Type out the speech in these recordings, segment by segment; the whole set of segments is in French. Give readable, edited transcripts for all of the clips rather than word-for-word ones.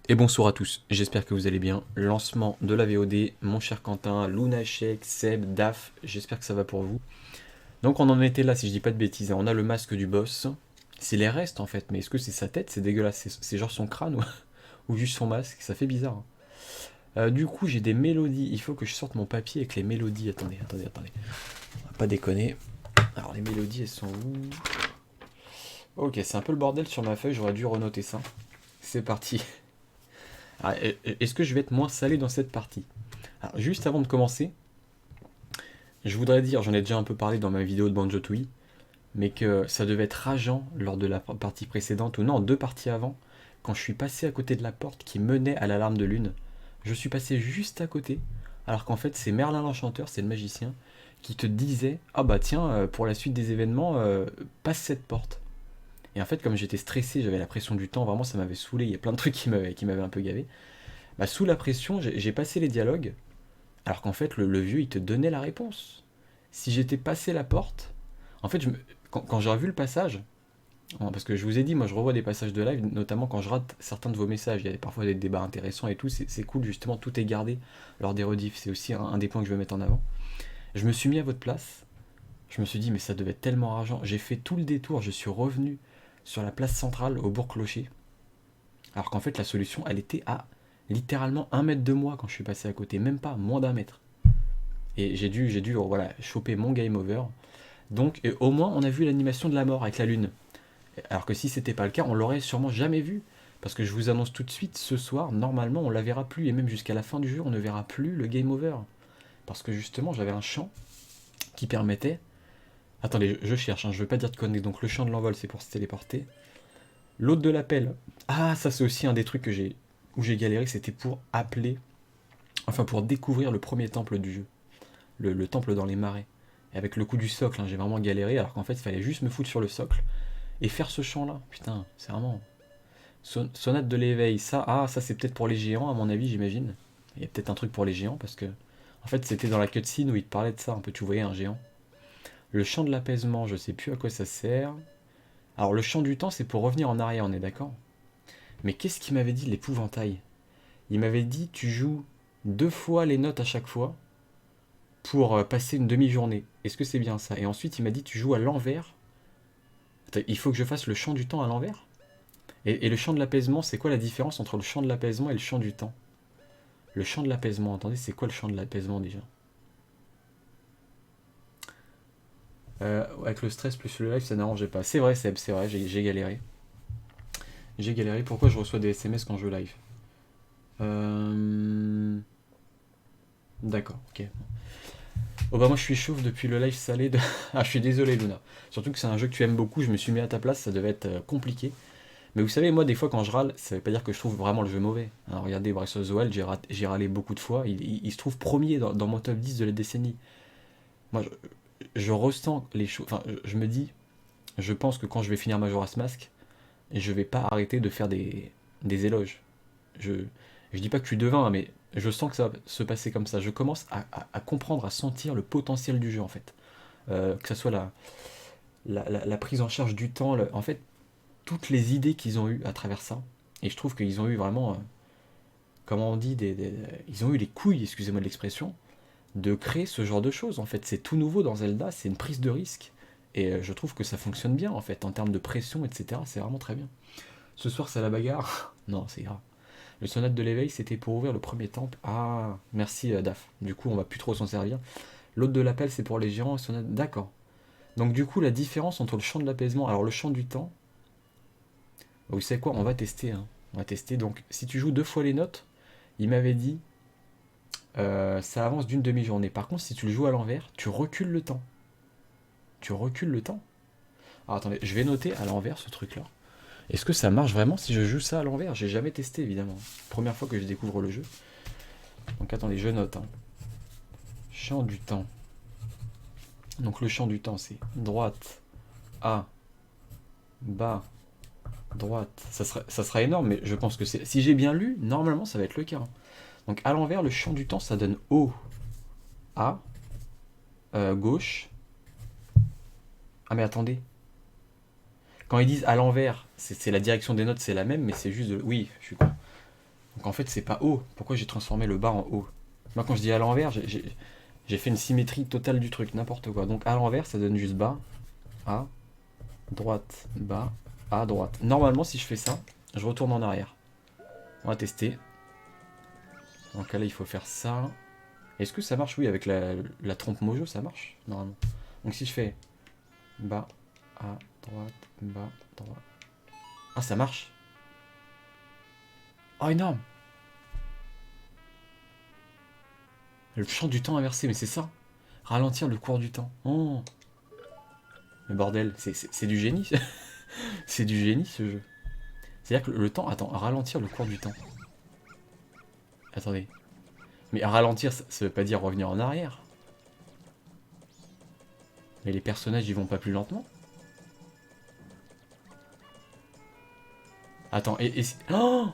Et bonsoir à tous, j'espère que vous allez bien. Lancement de la VOD, mon cher Quentin, Lunachek, Seb, Daf, j'espère que ça va pour vous. Donc on en était là, si je dis pas de bêtises, hein. On a le masque du boss. C'est les restes en fait, mais est-ce que c'est sa tête? C'est dégueulasse, c'est genre son crâne ou juste son masque, ça fait bizarre, hein. Du coup j'ai des mélodies, il faut que je sorte mon papier avec les mélodies. Attendez. On va pas déconner. Alors les mélodies elles sont où? Ok, c'est un peu le bordel sur ma feuille, j'aurais dû renoter ça. C'est parti. Alors, est-ce que je vais être moins salé dans cette partie? Alors, juste avant de commencer, je voudrais dire, j'en ai déjà un peu parlé dans ma vidéo de Banjo-Tooie, mais que ça devait être rageant lors de la partie précédente, ou non, deux parties avant, quand je suis passé à côté de la porte qui menait à l'alarme de lune. Je suis passé juste à côté, alors qu'en fait c'est Merlin l'Enchanteur, c'est le magicien, qui te disait, ah bah tiens, pour la suite des événements, passe cette porte. Et en fait, comme j'étais stressé, j'avais la pression du temps, vraiment ça m'avait saoulé, il y a plein de trucs qui m'avaient un peu gavé. Bah, sous la pression, j'ai passé les dialogues, alors qu'en fait, le vieux, il te donnait la réponse. Si j'étais passé la porte, en fait, quand j'ai revu le passage, parce que je vous ai dit, moi je revois des passages de live, notamment quand je rate certains de vos messages, il y a parfois des débats intéressants et tout, c'est cool, justement, tout est gardé lors des rediffs, c'est aussi un des points que je veux mettre en avant. Je me suis mis à votre place, je me suis dit, mais ça devait être tellement rageant. J'ai fait tout le détour, je suis revenu sur la place centrale au Bourg-Clocher, alors qu'en fait, la solution, elle était à littéralement 1 mètre de moi quand je suis passé à côté, même pas, moins d'1 mètre. Et j'ai dû voilà, choper mon game over. Donc au moins on a vu l'animation de la mort avec la lune. Alors que si c'était pas le cas, on l'aurait sûrement jamais vu. Parce que je vous annonce tout de suite, ce soir, normalement on la verra plus. Et même jusqu'à la fin du jeu, on ne verra plus le game over. Parce que justement j'avais un champ qui permettait... Attendez, je cherche, hein, je veux pas dire de conneries. Donc le champ de l'envol c'est pour se téléporter. L'autre de l'appel. Ah, ça c'est aussi un des trucs où j'ai galéré, c'était pour appeler... Enfin pour découvrir le premier temple du jeu. Le temple dans les marais. Et avec le coup du socle, hein, j'ai vraiment galéré, alors qu'en fait, il fallait juste me foutre sur le socle et faire ce chant-là. Putain, c'est vraiment... Sonate de l'éveil, ça c'est peut-être pour les géants, à mon avis, j'imagine. Il y a peut-être un truc pour les géants, parce que... En fait, c'était dans la cutscene où il te parlait de ça, un peu, tu voyais un géant. Le chant de l'apaisement, je sais plus à quoi ça sert. Alors, le chant du temps, c'est pour revenir en arrière, on est d'accord? Mais qu'est-ce qu'il m'avait dit, l'épouvantail? Il m'avait dit, tu joues 2 fois les notes à chaque fois, pour passer une demi-journée. Est-ce que c'est bien ça? Et ensuite, il m'a dit, tu joues à l'envers. Attends, il faut que je fasse le chant du temps à l'envers? Et le chant de l'apaisement, c'est quoi la différence entre le chant de l'apaisement et le chant du temps? Le chant de l'apaisement, attendez, c'est quoi le chant de l'apaisement déjà? Avec le stress plus le live, ça n'arrangeait pas. C'est vrai, Seb, c'est vrai, j'ai galéré. J'ai galéré. Pourquoi je reçois des SMS quand je live? D'accord, ok. Oh bah moi je suis chauve depuis le live salé de... Ah, je suis désolé Luna. Surtout que c'est un jeu que tu aimes beaucoup, je me suis mis à ta place, ça devait être compliqué. Mais vous savez, moi, des fois, quand je râle, ça veut pas dire que je trouve vraiment le jeu mauvais. Alors, regardez, Breath of the Wild, j'ai râlé beaucoup de fois. Il se trouve premier dans mon top 10 de la décennie. Moi, je ressens les choses. Enfin, je me dis, je pense que quand je vais finir Majora's Mask, je vais pas arrêter de faire des éloges. Je, je dis pas que je suis devin, hein, mais je sens que ça va se passer comme ça. Je commence à comprendre, à sentir le potentiel du jeu, en fait. Que ce soit la prise en charge du temps, en fait, toutes les idées qu'ils ont eues à travers ça. Et je trouve qu'ils ont eu vraiment, comment on dit, ils ont eu les couilles, excusez-moi de l'expression, de créer ce genre de choses. En fait, c'est tout nouveau dans Zelda, c'est une prise de risque. Et je trouve que ça fonctionne bien, en fait, en termes de pression, etc. C'est vraiment très bien. Ce soir, c'est la bagarre. Non, c'est grave. Le sonate de l'éveil, c'était pour ouvrir le premier temple. Ah, merci Daf. Du coup, on va plus trop s'en servir. L'autre de l'appel, c'est pour les géants. Sonate... D'accord. Donc, du coup, la différence entre le chant de l'apaisement, alors le chant du temps, vous savez quoi, on va tester, hein. On va tester. Donc, si tu joues 2 fois les notes, il m'avait dit, ça avance d'une demi-journée. Par contre, si tu le joues à l'envers, tu recules le temps. Tu recules le temps. Alors, attendez, je vais noter à l'envers ce truc-là. Est-ce que ça marche vraiment si je joue ça à l'envers? J'ai jamais testé, évidemment. Première fois que je découvre le jeu. Donc, attendez, je note, hein. Champ du temps. Donc, le champ du temps, c'est droite, A, bas, droite. Ça sera énorme, mais je pense que c'est. Si j'ai bien lu, normalement, ça va être le cas, hein. Donc à l'envers, le champ du temps, ça donne haut, A, gauche. Ah mais attendez. Quand ils disent à l'envers, c'est la direction des notes, c'est la même, mais c'est juste de... Oui, je suis con. Donc en fait, c'est pas haut. Pourquoi j'ai transformé le bas en haut? Moi, quand je dis à l'envers, j'ai fait une symétrie totale du truc, n'importe quoi. Donc à l'envers, ça donne juste bas, à droite, bas, à droite. Normalement, si je fais ça, je retourne en arrière. On va tester. Donc là, il faut faire ça. Est-ce que ça marche? Oui, avec la trompe Mojo, ça marche, normalement. Donc si je fais bas, à droite, bas, droite. Ah, ça marche. Oh, énorme. Le champ du temps inversé, mais c'est ça. Ralentir le cours du temps. Oh. Mais bordel, c'est du génie. C'est du génie, ce jeu. C'est-à-dire que le temps... Attends, ralentir le cours du temps. Attendez. Mais ralentir, ça veut pas dire revenir en arrière. Mais les personnages, ils vont pas plus lentement. Attends, oh!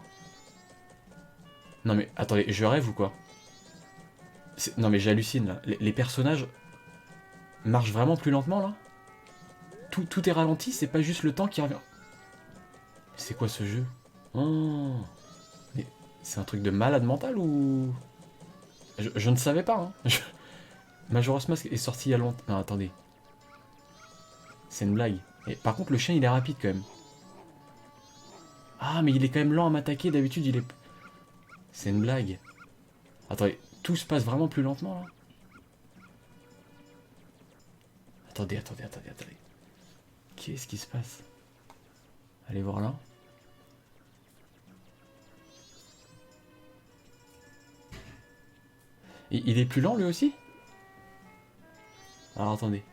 Non mais, attendez, je rêve ou quoi? Non mais j'hallucine, là. Les personnages marchent vraiment plus lentement, là? Tout est ralenti, c'est pas juste le temps qui revient. C'est quoi ce jeu? Oh! Mais c'est un truc de malade mental ou... Je ne savais pas, hein. Majora's Mask est sorti il y a longtemps... Non, attendez. C'est une blague. Et par contre, le chien, il est rapide, quand même. Ah, mais il est quand même lent à m'attaquer. D'habitude, il est... C'est une blague. Attendez, tout se passe vraiment plus lentement, là? Attendez. Qu'est-ce qui se passe? Allez voir là. Il est plus lent, lui aussi? Alors, attendez.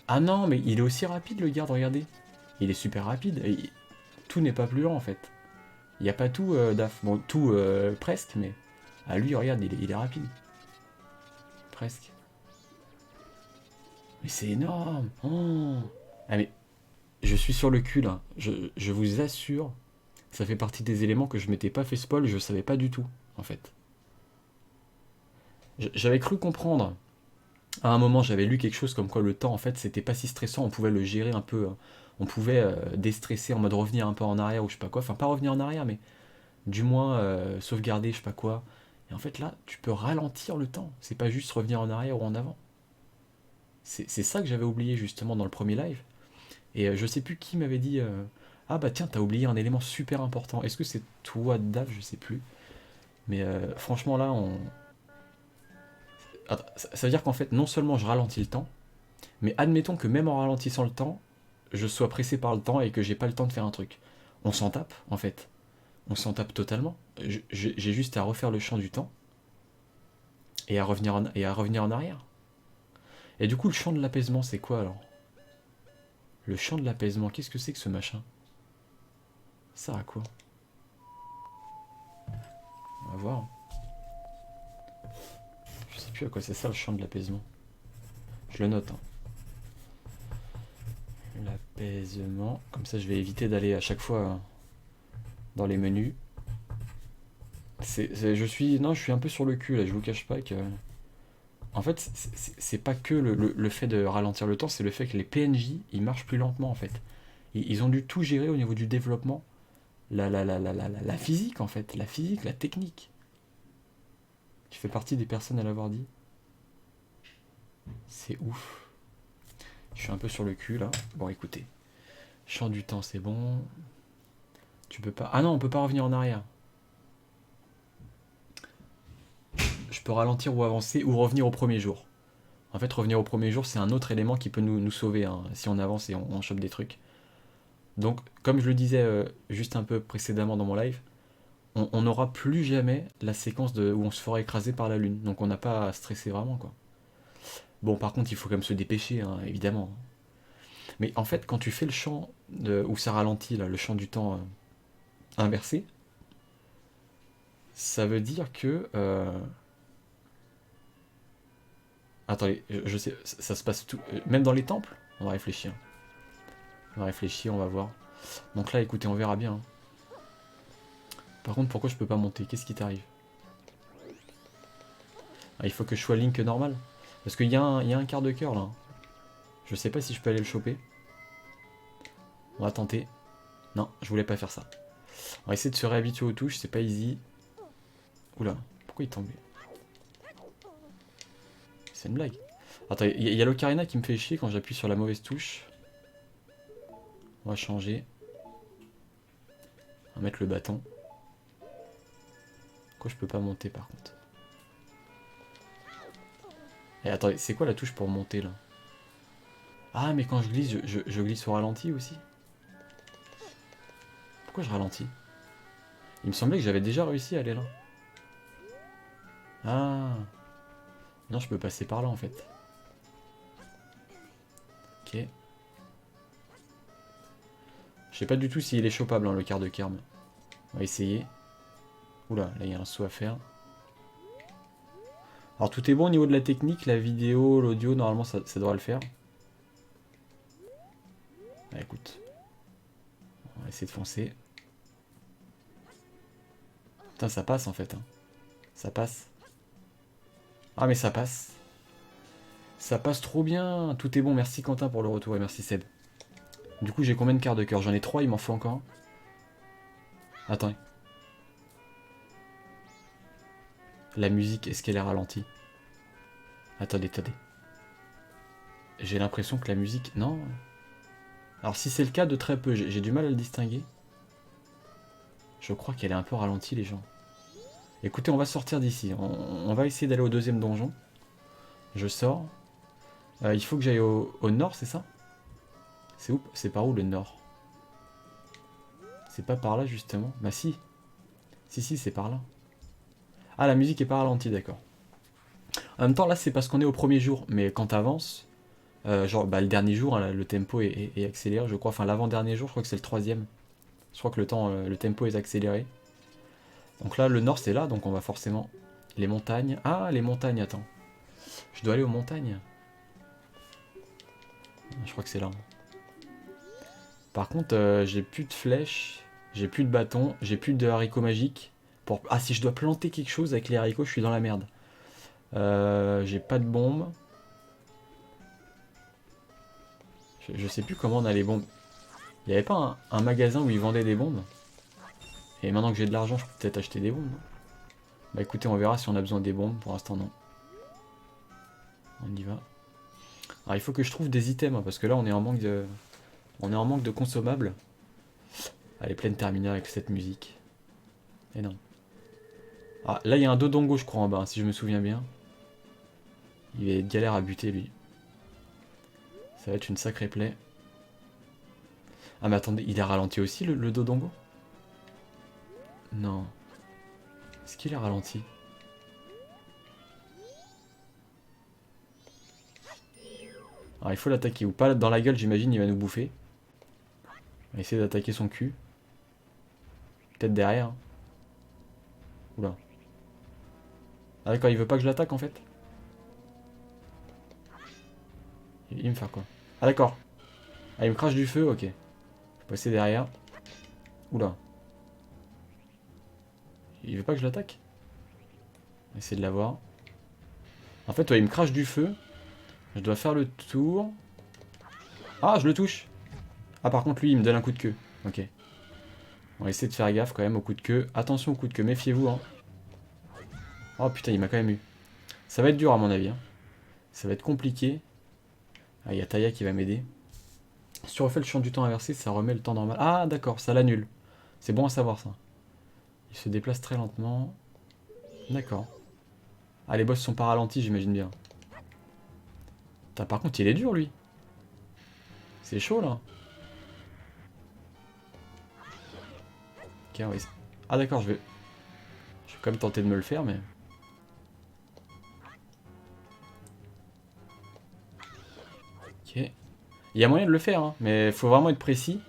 Ah non, mais il est aussi rapide, le garde, regardez. Il est super rapide. Tout n'est pas plus lent, en fait. Il n'y a pas tout, Daf. Bon, tout, presque, mais... Ah, lui, regarde, il est rapide. Presque. Mais c'est énorme. Oh. Ah, mais... Je suis sur le cul, là. Je vous assure, ça fait partie des éléments que je m'étais pas fait spoil, je savais pas du tout, en fait. J'avais cru comprendre. À un moment, j'avais lu quelque chose comme quoi le temps, en fait, c'était pas si stressant, on pouvait le gérer un peu. On pouvait déstresser en mode revenir un peu en arrière ou je sais pas quoi. Enfin, pas revenir en arrière, mais du moins sauvegarder, je sais pas quoi. Et en fait, là, tu peux ralentir le temps. C'est pas juste revenir en arrière ou en avant. C'est ça que j'avais oublié justement dans le premier live. Et je sais plus qui m'avait dit ah bah tiens, t'as oublié un élément super important. Est-ce que c'est toi, Dave? Je sais plus. Mais franchement, là, on. Attends, ça veut dire qu'en fait, non seulement je ralentis le temps, mais admettons que même en ralentissant le temps, je sois pressé par le temps et que j'ai pas le temps de faire un truc. On s'en tape, en fait. On s'en tape totalement. J'ai juste à refaire le champ du temps et à revenir en arrière. Et du coup, le champ de l'apaisement, c'est quoi alors? Le champ de l'apaisement, qu'est-ce que c'est que ce machin? Ça à quoi? On va voir. Je sais plus à quoi c'est ça le champ de l'apaisement. Je le note. Hein. L'apaisement. Comme ça, je vais éviter d'aller à chaque fois dans les menus. Je suis un peu sur le cul là. Je vous cache pas que. En fait, c'est pas que le fait de ralentir le temps, c'est le fait que les PNJ ils marchent plus lentement en fait. Ils ont dû tout gérer au niveau du développement. La physique en fait, la physique, la technique. Tu fais partie des personnes à l'avoir dit. C'est ouf. Je suis un peu sur le cul là. Bon écoutez. Champ du temps c'est bon. Tu peux pas... Ah non, on peut pas revenir en arrière. Je peux ralentir ou avancer ou revenir au premier jour. En fait revenir au premier jour c'est un autre élément qui peut nous sauver hein, si on avance et on chope des trucs. Donc comme je le disais juste un peu précédemment dans mon live, on n'aura plus jamais la séquence où on se fera écraser par la lune. Donc on n'a pas à stresser vraiment quoi. Bon par contre il faut quand même se dépêcher hein, évidemment. Mais en fait quand tu fais le champ où ça ralentit là, le champ du temps inversé, ça veut dire que... Attendez, je sais, ça se passe tout... Même dans les temples? On va réfléchir. On va voir. Donc là écoutez on verra bien. Hein. Par contre pourquoi je peux pas monter? Qu'est-ce qui t'arrive? Ah, il faut que je sois Link normal. Parce qu'il y a un quart de cœur là. Je sais pas si je peux aller le choper. On va tenter. Non, je voulais pas faire ça. On va essayer de se réhabituer aux touches, c'est pas easy. Oula, pourquoi il tombe? C'est une blague. Attends, il y a l'ocarina qui me fait chier quand j'appuie sur la mauvaise touche. On va changer. On va mettre le bâton. Pourquoi je peux pas monter par contre? Et attendez, c'est quoi la touche pour monter là? Ah mais quand je glisse, je glisse au ralenti aussi. Pourquoi je ralentis? Il me semblait que j'avais déjà réussi à aller là. Ah. Non, je peux passer par là en fait. Ok. Je sais pas du tout s'il est chopable hein, le quart de kerm. On va essayer. Oula, là il y a un saut à faire. Alors tout est bon au niveau de la technique, la vidéo, l'audio, normalement ça devrait le faire. Ah, écoute. On va essayer de foncer. Putain, ça passe en fait. Hein. Ça passe. Ah mais ça passe. Ça passe trop bien. Tout est bon, merci Quentin pour le retour et merci Seb. Du coup j'ai combien de quarts de cœur? J'en ai 3, il m'en faut encore un. Attends. La musique, est-ce qu'elle est ralentie? Attendez. J'ai l'impression que la musique... Non. Alors si c'est le cas, de très peu, j'ai du mal à le distinguer. Je crois qu'elle est un peu ralentie les gens. Écoutez, on va sortir d'ici. On va essayer d'aller au deuxième donjon. Je sors. Il faut que j'aille au nord, c'est ça? C'est où? C'est par où le nord? C'est pas par là justement? Bah si. Si, c'est par là. Ah, la musique est pas ralentie, d'accord. En même temps, là, c'est parce qu'on est au premier jour. Mais quand t'avances, genre bah, le dernier jour, hein, le tempo est accéléré, je crois. Enfin, l'avant-dernier jour, je crois que c'est le troisième. Je crois que le tempo est accéléré. Donc là, le nord, c'est là, donc on va forcément... Les montagnes. Ah, les montagnes, attends. Je dois aller aux montagnes. Je crois que c'est là. Par contre, j'ai plus de flèches, j'ai plus de bâtons, j'ai plus de haricots magiques. Ah, si je dois planter quelque chose avec les haricots, je suis dans la merde. J'ai pas de bombes. Je sais plus comment on a les bombes. Il n'y avait pas un magasin où ils vendaient des bombes? Et maintenant que j'ai de l'argent, je peux peut-être acheter des bombes. Bah écoutez, on verra si on a besoin des bombes. Pour l'instant, non. On y va. Alors il faut que je trouve des items, hein, parce que là on est en manque de... On est en manque de consommables. Allez, pleine terminale avec cette musique. Et non. Ah, là il y a un Dodongo je crois en bas, hein, si je me souviens bien. Il est galère à buter lui. Ça va être une sacrée plaie. Ah mais attendez, il est ralenti aussi le Dodongo? Non. Est-ce qu'il est ralenti? Alors il faut l'attaquer, ou pas dans la gueule j'imagine, il va nous bouffer. On va essayer d'attaquer son cul. Peut-être derrière. Hein. Oula. Ah d'accord, il veut pas que je l'attaque en fait. Il me fait quoi? Ah d'accord. Ah il me crache du feu, ok. Je vais passer derrière. Oula. Il veut pas que je l'attaque? On va essayer de l'avoir. En fait, ouais, il me crache du feu. Je dois faire le tour. Ah, je le touche. Ah, par contre, lui, il me donne un coup de queue. Ok. On va essayer de faire gaffe quand même au coup de queue. Attention au coup de queue, méfiez-vous. Hein. Oh putain, il m'a quand même eu. Ça va être dur à mon avis. Hein. Ça va être compliqué. Ah, il y a Taya qui va m'aider. Si tu refais le champ du temps inversé, ça remet le temps normal. Ah, d'accord, ça l'annule. C'est bon à savoir ça. Il se déplace très lentement. D'accord. Ah, les boss sont pas ralentis, j'imagine bien. Putain, par contre, il est dur, lui. C'est chaud, là. Ok, on va essayer. Ah, d'accord, je vais quand même tenter de me le faire, mais... Ok. Il y a moyen de le faire, hein, mais faut vraiment être précis.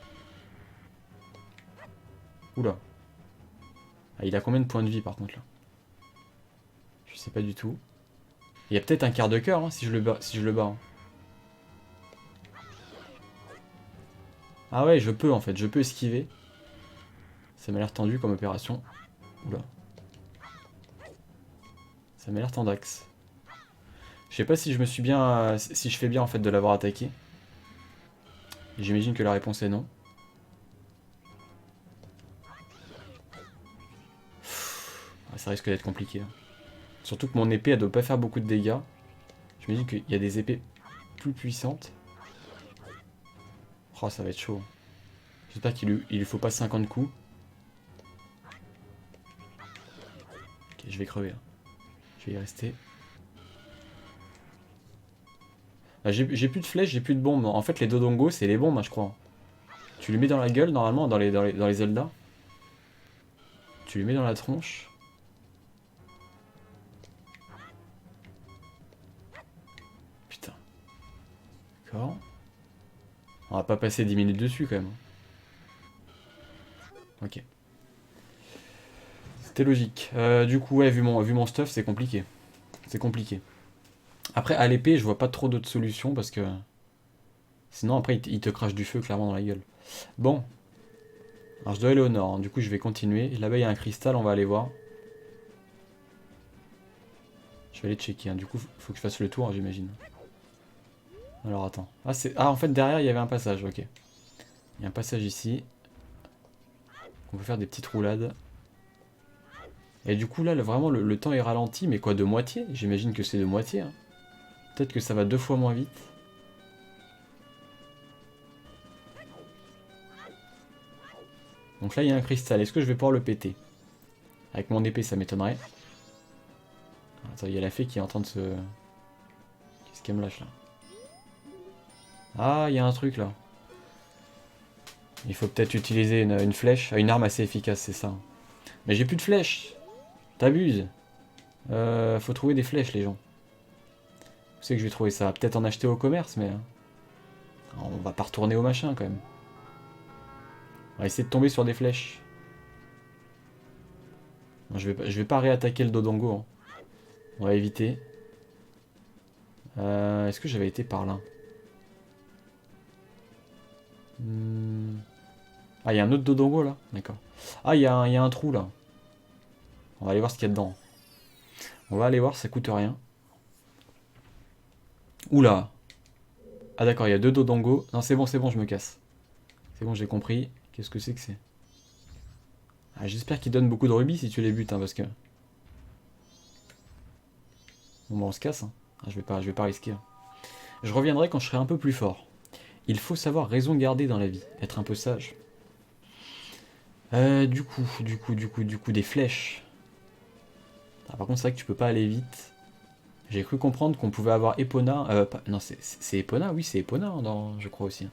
Oula. Ah, il a combien de points de vie, par contre, là? Je sais pas du tout. Il y a peut-être un quart de cœur, hein, si je le bats. Hein. Ah ouais, je peux, en fait. Je peux esquiver. Ça m'a l'air tendu comme opération. Oula. Ça m'a l'air tendax. Je sais pas si je me suis bien... Si je fais bien, en fait, de l'avoir attaqué. J'imagine que la réponse est non. ça risque d'être compliqué. Hein. Surtout que mon épée, elle doit pas faire beaucoup de dégâts. Je me dis qu'il y a des épées plus puissantes. Oh, ça va être chaud. J'espère qu'il lui faut pas 50 coups. Ok, je vais crever. Là. Je vais y rester. Ah, j'ai plus de flèches, j'ai plus de bombes. En fait, les Dodongos, c'est les bombes, hein, je crois. Tu les mets dans la gueule, normalement, dans les Zelda. Tu les mets dans la tronche. Putain. D'accord. On va pas passer 10 minutes dessus, quand même. Ok. C'était logique. Du coup, ouais, vu mon stuff, c'est compliqué. C'est compliqué. Après, à l'épée, je vois pas trop d'autres solutions, parce que... Sinon, après, il te crache du feu, clairement, dans la gueule. Bon. Alors, je dois aller au nord, hein. Du coup, je vais continuer. Là-bas, il y a un cristal, on va aller voir. Je vais aller checker, hein. Du coup, faut que je fasse le tour, hein, j'imagine. Alors, attends. Ah, en fait, derrière, il y avait un passage, ok. Il y a un passage ici. On peut faire des petites roulades. Et du coup, là, vraiment, le temps est ralenti, mais quoi, de moitié? J'imagine que c'est de moitié, hein. Peut-être que ça va 2 fois moins vite. Donc là, il y a un cristal. Est-ce que je vais pouvoir le péter? Avec mon épée, ça m'étonnerait. Attends, il y a la fée qui est en train de se... Qu'est-ce qu'elle me lâche, là? Ah, il y a un truc, là. Il faut peut-être utiliser une flèche. Une arme assez efficace, c'est ça. Mais j'ai plus de flèches. T'abuses. Faut trouver des flèches, les gens. Où c'est que je vais trouver ça? Peut-être en acheter au commerce, mais... On va pas retourner au machin, quand même. On va essayer de tomber sur des flèches. Non, je vais pas réattaquer le Dodongo. Hein. On va éviter. Est-ce que j'avais été par là? Ah, il y a un autre Dodongo, là? D'accord. Ah, il y a un trou, là. On va aller voir ce qu'il y a dedans. On va aller voir, ça coûte rien. Oula. Ah d'accord, il y a 2 Dodongo. Non, c'est bon, je me casse. C'est bon, j'ai compris. Qu'est-ce que c'est que c'est? Ah, j'espère qu'ils donnent beaucoup de rubis si tu les butes, hein, parce que... Bon, bah on se casse. Hein. Ah, je vais pas risquer. Hein. Je reviendrai quand je serai un peu plus fort. Il faut savoir raison garder dans la vie. Être un peu sage. Du coup, des flèches. Ah, par contre, c'est vrai que tu peux pas aller vite. J'ai cru comprendre qu'on pouvait avoir Epona. Non, c'est Epona, oui, c'est Epona, hein, je crois aussi.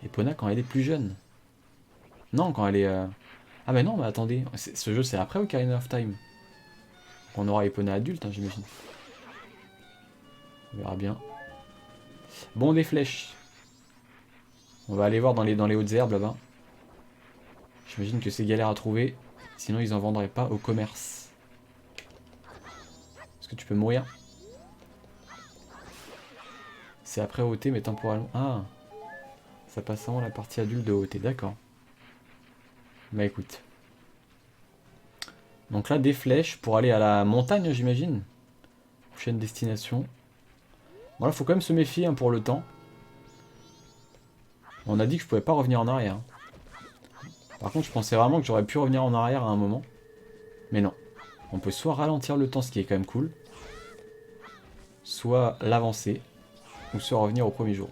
Epona quand elle est plus jeune. Non, quand elle est... Ah mais non, mais attendez. Ce jeu, c'est après Ocarina of Time. On aura Epona adulte, hein, j'imagine. On verra bien. Bon, des flèches. On va aller voir dans les hautes herbes, là-bas. J'imagine que c'est galère à trouver. Sinon, ils en vendraient pas au commerce. Est-ce que tu peux mourir? C'est après OT, mais temporairement... Ah. Ça passe avant la partie adulte de OT, d'accord. Bah écoute. Donc là, des flèches pour aller à la montagne, j'imagine. Prochaine destination. Bon là, faut quand même se méfier hein, pour le temps. On a dit que je pouvais pas revenir en arrière. Par contre, je pensais vraiment que j'aurais pu revenir en arrière à un moment. Mais non. On peut soit ralentir le temps, ce qui est quand même cool. Soit l'avancer. Ou soit revenir au premier jour.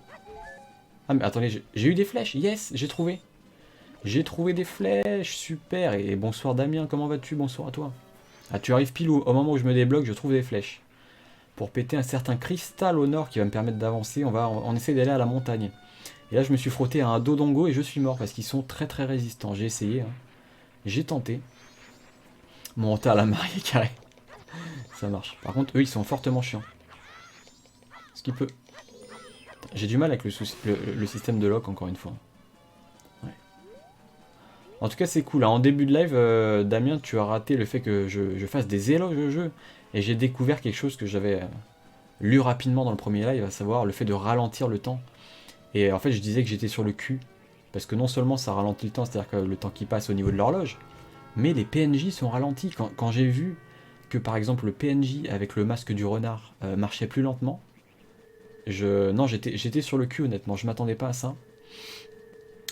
Ah mais attendez, j'ai eu des flèches. Yes, j'ai trouvé. J'ai trouvé des flèches. Super. Et bonsoir Damien, comment vas-tu? Bonsoir à toi. Ah, tu arrives pile au moment où je me débloque, je trouve des flèches. Pour péter un certain cristal au nord qui va me permettre d'avancer, on essaie d'aller à la montagne. Et là, je me suis frotté à un Dodongo et je suis mort parce qu'ils sont très très résistants. J'ai essayé, hein. J'ai tenté. Monter à la mariée carré. Ça marche. Par contre, eux, ils sont fortement chiants. Ce qui peut... J'ai du mal avec le système de lock, encore une fois. Ouais. En tout cas, c'est cool. Hein. En début de live, Damien, tu as raté le fait que je fasse des éloges au jeu. Et j'ai découvert quelque chose que j'avais lu rapidement dans le premier live, à savoir le fait de ralentir le temps. Et en fait, je disais que j'étais sur le cul. Parce que non seulement ça ralentit le temps, c'est-à-dire que le temps qui passe au niveau de l'horloge, mais les PNJ sont ralentis. Quand j'ai vu que par exemple le PNJ avec le masque du renard marchait plus lentement, non, j'étais sur le cul honnêtement, je m'attendais pas à ça.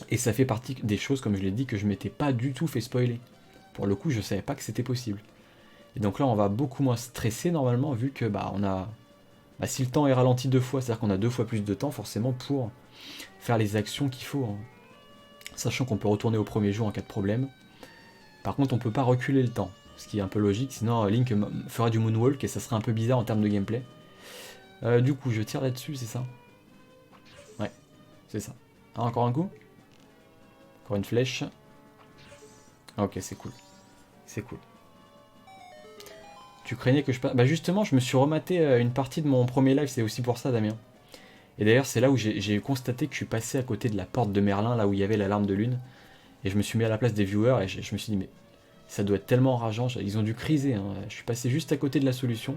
Et ça fait partie des choses, comme je l'ai dit, que je m'étais pas du tout fait spoiler. Pour le coup, je savais pas que c'était possible. Et donc là, on va beaucoup moins stresser normalement, vu que bah, on a... Bah, si le temps est ralenti 2 fois, c'est-à-dire qu'on a 2 fois plus de temps forcément pour faire les actions qu'il faut. Hein. Sachant qu'on peut retourner au premier jour en cas de problème. Par contre, on peut pas reculer le temps, ce qui est un peu logique, sinon Link fera du moonwalk et ça serait un peu bizarre en termes de gameplay. Du coup, je tire là-dessus, c'est ça? Ouais, c'est ça. Ah, encore un coup? Encore une flèche. Ok, c'est cool. C'est cool. Tu craignais que je passe... Bah justement, je me suis rematé une partie de mon premier live, c'est aussi pour ça, Damien. Et d'ailleurs, c'est là où j'ai constaté que je suis passé à côté de la porte de Merlin, là où il y avait l'alarme de lune. Et je me suis mis à la place des viewers et je me suis dit, mais ça doit être tellement rageant. Ils ont dû criser, hein. Je suis passé juste à côté de la solution.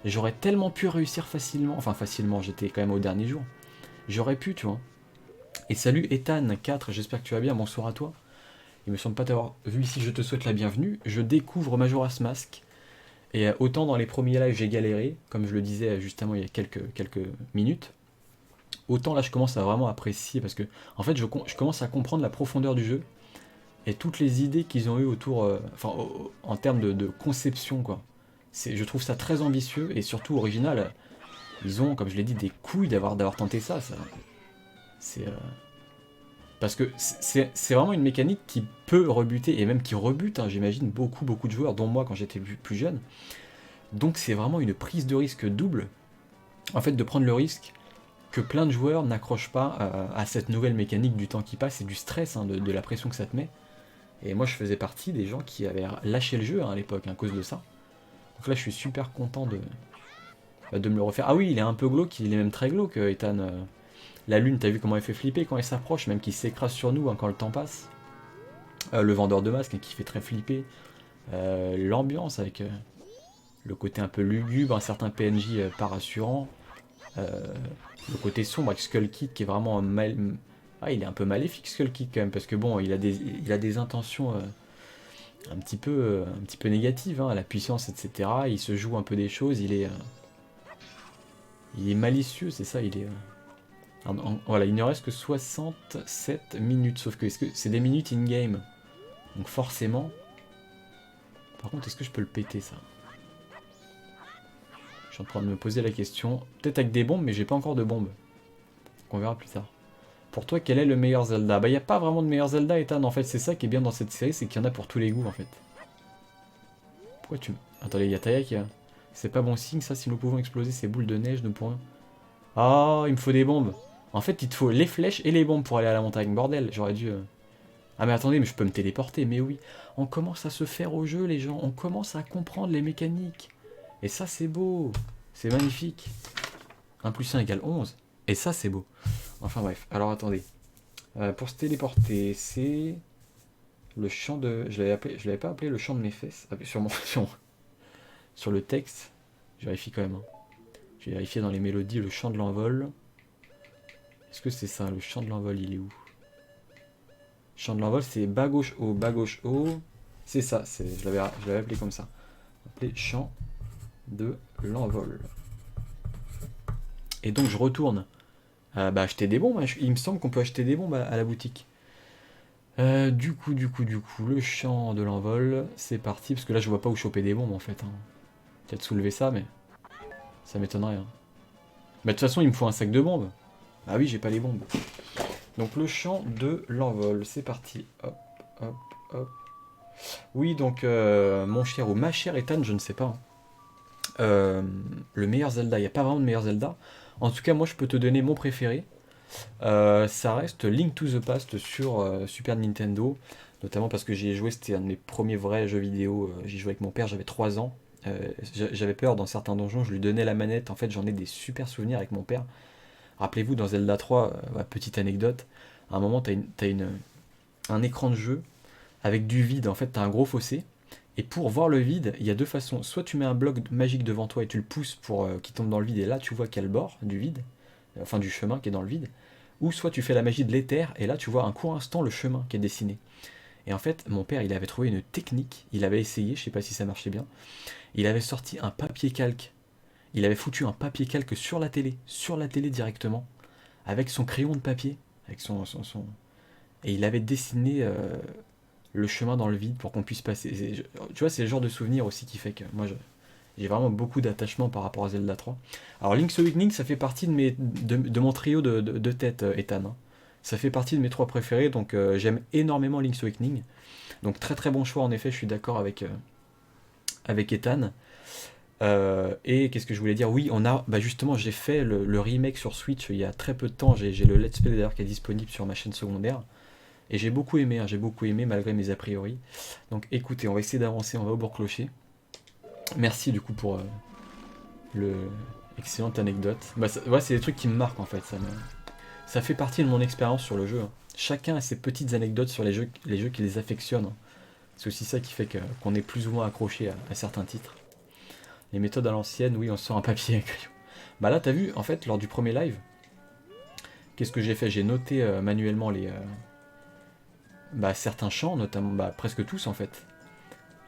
Et j'aurais tellement pu réussir facilement. Enfin, facilement, j'étais quand même au dernier jour. J'aurais pu, tu vois. Et salut Ethan4, j'espère que tu vas bien, bonsoir à toi. Il me semble pas t'avoir vu ici, je te souhaite la bienvenue. Je découvre Majora's Mask. Et autant dans les premiers lives j'ai galéré, comme je le disais justement il y a quelques minutes, autant là je commence à vraiment apprécier parce que en fait je commence à comprendre la profondeur du jeu et toutes les idées qu'ils ont eues autour, en termes de conception quoi. Je trouve ça très ambitieux et surtout original. Ils ont, comme je l'ai dit, des couilles d'avoir tenté ça. C'est parce que c'est vraiment une mécanique qui peut rebuter et même qui rebute, hein, j'imagine beaucoup de joueurs, dont moi quand j'étais plus jeune. Donc c'est vraiment une prise de risque double, en fait de prendre le risque que plein de joueurs n'accrochent pas à cette nouvelle mécanique du temps qui passe et du stress, hein, de la pression que ça te met. Et moi je faisais partie des gens qui avaient lâché le jeu hein, à l'époque à cause de ça. Donc là je suis super content de me le refaire. Ah oui, il est un peu glauque, il est même très glauque Ethan. La lune, t'as vu comment elle fait flipper quand elle s'approche, même qu'il s'écrase sur nous hein, quand le temps passe. Le vendeur de masques hein, qui fait très flipper. L'ambiance avec le côté un peu lugubre, un certain PNJ pas rassurant. Le côté sombre avec Skull Kid qui est vraiment mal... Ah, il est un peu maléfique Skull Kid quand même, parce que bon, il a des intentions un petit peu négatives, hein, la puissance, etc. Il se joue un peu des choses, il est malicieux, c'est ça, il est... voilà, il ne reste que 67 minutes, sauf que c'est des minutes in-game. Donc forcément... Par contre, est-ce que je peux le péter, ça? Je suis en train de me poser la question. Peut-être avec des bombes, mais j'ai pas encore de bombes. Donc on verra plus tard. Pour toi, quel est le meilleur Zelda? Bah, il n'y a pas vraiment de meilleur Zelda, Ethan. En fait, c'est ça qui est bien dans cette série, c'est qu'il y en a pour tous les goûts, en fait. Pourquoi tu... Attendez, il y a Taya qui a... C'est pas bon signe, ça, si nous pouvons exploser ces boules de neige, nous pourrons... Ah, il me faut des bombes. En fait, il te faut les flèches et les bombes pour aller à la montagne. Bordel, j'aurais dû... Ah mais attendez, mais je peux me téléporter, mais oui. On commence à se faire au jeu, les gens. On commence à comprendre les mécaniques. Et ça, c'est beau. C'est magnifique. 1 plus 1 égale 11. Et ça, c'est beau. Enfin bref, alors attendez. Pour se téléporter, c'est... Le champ de... Je l'avais pas appelé le champ de mes fesses. Ah, sur le texte. Je vérifie quand même. Hein. Je vais vérifier dans les mélodies le chant de l'envol. Est-ce que c'est ça, le chant de l'envol, il est où? Chant de l'envol, c'est bas gauche haut, bas gauche haut. C'est ça, je l'avais appelé comme ça. Appelé chant de l'envol. Et donc je retourne acheter des bombes. Il me semble qu'on peut acheter des bombes à la boutique. Du coup, le chant de l'envol, c'est parti. Parce que là, je vois pas où choper des bombes en fait. Hein. Peut-être soulever ça, mais ça m'étonnerait. Hein. Mais de toute façon, il me faut un sac de bombes. Ah oui, j'ai pas les bombes. Donc le chant de l'envol, c'est parti. Hop, hop, hop. Oui, donc mon cher ou ma chère Ethan, je ne sais pas. Le meilleur Zelda, il n'y a pas vraiment de meilleur Zelda. En tout cas, moi je peux te donner mon préféré. Ça reste Link to the Past sur Super Nintendo. Notamment parce que j'y ai joué, c'était un de mes premiers vrais jeux vidéo. J'y joué avec mon père, j'avais 3 ans. J'avais peur dans certains donjons, je lui donnais la manette. En fait, j'en ai des super souvenirs avec mon père. Rappelez-vous, dans Zelda 3, petite anecdote, à un moment, t'as un écran de jeu avec du vide. En fait, t'as un gros fossé. Et pour voir le vide, il y a 2 façons. Soit tu mets un bloc magique devant toi et tu le pousses pour qu'il tombe dans le vide. Et là, tu vois qu'il y a le bord du vide. Enfin, du chemin qui est dans le vide. Ou soit tu fais la magie de l'éther. Et là, tu vois un court instant le chemin qui est dessiné. Et en fait, mon père, il avait trouvé une technique. Il avait essayé, je sais pas si ça marchait bien. Il avait sorti un papier calque. Il avait foutu un papier calque sur la télé directement, avec son crayon de papier, avec et il avait dessiné le chemin dans le vide pour qu'on puisse passer. Tu vois, c'est le genre de souvenir aussi qui fait que moi, j'ai vraiment beaucoup d'attachement par rapport à Zelda 3. Alors Link's Awakening, ça fait partie de mon trio de tête, Ethan, hein. Ça fait partie de mes trois préférés, donc j'aime énormément Link's Awakening. Donc très très bon choix en effet, je suis d'accord avec Ethan. Et qu'est-ce que je voulais dire? Oui, bah justement, j'ai fait le remake sur Switch il y a très peu de temps. J'ai le Let's Play d'ailleurs qui est disponible sur ma chaîne secondaire. Et j'ai beaucoup aimé, hein, j'ai beaucoup aimé malgré mes a priori. Donc écoutez, on va essayer d'avancer, on va au Bourg-Clocher. Merci du coup pour le excellente anecdote. Bah, ouais, c'est des trucs qui me marquent en fait. Ça fait partie de mon expérience sur le jeu, hein. Chacun a ses petites anecdotes sur les jeux qui les affectionnent, hein. C'est aussi ça qui fait qu'on est plus ou moins accroché à certains titres. Les méthodes à l'ancienne, oui, on sort un papier et un crayon. Bah là, t'as vu, en fait, lors du premier live, qu'est-ce que j'ai fait? J'ai noté manuellement certains chants, notamment presque tous en fait.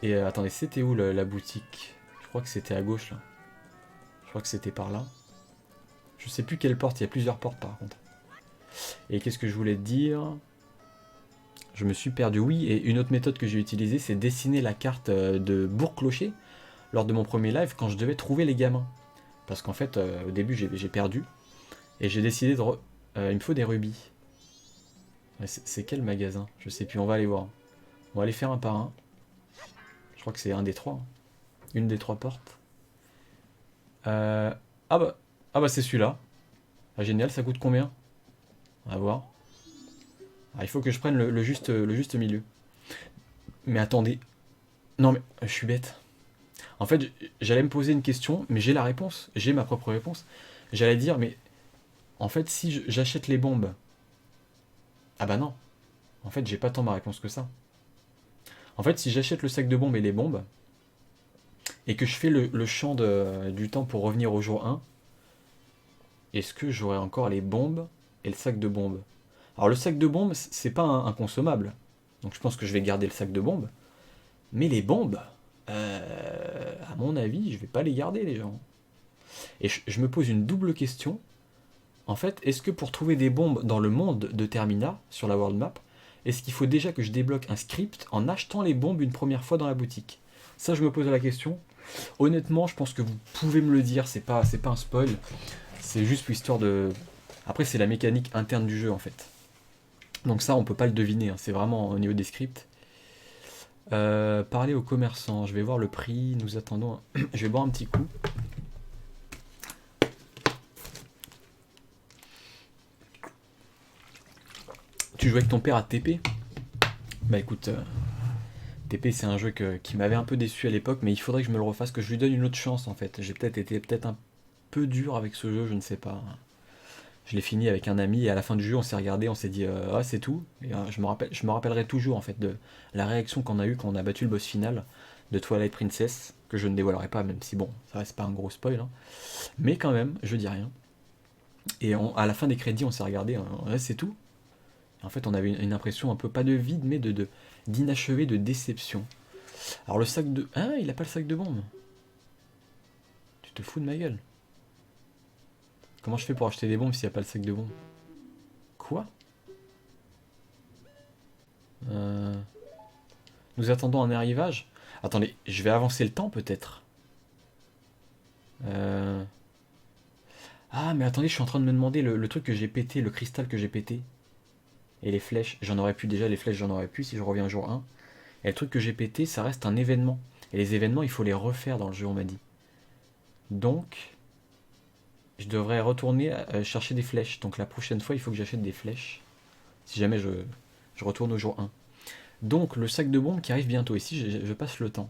Et attendez, c'était où la boutique? Je crois que c'était à gauche là. Je crois que c'était par là. Je sais plus quelle porte, il y a plusieurs portes par contre. Et qu'est-ce que je voulais te dire? Je me suis perdu. Oui, et une autre méthode que j'ai utilisée, c'est dessiner la carte de Bourg-Clocher lors de mon premier live quand je devais trouver les gamins. Parce qu'en fait, au début, j'ai perdu. Et j'ai décidé de... il me faut des rubis. C'est quel magasin? Je sais plus, on va aller voir. On va aller faire un par un. Je crois que c'est un des trois, hein. Une des trois portes. Euh, ah bah c'est celui-là. Ah, génial, ça coûte combien? On va voir. Ah, il faut que je prenne le juste milieu. Mais attendez. Non mais, je suis bête. En fait, j'allais me poser une question, mais j'ai la réponse. J'ai ma propre réponse. J'allais dire, mais en fait, si j'achète les bombes... Ah bah non. En fait, j'ai pas tant ma réponse que ça. En fait, si j'achète le sac de bombes et les bombes, et que je fais le champ du temps pour revenir au jour 1, est-ce que j'aurai encore les bombes et le sac de bombes? Alors le sac de bombes, c'est pas un consommable. Donc je pense que je vais garder le sac de bombes. Mais les bombes, à mon avis, je vais pas les garder les gens. Et je me pose une double question. En fait, est-ce que pour trouver des bombes dans le monde de Termina, sur la world map, est-ce qu'il faut déjà que je débloque un script en achetant les bombes une première fois dans la boutique? Ça, je me pose la question. Honnêtement, je pense que vous pouvez me le dire, c'est pas un spoil. C'est juste l'histoire de... Après, c'est la mécanique interne du jeu, en fait. Donc ça, on peut pas le deviner, hein, c'est vraiment au niveau des scripts. Parler aux commerçants, je vais voir le prix, nous attendons... Je vais boire un petit coup. Tu jouais avec ton père à TP? Bah écoute, TP c'est un jeu qui m'avait un peu déçu à l'époque, mais il faudrait que je me le refasse, que je lui donne une autre chance en fait. J'ai peut-être été un peu dur avec ce jeu, je ne sais pas. Je l'ai fini avec un ami et à la fin du jeu on s'est regardé, on s'est dit ah c'est tout. Et je me rappellerai toujours en fait de la réaction qu'on a eue quand on a battu le boss final de Twilight Princess, que je ne dévoilerai pas, même si bon, ça reste pas un gros spoil, hein. Mais quand même, je dis rien. Et à la fin des crédits on s'est regardé, ouais, c'est tout. En fait, on avait une impression un peu, pas de vide, mais d'inachevé, de déception. Alors le sac de... Ah, il a pas le sac de bombe. Tu te fous de ma gueule. Comment je fais pour acheter des bombes s'il n'y a pas le sac de bombe? Quoi? Nous attendons un arrivage. Attendez, je vais avancer le temps peut-être. Ah, mais attendez, je suis en train de me demander le truc que j'ai pété, le cristal que j'ai pété. Et les flèches, j'en aurais pu déjà, les flèches j'en aurais pu si je reviens jour 1. Et le truc que j'ai pété, ça reste un événement. Et les événements, il faut les refaire dans le jeu, on m'a dit. Donc, je devrais retourner chercher des flèches. Donc la prochaine fois, il faut que j'achète des flèches. Si jamais je retourne au jour 1. Donc le sac de bombe qui arrive bientôt. Ici, je passe le temps.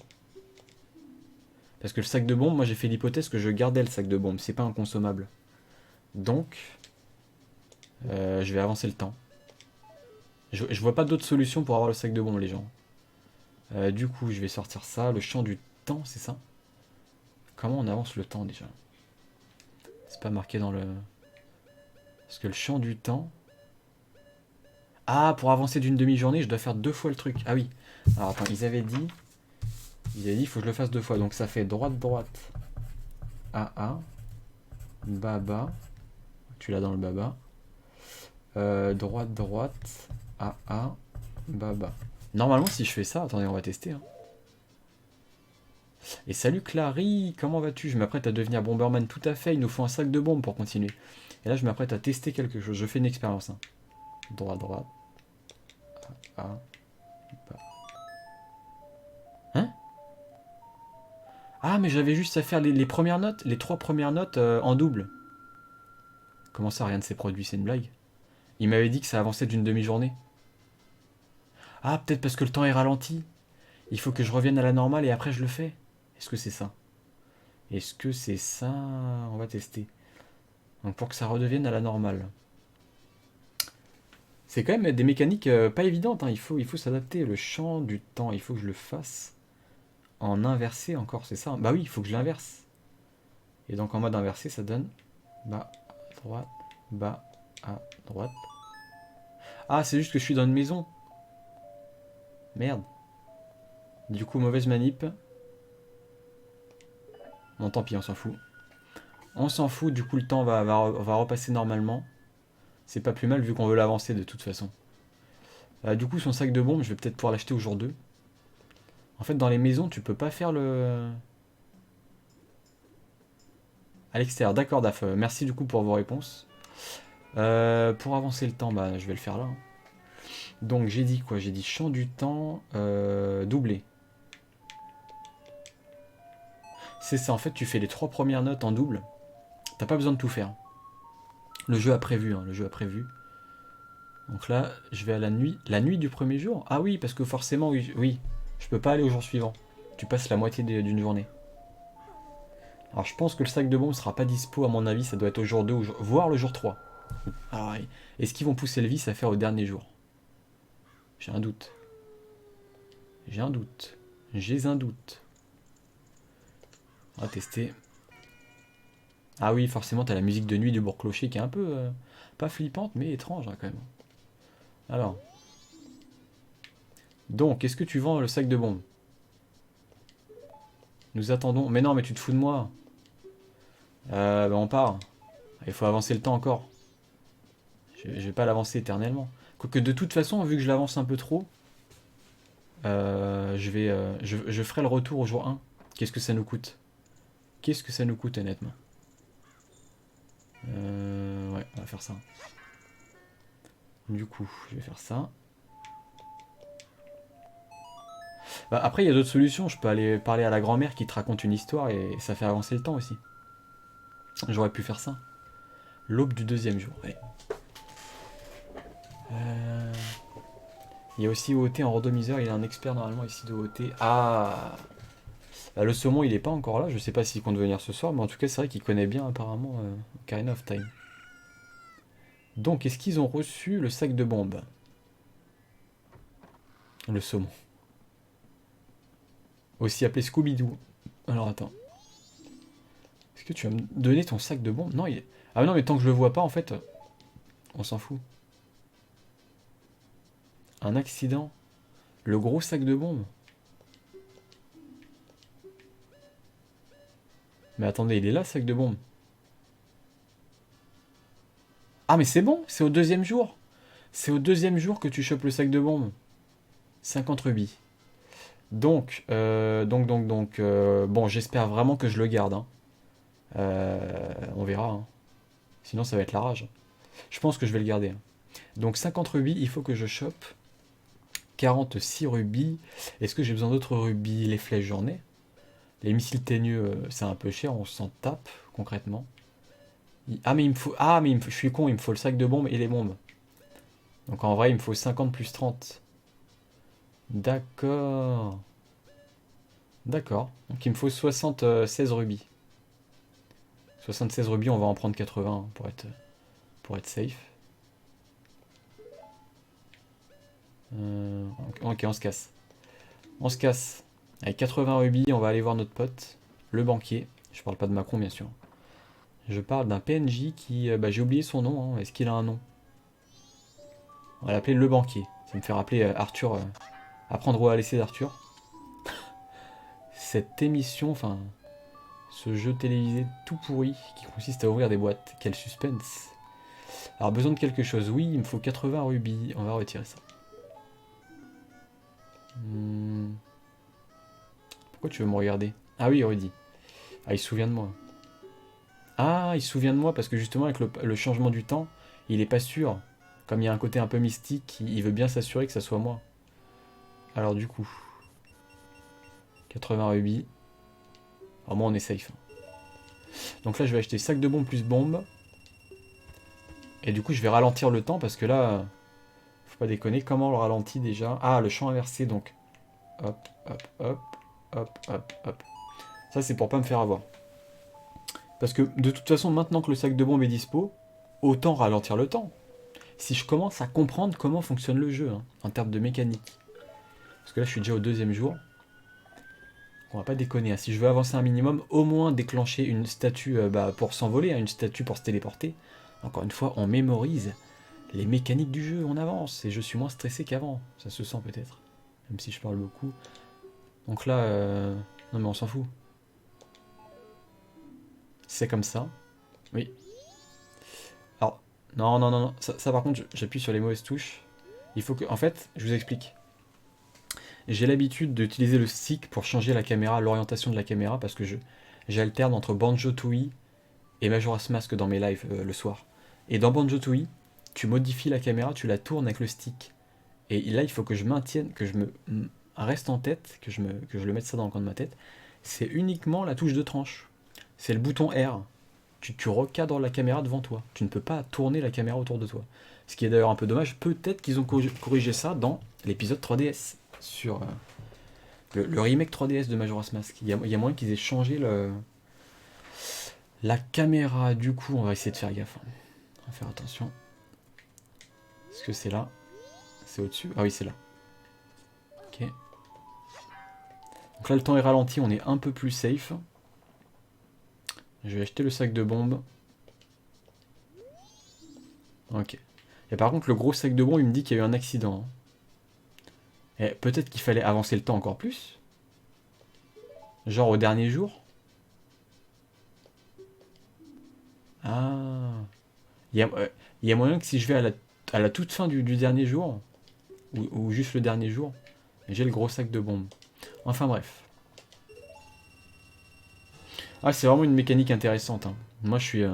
Parce que le sac de bombe, moi j'ai fait l'hypothèse que je gardais le sac de bombe. C'est pas un consommable. Donc, je vais avancer le temps. Je vois pas d'autre solution pour avoir le sac de bombe, les gens. Du coup, je vais sortir ça. Le champ du temps, c'est ça? Comment on avance le temps déjà? C'est pas marqué dans le... Parce que le champ du temps... Ah, pour avancer d'une demi-journée, je dois faire 2 fois le truc. Ah oui. Alors attends, ils avaient dit, il faut que je le fasse 2 fois. Donc ça fait droite, AA, baba. Tu l'as dans le baba. Droite, AA, baba. Normalement, si je fais ça... Attendez, on va tester. Hein. Et salut Clary, comment vas-tu? Je m'apprête à devenir Bomberman, tout à fait. Il nous faut un sac de bombes pour continuer. Et là, je m'apprête à tester quelque chose. Je fais une expérience. Hein. Droite, droite. Ah. Hein? Ah, mais j'avais juste à faire les premières notes, les 3 premières notes en double. Comment ça, rien ne s'est produit? C'est une blague? Il m'avait dit que ça avançait d'une demi-journée. Ah, peut-être parce que le temps est ralenti. Il faut que je revienne à la normale et après je le fais. Est-ce que c'est ça? Est-ce que c'est ça? On va tester. Donc pour que ça redevienne à la normale. C'est quand même des mécaniques pas évidentes. Hein. Il faut s'adapter. Le champ du temps, il faut que je le fasse en inversé encore, c'est ça? Bah oui, il faut que je l'inverse. Et donc en mode inversé, ça donne bas à droite, bas à droite. Ah, c'est juste que je suis dans une maison. Merde. Du coup, mauvaise manip. Bon, tant pis, on s'en fout. On s'en fout, du coup, le temps va repasser normalement. C'est pas plus mal vu qu'on veut l'avancer de toute façon. Du coup, son sac de bombes, je vais peut-être pouvoir l'acheter au jour 2. En fait, dans les maisons, tu peux pas faire le... À l'extérieur, d'accord, Daf. Merci du coup pour vos réponses. Pour avancer le temps, bah, je vais le faire là. Hein. Donc, j'ai dit quoi? J'ai dit champ du temps doublé. C'est ça, en fait, tu fais les 3 premières notes en double. T'as pas besoin de tout faire. Le jeu a prévu, hein, le jeu a prévu. Donc là, je vais à la nuit du premier jour. Ah oui, parce que forcément, oui, oui, je peux pas aller au jour suivant. Tu passes la moitié d'une journée. Alors je pense que le sac de bombes sera pas dispo, à mon avis, ça doit être au jour 2, voire le jour 3. Alors, est-ce qu'ils vont pousser le vice à faire au dernier jour? J'ai un doute. J'ai un doute. J'ai un doute. On va tester. Ah oui, forcément, t'as la musique de nuit du Bourg-Clocher qui est un peu... pas flippante, mais étrange hein, quand même. Alors. Donc, est-ce que tu vends le sac de bombes? Nous attendons... Mais non, mais tu te fous de moi. Bah on part. Il faut avancer le temps encore. Je vais pas l'avancer éternellement. Quoique de toute façon, vu que je l'avance un peu trop, je ferai le retour au jour 1. Qu'est-ce que ça nous coûte? Qu'est-ce que ça nous coûte honnêtement? Ouais, on va faire ça. Du coup, je vais faire ça. Bah, après, il y a d'autres solutions. Je peux aller parler à la grand-mère qui te raconte une histoire et ça fait avancer le temps aussi. J'aurais pu faire ça. L'aube du deuxième jour. Ouais. Il y a aussi OOT en randomiseur. Il est un expert normalement ici de OOT. Ah, bah, le saumon, il est pas encore là. Je sais pas s'il compte venir ce soir, mais en tout cas, c'est vrai qu'il connaît bien apparemment Ocarina of Time. Donc, est-ce qu'ils ont reçu le sac de bombes? Le saumon. Aussi appelé Scooby-Doo. Alors, attends. Est-ce que tu vas me donner ton sac de bombes? Non, il est... Ah non, mais tant que je le vois pas, en fait, on s'en fout. Un accident? Le gros sac de bombes? Mais attendez, il est là, le sac de bombes. Ah, mais c'est bon, c'est au deuxième jour. C'est au deuxième jour que tu chopes le sac de bombes. 50 rubis. Donc, bon, j'espère vraiment que je le garde. Hein. On verra. Hein. Sinon, ça va être la rage. Je pense que je vais le garder. Hein. Donc, 50 rubis, il faut que je chope 46 rubis. Est-ce que j'ai besoin d'autres rubis? Les flèches, j'en ai. Les missiles teigneux, c'est un peu cher, on s'en tape, concrètement. Ah, mais il me faut... Ah, mais je suis con, il me faut le sac de bombes et les bombes. Donc, en vrai, il me faut 50 plus 30. D'accord. D'accord. Donc, il me faut 76 rubis. 76 rubis, on va en prendre 80 pour être safe. Ok, on se casse. On se casse. Avec 80 rubis, on va aller voir notre pote, le banquier. Je parle pas de Macron, bien sûr. Je parle d'un PNJ qui... bah, j'ai oublié son nom. Hein. Est-ce qu'il a un nom? On va l'appeler le banquier. Ça me fait rappeler Arthur. Apprendre à laisser d'Arthur. Cette émission, enfin... Ce jeu télévisé tout pourri qui consiste à ouvrir des boîtes. Quel suspense. Alors, besoin de quelque chose. Oui, il me faut 80 rubis. On va retirer ça. Hmm. Pourquoi tu veux me regarder? Ah oui, Rudy. Ah, il se souvient de moi. Ah, il se souvient de moi parce que justement, avec le changement du temps, il est pas sûr. Comme il y a un côté un peu mystique, il veut bien s'assurer que ça soit moi. Alors du coup, 80 rubis. Alors moi, on est safe. Donc là, je vais acheter sac de bombes plus bombes. Et du coup, je vais ralentir le temps parce que là, faut pas déconner. Comment on le ralentit déjà? Ah, le champ inversé, donc. Hop, hop, hop, hop, hop, hop. Ça, c'est pour pas me faire avoir. Parce que de toute façon, maintenant que le sac de bombes est dispo, autant ralentir le temps. Si je commence à comprendre comment fonctionne le jeu, hein, en termes de mécanique. Parce que là, je suis déjà au deuxième jour. On va pas déconner, hein. Si je veux avancer un minimum, au moins déclencher une statue pour s'envoler, hein, une statue pour se téléporter. Encore une fois, on mémorise les mécaniques du jeu, on avance. Et je suis moins stressé qu'avant. Ça se sent peut-être. Même si je parle beaucoup. Donc là, non mais on s'en fout. C'est comme ça. Oui. Alors, non, non, non, non. Ça par contre, j'appuie sur les mauvaises touches. Il faut que... En fait, je vous explique. J'ai l'habitude d'utiliser le stick pour changer la caméra, l'orientation de la caméra, parce que j'alterne entre Banjo-Tooie et Majora's Mask dans mes lives le soir. Et dans Banjo-Tooie, tu modifies la caméra, tu la tournes avec le stick. Et là, il faut que je maintienne, que je me reste en tête, que je le mette ça dans le coin de ma tête. C'est uniquement la touche de tranche. C'est le bouton R. Tu recadres la caméra devant toi. Tu ne peux pas tourner la caméra autour de toi. Ce qui est d'ailleurs un peu dommage. Peut-être qu'ils ont corrigé ça dans l'épisode 3DS. Sur le remake 3DS de Majora's Mask. Il y a moyen qu'ils aient changé la caméra. Du coup, on va essayer de faire gaffe, hein. On va faire attention. Est-ce que c'est là? C'est au-dessus? Ah oui, c'est là. Ok. Donc là, le temps est ralenti. On est un peu plus safe. Je vais acheter le sac de bombes. Ok. Et par contre, le gros sac de bombes, il me dit qu'il y a eu un accident, hein. Et peut-être qu'il fallait avancer le temps encore plus. Genre au dernier jour. Ah. Il y a moyen que si je vais à la toute fin du dernier jour, ou juste le dernier jour, j'ai le gros sac de bombes. Enfin bref. Ah, c'est vraiment une mécanique intéressante, hein. Moi, je suis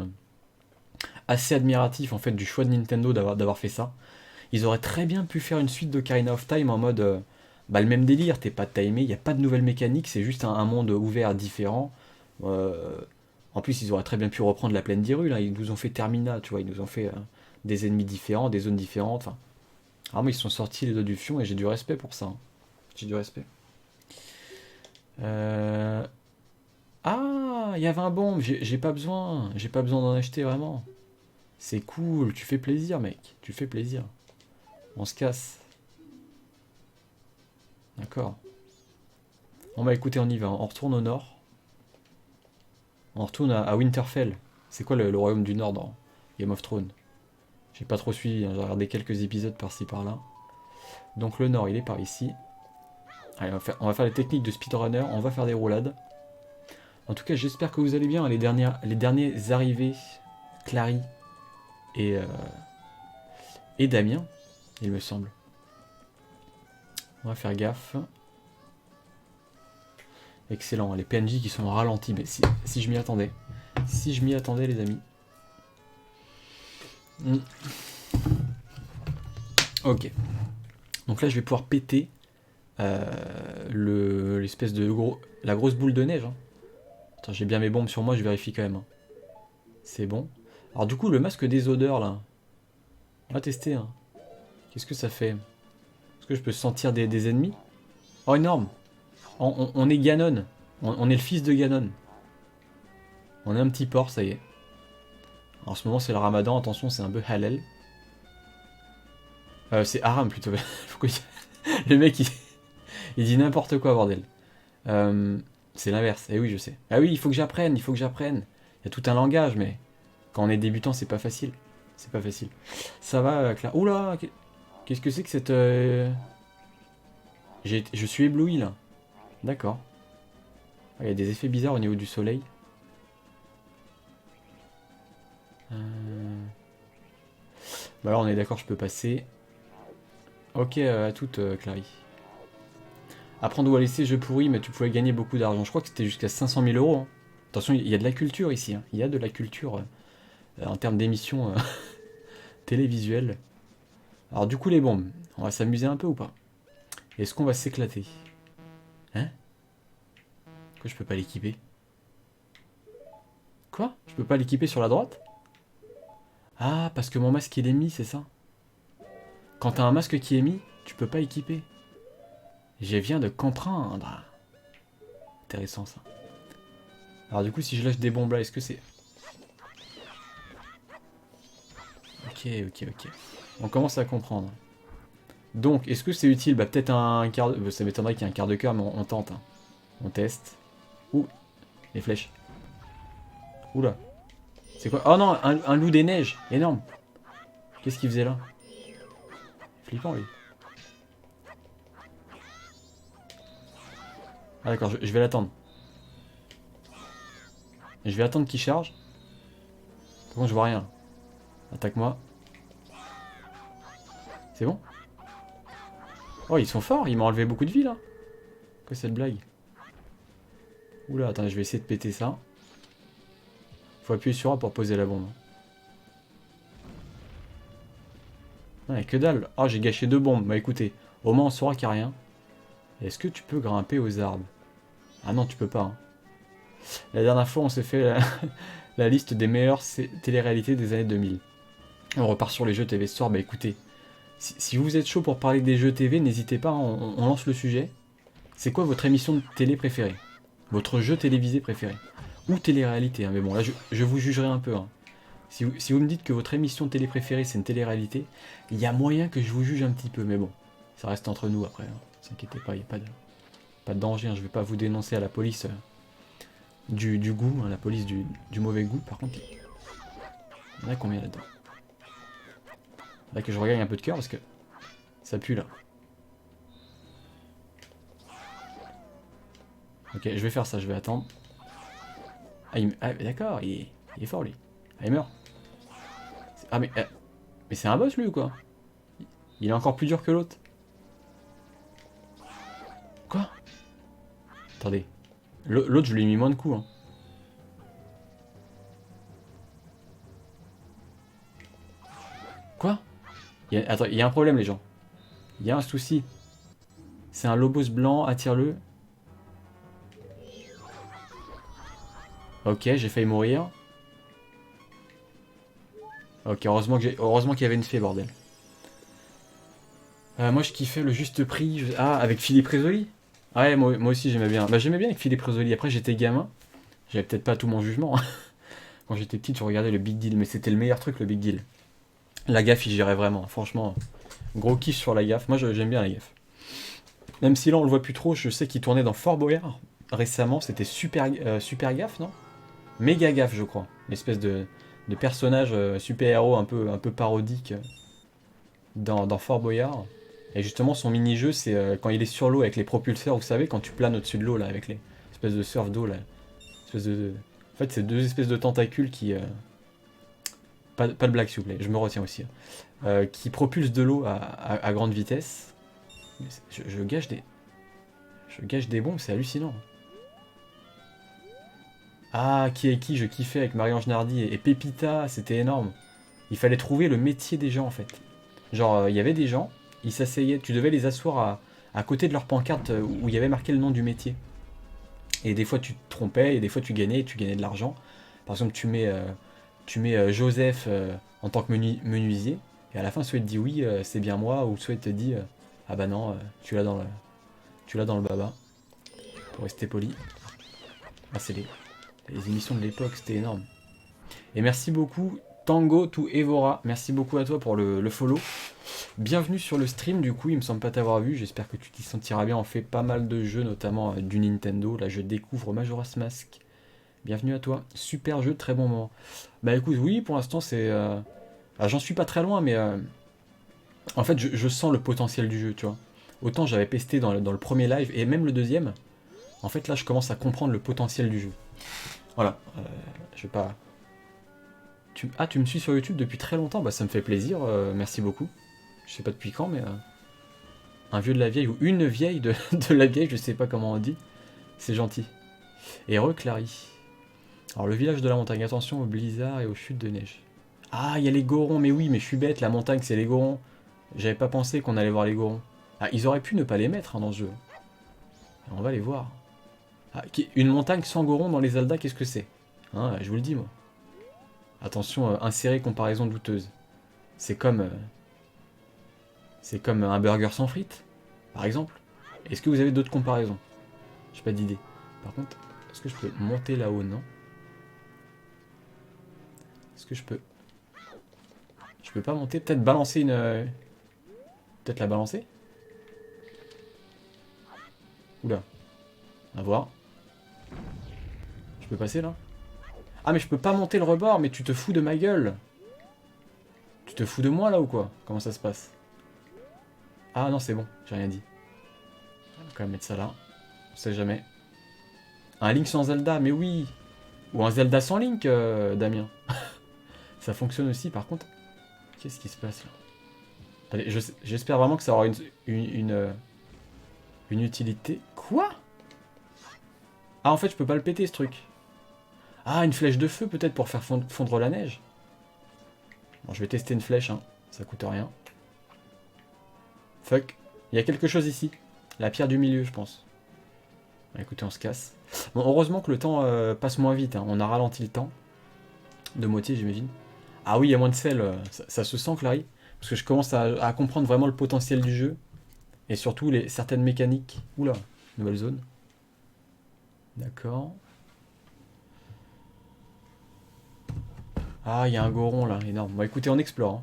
assez admiratif en fait du choix de Nintendo d'avoir fait ça. Ils auraient très bien pu faire une suite d'Ocarina of Time en mode le même délire, t'es pas timé, il n'y a pas de nouvelle mécanique, c'est juste un monde ouvert différent. Euh, En plus, ils auraient très bien pu reprendre la plaine d'Hyrule, hein. Ils nous ont fait Termina, tu vois, ils nous ont fait des ennemis différents, des zones différentes. Enfin, vraiment, ils se sont sortis les doigts du fion et j'ai du respect pour ça, hein. J'ai du respect. Euh, Ah, il y avait un bombe, j'ai pas besoin d'en acheter vraiment. C'est cool, tu fais plaisir, mec, tu fais plaisir. On se casse, d'accord. Bon bah écoutez, on y va, on retourne au nord. On retourne à Winterfell. C'est quoi le royaume du nord dans Game of Thrones? J'ai pas trop suivi, hein, j'ai regardé quelques épisodes par-ci par-là. Donc le nord, il est par ici. Allez, on va faire les techniques de speedrunner, on va faire des roulades. En tout cas, j'espère que vous allez bien. Les derniers arrivés, Clary et, euh, et Damien, il me semble. On va faire gaffe. Excellent, les PNJ qui sont ralentis, mais si je m'y attendais. Si je m'y attendais, les amis. Ok. Donc là, je vais pouvoir péter l'espèce de la grosse boule de neige, hein. Attends, j'ai bien mes bombes sur moi, je vérifie quand même, hein. C'est bon. Alors du coup, le masque des odeurs, là. On va tester, hein. Qu'est-ce que ça fait? Est-ce que je peux sentir des ennemis? Oh, énorme! On est Ganon. On est le fils de Ganon. On est un petit porc, ça y est. En ce moment, c'est le ramadan, attention, c'est un peu halal. C'est haram plutôt. Le mec, il dit n'importe quoi, bordel. C'est l'inverse. Eh oui, je sais. Ah oui, il faut que j'apprenne, il faut que j'apprenne. Il y a tout un langage, mais quand on est débutant, c'est pas facile. C'est pas facile. Ça va, Claire. Oula, qu'est-ce que c'est que cette... Je suis ébloui, là. D'accord. Ah, il y a des effets bizarres au niveau du soleil. Bah alors, on est d'accord, je peux passer. Ok, à toute, Clary. Apprendre ou à laisser, jeu pourri, mais tu pouvais gagner beaucoup d'argent. Je crois que c'était jusqu'à 500 000 euros. Hein. Attention, il y a de la culture ici. Hein. Il y a de la culture en termes d'émissions télévisuelles. Alors du coup, les bombes, on va s'amuser un peu ou pas? Est-ce qu'on va s'éclater? Hein? Pourquoi je peux pas l'équiper? Quoi? Je peux pas l'équiper sur la droite? Ah, parce que mon masque il est mis, c'est ça? Quand t'as un masque qui est mis, tu peux pas équiper. Je viens de comprendre. Intéressant ça. Alors du coup, si je lâche des bombes là, est-ce que c'est... Ok, ok, ok. On commence à comprendre. Donc, est-ce que c'est utile? Bah peut-être un quart de... Ça m'étonnerait qu'il y ait un quart de cœur, mais on tente. Hein. On teste. Ouh, les flèches. Oula. C'est quoi? Oh non, un loup des neiges. Énorme. Qu'est-ce qu'il faisait là? Flippant lui. Ah d'accord, je vais l'attendre. Je vais attendre qu'il charge. Par contre, je vois rien. Attaque-moi. C'est bon? Oh, ils sont forts, ils m'ont enlevé beaucoup de vie là. Quoi cette blague? Oula, attends, je vais essayer de péter ça. Faut appuyer sur A pour poser la bombe. Ouais, que dalle. Ah, j'ai gâché 2 bombes. Bah écoutez, au moins on saura qu'il n'y a rien. Est-ce que tu peux grimper aux arbres? Ah non, tu peux pas. Hein. La dernière fois, on s'est fait la liste des meilleures téléréalités des années 2000. On repart sur les jeux TV ce soir. Bah écoutez, si vous êtes chaud pour parler des jeux TV, n'hésitez pas, on lance le sujet. C'est quoi votre émission de télé préférée? Votre jeu télévisé préféré? Ou télé-réalité, hein, mais bon, là, je vous jugerai un peu. Hein. Si vous me dites que votre émission de télé préférée, c'est une télé-réalité, il y a moyen que je vous juge un petit peu, mais bon, ça reste entre nous après. Hein. Ne vous inquiétez pas, il n'y a pas de danger, hein, je vais pas vous dénoncer à la police du goût, hein, la police du mauvais goût. Par contre, il y en a combien là-dedans? Là que je regagne un peu de cœur parce que ça pue là. Ok, je vais faire ça, je vais attendre. Ah, d'accord, il est fort lui. Ah, il meurt. Ah, mais c'est un boss lui ou quoi? Il est encore plus dur que l'autre. Quoi? Attendez. L'autre, je lui ai mis moins de coups. Hein. Quoi? Attends, il y a un problème, les gens. Il y a un souci. C'est un lobos blanc, attire-le. Ok, j'ai failli mourir. Ok, heureusement qu'il y avait une fée, bordel. Moi, je kiffais le juste prix. Ah, avec Philippe Risoli. Ouais, moi aussi, j'aimais bien. Bah, j'aimais bien avec Philippe Risoli. Après, j'étais gamin. J'avais peut-être pas tout mon jugement. Quand j'étais petit, je regardais le Big Deal. Mais c'était le meilleur truc, le Big Deal. La gaffe, il gérait vraiment. Franchement, gros kiff sur la gaffe. Moi, j'aime bien la gaffe. Même si là, on le voit plus trop, je sais qu'il tournait dans Fort Boyard. Récemment, c'était super gaffe, non? Méga gaffe, je crois. Une espèce de personnage super-héros un peu parodique dans Fort Boyard. Et justement, son mini-jeu, c'est quand il est sur l'eau avec les propulseurs, vous savez, quand tu planes au-dessus de l'eau, là, avec les espèces de surf d'eau, là. En fait, c'est 2 espèces de tentacules qui... Pas de blague, s'il vous plaît, je me retiens aussi. Qui propulsent de l'eau à grande vitesse. Je gâche des... Je gâche des bombes, c'est hallucinant. Ah, qui est qui? Je kiffais avec Marie-Ange Nardi et Pépita, c'était énorme. Il fallait trouver le métier des gens, en fait. Genre, il y avait des gens, ils s'asseyaient, tu devais les asseoir à côté de leur pancarte où il y avait marqué le nom du métier. Et des fois tu te trompais, et des fois tu gagnais, et tu gagnais de l'argent. Par exemple, tu mets Joseph en tant que menuisier, et à la fin, soit il te dit oui, c'est bien moi, ou soit il te dit ah bah non, tu l'as dans le baba, pour rester poli. Ah, c'est les émissions de l'époque, c'était énorme. Et merci beaucoup, Tango to Evora, merci beaucoup à toi pour le follow. Bienvenue sur le stream, du coup, il me semble pas t'avoir vu, j'espère que tu t'y sentiras bien. On fait pas mal de jeux, notamment du Nintendo. Là, je découvre Majora's Mask. Bienvenue à toi, super jeu, très bon moment. Bah écoute, oui, pour l'instant, c'est... j'en suis pas très loin, mais en fait, je sens le potentiel du jeu, tu vois. Autant j'avais pesté dans le premier live, et même le deuxième, en fait, là, je commence à comprendre le potentiel du jeu. Voilà, je vais pas... tu me suis sur YouTube depuis très longtemps, bah ça me fait plaisir, merci beaucoup. Je sais pas depuis quand, mais Un vieux de la vieille ou une vieille de la vieille, je sais pas comment on dit. C'est gentil. Et Reclary. Alors le village de la montagne, attention aux blizzards et aux chutes de neige. Ah, il y a les gorons, mais oui, mais je suis bête, la montagne c'est les gorons. J'avais pas pensé qu'on allait voir les gorons. Ah, ils auraient pu ne pas les mettre hein, dans ce jeu. On va les voir. Ah, une montagne sans gorons dans les Zelda, qu'est-ce que c'est hein, je vous le dis moi. Attention, insérer comparaison douteuse. C'est comme un burger sans frites, par exemple. Est-ce que vous avez d'autres comparaisons? J'ai pas d'idée. Par contre, est-ce que je peux monter là-haut? Non. Est-ce que je peux... Je peux pas monter? Peut-être balancer une... Peut-être la balancer? Oula. À voir. Je peux passer là? Ah mais je peux pas monter le rebord, mais tu te fous de ma gueule. Tu te fous de moi là ou quoi? Comment ça se passe? Ah non c'est bon, j'ai rien dit. On va quand même mettre ça là. On sait jamais. Un Link sans Zelda, mais oui. Ou un Zelda sans Link, Damien. Ça fonctionne aussi par contre. Qu'est-ce qui se passe là? Allez, j'espère vraiment que ça aura une utilité. Quoi? Ah en fait je peux pas le péter ce truc. Ah une flèche de feu peut-être pour faire fondre la neige. Bon je vais tester une flèche, hein. Ça coûte rien. Fuck. Il y a quelque chose ici. La pierre du milieu je pense. Bah, écoutez on se casse. Bon heureusement que le temps passe moins vite, hein. On a ralenti le temps. De moitié j'imagine. Ah oui il y a moins de sel, ça se sent Clary. Parce que je commence à comprendre vraiment le potentiel du jeu. Et surtout certaines mécaniques. Oula, nouvelle zone. D'accord. Ah, il y a un goron là, énorme. Bon, écoutez, on explore. Hein.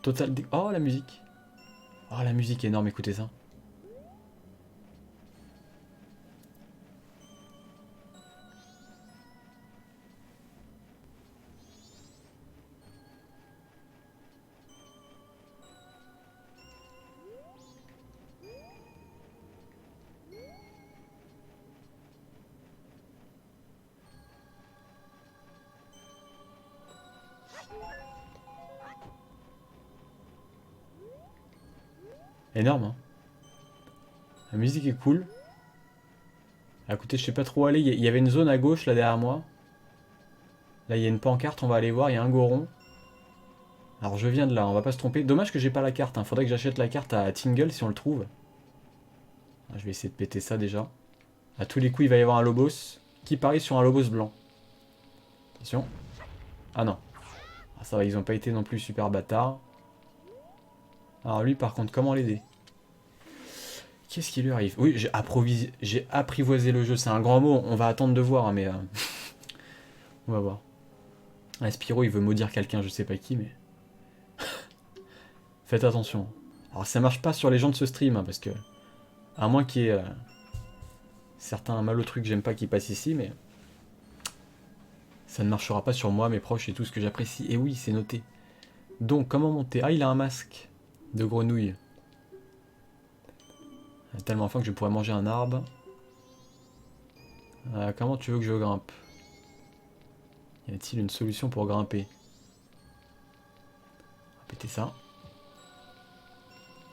Total. Oh, la musique. Oh, la musique énorme, écoutez ça. Énorme, hein. La musique est cool. Ah, écoutez, je sais pas trop où aller. Il y avait une zone à gauche là derrière moi. Là, il y a une pancarte, on va aller voir. Il y a un goron. Alors, je viens de là, on va pas se tromper. Dommage que j'ai pas la carte. Hein. Faudrait que j'achète la carte à Tingle si on le trouve. Ah, je vais essayer de péter ça déjà. À tous les coups, il va y avoir un Lobos qui parie sur un Lobos blanc. Attention. Ah non. Ah, ça va, ils ont pas été non plus super bâtards. Alors lui, par contre, comment l'aider? Qu'est-ce qui lui arrive? Oui, j'ai apprivoisé le jeu, c'est un grand mot, on va attendre de voir, hein, mais... on va voir. Ah, Spyro, il veut maudire quelqu'un, je sais pas qui, mais... Faites attention. Alors ça marche pas sur les gens de ce stream, hein, parce que... À moins qu'il y ait... certains malotrucs que j'aime pas qui passent ici, mais... Ça ne marchera pas sur moi, mes proches et tout ce que j'apprécie. Et oui, c'est noté. Donc, comment monter? Ah, il a un masque de grenouille. Tellement faim que je pourrais manger un arbre. Comment tu veux que je grimpe? Y a-t-il une solution pour grimper? On va péter ça.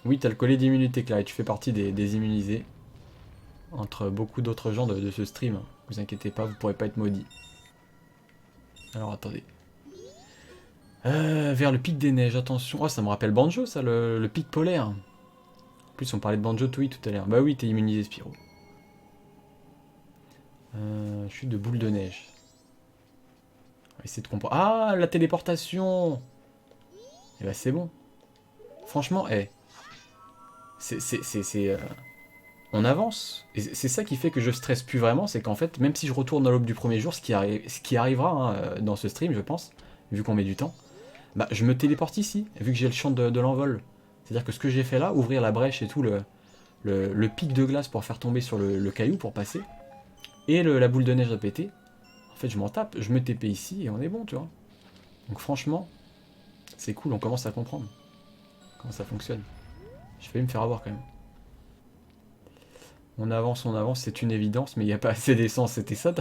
Oui, t'as le collet d'immunité, Claire, et tu fais partie des immunisés. Entre beaucoup d'autres gens de ce stream. Vous inquiétez pas, vous pourrez pas être maudit. Alors attendez. Vers le pic des neiges, attention. Oh, ça me rappelle Banjo, ça, le pic polaire. En plus, on parlait de Banjo-Tooie tout à l'heure. Bah oui, t'es immunisé, Spyro. Chute de boule de neige. On va essayer de comprendre. Ah, la téléportation! Eh bah, c'est bon. Franchement, on avance. Et c'est ça qui fait que je stresse plus vraiment, c'est qu'en fait, même si je retourne à l'aube du premier jour, ce qui arrivera hein, dans ce stream, je pense, vu qu'on met du temps, bah, je me téléporte ici, vu que j'ai le champ de l'envol. C'est-à-dire que ce que j'ai fait là, ouvrir la brèche et tout, le pic de glace pour faire tomber sur le caillou pour passer, et la boule de neige à péter, en fait je m'en tape, je me TP ici et on est bon, tu vois. Donc franchement, c'est cool, on commence à comprendre comment ça fonctionne. J'ai failli me faire avoir quand même. On avance, c'est une évidence, mais il n'y a pas assez d'essence. C'était ça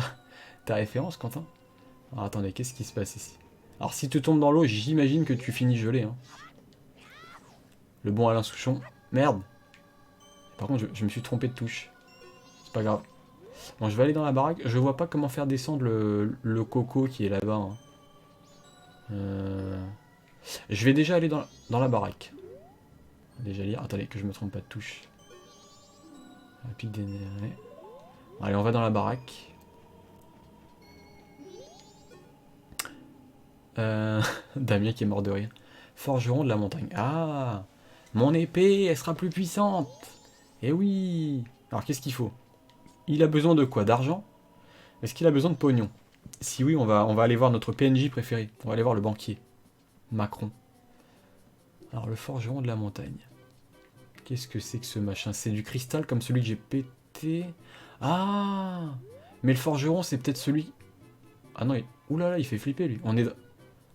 ta référence, Quentin? Alors attendez, qu'est-ce qui se passe ici? Alors si tu tombes dans l'eau, j'imagine que tu finis gelé. Hein. Le bon Alain Souchon. Merde. Par contre, je me suis trompé de touche. C'est pas grave. Bon, je vais aller dans la baraque. Je vois pas comment faire descendre le coco qui est là-bas. Hein. Je vais déjà aller dans la baraque. Déjà lire. Attendez, que je me trompe pas de touche. Pic des... Allez, on va dans la baraque. Damien qui est mort de rire. Forgeron de la montagne. Ah, mon épée, elle sera plus puissante. Eh oui. Alors, qu'est-ce qu'il faut? Il a besoin de quoi? D'argent? Est-ce qu'il a besoin de pognon? Si oui, on va aller voir notre PNJ préféré. On va aller voir le banquier. Macron. Alors, le forgeron de la montagne. Qu'est-ce que c'est que ce machin? C'est du cristal comme celui que j'ai pété. Ah, mais le forgeron, c'est peut-être celui... Ah non, oulala, il fait flipper, lui.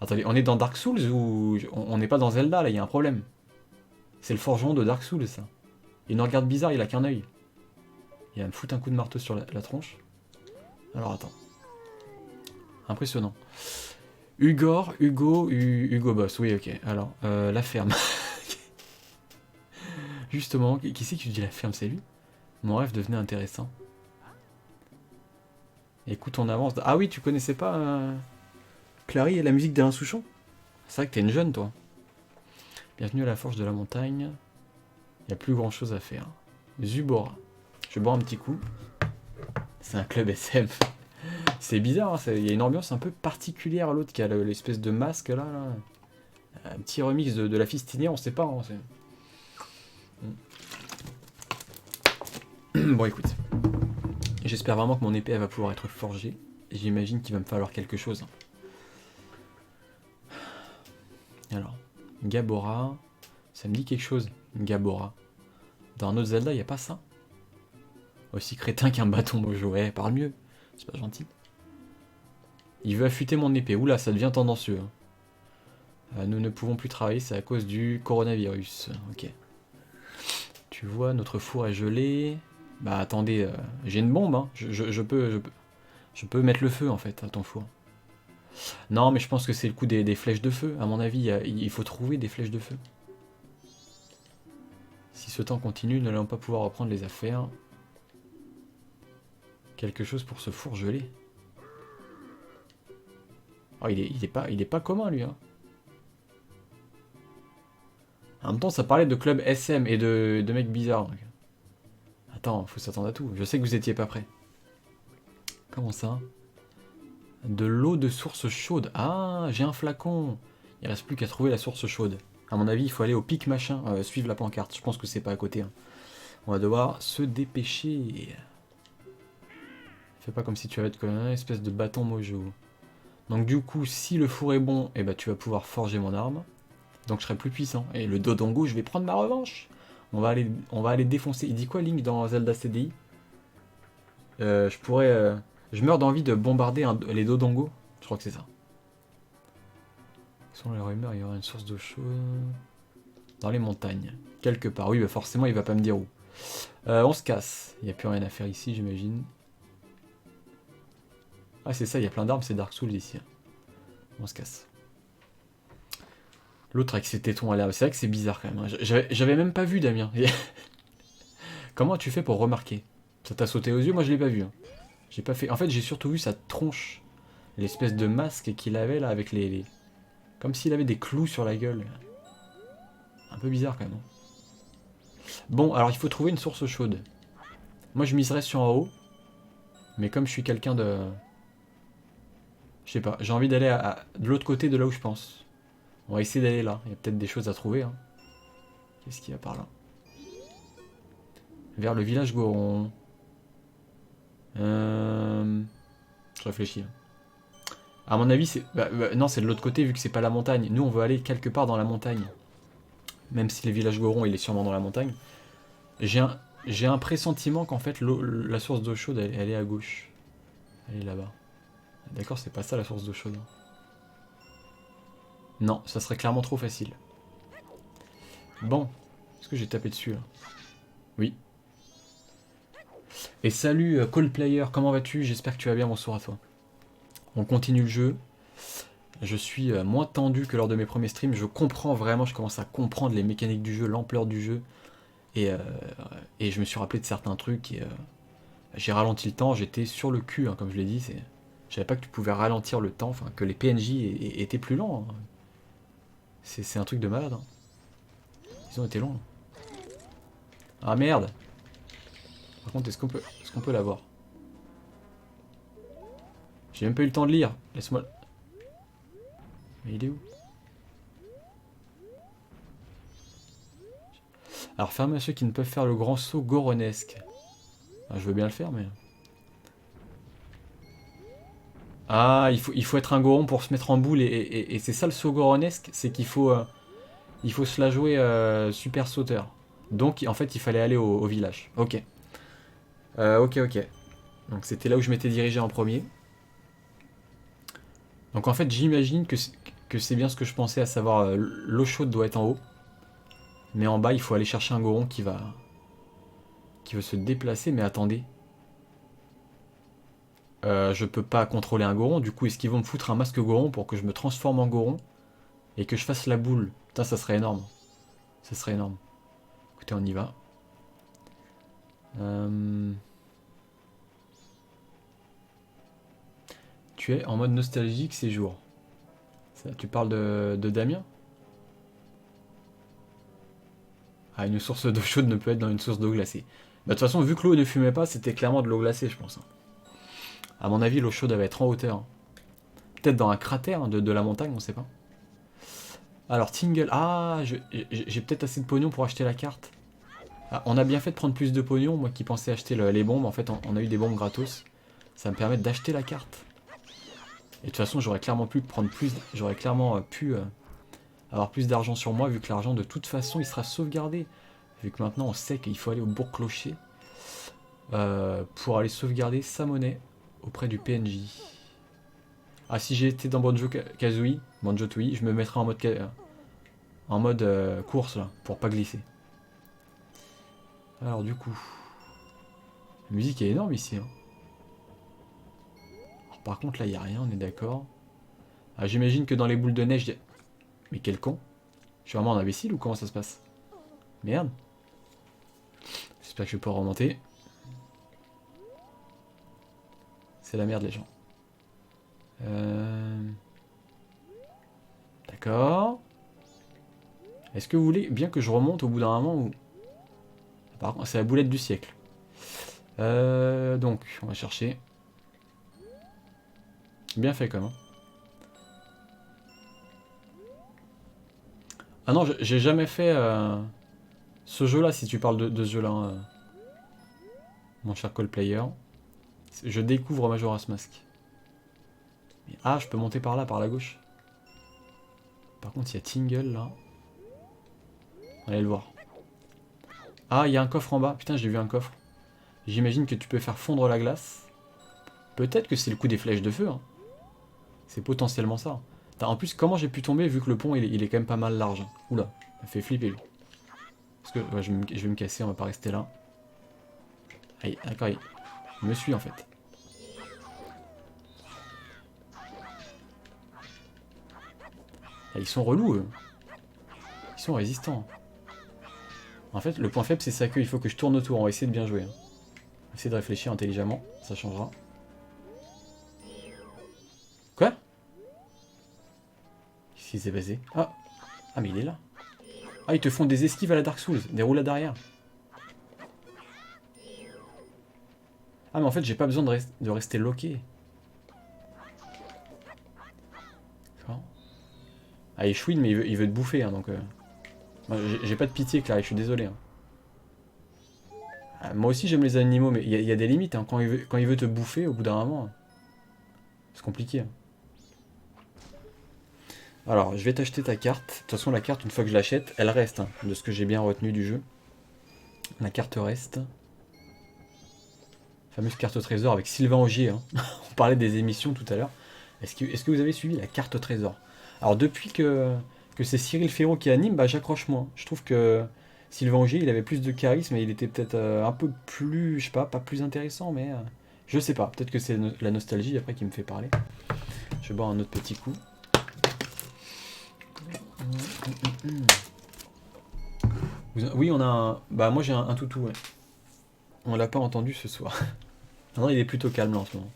Attendez, on est dans Dark Souls ou... On n'est pas dans Zelda, là, il y a un problème. C'est le forgeron de Dark Souls, ça. Il nous regarde bizarre, il a qu'un œil. Il va me foutre un coup de marteau sur la tronche. Alors, attends. Impressionnant. Hugo Boss, oui, ok. Alors, la ferme. Justement, qui c'est qui dit la ferme? C'est lui? Mon rêve devenait intéressant. Écoute, on avance. Ah oui, tu connaissais pas Clary et la musique d'Alain Souchon? C'est vrai que t'es une jeune, toi. Bienvenue à la Forge de la Montagne. Il n'y a plus grand chose à faire. Zubora. Je vais boire un petit coup. C'est un club SM. C'est bizarre, hein, il y a une ambiance un peu particulière à l'autre qui a l'espèce de masque là. Un petit remix de la fistinière, on sait pas. Hein, bon, écoute. J'espère vraiment que mon épée elle va pouvoir être forgée. J'imagine qu'il va me falloir quelque chose. Alors, Gabora. Ça me dit quelque chose, Gabora. Dans un autre Zelda, il n'y a pas ça? Aussi crétin qu'un bâton mojo. Ouais, parle mieux. C'est pas gentil. Il veut affûter mon épée. Oula, ça devient tendancieux. Nous ne pouvons plus travailler, c'est à cause du coronavirus. Ok. Tu vois, notre four est gelé. Bah attendez, j'ai une bombe. Hein. Je peux mettre le feu en fait à ton four. Non, mais je pense que c'est le coup des flèches de feu. À mon avis, il faut trouver des flèches de feu. Si ce temps continue, nous n'allons pas pouvoir reprendre les affaires. Quelque chose pour ce four gelé. Oh, il est pas commun, lui. Hein. En même temps, ça parlait de club SM et de mecs bizarres. Donc. Attends, faut s'attendre à tout. Je sais que vous étiez pas prêts. Comment ça? De l'eau de source chaude. Ah, j'ai un flacon. Il reste plus qu'à trouver la source chaude. À mon avis, il faut aller au pic machin, suivre la pancarte. Je pense que c'est pas à côté. Hein. On va devoir se dépêcher. Fais pas comme si tu avais une espèce de bâton mojo. Donc du coup, si le four est bon, eh ben, tu vas pouvoir forger mon arme. Donc je serai plus puissant. Et le Dodongo, je vais prendre ma revanche. On va aller défoncer. Il dit quoi Link dans Zelda CDI? Je meurs d'envie de bombarder les Dodongo. Je crois que c'est ça. Selon les rumeurs, il y aura une source d'eau chaude dans les montagnes. Quelque part. Oui, bah forcément, il va pas me dire où. On se casse. Il n'y a plus rien à faire ici, j'imagine. Ah, c'est ça, il y a plein d'arbres, c'est Dark Souls ici. On se casse. L'autre avec ses tétons à l'air, c'est vrai que c'est bizarre quand même. Hein. J'avais même pas vu Damien. Comment tu fais pour remarquer? Ça t'a sauté aux yeux? Moi je l'ai pas vu. Hein. J'ai pas fait. En fait j'ai surtout vu sa tronche. L'espèce de masque qu'il avait là avec les... Comme s'il avait des clous sur la gueule. Un peu bizarre quand même. Hein. Bon, alors il faut trouver une source chaude. Moi je miserais sur en haut. Mais comme je suis quelqu'un de... Je sais pas, j'ai envie d'aller de l'autre côté de là où je pense. On va essayer d'aller là. Il y a peut-être des choses à trouver. Hein. Qu'est-ce qu'il y a par là? Vers le village Goron. Je réfléchis. À mon avis, c'est... non, c'est de l'autre côté vu que c'est pas la montagne. Nous, on veut aller quelque part dans la montagne. Même si le village Goron, il est sûrement dans la montagne. J'ai un pressentiment qu'en fait, la source d'eau chaude, elle est à gauche. Elle est là-bas. D'accord, c'est pas ça la source d'eau chaude. Non, ça serait clairement trop facile. Bon. Est-ce que j'ai tapé dessus, là? Oui. Et salut, Coldplayer, comment vas-tu? J'espère que tu vas bien, bonsoir à toi. On continue le jeu. Je suis moins tendu que lors de mes premiers streams. Je comprends vraiment, je commence à comprendre les mécaniques du jeu, l'ampleur du jeu. Et, et je me suis rappelé de certains trucs et j'ai ralenti le temps, j'étais sur le cul, hein, comme je l'ai dit. Je savais pas que tu pouvais ralentir le temps, enfin que les PNJ étaient plus lents. Hein. C'est un truc de malade. Hein. Ils ont été longs. Ah merde! Par contre, est-ce qu'on peut l'avoir? J'ai même pas eu le temps de lire. Laisse-moi. Mais il est où? Alors, fermez à ceux qui ne peuvent faire le grand saut goronesque. Ah, je veux bien le faire, mais. Ah, il faut être un goron pour se mettre en boule. Et c'est ça le saut goronesque, c'est il faut se la jouer super sauteur. Donc, en fait, il fallait aller au village. Ok. Ok. Donc, c'était là où je m'étais dirigé en premier. Donc, en fait, j'imagine que c'est bien ce que je pensais, à savoir l'eau chaude doit être en haut. Mais en bas, il faut aller chercher un goron qui veut se déplacer. Mais attendez. Je peux pas contrôler un goron. Du coup, est-ce qu'ils vont me foutre un masque goron pour que je me transforme en goron et que je fasse la boule? Putain, ça serait énorme. Ça serait énorme. Écoutez, on y va. Tu es en mode nostalgique ces jours. Ça, tu parles de Damien? Ah, une source d'eau chaude ne peut être dans une source d'eau glacée. Bah, de toute façon, vu que l'eau ne fumait pas, c'était clairement de l'eau glacée, je pense. Hein. À mon avis, l'eau chaude va être en hauteur. Hein. Peut-être dans un cratère de la montagne, on sait pas. Alors, Tingle. Ah, j'ai peut-être assez de pognon pour acheter la carte. Ah, on a bien fait de prendre plus de pognon. Moi qui pensais acheter les bombes, en fait, on a eu des bombes gratos. Ça me permet d'acheter la carte. Et de toute façon, j'aurais clairement pu prendre plus. J'aurais clairement pu avoir plus d'argent sur moi, vu que l'argent, de toute façon, il sera sauvegardé. Vu que maintenant, on sait qu'il faut aller au bourg clocher pour aller sauvegarder sa monnaie auprès du PNJ. Ah, si j'ai été dans Banjo-Kazooie, Banjo-Tooie, je me mettrais en mode course, là, pour pas glisser. Alors, du coup... La musique est énorme ici. Hein. Alors, par contre, là, il n'y a rien, on est d'accord. Ah, j'imagine que dans les boules de neige... Mais quel con! Je suis vraiment un imbécile ou comment ça se passe? Merde. J'espère que je vais pouvoir remonter. C'est la merde, les gens. D'accord. Est-ce que vous voulez bien que je remonte au bout d'un moment ou... Par contre, c'est la boulette du siècle. Donc, on va chercher. Bien fait, quand même. Ah non, j'ai jamais fait ce jeu-là, si tu parles de ce jeu-là, mon cher call-player. Je découvre Majora's Mask. Ah, je peux monter par là, par la gauche. Par contre, il y a Tingle, là. Allez le voir. Ah, il y a un coffre en bas. Putain, j'ai vu un coffre. J'imagine que tu peux faire fondre la glace. Peut-être que c'est le coup des flèches de feu. Hein. C'est potentiellement ça. En plus, comment j'ai pu tomber vu que le pont il est quand même pas mal large. Oula, ça fait flipper lui. Parce que ouais, je vais me casser, on va pas rester là. Allez, d'accord, il me suit en fait. Ah, ils sont relous eux. Ils sont résistants. En fait, le point faible c'est ça qu'il faut que je tourne autour. On va essayer de bien jouer. Hein. On va essayer de réfléchir intelligemment, ça changera. Quoi? Qu'est-ce qui s'est passé? Ah, mais il est là. Ah, ils te font des esquives à la Dark Souls, des roulades arrière. Ah, mais en fait, j'ai pas besoin de rester loqué. Ah, il chouine, mais il veut te bouffer, hein, donc... J'ai pas de pitié, Claire, je suis désolé. Hein. Ah, moi aussi, j'aime les animaux, mais il y a des limites. Hein. Quand il veut te bouffer, au bout d'un moment, c'est compliqué. Hein. Alors, je vais t'acheter ta carte. De toute façon, la carte, une fois que je l'achète, elle reste, hein, de ce que j'ai bien retenu du jeu. La carte reste. Fameuse carte au trésor avec Sylvain Augier. Hein. On parlait des émissions tout à l'heure. Est-ce que vous avez suivi la carte au trésor? Alors, depuis que c'est Cyril Ferraud qui anime, bah, j'accroche moins. Je trouve que Sylvain Augier, il avait plus de charisme et il était peut-être un peu plus, je sais pas plus intéressant, mais je sais pas. Peut-être que c'est la nostalgie après qui me fait parler. Je vais boire un autre petit coup. Oui, on a un... Bah moi j'ai un toutou, ouais. On l'a pas entendu ce soir. Non, il est plutôt calme là en ce moment.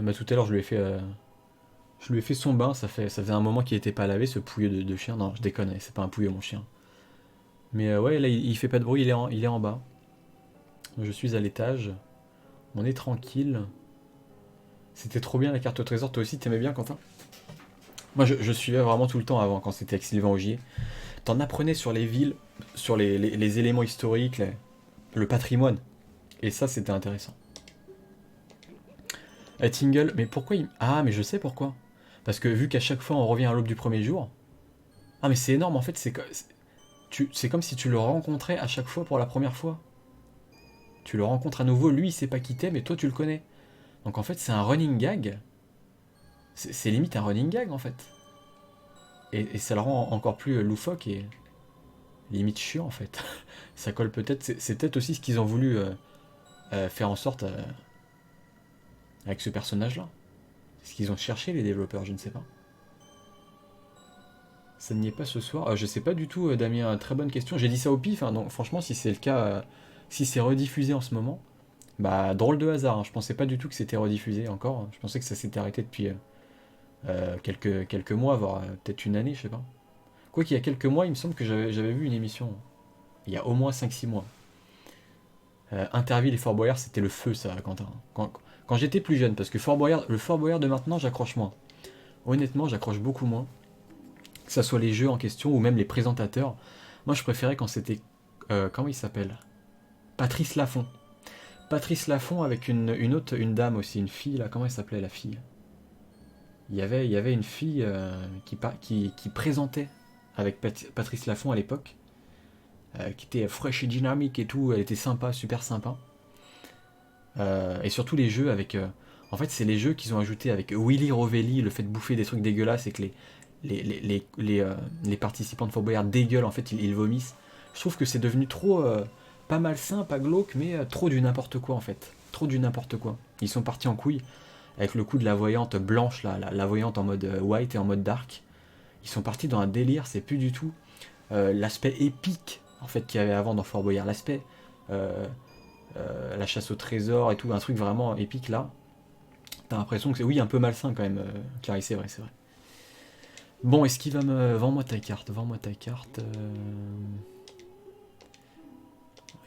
Bah tout à l'heure je lui ai fait son bain, ça faisait un moment qu'il était pas lavé ce pouilleux de chien. Non, je déconne, c'est pas un pouilleux mon chien. Mais ouais, là il fait pas de bruit, il est en bas. Je suis à l'étage. On est tranquille. C'était trop bien la carte au trésor, toi aussi t'aimais bien Quentin? Moi je suivais vraiment tout le temps avant quand c'était avec Sylvain Augier. T'en apprenais sur les villes, sur les éléments historiques, le patrimoine. Et ça c'était intéressant. Tingle, mais pourquoi il... Ah mais je sais pourquoi. Parce que vu qu'à chaque fois on revient à l'aube du premier jour. Ah mais c'est énorme en fait, c'est comme si tu le rencontrais à chaque fois pour la première fois. Tu le rencontres à nouveau, lui il sait pas qui t'es, mais toi tu le connais. Donc en fait c'est un running gag. C'est limite un running gag en fait. Et ça le rend encore plus loufoque et limite chiant en fait. Ça colle peut-être. C'est peut-être aussi ce qu'ils ont voulu faire en sorte avec ce personnage-là. C'est ce qu'ils ont cherché les développeurs, je ne sais pas. Ça n'y est pas ce soir. Je sais pas du tout, Damien. Très bonne question. J'ai dit ça au pif. Hein, donc franchement, si c'est le cas, si c'est rediffusé en ce moment, bah drôle de hasard. Hein. Je pensais pas du tout que c'était rediffusé encore. Je pensais que ça s'était arrêté depuis quelques mois, voire peut-être une année, je sais pas. Quoi qu'il y a quelques mois, il me semble que j'avais vu une émission. Il y a au moins 5-6 mois. Interville et Fort Boyard, c'était le feu, ça, Quentin. Quand j'étais plus jeune, parce que le Fort Boyard de maintenant, j'accroche moins. Honnêtement, j'accroche beaucoup moins. Que ce soit les jeux en question ou même les présentateurs. Moi, je préférais quand c'était. Comment il s'appelle? Patrice Laffont. Patrice Laffont avec une dame aussi, une fille, là. Comment elle s'appelait, la fille? Il y avait une fille qui présentait avec Patrice Laffont à l'époque, qui était fraîche et dynamique et tout. Elle était sympa, super sympa. Et surtout les jeux avec. En fait, c'est les jeux qu'ils ont ajoutés avec Willy Rovelli, le fait de bouffer des trucs dégueulasses et que les participants de Fort Boyard dégueulent, en fait, ils vomissent. Je trouve que c'est devenu trop. Pas malsain, pas glauque, mais trop du n'importe quoi, en fait. Trop du n'importe quoi. Ils sont partis en couille avec le coup de la voyante blanche, là, la voyante en mode white et en mode dark. Ils sont partis dans un délire, c'est plus du tout l'aspect épique, en fait, qu'il y avait avant dans Fort Boyard. L'aspect. La chasse au trésor et tout, un truc vraiment épique là. T'as l'impression que c'est, oui, un peu malsain quand même, Clarisse, c'est vrai, c'est vrai. Bon, est-ce qu'il va me... Vends-moi ta carte, vends-moi ta carte.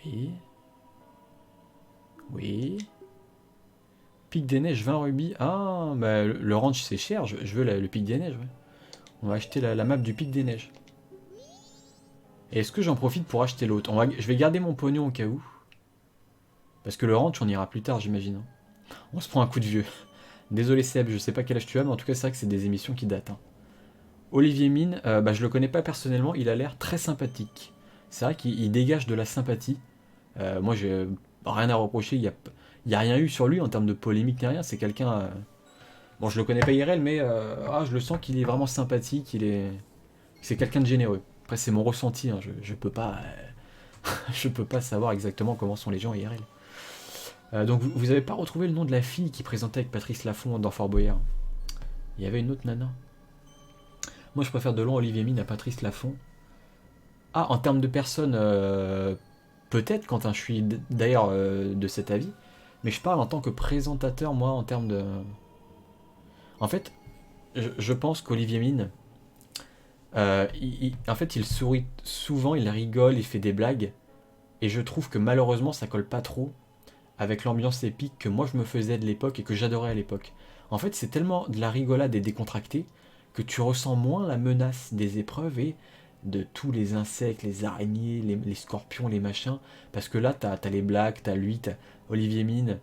Oui. Oui. Pic des neiges, 20 rubis. Ah, bah le ranch c'est cher, je veux le pic des neiges, ouais. On va acheter la map du pic des neiges. Et est-ce que j'en profite pour acheter l'autre? Je vais garder mon pognon au cas où. Parce que le ranch, on ira plus tard, j'imagine. Hein. On se prend un coup de vieux. Désolé Seb, je sais pas quel âge tu as, mais en tout cas c'est vrai que c'est des émissions qui datent. Hein. Olivier Mine, bah, je le connais pas personnellement, il a l'air très sympathique. C'est vrai qu'il dégage de la sympathie. Moi j'ai rien à reprocher, il y a rien eu sur lui en termes de polémique ni rien, c'est quelqu'un... Bon je le connais pas IRL, mais je le sens qu'il est vraiment sympathique, c'est quelqu'un de généreux. Après c'est mon ressenti, hein, je peux pas... je peux pas savoir exactement comment sont les gens IRL. Donc vous avez pas retrouvé le nom de la fille qui présentait avec Patrice Laffont dans Fort Boyard? Il y avait une autre nana. Moi, je préfère de loin Olivier Mine à Patrice Laffont. Ah, en termes de personnes, peut-être, quand je suis d'ailleurs de cet avis, mais je parle en tant que présentateur, moi, en termes de... En fait, je pense qu'Olivier Mine, en fait, il sourit souvent, il rigole, il fait des blagues, et je trouve que malheureusement, ça colle pas trop avec l'ambiance épique que moi je me faisais de l'époque et que j'adorais à l'époque. En fait, c'est tellement de la rigolade et décontractée que tu ressens moins la menace des épreuves et de tous les insectes, les araignées, les scorpions, les machins. Parce que là, t'as les blagues, t'as lui, t'as Olivier Mine.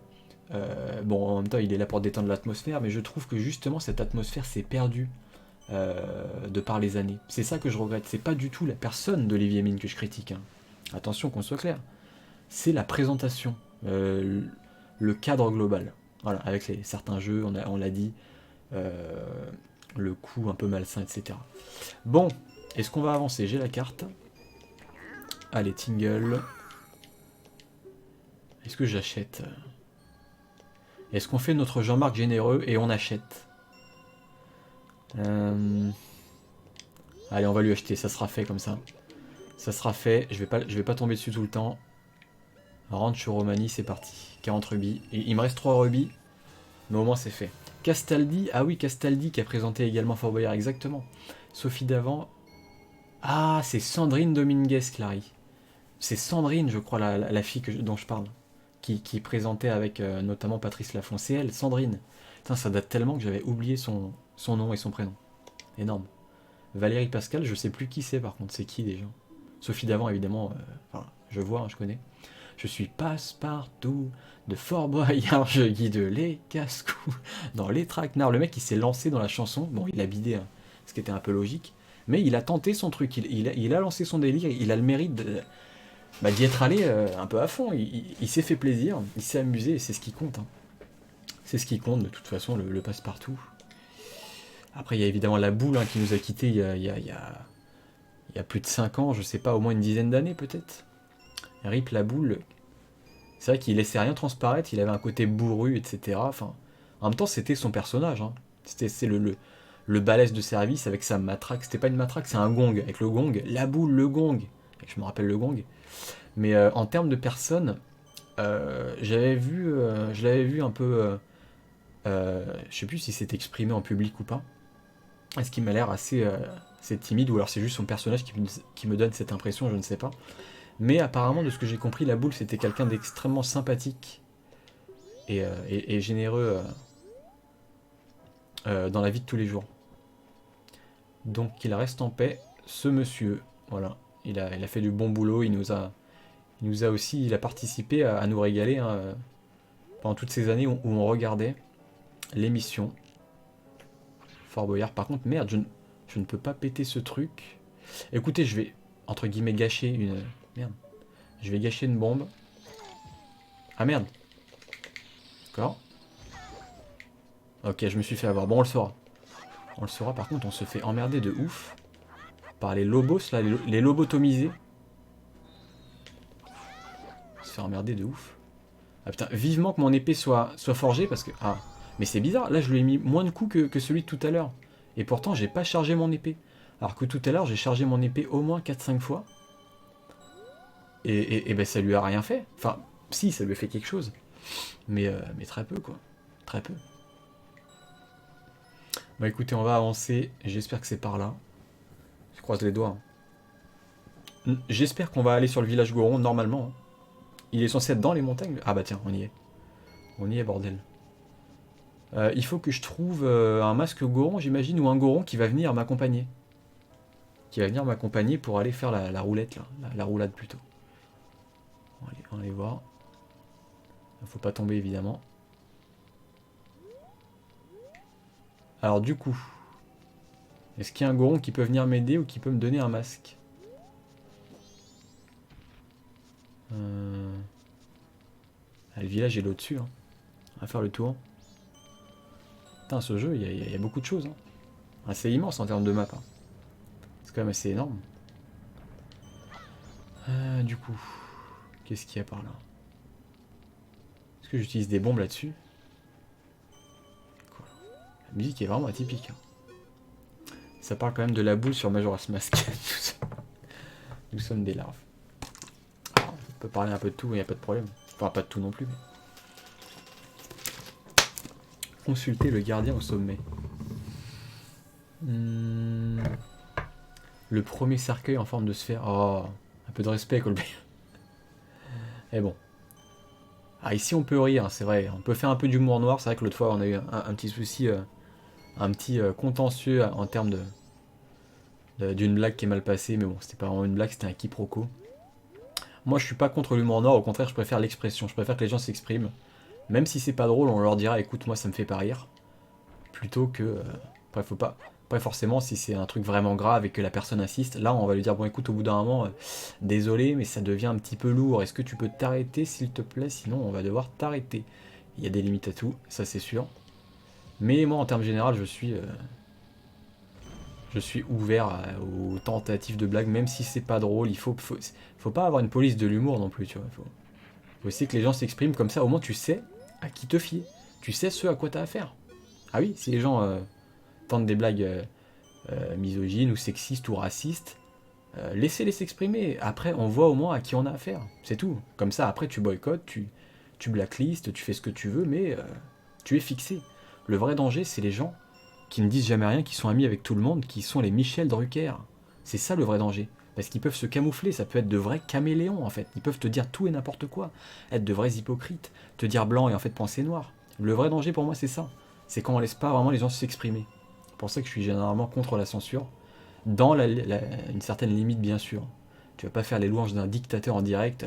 Bon, en même temps, il est là pour détendre l'atmosphère, mais je trouve que justement, cette atmosphère s'est perdue de par les années. C'est ça que je regrette. C'est pas du tout la personne d'Olivier Mine que je critique. Hein. Attention qu'on soit clair. C'est la présentation, le cadre global. Voilà, avec certains jeux, on l'a dit, le coup un peu malsain, etc. Bon, est-ce qu'on va avancer? J'ai la carte. Allez, Tingle. Est-ce que j'achète? Est-ce qu'on fait notre Jean-Marc généreux et on achète? Allez, on va lui acheter, ça sera fait comme ça. Ça sera fait, je vais pas tomber dessus tout le temps. Rancho Romani, c'est parti. 40 rubis. Et il me reste 3 rubis, mais au moins c'est fait. Castaldi, ah oui, Castaldi qui a présenté également Fort Boyard, exactement. Sophie Davant. Ah, c'est Sandrine Dominguez, Clary. C'est Sandrine, je crois, la fille dont je parle. Qui présentait avec notamment Patrice Laffont. C'est elle, Sandrine. Putain, ça date tellement que j'avais oublié son nom et son prénom. Énorme. Valérie Pascal, je sais plus qui c'est par contre. C'est qui déjà? Sophie Davant, évidemment. Je vois, hein, je connais. Je suis passe-partout de Fort Boyard, je guide les casse-cou dans les traquenards. Le mec, il s'est lancé dans la chanson. Bon, il a bidé, hein, ce qui était un peu logique. Mais il a tenté son truc. Il a lancé son délire. Il a le mérite d'y être allé un peu à fond. Il s'est fait plaisir. Il s'est amusé. Et c'est ce qui compte. Hein. C'est ce qui compte, de toute façon, le passe-partout. Après, il y a évidemment la boule hein, qui nous a quittés il y a plus de 5 ans. Je sais pas, au moins une dizaine d'années peut-être. Rip la boule. C'est vrai qu'il laissait rien transparaître, il avait un côté bourru, etc. Enfin, en même temps, c'était son personnage. Hein. C'est le balèze de service avec sa matraque. C'était pas une matraque, c'est un gong. Avec le gong, la boule, le gong. Je me rappelle le gong. Mais en termes de personne, je l'avais vu un peu. Je sais plus si c'est exprimé en public ou pas. Est-ce qu'il m'a l'air assez timide ou alors c'est juste son personnage qui me donne cette impression, je ne sais pas. Mais apparemment, de ce que j'ai compris, la boule, c'était quelqu'un d'extrêmement sympathique et généreux dans la vie de tous les jours. Donc qu'il reste en paix, ce monsieur. Voilà, il a fait du bon boulot, il nous a aussi, il a participé à nous régaler hein, pendant toutes ces années où on regardait l'émission Fort Boyard. Par contre, merde, je ne peux pas péter ce truc. Écoutez, je vais, entre guillemets, gâcher une... Merde. Je vais gâcher une bombe. Ah merde. D'accord. Ok, je me suis fait avoir. Bon, on le saura. On le saura, par contre, on se fait emmerder de ouf. Par les lobos, là, les lobotomisés. On se fait emmerder de ouf. Ah putain, vivement que mon épée soit forgée, parce que... Ah, mais c'est bizarre, là je lui ai mis moins de coups que celui de tout à l'heure. Et pourtant, j'ai pas chargé mon épée. Alors que tout à l'heure, j'ai chargé mon épée au moins 4-5 fois. Et ben ça lui a rien fait. Enfin, si, ça lui a fait quelque chose. Mais très peu, quoi. Très peu. Bon, écoutez, on va avancer. J'espère que c'est par là. Je croise les doigts. Hein. J'espère qu'on va aller sur le village Goron, normalement. Hein. Il est censé être dans les montagnes. Ah bah tiens, on y est. On y est, bordel. Il faut que je trouve un masque Goron, j'imagine, ou un Goron qui va venir m'accompagner. Qui va venir m'accompagner pour aller faire la roulette, là. La roulade, plutôt. On va aller voir. Faut pas tomber, évidemment. Alors, du coup... Est-ce qu'il y a un Goron qui peut venir m'aider ou qui peut me donner un masque? Ah, le village est là au-dessus. Hein. On va faire le tour. Putain, ce jeu, il y a beaucoup de choses. Hein. Ah, c'est immense en termes de map. Hein. C'est quand même assez énorme. Du coup, qu'est-ce qu'il y a par là? Est-ce que j'utilise des bombes là-dessus? La musique est vraiment atypique. Hein. Ça parle quand même de la boule sur Majora's Mask. Nous sommes des larves. Alors, on peut parler un peu de tout, il n'y a pas de problème. Enfin, pas de tout non plus. Mais... Consulter le gardien au sommet. Le premier cercueil en forme de sphère. Oh, un peu de respect, Colby. Et bon. Ah, ici on peut rire, c'est vrai. On peut faire un peu d'humour noir. C'est vrai que l'autre fois on a eu un petit souci, un petit contentieux en termes d'une blague qui est mal passée. Mais bon, c'était pas vraiment une blague, c'était un quiproquo. Moi je suis pas contre l'humour noir, au contraire je préfère l'expression. Je préfère que les gens s'expriment. Même si c'est pas drôle, on leur dira écoute, moi ça me fait pas rire. Plutôt que. Après, faut pas. Après, forcément, si c'est un truc vraiment grave et que la personne insiste, là, on va lui dire bon, écoute, au bout d'un moment, désolé, mais ça devient un petit peu lourd. Est-ce que tu peux t'arrêter, s'il te plaît? Sinon, on va devoir t'arrêter. Il y a des limites à tout, ça c'est sûr. Mais moi, en termes généraux, je suis ouvert aux tentatives de blagues, même si c'est pas drôle. Il faut pas avoir une police de l'humour non plus, tu vois. Faut aussi que les gens s'expriment comme ça. Au moins, tu sais à qui te fier. Tu sais ce à quoi t'as affaire. Ah oui, si les gens tentent des blagues misogynes ou sexistes ou racistes, laissez-les s'exprimer. Après, on voit au moins à qui on a affaire. C'est tout. Comme ça, après, tu boycottes, tu blacklistes, tu fais ce que tu veux, mais tu es fixé. Le vrai danger, c'est les gens qui ne disent jamais rien, qui sont amis avec tout le monde, qui sont les Michel Drucker. C'est ça le vrai danger. Parce qu'ils peuvent se camoufler, ça peut être de vrais caméléons en fait. Ils peuvent te dire tout et n'importe quoi, être de vrais hypocrites, te dire blanc et en fait penser noir. Le vrai danger pour moi c'est ça. C'est quand on laisse pas vraiment les gens s'exprimer. C'est pour ça que je suis généralement contre la censure, dans une certaine limite bien sûr. Tu vas pas faire les louanges d'un dictateur en direct,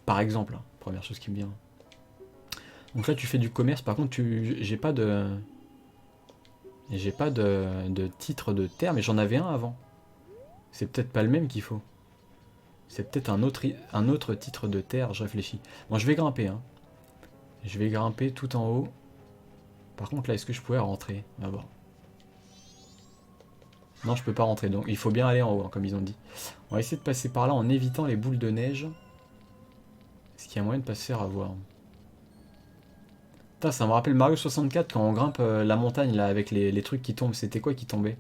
par exemple, hein, première chose qui me vient. Donc là tu fais du commerce, par contre j'ai pas de... J'ai pas de titre de terre, mais j'en avais un avant. C'est peut-être pas le même qu'il faut. C'est peut-être un autre titre de terre, je réfléchis. Bon, je vais grimper, hein. Je vais grimper tout en haut. Par contre, là, est-ce que je pourrais rentrer? On va voir. Non, je peux pas rentrer, donc il faut bien aller en haut, hein, comme ils ont dit. On va essayer de passer par là en évitant les boules de neige. Est-ce qu'il y a moyen de pas se faire avoir? Putain, ça me rappelle Mario 64 quand on grimpe la montagne, là, avec les trucs qui tombent. C'était quoi qui tombait?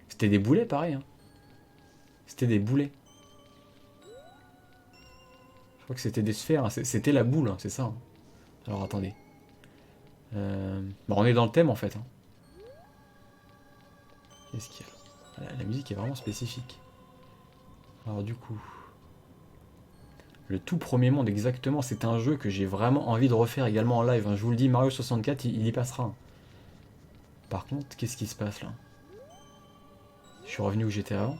C'était des boulets, pareil, hein. C'était des boulets. Je crois que c'était des sphères, hein. C'était la boule, hein, c'est ça, hein. Alors attendez. Bon, on est dans le thème en fait, hein. Qu'est-ce qu'il y a là? La musique est vraiment spécifique. Alors du coup... Le tout premier monde, exactement, c'est un jeu que j'ai vraiment envie de refaire également en live, hein. Je vous le dis, Mario 64, il y passera, hein. Par contre, qu'est-ce qui se passe là? Je suis revenu où j'étais avant.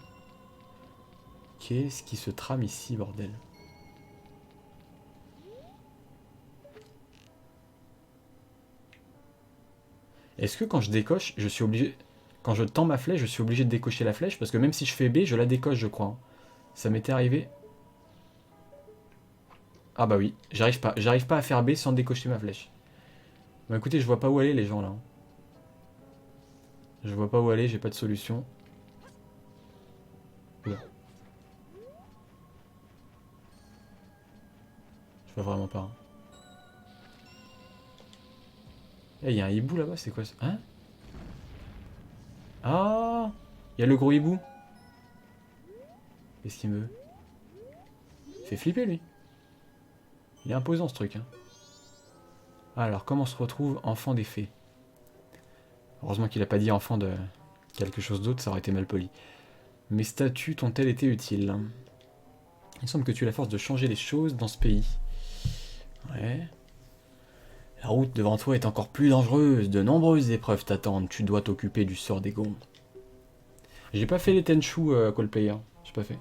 Qu'est-ce qui se trame ici, bordel? Est-ce que quand je décoche, je suis obligé... Quand je tends ma flèche, je suis obligé de décocher la flèche? Parce que même si je fais B, je la décoche, je crois, hein. Ça m'était arrivé. Ah bah oui, j'arrive pas à faire B sans décocher ma flèche. Bah écoutez, je vois pas où aller les gens là, hein. Je vois pas où aller, j'ai pas de solution. Oula. Je vois vraiment pas, hein. Eh, y a un hibou là-bas, c'est quoi ça? Hein? Ah, il y a le gros hibou. Qu'est-ce qu'il me veut? Il fait flipper lui. Il est imposant ce truc, hein. Alors, comment on se retrouve enfant des fées? Heureusement qu'il a pas dit enfant de quelque chose d'autre, ça aurait été mal poli. Mes statues t'ont-elles été utiles? Il semble que tu aies la force de changer les choses dans ce pays. Ouais. La route devant toi est encore plus dangereuse, de nombreuses épreuves t'attendent, tu dois t'occuper du sort des gonds. J'ai pas fait les Tenchu Coldplayer, j'ai pas fait.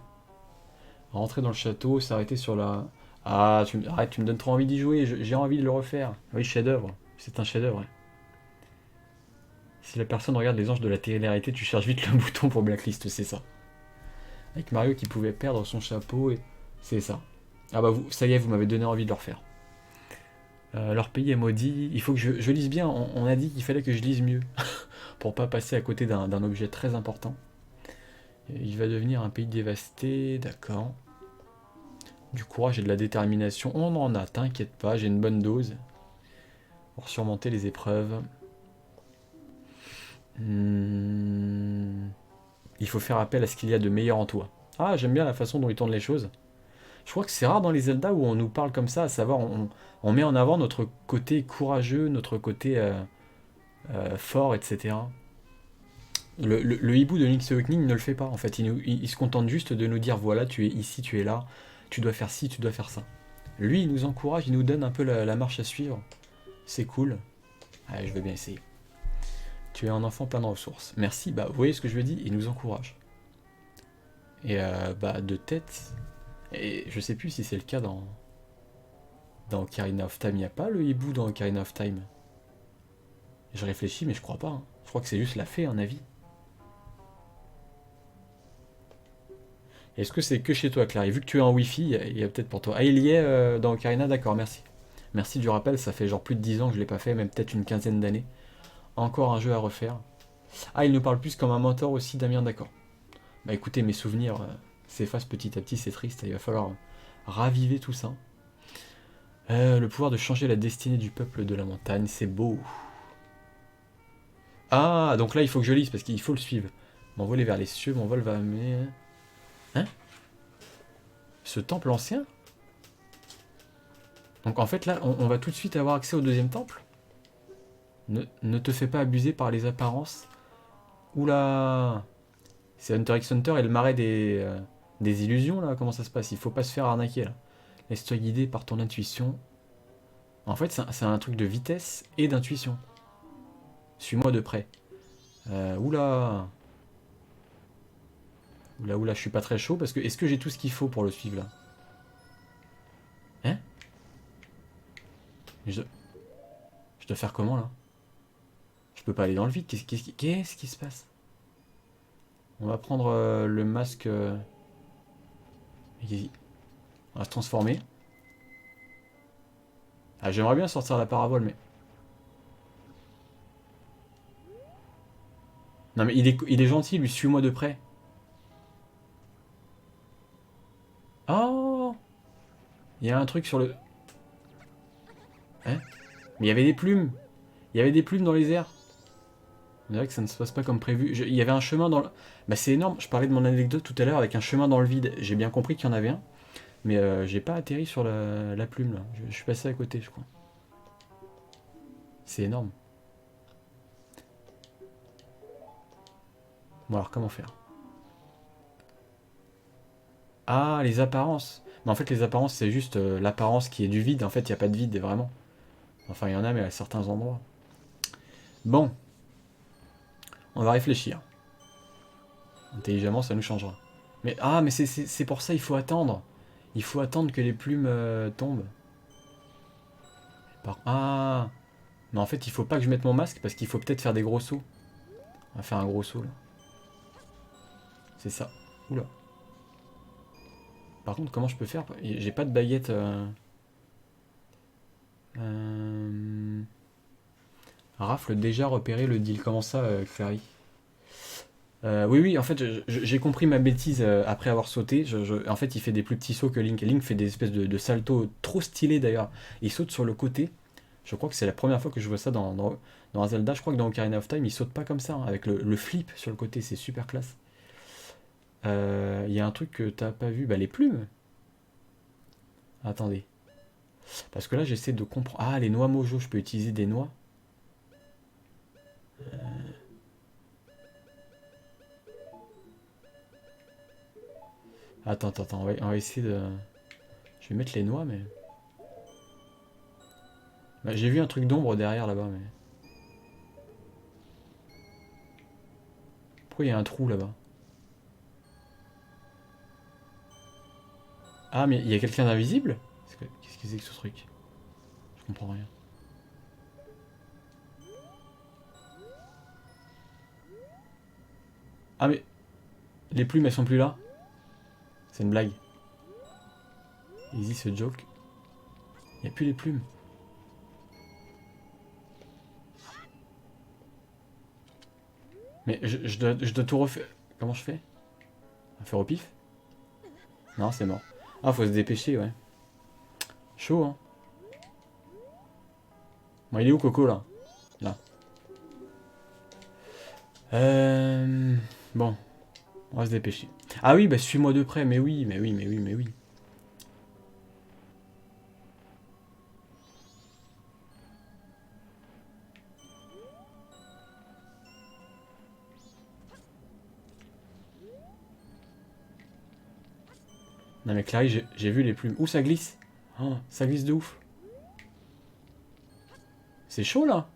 Rentrer dans le château, s'arrêter sur la... Ah, arrête, tu me donnes trop envie d'y jouer, j'ai envie de le refaire. Oui, chef-d'œuvre, c'est un chef-d'œuvre. Ouais. Si la personne regarde les anges de la télé-réalité, tu cherches vite le bouton pour blacklist, c'est ça. Avec Mario qui pouvait perdre son chapeau, et c'est ça. Ah bah, ça y est, vous m'avez donné envie de le refaire. Leur pays est maudit, il faut que je lise bien, on a dit qu'il fallait que je lise mieux, pour pas passer à côté d'un objet très important. Il va devenir un pays dévasté, d'accord. Du courage et de la détermination, on en a, t'inquiète pas, j'ai une bonne dose. Pour surmonter les épreuves. Il faut faire appel à ce qu'il y a de meilleur en toi. Ah, j'aime bien la façon dont ils tournent les choses. Je crois que c'est rare dans les Zelda où on nous parle comme ça, à savoir on met en avant notre côté courageux, notre côté fort, etc. Le hibou de Link's Awakening ne le fait pas, en fait. Il se contente juste de nous dire, voilà, tu es ici, tu es là, tu dois faire ci, tu dois faire ça. Lui, il nous encourage, il nous donne un peu la marche à suivre. C'est cool. Allez, je vais bien essayer. Tu es un enfant plein de ressources. Merci, bah vous voyez ce que je veux dire, il nous encourage. Et bah de tête, et je sais plus si c'est le cas dans Ocarina of Time, il n'y a pas le hibou dans Ocarina of Time. Je réfléchis mais je crois pas, hein. Je crois que c'est juste la fée, un avis. Est-ce que c'est que chez toi, Clary? Vu que tu es en Wi-Fi, il y a peut-être pour toi. Ah, il y est dans Ocarina, d'accord, merci. Merci du rappel, ça fait genre plus de 10 ans que je l'ai pas fait, même peut-être une quinzaine d'années. Encore un jeu à refaire. Ah, il nous parle plus comme un mentor aussi, Damien, d'accord. Bah écoutez, mes souvenirs s'effacent petit à petit, c'est triste, il va falloir raviver tout ça. Le pouvoir de changer la destinée du peuple de la montagne, c'est beau. Ah, donc là il faut que je lise parce qu'il faut le suivre. M'envoler vers les cieux, mon vol va amener... Hein? Ce temple ancien? Donc en fait là, on va tout de suite avoir accès au deuxième temple? Ne te fais pas abuser par les apparences. Oula! C'est Hunter x Hunter et le marais des illusions là, comment ça se passe? Il faut pas se faire arnaquer là. Laisse-toi guider par ton intuition. En fait, c'est un truc de vitesse et d'intuition. Suis-moi de près. Oula! Oula, je suis pas très chaud parce que... Est-ce que j'ai tout ce qu'il faut pour le suivre là? Hein? Je dois faire comment là? Je peux pas aller dans le vide, qu'est-ce qui se passe? On va prendre le masque... On va se transformer. Ah, j'aimerais bien sortir la parabole, mais... Non mais il est gentil, lui, suis-moi de près. Oh! Il y a un truc sur le... Hein? Mais il y avait des plumes! Il y avait des plumes dans les airs. On dirait que ça ne se passe pas comme prévu. Il y avait un chemin dans le... Bah c'est énorme, je parlais de mon anecdote tout à l'heure avec un chemin dans le vide. J'ai bien compris qu'il y en avait un. Mais j'ai pas atterri sur la plume là. Je suis passé à côté, je crois. C'est énorme. Bon alors comment faire? Ah, les apparences. Mais en fait les apparences c'est juste l'apparence qui est du vide. En fait il n'y a pas de vide vraiment. Enfin il y en a mais à certains endroits. Bon. On va réfléchir. Intelligemment ça nous changera. Mais ah mais c'est pour ça il faut attendre. Il faut attendre que les plumes tombent. Ah. Mais en fait il faut pas que je mette mon masque parce qu'il faut peut-être faire des gros sauts. On va faire un gros saut là. C'est ça. Oula. Par contre, comment je peux faire? J'ai pas de baguette. Rafle déjà repéré le deal. Comment ça, Clary? Oui, en fait, j'ai compris ma bêtise après avoir sauté. En fait, il fait des plus petits sauts que Link. Link fait des espèces de saltos trop stylés d'ailleurs. Il saute sur le côté. Je crois que c'est la première fois que je vois ça dans un Zelda. Je crois que dans Ocarina of Time, il saute pas comme ça, hein, avec le flip sur le côté. C'est super classe. Il y a un truc que t'as pas vu. Bah, les plumes. Attendez. Parce que là, j'essaie de comprendre. Ah, les noix mojo, je peux utiliser des noix. Attends, on va essayer de... Je vais mettre les noix, mais... Bah, j'ai vu un truc d'ombre derrière, là-bas, mais... Pourquoi il y a un trou, là-bas? Ah, mais il y a quelqu'un d'invisible? Qu'est-ce que c'est que ce truc? Je comprends rien. Ah, mais... Les plumes, elles sont plus là? C'est une blague. Easy, ce joke. Il n'y a plus les plumes. Mais je dois tout refaire. Comment je fais? Faire au pif? Non, c'est mort. Ah, faut se dépêcher, ouais. Chaud, hein. Bon, il est où, Coco, là? Là. Bon, on va se dépêcher. Ah oui, bah suis-moi de près, mais oui. Non mais Clary, j'ai vu les plumes. Ouh, ça glisse. Oh, ça glisse de ouf. C'est chaud, là.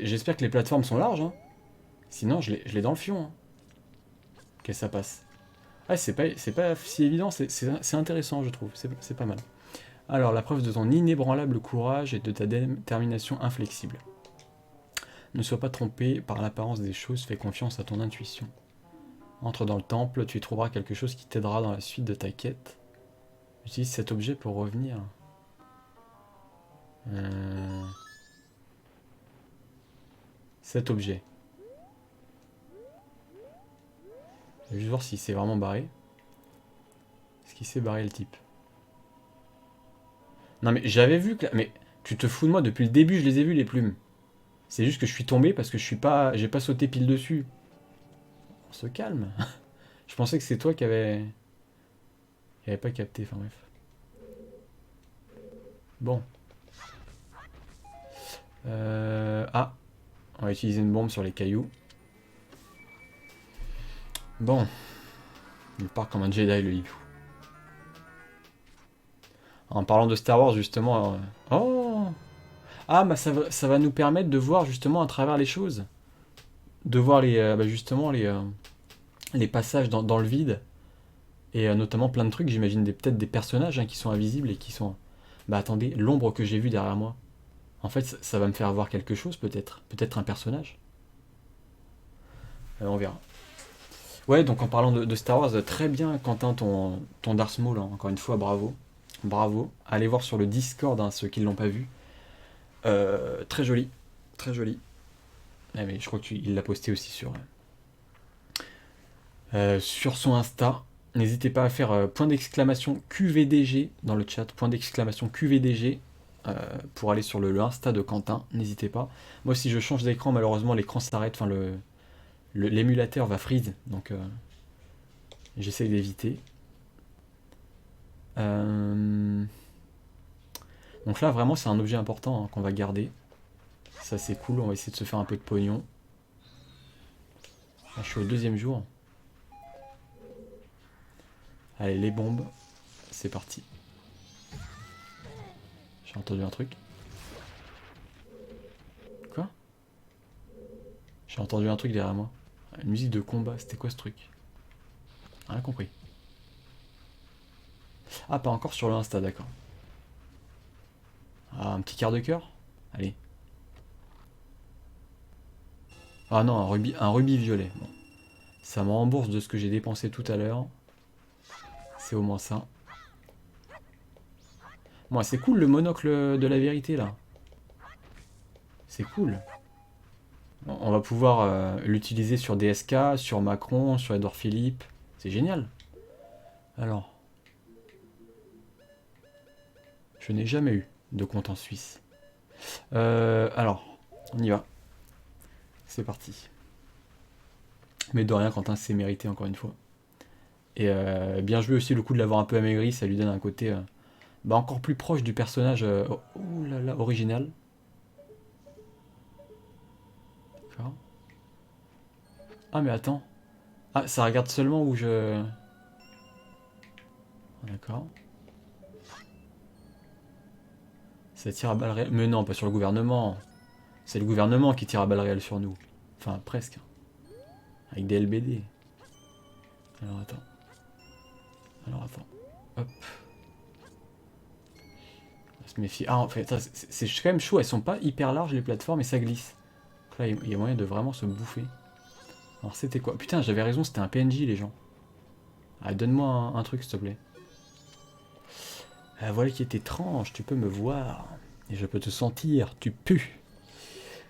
J'espère que les plateformes sont larges, hein. Sinon, je l'ai dans le fion, hein. Ok, ça passe. Ah, c'est pas si évident, c'est intéressant, je trouve. C'est pas mal. Alors, la preuve de ton inébranlable courage et de ta détermination inflexible. Ne sois pas trompé par l'apparence des choses, fais confiance à ton intuition. Entre dans le temple, tu y trouveras quelque chose qui t'aidera dans la suite de ta quête. Utilise cet objet pour revenir. Cet objet. Je vais juste voir si c'est vraiment barré. Est-ce qu'il s'est barré le type? Non mais j'avais vu que... Mais tu te fous de moi, depuis le début je les ai vus les plumes. C'est juste que je suis tombé parce que j'ai pas sauté pile dessus. On se calme. Je pensais que c'est toi qui avait pas capté, enfin bref. Bon. Ah, on va utiliser une bombe sur les cailloux. Bon, il part comme un Jedi le hibou. En parlant de Star Wars justement... Oh. Ah, bah ça va nous permettre de voir justement à travers les choses. De voir justement les passages dans le vide. Et notamment plein de trucs, j'imagine peut-être des personnages qui sont invisibles et qui sont... Bah attendez, l'ombre que j'ai vue derrière moi. En fait, ça va me faire voir quelque chose peut-être. Peut-être un personnage. On verra. Ouais, donc en parlant de Star Wars, très bien Quentin, ton Darth Maul, hein, encore une fois, bravo. Bravo. Allez voir sur le Discord, hein, ceux qui ne l'ont pas vu. Très joli. Très joli. Ah, mais je crois qu'il l'a posté aussi sur son Insta. N'hésitez pas à faire point d'exclamation QVDG dans le chat. Point d'exclamation QVDG pour aller sur le Insta de Quentin. N'hésitez pas. Moi, si je change d'écran, malheureusement, l'écran s'arrête. Enfin, l'émulateur va freeze. Donc, j'essaye d'éviter. Donc là, vraiment, c'est un objet important qu'on va garder. Ça, c'est cool. On va essayer de se faire un peu de pognon. Là, je suis au 2e jour. Allez, les bombes. C'est parti. J'ai entendu un truc. Quoi? J'ai entendu un truc derrière moi. Une musique de combat. C'était quoi ce truc? Rien compris. Ah, pas encore sur l'Insta, d'accord. Ah, un petit quart de cœur? Allez. Ah non, un rubis violet. Bon. Ça me rembourse de ce que j'ai dépensé tout à l'heure. C'est au moins ça. Bon, c'est cool le monocle de la vérité là. C'est cool. On va pouvoir l'utiliser sur DSK, sur Macron, sur Edouard Philippe. C'est génial. Alors. Je n'ai jamais eu de compte en Suisse. Alors, on y va. C'est parti. Mais de rien, Quentin, c'est mérité encore une fois. Et bien joué aussi le coup de l'avoir un peu amaigri, ça lui donne un côté encore plus proche du personnage original. D'accord. Ah mais attends. Ah, ça regarde seulement où je... D'accord. Ça tire à balles réelles. Mais non, pas sur le gouvernement. C'est le gouvernement qui tire à balles réelles sur nous. Enfin, presque. Avec des LBD. Alors attends. Hop. On va se méfier. Ah, en fait, c'est quand même chaud. Elles sont pas hyper larges les plateformes et ça glisse. Donc là, il y a moyen de vraiment se bouffer. Alors c'était quoi? Putain, j'avais raison, c'était un PNJ les gens. Ah, donne-moi un truc s'il te plaît. Voilà qui est étrange, tu peux me voir. Et je peux te sentir, tu pues.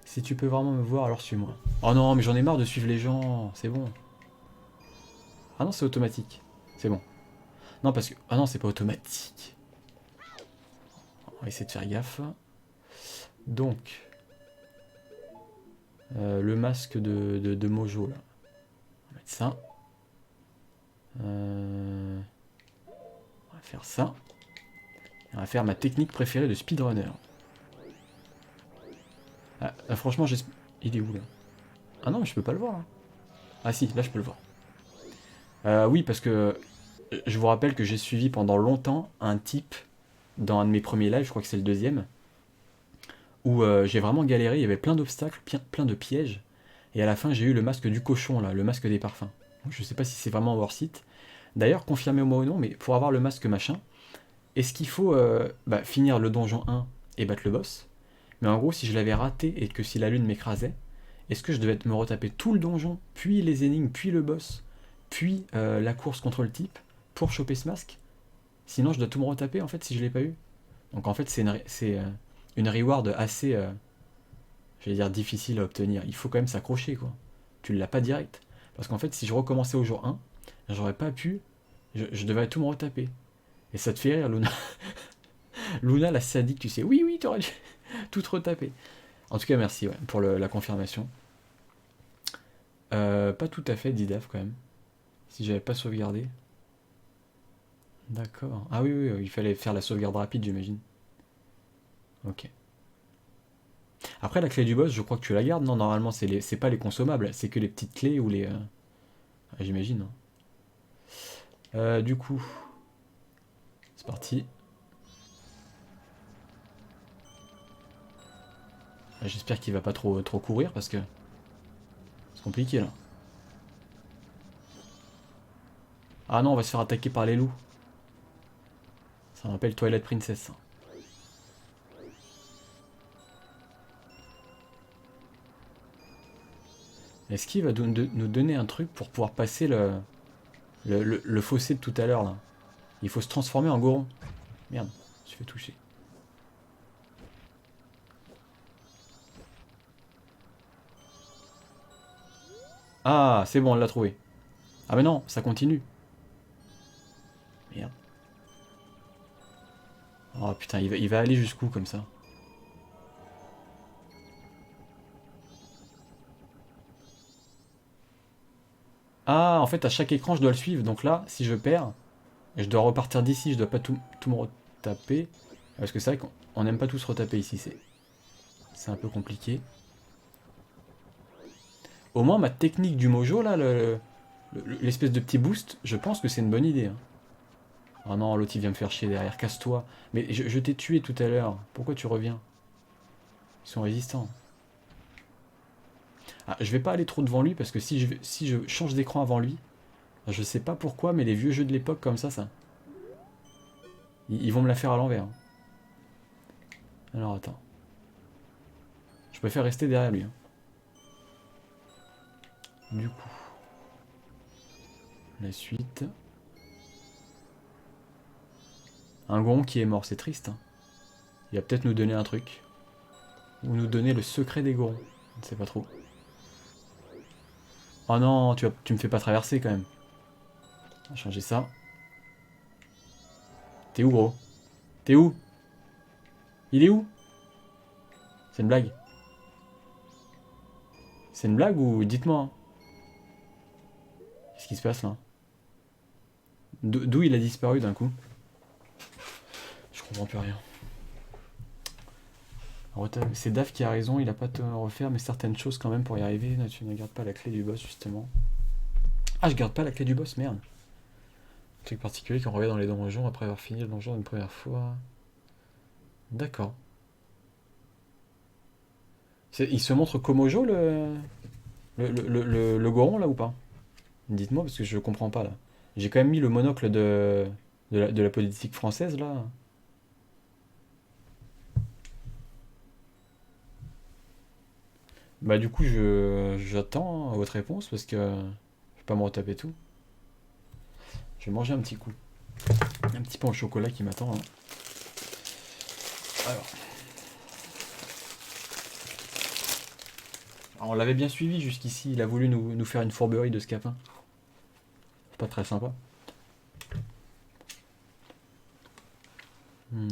Si tu peux vraiment me voir, alors suis-moi. Oh non, mais j'en ai marre de suivre les gens, c'est bon. Ah non, c'est automatique. C'est bon. Non, parce que... Ah non, c'est pas automatique. On va essayer de faire gaffe. Donc... le masque de Mojo, là. On va mettre ça. On va faire ça. On va faire ma technique préférée de speedrunner. Franchement, il est où, là? Ah non, mais je peux pas le voir, là. Ah si, là, je peux le voir. Oui, parce que... Je vous rappelle que j'ai suivi pendant longtemps un type dans un de mes premiers lives, je crois que c'est le 2e, où j'ai vraiment galéré, il y avait plein d'obstacles, plein de pièges, et à la fin j'ai eu le masque du cochon, là, le masque des parfums. Donc, je sais pas si c'est vraiment worth it. D'ailleurs, confirmez-moi ou non, mais pour avoir le masque machin, est-ce qu'il faut finir le donjon 1 et battre le boss? Mais en gros, si je l'avais raté et que si la lune m'écrasait, est-ce que je devais me retaper tout le donjon, puis les énigmes, puis le boss, puis la course contre le type, pour choper ce masque? Sinon, je dois tout me retaper, en fait, si je l'ai pas eu. Donc en fait, c'est une reward assez, j'allais dire, difficile à obtenir. Il faut quand même s'accrocher, quoi. Tu l'as pas direct. Parce qu'en fait, si je recommençais au jour 1, j'aurais pas pu... Je devais tout me retaper. Et ça te fait rire, Luna. Luna, la sadique, tu sais. Oui, oui, t'aurais dû tout te retaper. En tout cas, merci ouais, pour la confirmation. Pas tout à fait, dit Daf quand même. Si j'avais pas sauvegardé. D'accord. Ah oui, oui, oui, il fallait faire la sauvegarde rapide, j'imagine. Ok. Après, la clé du boss, je crois que tu la gardes. Non, normalement, c'est pas les consommables, c'est que les petites clés ou les. Ah, j'imagine, hein. Du coup, c'est parti. J'espère qu'il va pas trop courir parce que c'est compliqué là. Ah non, on va se faire attaquer par les loups. Ça me rappelle Twilight Princess. Est-ce qu'il va nous donner un truc pour pouvoir passer le fossé de tout à l'heure là? Il faut se transformer en goron. Merde, je me fais toucher. Ah, c'est bon, on l'a trouvé. Ah mais non, ça continue. Merde. Oh putain, il va aller jusqu'où comme ça? Ah, en fait, à chaque écran, je dois le suivre. Donc là, si je perds, je dois repartir d'ici. Je dois pas tout me retaper. Parce que c'est vrai qu'on n'aime pas tous retaper ici. C'est un peu compliqué. Au moins, ma technique du mojo, là, l'espèce de petit boost, je pense que c'est une bonne idée, hein. Oh non, l'autre il vient me faire chier derrière, casse-toi. Mais je t'ai tué tout à l'heure, pourquoi tu reviens? Ils sont résistants. Ah, je vais pas aller trop devant lui parce que si je change d'écran avant lui, je sais pas pourquoi, mais les vieux jeux de l'époque comme ça, ils vont me la faire à l'envers, hein. Alors attends, je préfère rester derrière lui, hein. Du coup, la suite. Un gon qui est mort, c'est triste, hein. Il va peut-être nous donner un truc. Ou nous donner le secret des gorons. Je ne sais pas trop. Oh non, tu me fais pas traverser quand même. On va changer ça. T'es où, gros? T'es où? Il est où? C'est une blague. C'est une blague ou dites-moi, hein. Qu'est-ce qui se passe là? D'où il a disparu d'un coup? Je comprends plus rien. C'est Daf qui a raison, il a pas te refaire, mais certaines choses quand même pour y arriver. Tu ne gardes pas la clé du boss justement. Ah, je garde pas la clé du boss, merde. Un truc particulier qu'on revient dans les donjons après avoir fini le donjon une première fois. D'accord. Il se montre Komojo le Goron là ou pas? Dites-moi parce que je comprends pas là. J'ai quand même mis le monocle de la politique française là. Bah du coup j'attends votre réponse parce que je vais pas me retaper tout. Je vais manger un petit coup. Un petit pain au chocolat qui m'attend, hein. Alors. Alors, on l'avait bien suivi jusqu'ici, il a voulu nous faire une fourberie de scapin. C'est pas très sympa. Hmm.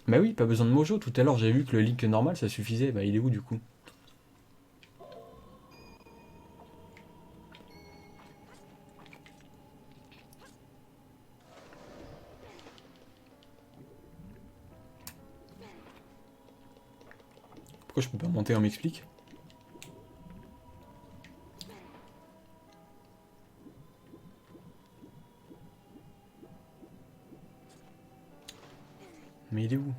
Bah oui, pas besoin de mojo. Tout à l'heure j'ai vu que le link normal ça suffisait. Bah il est où du coup? Pourquoi je peux pas monter, on m'explique? Mais il est où?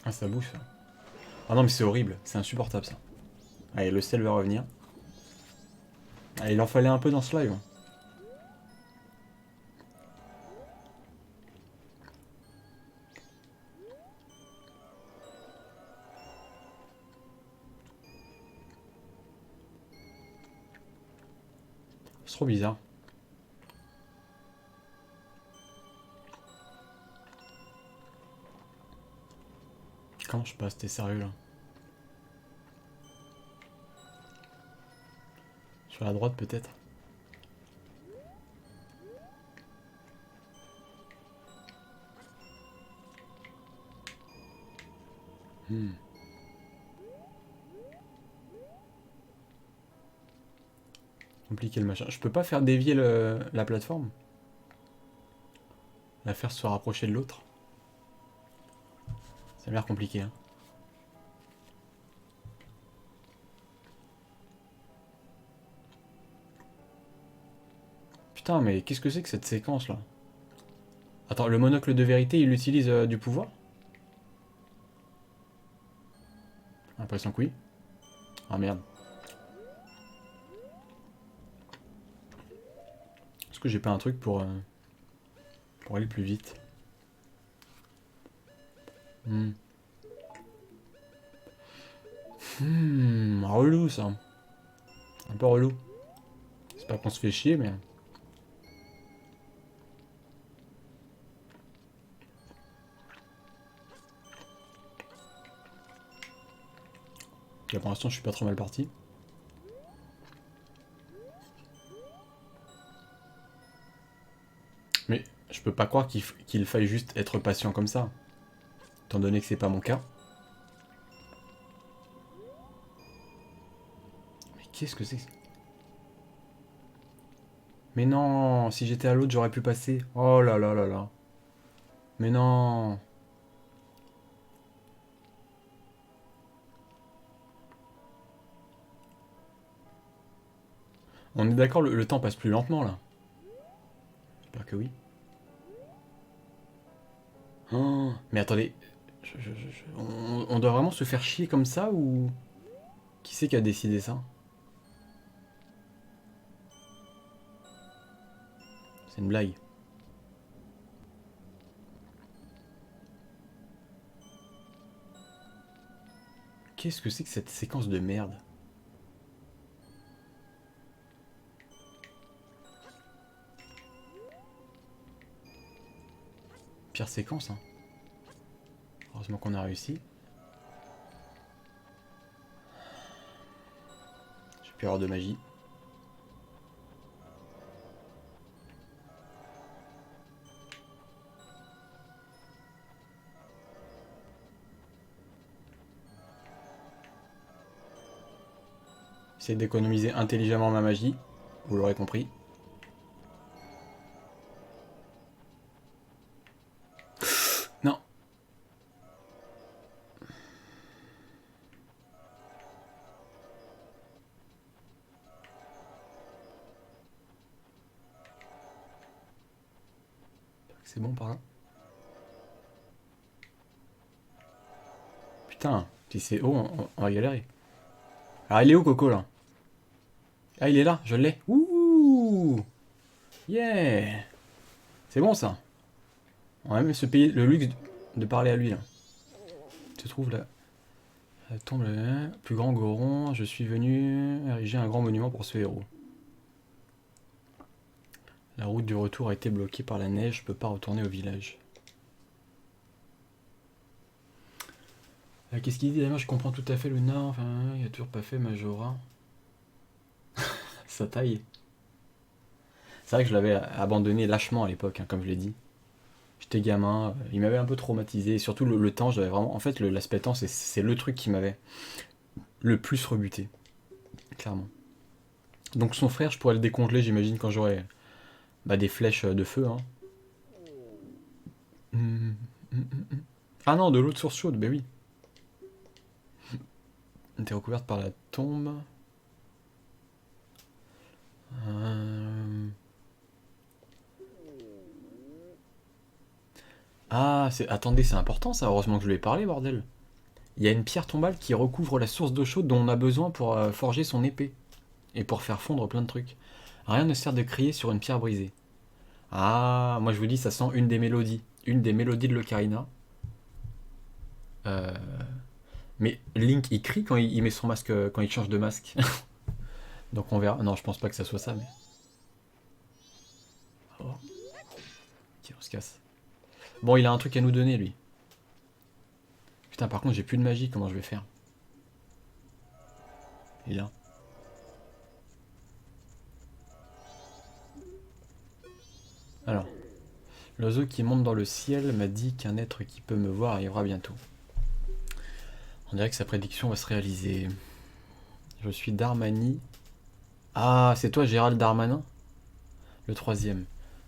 Ah ça bouge ça. Ah non mais c'est horrible, c'est insupportable ça. Allez, le sel va revenir. Ah, il en fallait un peu dans ce live. C'est trop bizarre. Comment je passe, t'es sérieux là? Sur la droite peut-être. Compliqué le machin. Je peux pas faire dévier la plateforme? La faire se rapprocher de l'autre? Ça a l'air compliqué, hein. Putain, mais qu'est-ce que c'est que cette séquence là? Attends, le monocle de vérité, il utilise du pouvoir? L'impression que oui. Ah merde. Est-ce que j'ai pas un truc pour aller plus vite? Relou ça. Un peu relou. C'est pas qu'on se fait chier, mais... Là, pour l'instant, je suis pas trop mal parti. Mais je peux pas croire qu'il faille juste être patient comme ça. Étant donné que c'est pas mon cas. Mais qu'est-ce que c'est? Mais non, si j'étais à l'autre, j'aurais pu passer. Oh là là là là. Mais non. On est d'accord, le temps passe plus lentement là. J'espère que oui. Oh, mais attendez, on doit vraiment se faire chier comme ça ou... Qui c'est qui a décidé ça? C'est une blague. Qu'est-ce que c'est que cette séquence de merde? Pire séquence, hein. Heureusement qu'on a réussi. J'ai pu avoir de magie. J'essaie d'économiser intelligemment ma magie. Vous l'aurez compris. Non. C'est bon par là. Putain, si c'est haut, on va galérer. Alors il est où Coco là? Ah il est là, je l'ai. Ouh. Yeah. C'est bon ça. On va même se payer le luxe de parler à lui là. Se trouve là. Tombe le plus grand Goron, je suis venu ériger un grand monument pour ce héros. La route du retour a été bloquée par la neige, je peux pas retourner au village. Qu'est-ce qu'il dit d'ailleurs? Je comprends tout à fait le nain, enfin, il a toujours pas fait Majora. Sa taille. C'est vrai que je l'avais abandonné lâchement à l'époque, hein, comme je l'ai dit. J'étais gamin, il m'avait un peu traumatisé, et surtout le temps, j'avais vraiment... En fait, l'aspect temps, c'est le truc qui m'avait le plus rebuté. Clairement. Donc son frère, je pourrais le décongeler, j'imagine, quand j'aurai des flèches de feu. Hein. Ah non, de l'eau de source chaude, bah oui. T'es recouverte par la tombe. Ah, attendez, c'est important ça, heureusement que je lui ai parlé, bordel. Il y a une pierre tombale qui recouvre la source d'eau chaude dont on a besoin pour forger son épée. Et pour faire fondre plein de trucs. Rien ne sert de crier sur une pierre brisée. Ah, moi je vous dis, ça sent une des mélodies. Une des mélodies de l'Ocarina. Mais Link, il crie quand il met son masque, quand il change de masque. Donc on verra. Non, je pense pas que ça soit ça, mais... Oh. Ok, on se casse. Bon, il a un truc à nous donner, lui. Putain, par contre, j'ai plus de magie, comment je vais faire? Il est là. Alors, l'oiseau qui monte dans le ciel m'a dit qu'un être qui peut me voir arrivera bientôt. On dirait que sa prédiction va se réaliser. Je suis Darmani. Ah, c'est toi Gérald Darmanin? Le troisième.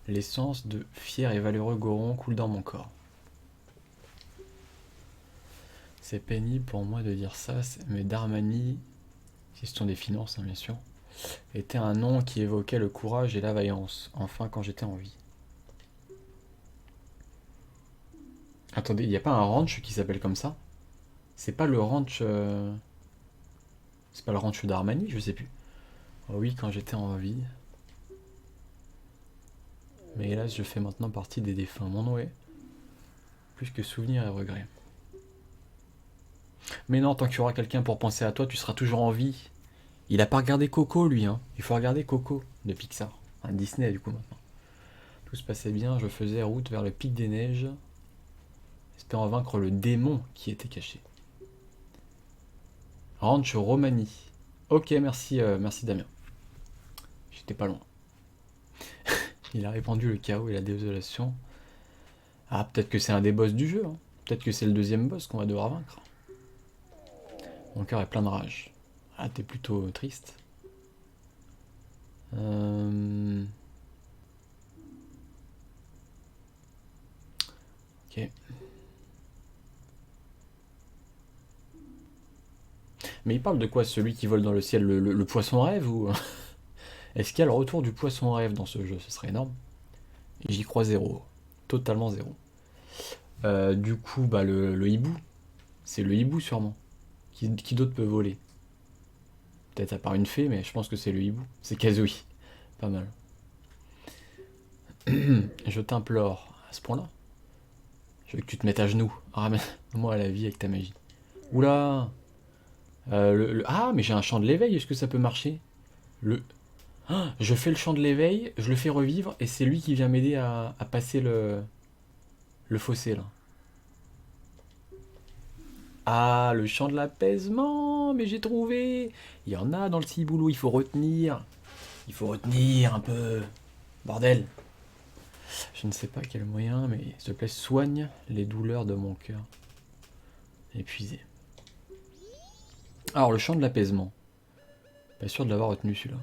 L'essence de fier et valeureux Goron coule dans mon corps. C'est pénible pour moi de dire ça, mais Darmani, question des finances, hein, bien sûr, était un nom qui évoquait le courage et la vaillance, enfin quand j'étais en vie. Attendez, il n'y a pas un ranch qui s'appelle comme ça? C'est pas le ranch... C'est pas le ranch d'Armani, je sais plus. Oh oui, quand j'étais en vie. Mais hélas, je fais maintenant partie des défunts. Mon nom est plus que souvenir et regret. Mais non, tant qu'il y aura quelqu'un pour penser à toi, tu seras toujours en vie. Il a pas regardé Coco, lui, hein. Il faut regarder Coco, de Pixar. Un Disney, du coup, maintenant. Tout se passait bien, je faisais route vers le pic des neiges, espérant vaincre le démon qui était caché. Ranch Romani. Ok, merci, merci Damien. J'étais pas loin. Il a répandu le chaos et la désolation. Ah, peut-être que c'est un des boss du jeu, hein. Peut-être que c'est le deuxième boss qu'on va devoir vaincre. Mon cœur est plein de rage. Ah, t'es plutôt triste. Ok. Mais il parle de quoi, celui qui vole dans le ciel, le poisson rêve ou... Est-ce qu'il y a le retour du poisson rêve dans ce jeu? Ce serait énorme. J'y crois zéro. Totalement zéro. Du coup, bah le hibou. C'est le hibou sûrement. Qui d'autre peut voler? Peut-être à part une fée, mais je pense que c'est le hibou. C'est Kazooie. Pas mal. Je t'implore. À ce point-là. Je veux que tu te mettes à genoux. Ramène-moi à la vie avec ta magie. Oula. Ah, mais j'ai un chant de l'éveil. Est-ce que ça peut marcher? Le... Ah, je fais le chant de l'éveil, je le fais revivre, et c'est lui qui vient m'aider à passer le fossé, là. Ah, le chant de l'apaisement, mais j'ai trouvé. Il y en a dans le ciboulot, il faut retenir. Il faut retenir un peu. Bordel. Je ne sais pas quel moyen, mais s'il te plaît, soigne les douleurs de mon cœur. Épuisé. Alors, le chant de l'apaisement. Pas sûr de l'avoir retenu, celui-là.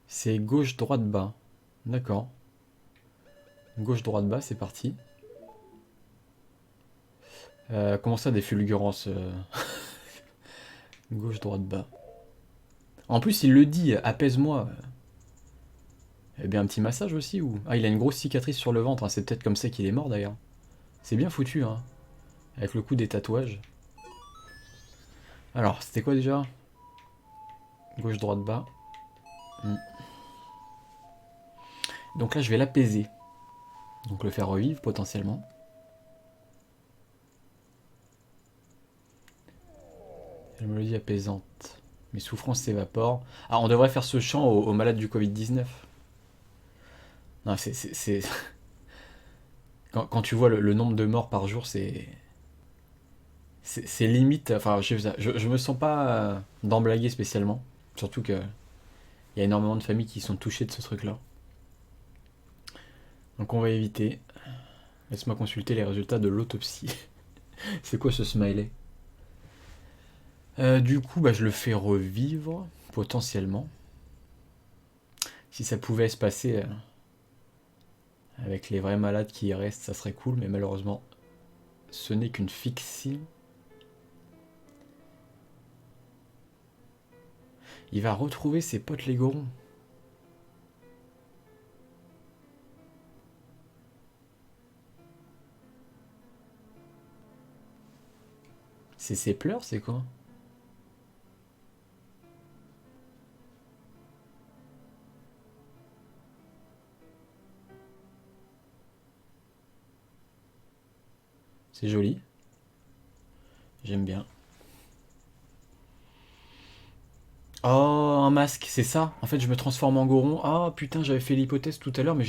C'est gauche, droite, bas. D'accord. Gauche, droite, bas, c'est parti. Comment ça, des fulgurances Gauche, droite, bas. En plus, il le dit, apaise-moi. Eh bien, un petit massage aussi ou... Ah, il a une grosse cicatrice sur le ventre, hein. C'est peut-être comme ça qu'il est mort d'ailleurs. C'est bien foutu, hein. Avec le coup des tatouages. Alors, c'était quoi déjà? Gauche, droite, bas. Donc là, je vais l'apaiser. Donc le faire revivre potentiellement. La mélodie apaisante. Mes souffrances s'évaporent. Ah, on devrait faire ce chant aux malades du Covid-19. Non, c'est... Quand tu vois le nombre de morts par jour, c'est... C'est limite... Enfin, je me sens pas d'en blaguer spécialement. Surtout que... Il y a énormément de familles qui sont touchées de ce truc-là. Donc on va éviter. Laisse-moi consulter les résultats de l'autopsie. C'est quoi ce smiley? Du coup, bah, je le fais revivre, potentiellement. Si ça pouvait se passer avec les vrais malades qui y restent, ça serait cool, mais malheureusement, ce n'est qu'une fiction. Il va retrouver ses potes les gorons. C'est ses pleurs, c'est quoi? C'est joli. J'aime bien. Oh, un masque, c'est ça. En fait, je me transforme en goron. Ah, putain, j'avais fait l'hypothèse tout à l'heure, mais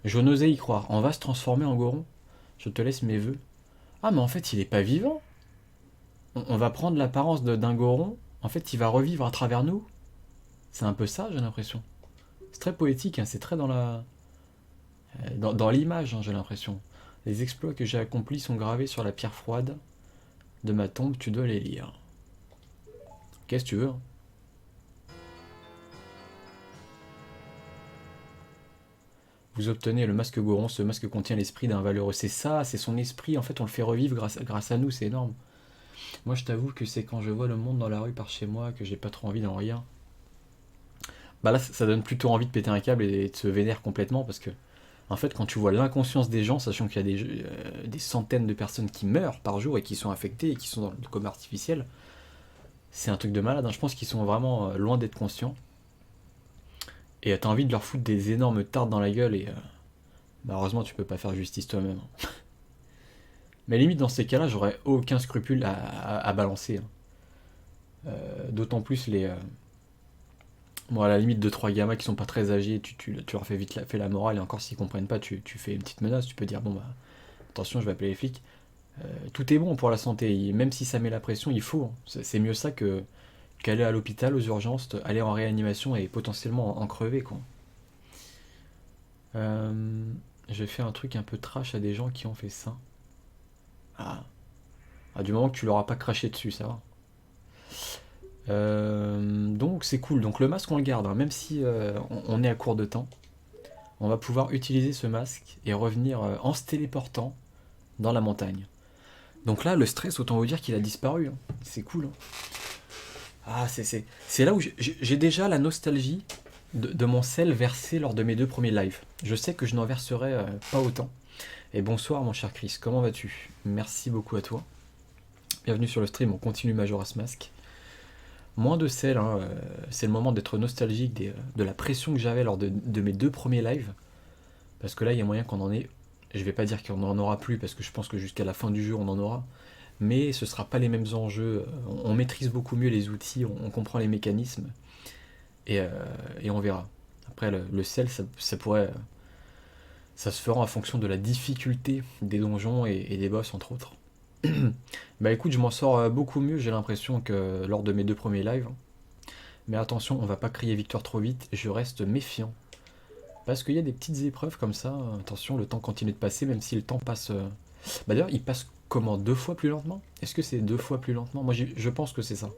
je n'osais y croire. On va se transformer en goron. Je te laisse mes vœux. Ah, mais en fait, il est pas vivant. On va prendre l'apparence d'un goron. En fait, il va revivre à travers nous. C'est un peu ça, j'ai l'impression. C'est très poétique, hein, c'est très dans la... dans l'image, hein, j'ai l'impression. Les exploits que j'ai accomplis sont gravés sur la pierre froide de ma tombe, tu dois les lire. Qu'est-ce que tu veux, hein. Vous obtenez le masque Goron, ce masque contient l'esprit d'un valeureux. C'est ça, c'est son esprit, en fait on le fait revivre grâce à nous, c'est énorme. Moi je t'avoue que c'est quand je vois le monde dans la rue par chez moi que j'ai pas trop envie d'en rire. Bah là ça donne plutôt envie de péter un câble et de se vénérer complètement parce que en fait quand tu vois l'inconscience des gens, sachant qu'il y a des centaines de personnes qui meurent par jour et qui sont infectées et qui sont dans le coma artificiel, c'est un truc de malade, hein. Je pense qu'ils sont vraiment loin d'être conscients. Et t'as envie de leur foutre des énormes tartes dans la gueule et malheureusement tu peux pas faire justice toi-même. Mais limite dans ces cas-là j'aurais aucun scrupule à balancer, hein. D'autant plus bon, à la limite de trois gamins qui sont pas très âgés, tu leur fais vite fais la morale, et encore s'ils comprennent pas, tu fais une petite menace, tu peux dire bon bah attention je vais appeler les flics. Tout est bon pour la santé, même si ça met la pression, il faut, hein. C'est mieux ça que qu'aller à l'hôpital aux urgences, aller en réanimation et potentiellement en crever quoi. Euh, j'ai fait un truc un peu trash à des gens qui ont fait ça. Ah, du moment que tu leur as pas craché dessus, ça va. Donc c'est cool. Donc le masque on le garde, hein. Même si on est à court de temps, on va pouvoir utiliser ce masque et revenir en se téléportant dans la montagne. Donc là le stress autant vous dire qu'il a disparu, hein. C'est cool, hein. Ah c'est là où j'ai déjà la nostalgie de mon sel versé lors de mes deux premiers lives. Je sais que je n'en verserai pas autant. Et bonsoir mon cher Chris, comment vas-tu? Merci beaucoup à toi. Bienvenue sur le stream, on continue Majora's Mask. Moins de sel, hein, c'est le moment d'être nostalgique de la pression que j'avais lors de mes deux premiers lives. Parce que là, il y a moyen qu'on en ait. Je vais pas dire qu'on n'en aura plus, parce que je pense que jusqu'à la fin du jeu, on en aura. Mais ce sera pas les mêmes enjeux. On maîtrise beaucoup mieux les outils, on comprend les mécanismes. Et, euh, et on verra. Après, le sel, ça pourrait. Ça se fera en fonction de la difficulté des donjons et des boss, entre autres. Bah écoute, je m'en sors beaucoup mieux, j'ai l'impression, que lors de mes deux premiers lives. Mais attention, on va pas crier victoire trop vite, je reste méfiant. Parce qu'il y a des petites épreuves comme ça, attention, le temps continue de passer, même si le temps passe... Bah d'ailleurs, il passe comment? Deux fois plus lentement? Est-ce que c'est deux fois plus lentement? Moi, je pense que c'est ça.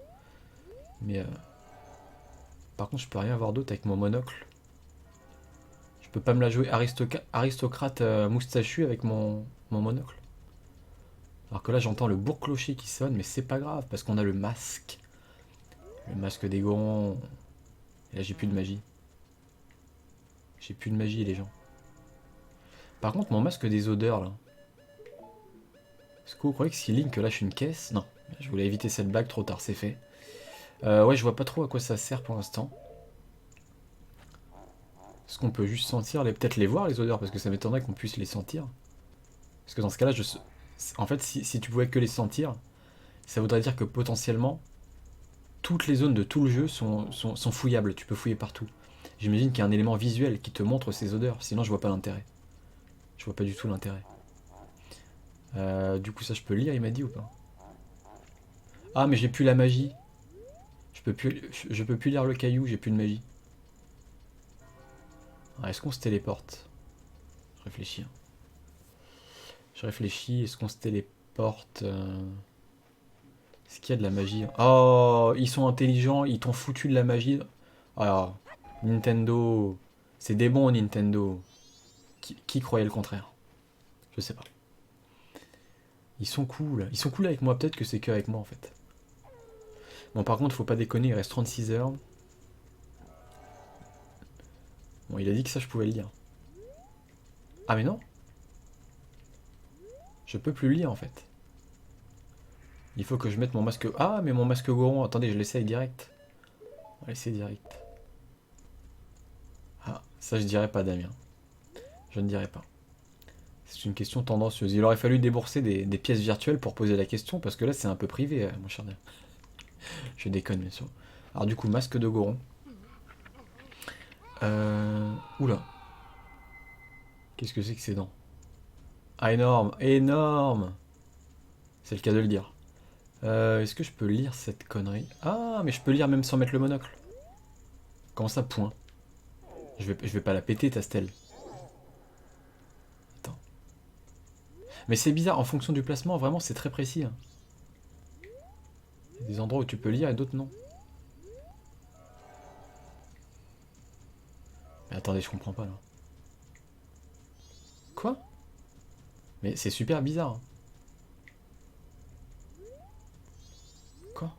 Mais par contre, je peux rien voir d'autre avec mon monocle. Je peux pas me la jouer aristocrate moustachu avec mon monocle. Alors que là, j'entends le bourg-clocher qui sonne, mais c'est pas grave, parce qu'on a le masque. Le masque des Gorons. Et là, j'ai plus de magie. J'ai plus de magie, les gens. Par contre, mon masque des odeurs, là. Est-ce que vous croyez que si Link lâche une caisse? Non, je voulais éviter cette blague, trop tard, c'est fait. Ouais, je vois pas trop à quoi ça sert pour l'instant. Est-ce qu'on peut juste sentir, peut-être les voir, les odeurs? Parce que ça m'étonnerait qu'on puisse les sentir. Parce que dans ce cas-là, en fait, si tu pouvais que les sentir, ça voudrait dire que potentiellement, toutes les zones de tout le jeu sont fouillables. Tu peux fouiller partout. J'imagine qu'il y a un élément visuel qui te montre ces odeurs. Sinon, je vois pas l'intérêt. Je vois pas du tout l'intérêt. Du coup, ça, je peux lire, il m'a dit ou pas? Ah, mais j'ai plus la magie. Je peux plus lire le caillou, j'ai plus de magie. Ah, est-ce qu'on se téléporte? Je réfléchis, hein. Je réfléchis, est-ce qu'on se téléporte Est-ce qu'il y a de la magie? Oh, ils sont intelligents, ils t'ont foutu de la magie. Alors, Nintendo, c'est des bons Nintendo. Qui croyait le contraire? Je sais pas. Ils sont cool avec moi, peut-être que c'est que avec moi en fait. Bon, par contre, faut pas déconner, il reste 36 heures. Bon, il a dit que ça je pouvais le lire. Ah mais non, je peux plus le lire en fait. Il faut que je mette mon masque... Ah, mais mon masque Goron, attendez, je l'essaye direct. On va l'essayer direct. Ah, ça je dirais pas, Damien. Je ne dirais pas. C'est une question tendancieuse. Il aurait fallu débourser des pièces virtuelles pour poser la question, parce que là c'est un peu privé, mon cher Damien. Je déconne, bien sûr. Alors du coup, masque de Goron. Oula. Qu'est-ce que c'est que ces dents? Ah, énorme, énorme. C'est le cas de le dire. Est-ce que je peux lire cette connerie? Ah, mais je peux lire même sans mettre le monocle. Comment ça, point? Je vais pas la péter ta stèle. Attends. Mais c'est bizarre, en fonction du placement, vraiment c'est très précis. Hein. Il y a des endroits où tu peux lire et d'autres non. Mais attendez, je comprends pas là. Quoi? Mais c'est super bizarre. Hein. Quoi?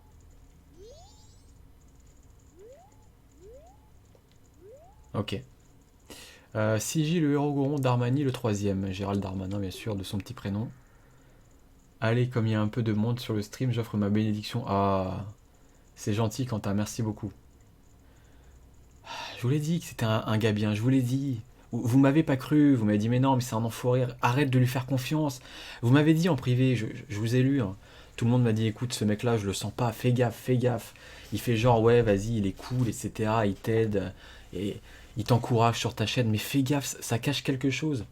Ok. Sigi, le héros Goron, Darmani, le troisième. Gérald Darmanin, bien sûr, de son petit prénom. Allez, comme il y a un peu de monde sur le stream, j'offre ma bénédiction. Ah, c'est gentil, Quentin, merci beaucoup. Je vous l'ai dit que c'était un gars bien, je vous l'ai dit. Vous m'avez pas cru, vous m'avez dit mais non, mais c'est un enfoiré, arrête de lui faire confiance. Vous m'avez dit en privé, je vous ai lu. Hein. Tout le monde m'a dit écoute, ce mec-là, je le sens pas, fais gaffe, fais gaffe. Il fait genre ouais, vas-y, il est cool, etc. Il t'aide et il t'encourage sur ta chaîne, mais fais gaffe, ça cache quelque chose.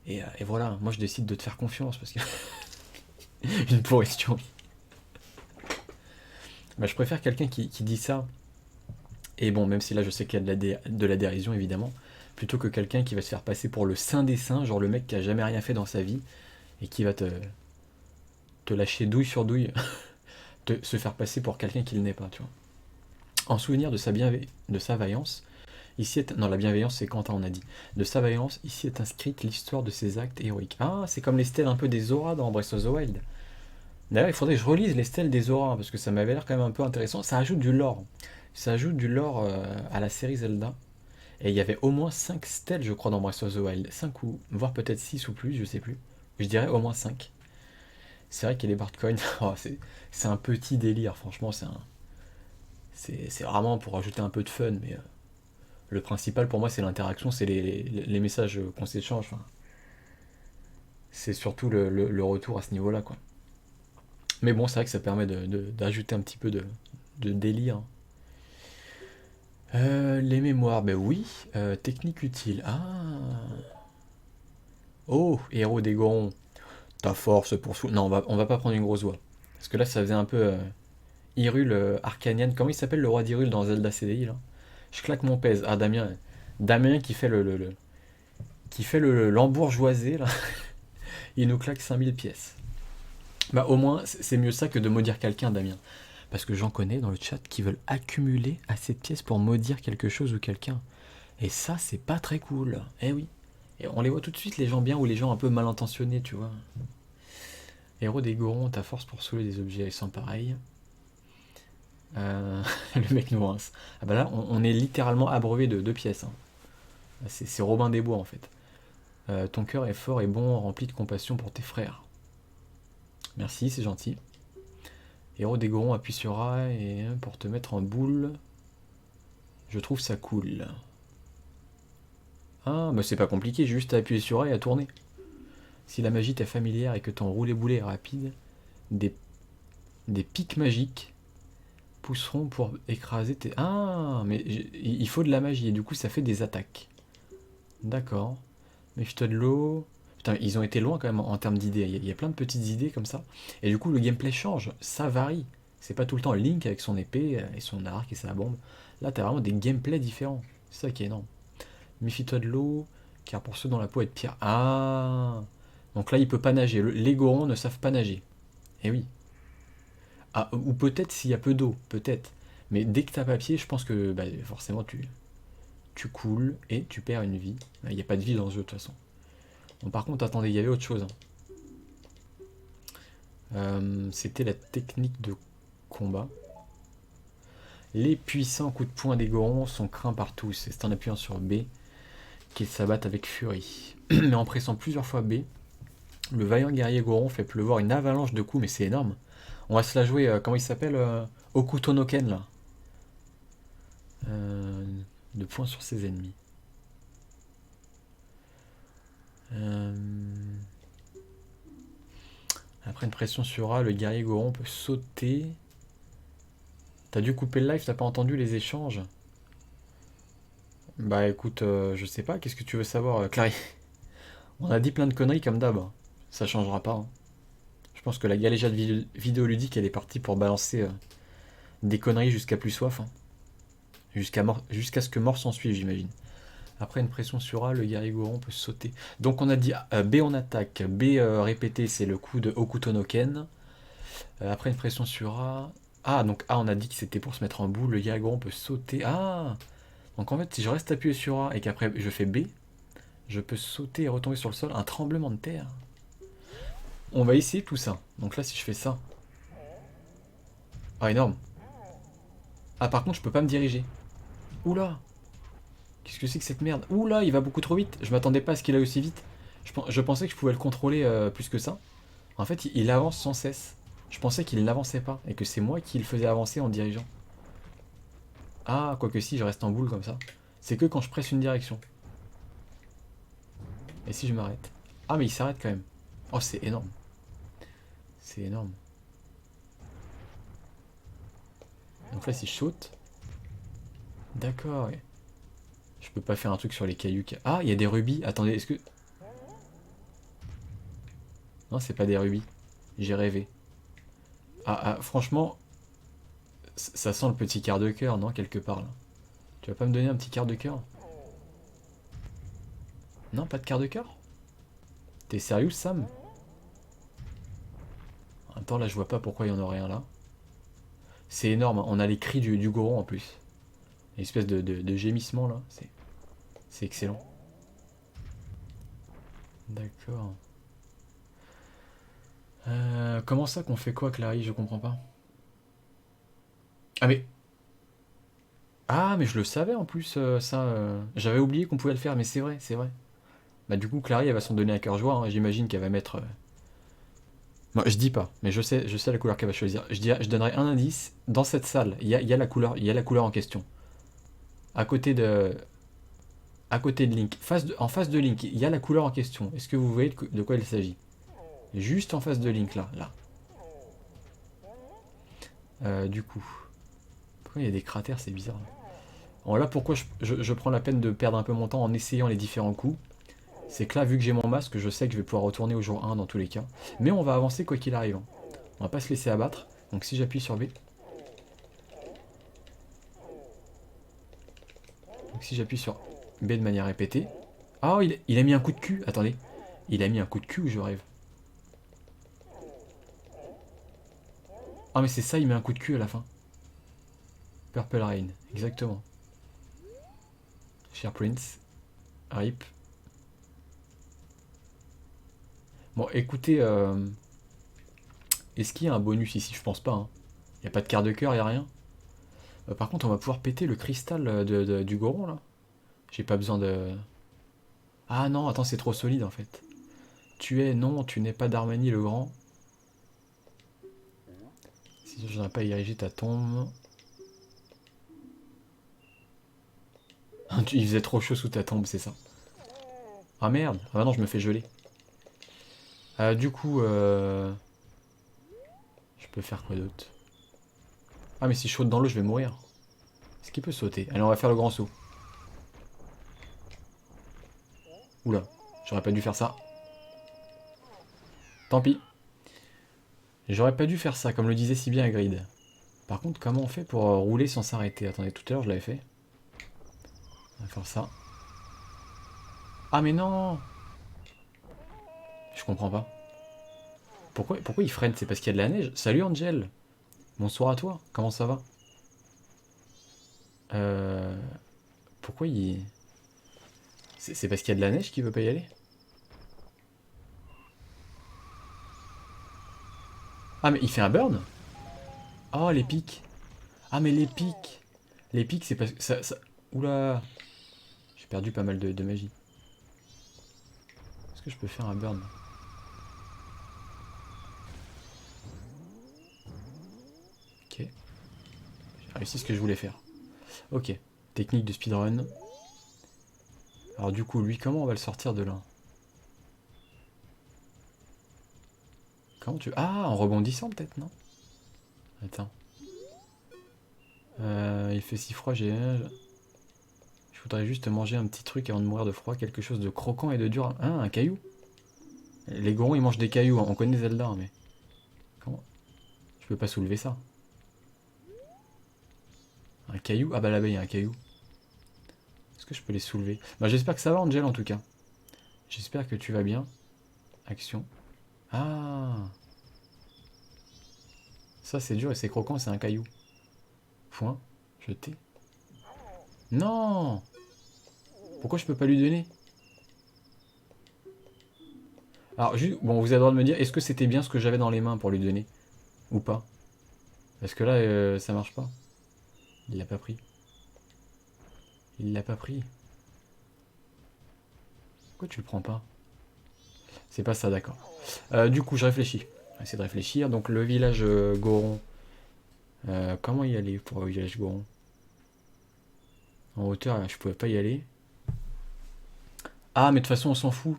Et voilà, moi je décide de te faire confiance parce que une pourriture. Bah, je préfère quelqu'un qui dit ça. Et bon, même si là je sais qu'il y a de la dérision évidemment, plutôt que quelqu'un qui va se faire passer pour le saint des saints, genre le mec qui a jamais rien fait dans sa vie, et qui va te lâcher douille sur douille, se faire passer pour quelqu'un qui ne n'est pas, tu vois. En souvenir de sa vaillance, ici est... Non, la bienveillance c'est Quentin on a dit. De sa vaillance, ici est inscrite l'histoire de ses actes héroïques. Ah, c'est comme les stèles un peu des auras dans Breath of the Wild. D'ailleurs, il faudrait que je relise les stèles des auras, parce que ça m'avait l'air quand même un peu intéressant. Ça ajoute du lore. Ça ajoute du lore à la série Zelda. Et il y avait au moins 5 stèles, je crois, dans Breath of the Wild. 5 ou, voire peut-être 6 ou plus, je sais plus. Je dirais au moins 5. C'est vrai qu'il y a les Bardcoins. Oh, c'est un petit délire, franchement, c'est vraiment pour ajouter un peu de fun, mais le principal pour moi c'est l'interaction, c'est les messages qu'on s'échange. Enfin, c'est surtout le retour à ce niveau-là, quoi. Mais bon, c'est vrai que ça permet d'ajouter un petit peu de délire. Les mémoires, ben oui. Technique utile. Ah. Oh, héros des Gorons. Ta force pour sou... Non, on va pas prendre une grosse voix. Parce que là, ça faisait un peu Hyrule Arcanian. Comment il s'appelle le roi d'Hyrule dans Zelda CDI là? Je claque mon pèse. Ah, Damien. Damien qui fait qui fait l'embourgeoisé là. Il nous claque 5000 pièces. Bah au moins, c'est mieux ça que de maudire quelqu'un, Damien. Parce que j'en connais dans le chat qui veulent accumuler assez de pièces pour maudire quelque chose ou quelqu'un. Et ça, c'est pas très cool. Eh oui. Et on les voit tout de suite, les gens bien ou les gens un peu mal intentionnés, tu vois. Héros des Gorons, ta force pour soulever des objets sans pareil. Le mec nous rince. Ah bah là, on est littéralement abreuvé de 2 pièces. Hein. C'est Robin des Bois en fait. Ton cœur est fort et bon, rempli de compassion pour tes frères. Merci, c'est gentil. Héros des Gorons, appuie sur A et pour te mettre en boule. Je trouve ça cool. Ah, bah c'est pas compliqué, j'ai juste à appuyer sur A et à tourner. Si la magie t'est familière et que ton roulé-boulé est rapide, des pics magiques pousseront pour écraser tes... Ah, mais il faut de la magie et du coup ça fait des attaques. D'accord. Méfie-toi de l'eau. Putain, ils ont été loin quand même en termes d'idées. Il y a plein de petites idées comme ça. Et du coup le gameplay change, ça varie. C'est pas tout le temps Link avec son épée et son arc et sa bombe. Là t'as vraiment des gameplays différents. C'est ça qui est énorme. Méfie-toi de l'eau, car pour ceux dont la peau est de pierre... Ah. Donc là, il peut pas nager. Les Gorons ne savent pas nager. Eh oui. Ah, ou peut-être s'il y a peu d'eau, peut-être. Mais dès que t'as pas pied, je pense que bah, forcément tu coules et tu perds une vie. Il n'y a pas de vie dans ce jeu de toute façon. Bon, par contre, attendez, il y avait autre chose. Hein. C'était la technique de combat. Les puissants coups de poing des Gorons sont craints par tous. C'est en appuyant sur B qu'ils s'abattent avec furie. Mais en pressant plusieurs fois B, le vaillant guerrier Goron fait pleuvoir une avalanche de coups, mais c'est énorme. On va se la jouer, comment il s'appelle Okuto no Ken, là. De points sur ses ennemis. Après une pression sur A, le guerrier Goron peut sauter. T'as dû couper le live, t'as pas entendu les échanges? Bah écoute, je sais pas, qu'est-ce que tu veux savoir, Clary? On a dit plein de conneries comme d'hab. Ça changera pas. Hein. Je pense que la galéjade vidéoludique, elle est partie pour balancer des conneries jusqu'à plus soif. Hein. Jusqu'à ce que mort s'en suive, j'imagine. Après une pression sur A, le guerrier Goron peut sauter. Donc on a dit B on attaque, B répété c'est le coup de Hokuto no Ken. Après une pression sur A... Ah donc A on a dit que c'était pour se mettre en boule, le guerrier Goron peut sauter. Ah. Donc en fait si je reste appuyé sur A et qu'après je fais B, je peux sauter et retomber sur le sol, un tremblement de terre. On va essayer tout ça. Donc là si je fais ça... Ah énorme. Ah par contre je peux pas me diriger. Oula. Qu'est-ce que c'est que cette merde? Oula, il va beaucoup trop vite. Je m'attendais pas à ce qu'il aille aussi vite. Je pensais que je pouvais le contrôler plus que ça. En fait, il avance sans cesse. Je pensais qu'il n'avançait pas et que c'est moi qui le faisais avancer en dirigeant. Ah, quoique si, je reste en boule comme ça. C'est que quand je presse une direction. Et si je m'arrête? Ah, mais il s'arrête quand même. Oh, c'est énorme. C'est énorme. Donc là, si je saute... D'accord. Ouais. Je peux pas faire un truc sur les cailloux. Ah, il y a des rubis. Attendez, est-ce que... Non, c'est pas des rubis. J'ai rêvé. Ah, franchement, ça sent le petit quart de cœur, non, quelque part, là. Tu vas pas me donner un petit quart de cœur? Non, pas de quart de cœur? T'es sérieux, Sam? En même temps, là, je vois pas pourquoi il y en aurait un là. C'est énorme, hein. On a les cris du Goron en plus. Une espèce de gémissement, là. C'est excellent. D'accord. Comment ça qu'on fait quoi, Clary? Je comprends pas. Ah, mais... Ah, mais je le savais en plus, ça. J'avais oublié qu'on pouvait le faire, mais c'est vrai, c'est vrai. Bah, du coup, Clary, elle va s'en donner à cœur joie, hein. J'imagine qu'elle va mettre... Moi, je dis pas, mais je sais la couleur qu'elle va choisir. Je donnerai un indice. Dans cette salle, il y a la couleur, il y a la couleur en question. À côté de, à côté de Link, en face de Link, il y a la couleur en question. Est-ce que vous voyez de quoi il s'agit? Juste en face de Link, là, là. Du coup, pourquoi il y a des cratères? C'est bizarre. Bon, là, pourquoi je prends la peine de perdre un peu mon temps en essayant les différents coups? C'est que là, vu que j'ai mon masque, je sais que je vais pouvoir retourner au jour 1 dans tous les cas. Mais on va avancer quoi qu'il arrive, hein. On va pas se laisser abattre. Donc si j'appuie sur B, donc si j'appuie sur B de manière répétée... Ah, il a mis un coup de cul. Attendez. Il a mis un coup de cul ou je rêve? Ah, mais c'est ça, il met un coup de cul à la fin. Purple Rain, exactement. Cher Prince. RIP. Bon, écoutez, est-ce qu'il y a un bonus ici? Je pense pas, hein. Il n'y a pas de quart de cœur, il n'y a rien. Par contre, on va pouvoir péter le cristal du Goron, là. J'ai pas besoin de... Ah non, attends, c'est trop solide, en fait. Non, tu n'es pas d'Harmonie le Grand. Si je n'aurais pas érigé ta tombe... Il faisait trop chaud sous ta tombe, c'est ça. Ah merde, ah bah non, je me fais geler. Du coup, je peux faire quoi d'autre? Ah mais si je saute dans l'eau, je vais mourir. Est-ce qu'il peut sauter? Allez, on va faire le grand saut. Oula, j'aurais pas dû faire ça. Tant pis. J'aurais pas dû faire ça, comme le disait si bien Grid. Par contre, comment on fait pour rouler sans s'arrêter? Attendez, tout à l'heure je l'avais fait. On va faire ça. Ah mais non! Je comprends pas. Pourquoi il freine? C'est parce qu'il y a de la neige? Salut Angel! Bonsoir à toi, comment ça va? Euh... Pourquoi il... C'est parce qu'il y a de la neige qu'il veut pas y aller? Ah mais il fait un burn? Oh les pics! Ah mais les pics! Les pics c'est parce que ça... Oula! J'ai perdu pas mal de magie. Est-ce que je peux faire un burn? Ok. J'ai réussi ce que je voulais faire. Ok. Technique de speedrun. Alors du coup, lui, comment on va le sortir de là? Comment tu... Ah, en rebondissant peut-être, non? Attends. Il fait si froid, Je voudrais juste manger un petit truc avant de mourir de froid, quelque chose de croquant et de dur. Ah, un caillou? Les gorons, ils mangent des cailloux, hein. On connaît Zelda, hein, mais... Comment? Je peux pas soulever ça. Un caillou? Ah bah là-bas, il y a un caillou. Est-ce que je peux les soulever? Bah j'espère que ça va, Angel, en tout cas. J'espère que tu vas bien. Action. Ah! Ça, c'est dur et c'est croquant, c'est un caillou. Point. Jeté. Non! Pourquoi je peux pas lui donner? Alors, juste, bon, vous avez le droit de me dire, est-ce que c'était bien ce que j'avais dans les mains pour lui donner? Ou pas? Parce que là, ça marche pas. Il l'a pas pris. Il l'a pas pris. Pourquoi tu le prends pas? C'est pas ça, d'accord. Du coup, je réfléchis. On va essayer de réfléchir. Donc, le village Goron. Comment y aller pour le village Goron? En hauteur, là, je pouvais pas y aller. Ah, mais de toute façon, on s'en fout.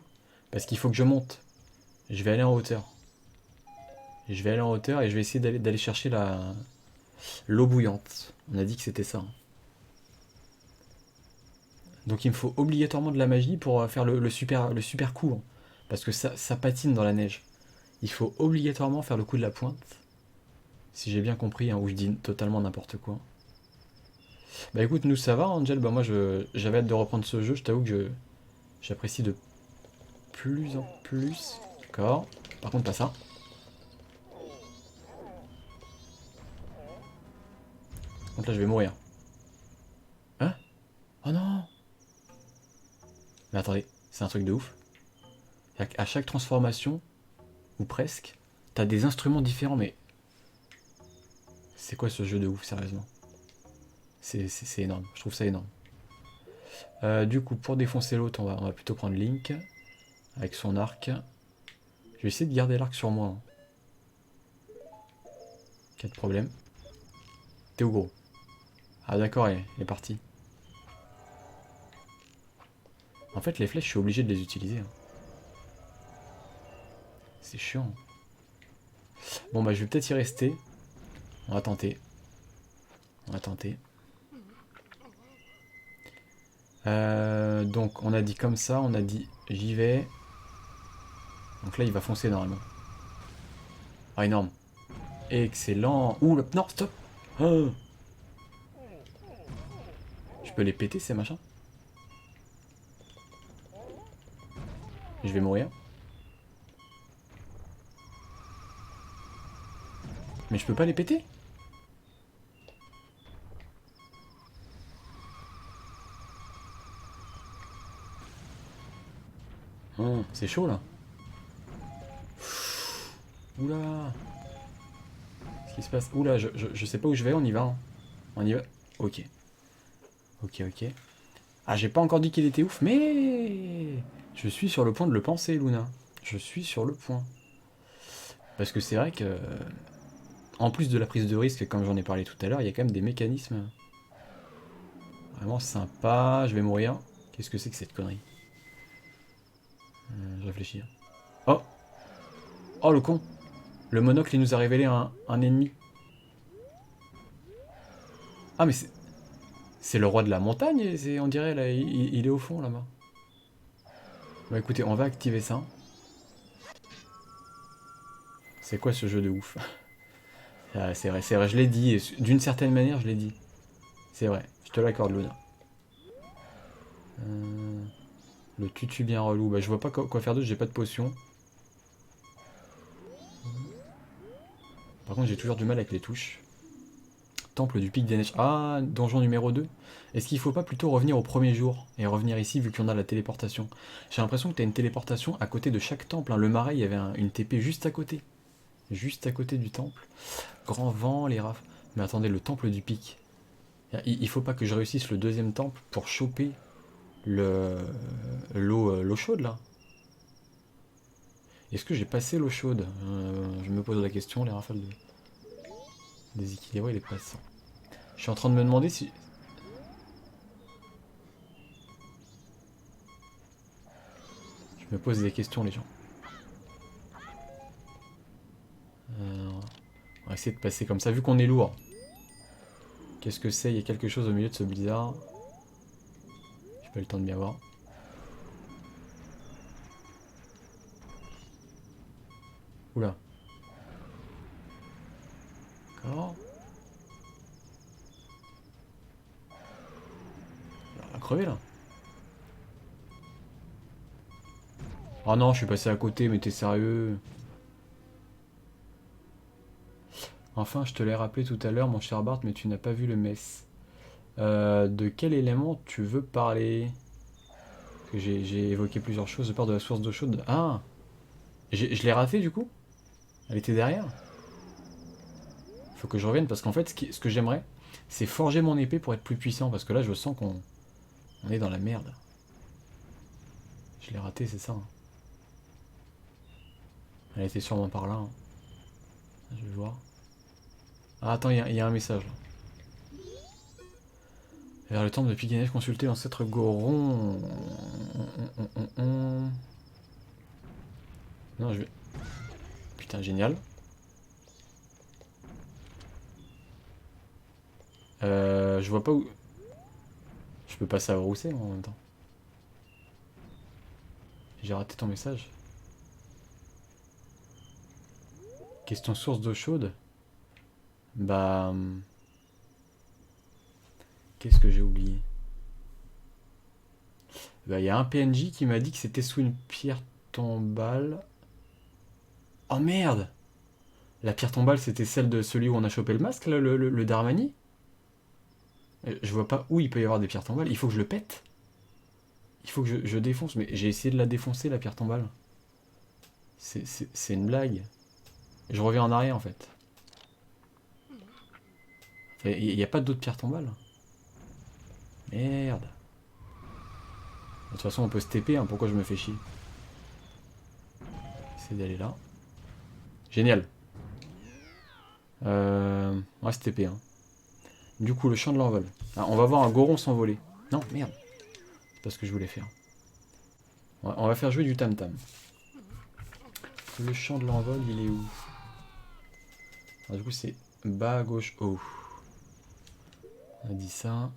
Parce qu'il faut que je monte. Je vais aller en hauteur. Je vais aller en hauteur et je vais essayer d'aller chercher l'eau bouillante. On a dit que c'était ça. Donc il me faut obligatoirement de la magie pour faire le super coup. Hein. Parce que ça patine dans la neige. Il faut obligatoirement faire le coup de la pointe. Si j'ai bien compris, hein, ou je dis totalement n'importe quoi. Bah écoute, nous ça va, Angel. Bah moi j'avais hâte de reprendre ce jeu. Je t'avoue que j'apprécie de plus en plus. D'accord. Par contre, pas ça. Par contre, là, je vais mourir. Hein? Oh non! Mais attendez, c'est un truc de ouf. À chaque transformation, ou presque, t'as des instruments différents, mais c'est quoi ce jeu de ouf, sérieusement? C'est énorme, je trouve ça énorme. Du coup, pour défoncer l'autre, on va plutôt prendre Link, avec son arc. Je vais essayer de garder l'arc sur moi. Hein. Pas de problème. T'es où, gros? Ah d'accord, il est parti. En fait, les flèches, je suis obligé de les utiliser. Hein. C'est chiant. Bon, bah, je vais peut-être y rester. On va tenter. On va tenter. Donc, on a dit comme ça, on a dit j'y vais. Donc là, il va foncer normalement. Ah, énorme. Excellent. Ouh, non, stop. Oh. Je peux les péter, ces machins? Je vais mourir. Mais je peux pas les péter? Oh, c'est chaud, là. Oula. Qu'est-ce qui se passe? Oula, je sais pas où je vais, on y va. Hein. On y va. Ok. Ok, ok. Ah, j'ai pas encore dit qu'il était ouf, mais... Je suis sur le point de le penser, Luna. Je suis sur le point. Parce que c'est vrai que... En plus de la prise de risque, comme j'en ai parlé tout à l'heure, il y a quand même des mécanismes vraiment sympas. Je vais mourir. Qu'est-ce que c'est que cette connerie? Je réfléchis. Oh! Oh, le con! Le monocle, il nous a révélé un ennemi. Ah, mais c'est le roi de la montagne, on dirait, là, il est au fond, là-bas. Bah écoutez, on va activer ça. C'est quoi ce jeu de ouf? Ah, c'est vrai, je l'ai dit, d'une certaine manière, je l'ai dit. C'est vrai, je te l'accorde, Luna. Le tutu bien relou, bah je vois pas quoi faire d'autre, j'ai pas de potion. Par contre, j'ai toujours du mal avec les touches. Temple du Pic des Neiges. Ah, donjon numéro 2. Est-ce qu'il faut pas plutôt revenir au premier jour et revenir ici vu qu'on a la téléportation? J'ai l'impression que tu as une téléportation à côté de chaque temple. Hein. Le marais, il y avait une TP juste à côté. Juste à côté du temple. Grand vent, les rafles. Mais attendez, le temple du pic. Il faut pas que je réussisse le deuxième temple pour choper l'eau chaude là. Est-ce que j'ai passé l'eau chaude? Je me pose la question, les rafales déséquilibrées, les passants. Je suis en train de me demander si... Je me pose des questions, les gens. On va essayer de passer comme ça, vu qu'on est lourd. Qu'est-ce que c'est? Il y a quelque chose au milieu de ce blizzard. J'ai pas eu le temps de bien voir. Oula. D'accord. crever là. Oh non, je suis passé à côté, mais t'es sérieux? Enfin, je te l'ai rappelé tout à l'heure, mon cher Bart, mais tu n'as pas vu le mess. De quel élément tu veux parler? Parce que j'ai évoqué plusieurs choses. Je parle de la source d'eau chaude. Ah! Je l'ai raté du coup? Elle était derrière? Faut que je revienne parce qu'en fait, ce que j'aimerais, c'est forger mon épée pour être plus puissant. Parce que là, je sens on est dans la merde. Je l'ai raté, c'est ça, hein. Elle était sûrement par là, hein. Je vais voir. Ah, attends, il y a un message là. Vers le temple de Piganesh, consulter l'ancêtre Goron. Non, je vais. Putain, génial. Je vois pas où. Je peux pas savoir où c'est en même temps. J'ai raté ton message. Question source d'eau chaude. Bah. Qu'est-ce que j'ai oublié? Bah, il y a un PNJ qui m'a dit que c'était sous une pierre tombale. Oh merde! La pierre tombale, c'était celle de celui où on a chopé le masque, là, le Darmani? Je vois pas où il peut y avoir des pierres tombales. Il faut que je le pète. Il faut que je défonce. Mais j'ai essayé de la défoncer, la pierre tombale. C'est une blague. Je reviens en arrière, en fait. Il n'y a pas d'autres pierres tombales. Merde. De toute façon, on peut se TP, hein. Pourquoi je me fais chier? Essayer d'aller là. Génial. On va se TP, hein. Du coup, le champ de l'envol. Ah, on va voir un Goron s'envoler. Non, merde. C'est pas ce que je voulais faire. On va faire jouer du tam-tam. Le champ de l'envol, il est où? Alors, du coup, c'est bas à gauche, haut. On a dit ça.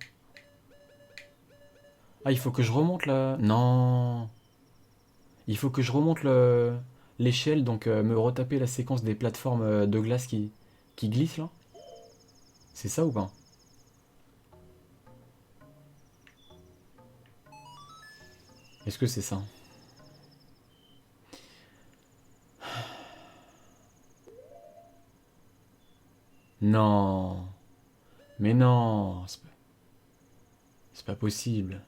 Ah, il faut que je remonte là. Non. Il faut que je remonte l'échelle, donc me retaper la séquence des plateformes de glace qui glissent là. C'est ça ou pas? Est-ce que c'est ça? Non. Mais non. C'est pas possible.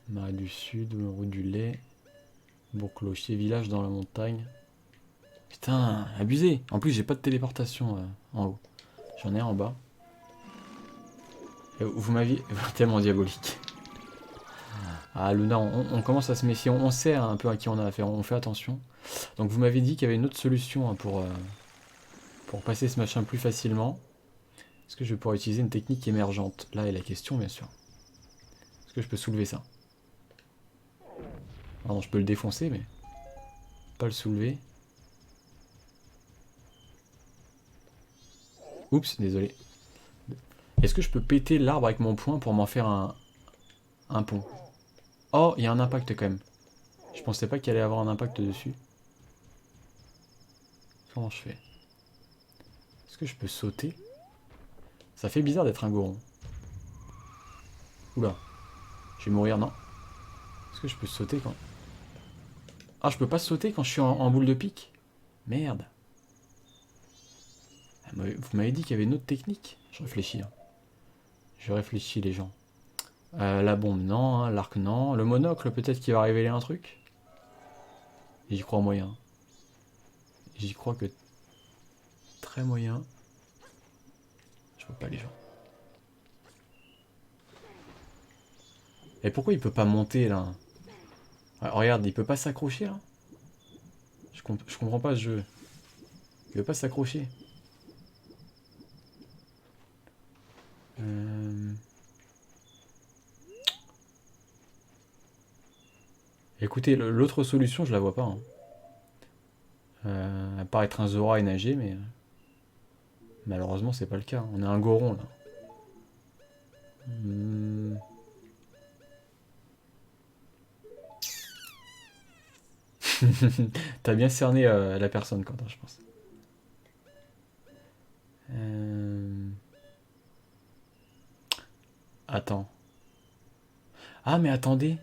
Marais du Sud, route du lait. Bourg-Clocher, village dans la montagne. Putain, abusé. En plus, j'ai pas de téléportation en haut. J'en ai un en bas. Et vous m'aviez... Tellement diabolique. Ah, Luna, on commence à se méfier. On sait un peu à qui on a affaire. On fait attention. Donc, vous m'avez dit qu'il y avait une autre solution, hein, pour passer ce machin plus facilement. Est-ce que je vais pouvoir utiliser une technique émergente? Là est la question, bien sûr. Est-ce que je peux soulever ça? Pardon, je peux le défoncer, mais pas le soulever. Oups, désolé. Est-ce que je peux péter l'arbre avec mon poing pour m'en faire un pont? Oh, il y a un impact quand même. Je pensais pas qu'il allait avoir un impact dessus. Comment je fais? Est-ce que je peux sauter? Ça fait bizarre d'être un goron. Oula. Je vais mourir, non? Est-ce que je peux sauter quand... Ah, je peux pas sauter quand je suis en boule de pique? Merde. Vous m'avez dit qu'il y avait une autre technique. Je réfléchis, hein. Je réfléchis, les gens. La bombe, non. Hein, l'arc, non. Le monocle, peut-être qu'il va révéler un truc. J'y crois moyen. J'y crois que très moyen. Je vois pas les gens. Et pourquoi il peut pas monter là? Ah, regarde, il peut pas s'accrocher là? Je comprends pas ce jeu. Il veut pas s'accrocher. Écoutez, l'autre solution, je la vois pas, hein. À part être un Zora et nager, mais malheureusement, c'est pas le cas. On a un Goron là. T'as bien cerné la personne, Quentin, je pense. Attends. Ah, mais attendez.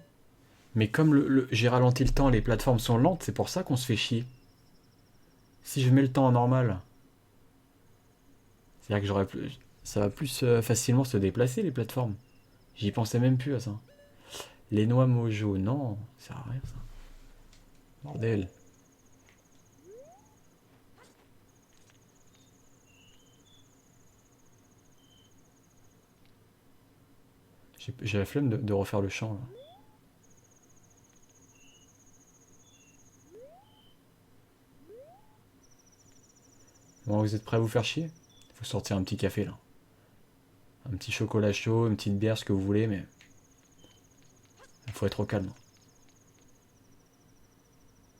Mais comme j'ai ralenti le temps, les plateformes sont lentes, c'est pour ça qu'on se fait chier. Si je mets le temps en normal, c'est-à-dire que ça va plus facilement se déplacer, les plateformes. J'y pensais même plus à ça. Les noix mojo, non, ça sert à rien ça. Bordel. J'ai la flemme de refaire le champ là. Bon, vous êtes prêts à vous faire chier? Faut sortir un petit café là. Un petit chocolat chaud, une petite bière, ce que vous voulez, mais il faut être au calme.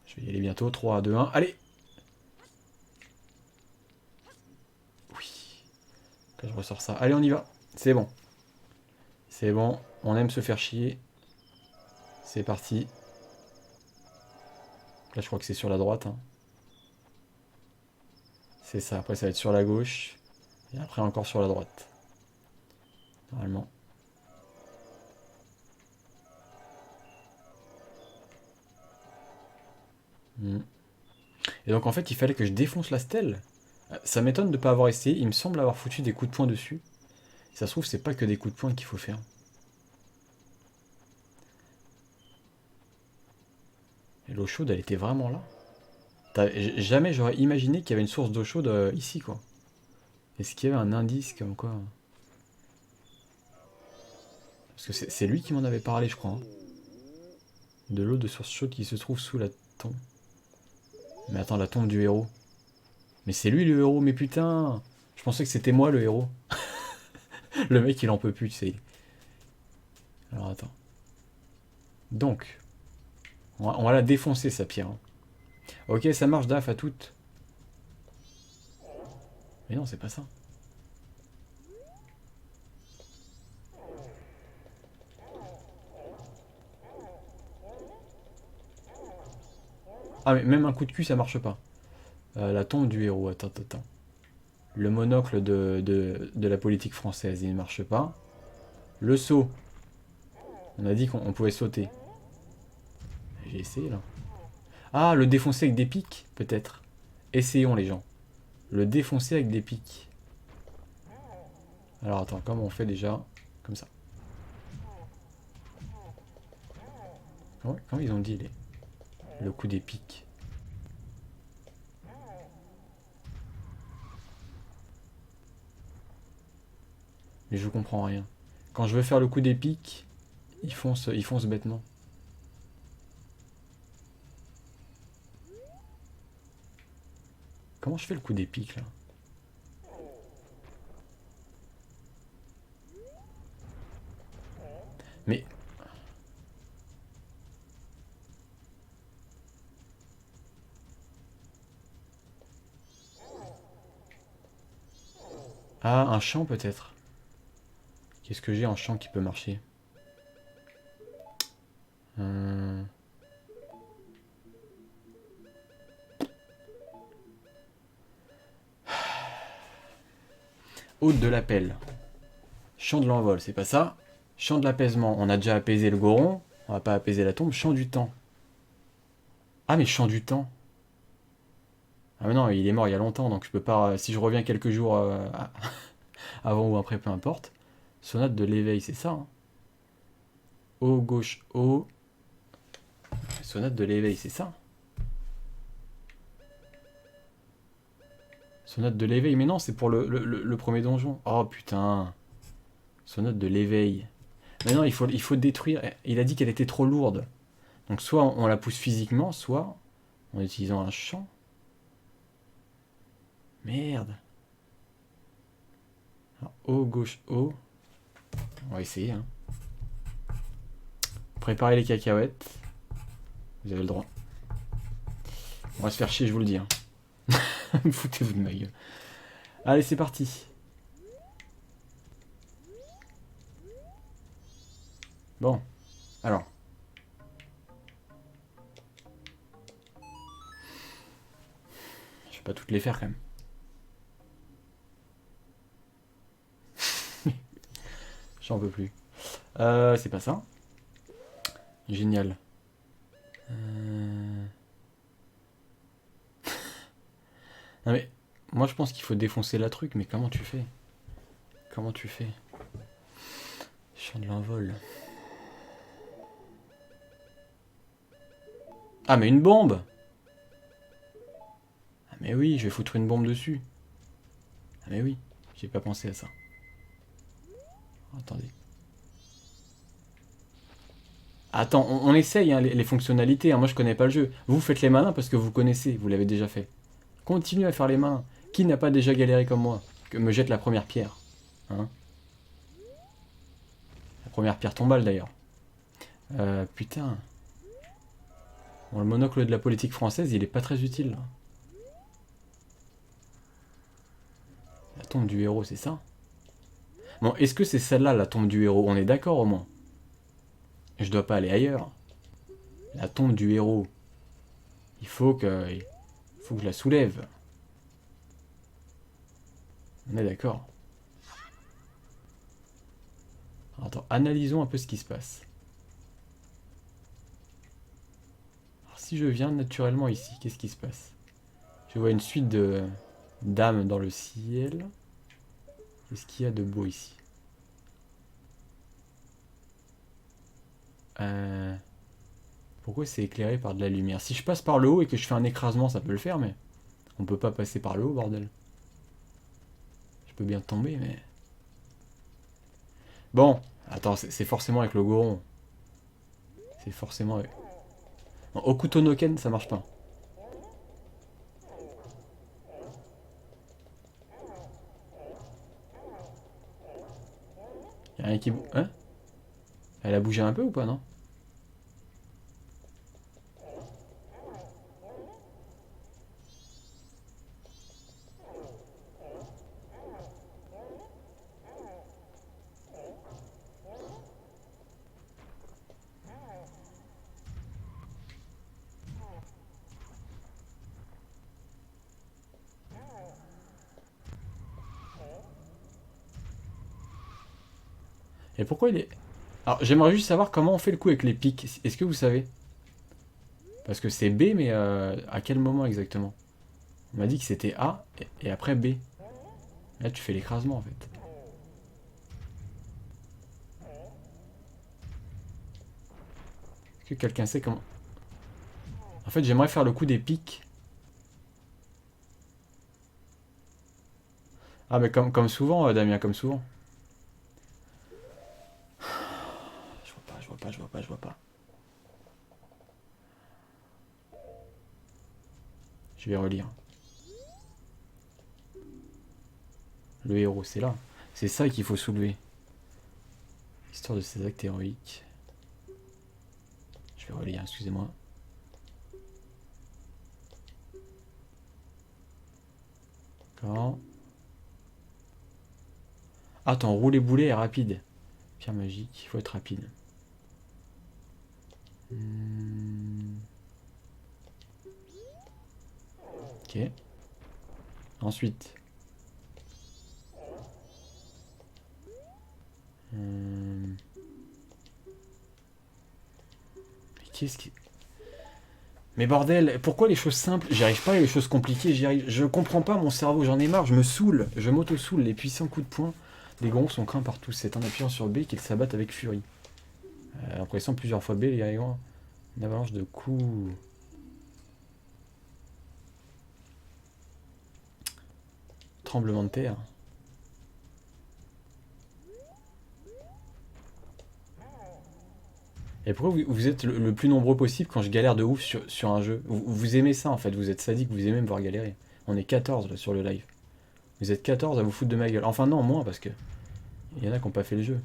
Je vais y aller bientôt. 3, 2, 1, allez! Oui. Quand je ressors ça. Allez, on y va. C'est bon. C'est bon. On aime se faire chier. C'est parti. Là, je crois que c'est sur la droite. Hein. C'est ça. Après, ça va être sur la gauche. Et après, encore sur la droite. Normalement. Hmm. Et donc, en fait, il fallait que je défonce la stèle. Ça m'étonne de ne pas avoir essayé. Il me semble avoir foutu des coups de poing dessus. Si ça se trouve, c'est pas que des coups de poing qu'il faut faire. Et l'eau chaude, elle était vraiment là. Jamais j'aurais imaginé qu'il y avait une source d'eau chaude ici, quoi. Est-ce qu'il y avait un indice comme quoi? Parce que c'est lui qui m'en avait parlé, je crois. Hein. De l'eau de source chaude qui se trouve sous la tombe. Mais attends, la tombe du héros. Mais c'est lui le héros, mais putain! Je pensais que c'était moi le héros. Le mec, il en peut plus, tu sais. Alors attends. Donc, on va la défoncer, sa pierre. Hein. Ok, ça marche, Daf, à toutes. Mais non, c'est pas ça. Ah, mais même un coup de cul, ça marche pas. La tombe du héros, attends. Le monocle de la politique française, il ne marche pas. Le saut. On a dit qu'on pouvait sauter. J'ai essayé, là. Ah, le défoncer avec des pics, peut-être. Essayons, les gens. Le défoncer avec des pics. Alors, attends, comment on fait déjà? Comme ça. Comment ils ont dit le coup des pics? Mais je comprends rien. Quand je veux faire le coup des pics, ils foncent bêtement. Comment je fais le coup des pics, là? Mais... Ah, un champ, peut-être. Qu'est-ce que j'ai en champ qui peut marcher? Hum... Hôte de l'appel. Chant de l'envol, c'est pas ça. Chant de l'apaisement, on a déjà apaisé le goron. On va pas apaiser la tombe. Chant du temps. Ah, mais chant du temps. Ah, mais non, il est mort il y a longtemps, donc je peux pas. Si je reviens quelques jours avant ou après, peu importe. Sonate de l'éveil, c'est ça. Hein. O gauche, O. Sonate de l'éveil, c'est ça. Sonate de l'éveil, mais non, c'est pour le premier donjon. Oh putain. Sonate de l'éveil. Mais non, il faut détruire. Il a dit qu'elle était trop lourde. Donc soit on la pousse physiquement, soit en utilisant un champ. Merde. Alors, O, gauche, O. On va essayer. Hein. Préparez les cacahuètes. Vous avez le droit. On va se faire chier, je vous le dis. Hein. Foutez-vous de ma gueule. Allez, c'est parti. Bon. Alors. Je vais pas toutes les faire quand même. J'en peux plus. C'est pas ça. Génial. Non mais, moi je pense qu'il faut défoncer la truc, mais comment tu fais? Comment tu fais? Chien de l'envol. Ah mais une bombe! Ah mais oui, je vais foutre une bombe dessus. Ah mais oui, j'ai pas pensé à ça. Attendez. Attends, on essaye hein, les fonctionnalités, hein. Moi je connais pas le jeu. Vous faites les malins parce que vous connaissez, vous l'avez déjà fait. Continuez à faire les malins. Qui n'a pas déjà galéré comme moi? Que me jette la première pierre. Hein? La première pierre tombale d'ailleurs. Putain. Bon, le monocle de la politique française, il est pas très utile. Là. La tombe du héros, c'est ça? Bon, est-ce que c'est celle-là, la tombe du héros? On est d'accord au moins. Je dois pas aller ailleurs. La tombe du héros. Il faut que je la soulève. On est d'accord. Attends, analysons un peu ce qui se passe. Alors, si je viens naturellement ici, qu'est-ce qui se passe? Je vois une suite de d'âmes dans le ciel. Qu'est-ce qu'il y a de beau ici? Pourquoi c'est éclairé par de la lumière? Si je passe par le haut et que je fais un écrasement, ça peut le faire, mais on peut pas passer par le haut, bordel. Je peux bien tomber, mais... Bon, attends, c'est forcément avec le Goron. C'est forcément avec... Bon, Okuto no Ken, ça marche pas. Y'a rien qui... Hein? Elle a bougé un peu ou pas, non? Et pourquoi il est... Alors, j'aimerais juste savoir comment on fait le coup avec les pics. Est-ce que vous savez? Parce que c'est B, mais à quel moment exactement? On m'a dit que c'était A et après B. Là, tu fais l'écrasement en fait. Est-ce que quelqu'un sait comment... En fait, j'aimerais faire le coup des pics. Ah, mais comme souvent, Damien, comme souvent. Je vois pas, je vois pas, je vois pas, je vois pas. Je vais relire. Le héros, c'est là. C'est ça qu'il faut soulever. Histoire de ses actes héroïques. Je vais relire, excusez-moi. D'accord. Attends, rouler boulet est rapide. Pierre magique, il faut être rapide. Ok. Ensuite. Mais qu'est-ce qui... Mais bordel, pourquoi les choses simples? J'y arrive pas et les choses compliquées, j'y arrive. Je comprends pas mon cerveau, j'en ai marre, je me saoule. Je m'auto-saoule. Les puissants coups de poing des Gorons sont craints par tous. C'est en appuyant sur B qu'ils s'abattent avec furie. En pressant plusieurs fois B, les guerriers une avalanche de coups. Tremblement de terre. Et pourquoi vous êtes le plus nombreux possible quand je galère de ouf sur un jeu? Vous aimez ça en fait, vous êtes sadique, vous aimez me voir galérer. On est 14 là sur le live. Vous êtes 14 à vous foutre de ma gueule. Enfin non, moins parce que il y en a qui n'ont pas fait le jeu.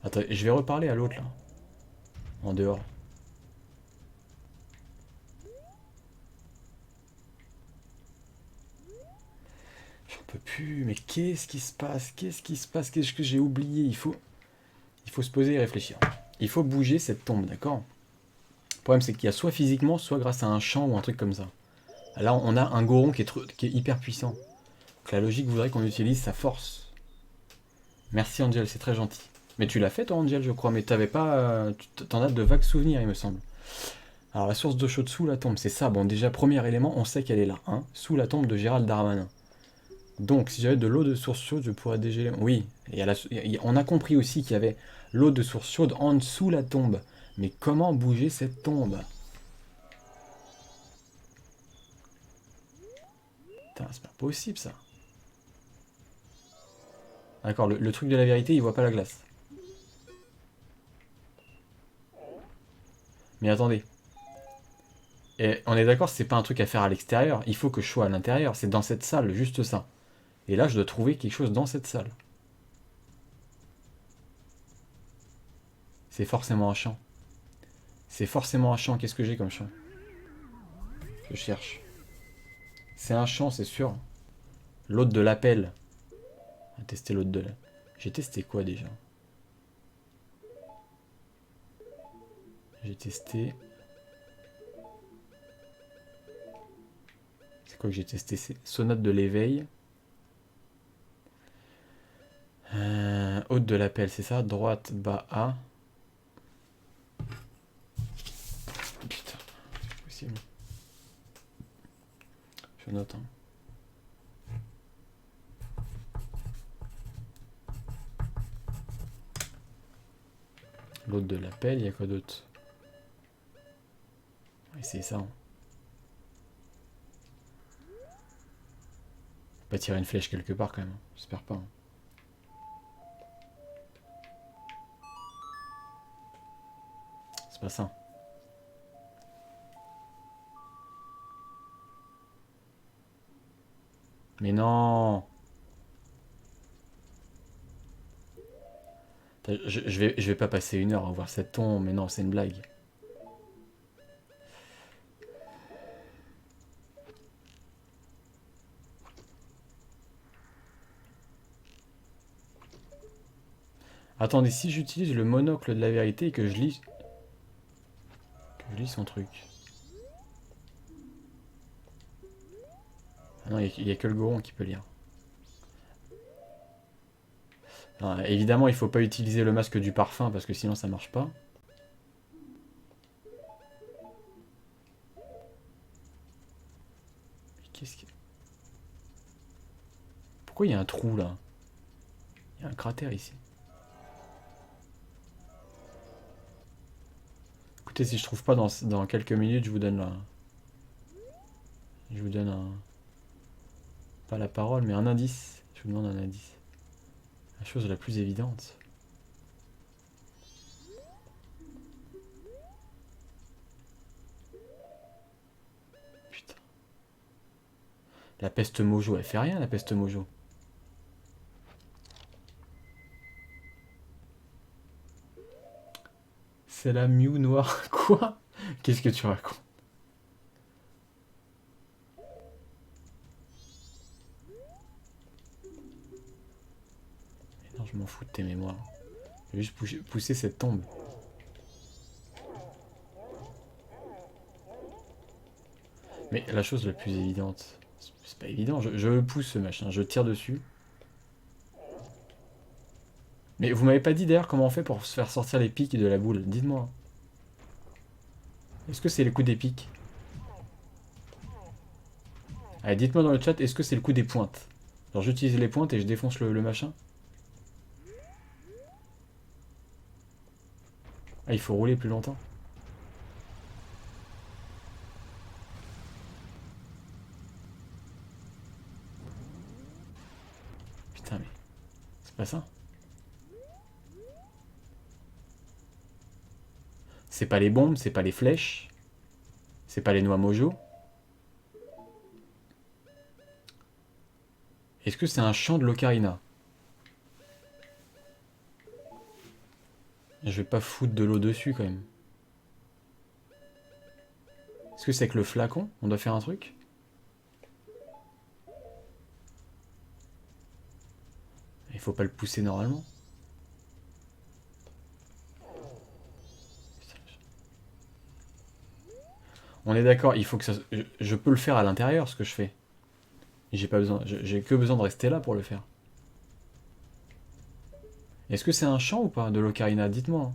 Attends, je vais reparler à l'autre là. En dehors. J'en peux plus, mais qu'est-ce qui se passe? Qu'est-ce qui se passe? Qu'est-ce que j'ai oublié? Il faut se poser et réfléchir. Il faut bouger cette tombe, d'accord? Le problème c'est qu'il y a soit physiquement, soit grâce à un champ ou un truc comme ça. Là on a un Goron qui est hyper puissant. Donc la logique voudrait qu'on utilise sa force. Merci Angel, c'est très gentil. Mais tu l'as fait toi Angel je crois, mais t'avais pas... T'en as de vagues souvenirs il me semble. Alors la source d'eau chaude sous la tombe, c'est ça. Bon déjà, premier élément, on sait qu'elle est là. Hein, sous la tombe de Gérald Darmanin. Donc si j'avais de l'eau de source chaude, je pourrais dégéler... Oui, on a compris aussi qu'il y avait l'eau de source chaude en dessous la tombe. Mais comment bouger cette tombe? Putain, c'est pas possible ça. D'accord, le truc de la vérité, il voit pas la glace. Mais attendez. Et on est d'accord, c'est pas un truc à faire à l'extérieur. Il faut que je sois à l'intérieur. C'est dans cette salle, juste ça. Et là, je dois trouver quelque chose dans cette salle. C'est forcément un champ. C'est forcément un champ. Qu'est-ce que j'ai comme champ? Je cherche. C'est un champ, c'est sûr. L'hôte de l'appel. On va tester l'hôte de l'appel. J'ai testé quoi déjà? J'ai testé... C'est quoi que j'ai testé? C'est sonate de l'éveil. Hôte de l'appel, c'est ça? Droite, bas, A. Putain, c'est possible. Je note, hein. L'hôte de l'appel, il y a quoi d'autre? Ouais, c'est ça. Hein. On va tirer une flèche quelque part quand même. J'espère pas. Hein. C'est pas ça. Mais non. Je vais pas passer une heure à voir cette tombe. Mais non, c'est une blague. Attendez, si j'utilise le monocle de la vérité et que je lis... son truc. Ah non, il n'y a que le Goron qui peut lire. Non, évidemment, il faut pas utiliser le masque du parfum parce que sinon ça marche pas. Qu'est-ce que... Pourquoi il y a un trou là? Il y a un cratère ici. Écoutez, si je trouve pas dans quelques minutes, je vous donne la... Je vous donne un... Pas la parole, mais un indice. Je vous demande un indice. La chose la plus évidente. Putain. La peste mojo, elle fait rien la peste mojo. C'est la Mew noire. Quoi? Qu'est-ce que tu racontes? Mais non, je m'en fous de tes mémoires. Je vais juste pousser cette tombe. Mais la chose la plus évidente... C'est pas évident, je le pousse ce machin, je tire dessus. Mais vous m'avez pas dit d'ailleurs comment on fait pour se faire sortir les pics de la boule. Dites-moi. Est-ce que c'est le coup des pics? Allez, dites-moi dans le chat, est-ce que c'est le coup des pointes? Genre j'utilise les pointes et je défonce le machin. Ah, il faut rouler plus longtemps. Putain, mais... C'est pas ça. C'est pas les bombes, c'est pas les flèches. C'est pas les noix mojo. Est-ce que c'est un champ de l'ocarina? Je vais pas foutre de l'eau dessus quand même. Est-ce que c'est avec le flacon? On doit faire un truc? Il faut pas le pousser normalement. On est d'accord, il faut que ça... Je peux le faire à l'intérieur, ce que je fais. J'ai pas besoin... J'ai que besoin de rester là pour le faire. Est-ce que c'est un champ ou pas de l'ocarina? Dites-moi, hein.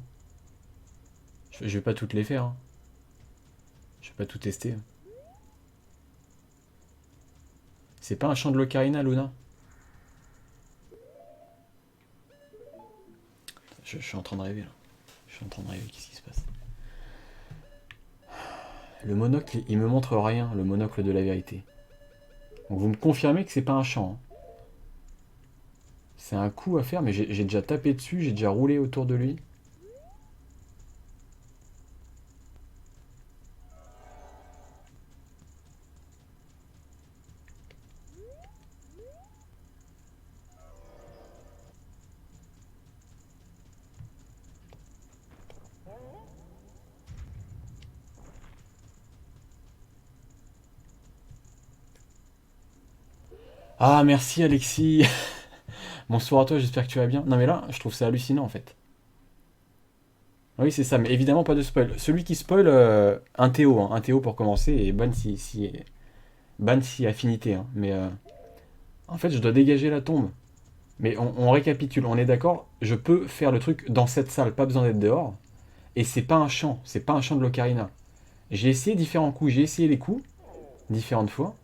Je vais pas toutes les faire, hein. Je vais pas tout tester. C'est pas un champ de l'ocarina, Luna? Je suis en train de rêver là. Je suis en train de rêver, qu'est-ce qui se passe? Le monocle, il me montre rien, le monocle de la vérité. Donc vous me confirmez que c'est pas un champ, hein. C'est un coup à faire, mais j'ai déjà tapé dessus, j'ai déjà roulé autour de lui. Ah, merci Alexis. Bonsoir à toi, j'espère que tu vas bien. Non mais là, je trouve ça hallucinant en fait. Oui, c'est ça, mais évidemment pas de spoil. Celui qui spoil, un Théo, hein, un Théo pour commencer, et ban si affinité, hein. Mais en fait, je dois dégager la tombe. Mais on récapitule, on est d'accord? Je peux faire le truc dans cette salle, pas besoin d'être dehors. Et c'est pas un champ de l'ocarina. J'ai essayé différents coups, j'ai essayé les coups, différentes fois.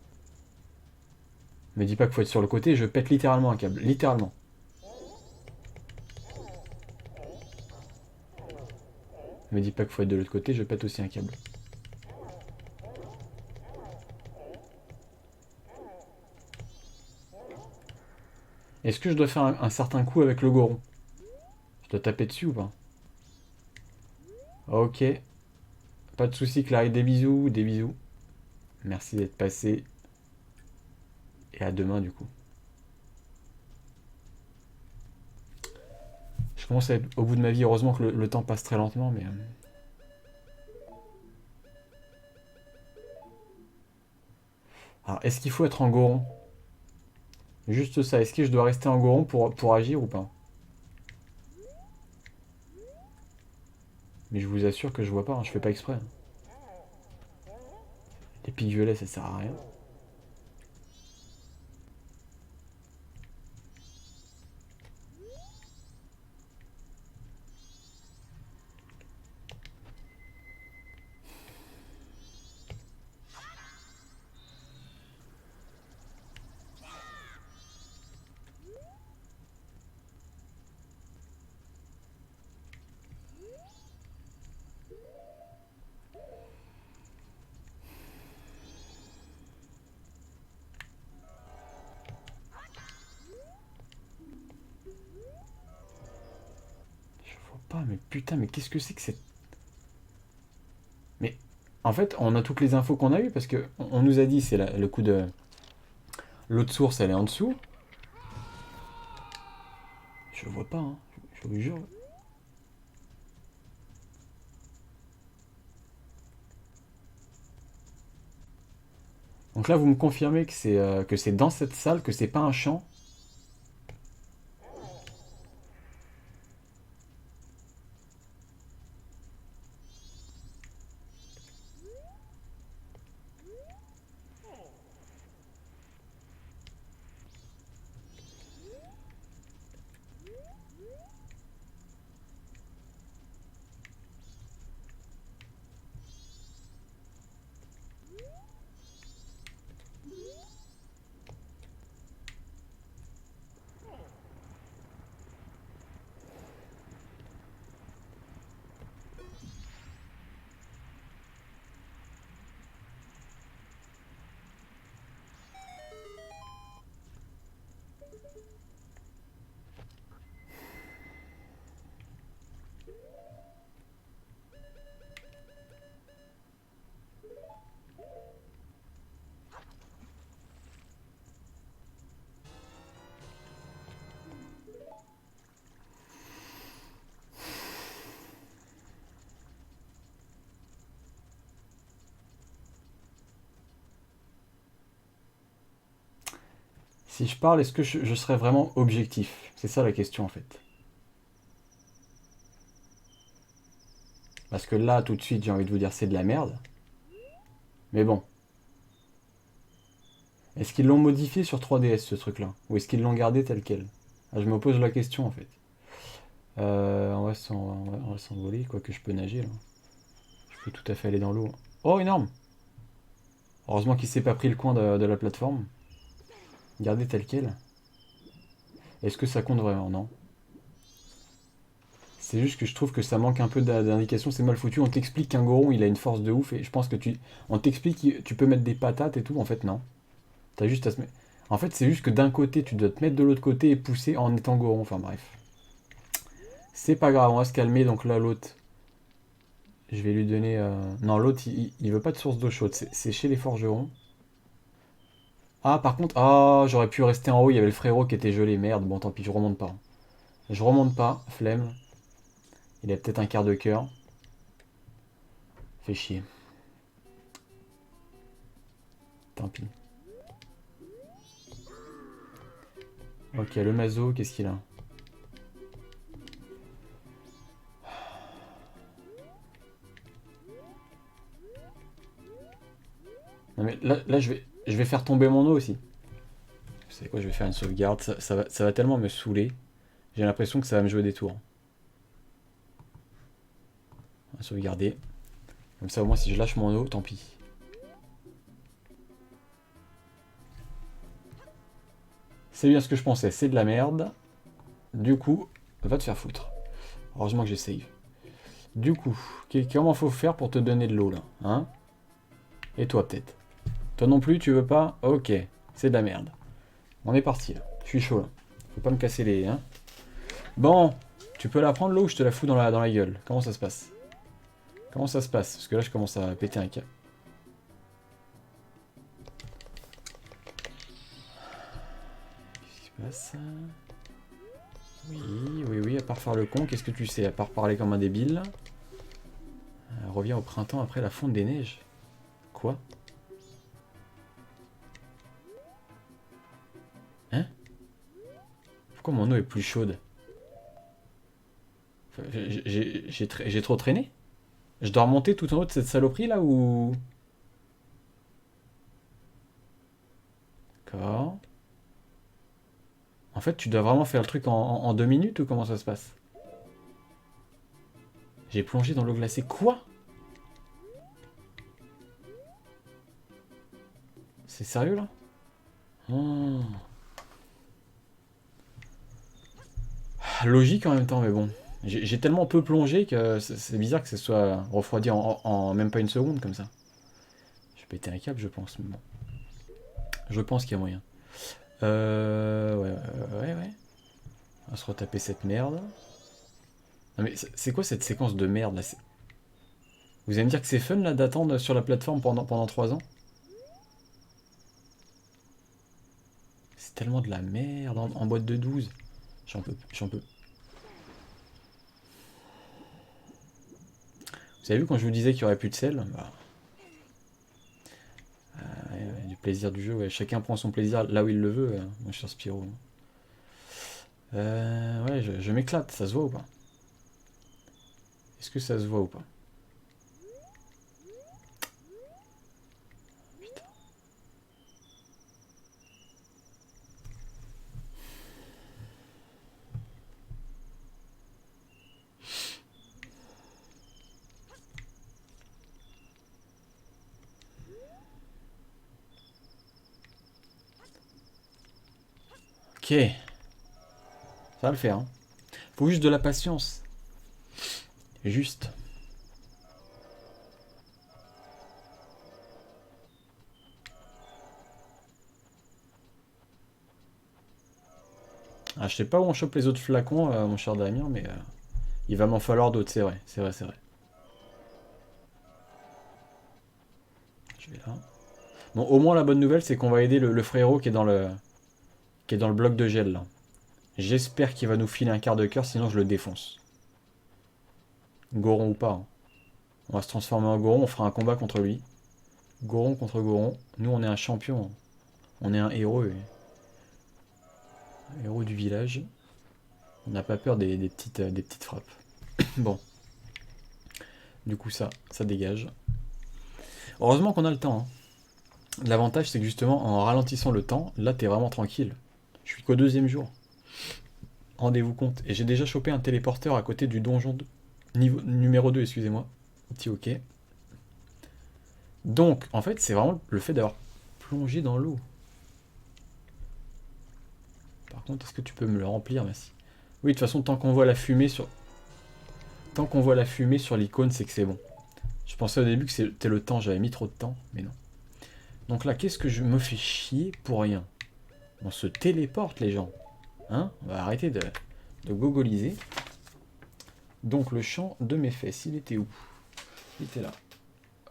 Me dis pas qu'il faut être sur le côté, je pète littéralement un câble, littéralement. Me dis pas qu'il faut être de l'autre côté, je pète aussi un câble. Est-ce que je dois faire un certain coup avec le goron? Je dois taper dessus ou pas? Ok, pas de soucis, Clyde, des bisous, des bisous. Merci d'être passé. Et à demain du coup. Je commence à être au bout de ma vie, heureusement que le temps passe très lentement, mais... Alors, est-ce qu'il faut être en goron? Juste ça, est-ce que je dois rester en goron pour agir ou pas? Mais je vous assure que je vois pas, hein, je fais pas exprès, hein. Les pics violets, ça sert à rien. Je vois pas, mais putain, mais qu'est-ce que c'est que cette... Mais en fait, on a toutes les infos qu'on a eues parce que on nous a dit c'est le coup de... L'autre source, elle est en dessous. Je vois pas, hein. Je vous jure. Donc là, vous me confirmez que c'est dans cette salle, que c'est pas un champ. Si je parle, est-ce que je serais vraiment objectif? C'est ça la question en fait. Parce que là, tout de suite, j'ai envie de vous dire c'est de la merde. Mais bon. Est-ce qu'ils l'ont modifié sur 3DS ce truc-là? Ou est-ce qu'ils l'ont gardé tel quel? Ah, je me pose la question en fait. On va s'envoler, quoique je peux nager là. Je peux tout à fait aller dans l'eau. Oh, énorme! Heureusement qu'il s'est pas pris le coin de la plateforme. Gardez tel quel. Est-ce que ça compte vraiment? Non. C'est juste que je trouve que ça manque un peu d'indication, c'est mal foutu. On t'explique qu'un goron il a une force de ouf et je pense que tu. On t'explique que tu peux mettre des patates et tout, en fait non. T'as juste à se mettre. En fait, c'est juste que d'un côté tu dois te mettre de l'autre côté et pousser en étant goron, enfin bref. C'est pas grave, on va se calmer. Donc là, l'autre, je vais lui donner. Non, l'autre il veut pas de source d'eau chaude, c'est chez les forgerons. Ah, par contre, ah, j'aurais pu rester en haut, il y avait le frérot qui était gelé, merde, bon tant pis, je remonte pas. Je remonte pas, flemme. Il a peut-être un quart de cœur. Fait chier. Tant pis. Ok, le mazo, qu'est-ce qu'il a? Non mais là je vais faire tomber mon eau aussi. Vous savez quoi, je vais faire une sauvegarde, ça va tellement me saouler. J'ai l'impression que ça va me jouer des tours. On va sauvegarder. Comme ça au moins si je lâche mon eau, tant pis. C'est bien ce que je pensais, c'est de la merde. Du coup, va te faire foutre. Heureusement que j'ai save. Du coup, comment faut faire pour te donner de l'eau là, hein? Et toi peut-être. Toi non plus, tu veux pas? Ok, c'est de la merde. On est parti là. Je suis chaud là. Faut pas me casser les... Hein. Bon, tu peux la prendre l'eau ou je te la fous dans la gueule? Comment ça se passe? Comment ça se passe? Parce que là je commence à péter un câble. Qu'est-ce qui se passe? Oui, à part faire le con, qu'est-ce que tu sais? À part parler comme un débile. Revient au printemps après la fonte des neiges. Quoi? Hein? Pourquoi mon eau est plus chaude? Enfin, j'ai trop traîné? Je dois remonter tout en haut de cette saloperie là ou... D'accord. En fait, tu dois vraiment faire le truc en 2 minutes ou comment ça se passe? J'ai plongé dans l'eau glacée. Quoi? C'est sérieux là? Oh. Logique en même temps, mais bon. J'ai tellement peu plongé que c'est bizarre que ça soit refroidi en même pas une seconde comme ça. Je vais péter un câble, je pense, mais bon. Je pense qu'il y a moyen. Ouais. On va se retaper cette merde. Non mais c'est quoi cette séquence de merde là? Vous allez me dire que c'est fun là d'attendre sur la plateforme pendant 3 ans? C'est tellement de la merde en boîte de 12. J'en peux. Vous avez vu quand je vous disais qu'il y aurait plus de sel? Bah, du plaisir du jeu, ouais. Chacun prend son plaisir là où il le veut, mon cher Spiro. Ouais, je m'éclate, ça se voit ou pas? Est-ce que ça se voit ou pas? Putain. Ok, ça va le faire. Hein. Faut juste de la patience. Juste. Ah, je sais pas où on chope les autres flacons, mon cher Damien, mais il va m'en falloir d'autres, c'est vrai, c'est vrai. Je vais là. Bon, au moins la bonne nouvelle, c'est qu'on va aider le frérot qui est dans le bloc de gel là. J'espère qu'il va nous filer un quart de cœur, sinon je le défonce. Goron ou pas. Hein. On va se transformer en Goron, on fera un combat contre lui. Goron contre Goron. Nous, on est un champion. On est un héros. Un héros du village. On n'a pas peur des petites frappes. Bon. Du coup, ça dégage. Heureusement qu'on a le temps. Hein. L'avantage, c'est que justement, en ralentissant le temps, là, t'es vraiment tranquille. Je suis qu'au 2e jour. Rendez-vous compte. Et j'ai déjà chopé un téléporteur à côté du donjon niveau numéro 2, excusez-moi. Petit ok. Donc, en fait, c'est vraiment le fait d'avoir plongé dans l'eau. Par contre, est-ce que tu peux me le remplir, merci. Oui, de toute façon, tant qu'on voit la fumée sur... Tant qu'on voit la fumée sur l'icône, c'est que c'est bon. Je pensais au début que c'était le temps, j'avais mis trop de temps, mais non. Donc là, qu'est-ce que je me fais chier pour rien? On se téléporte, les gens. Hein? On va arrêter de gogoliser. Donc le champ de mes fesses, il était où? Il était là.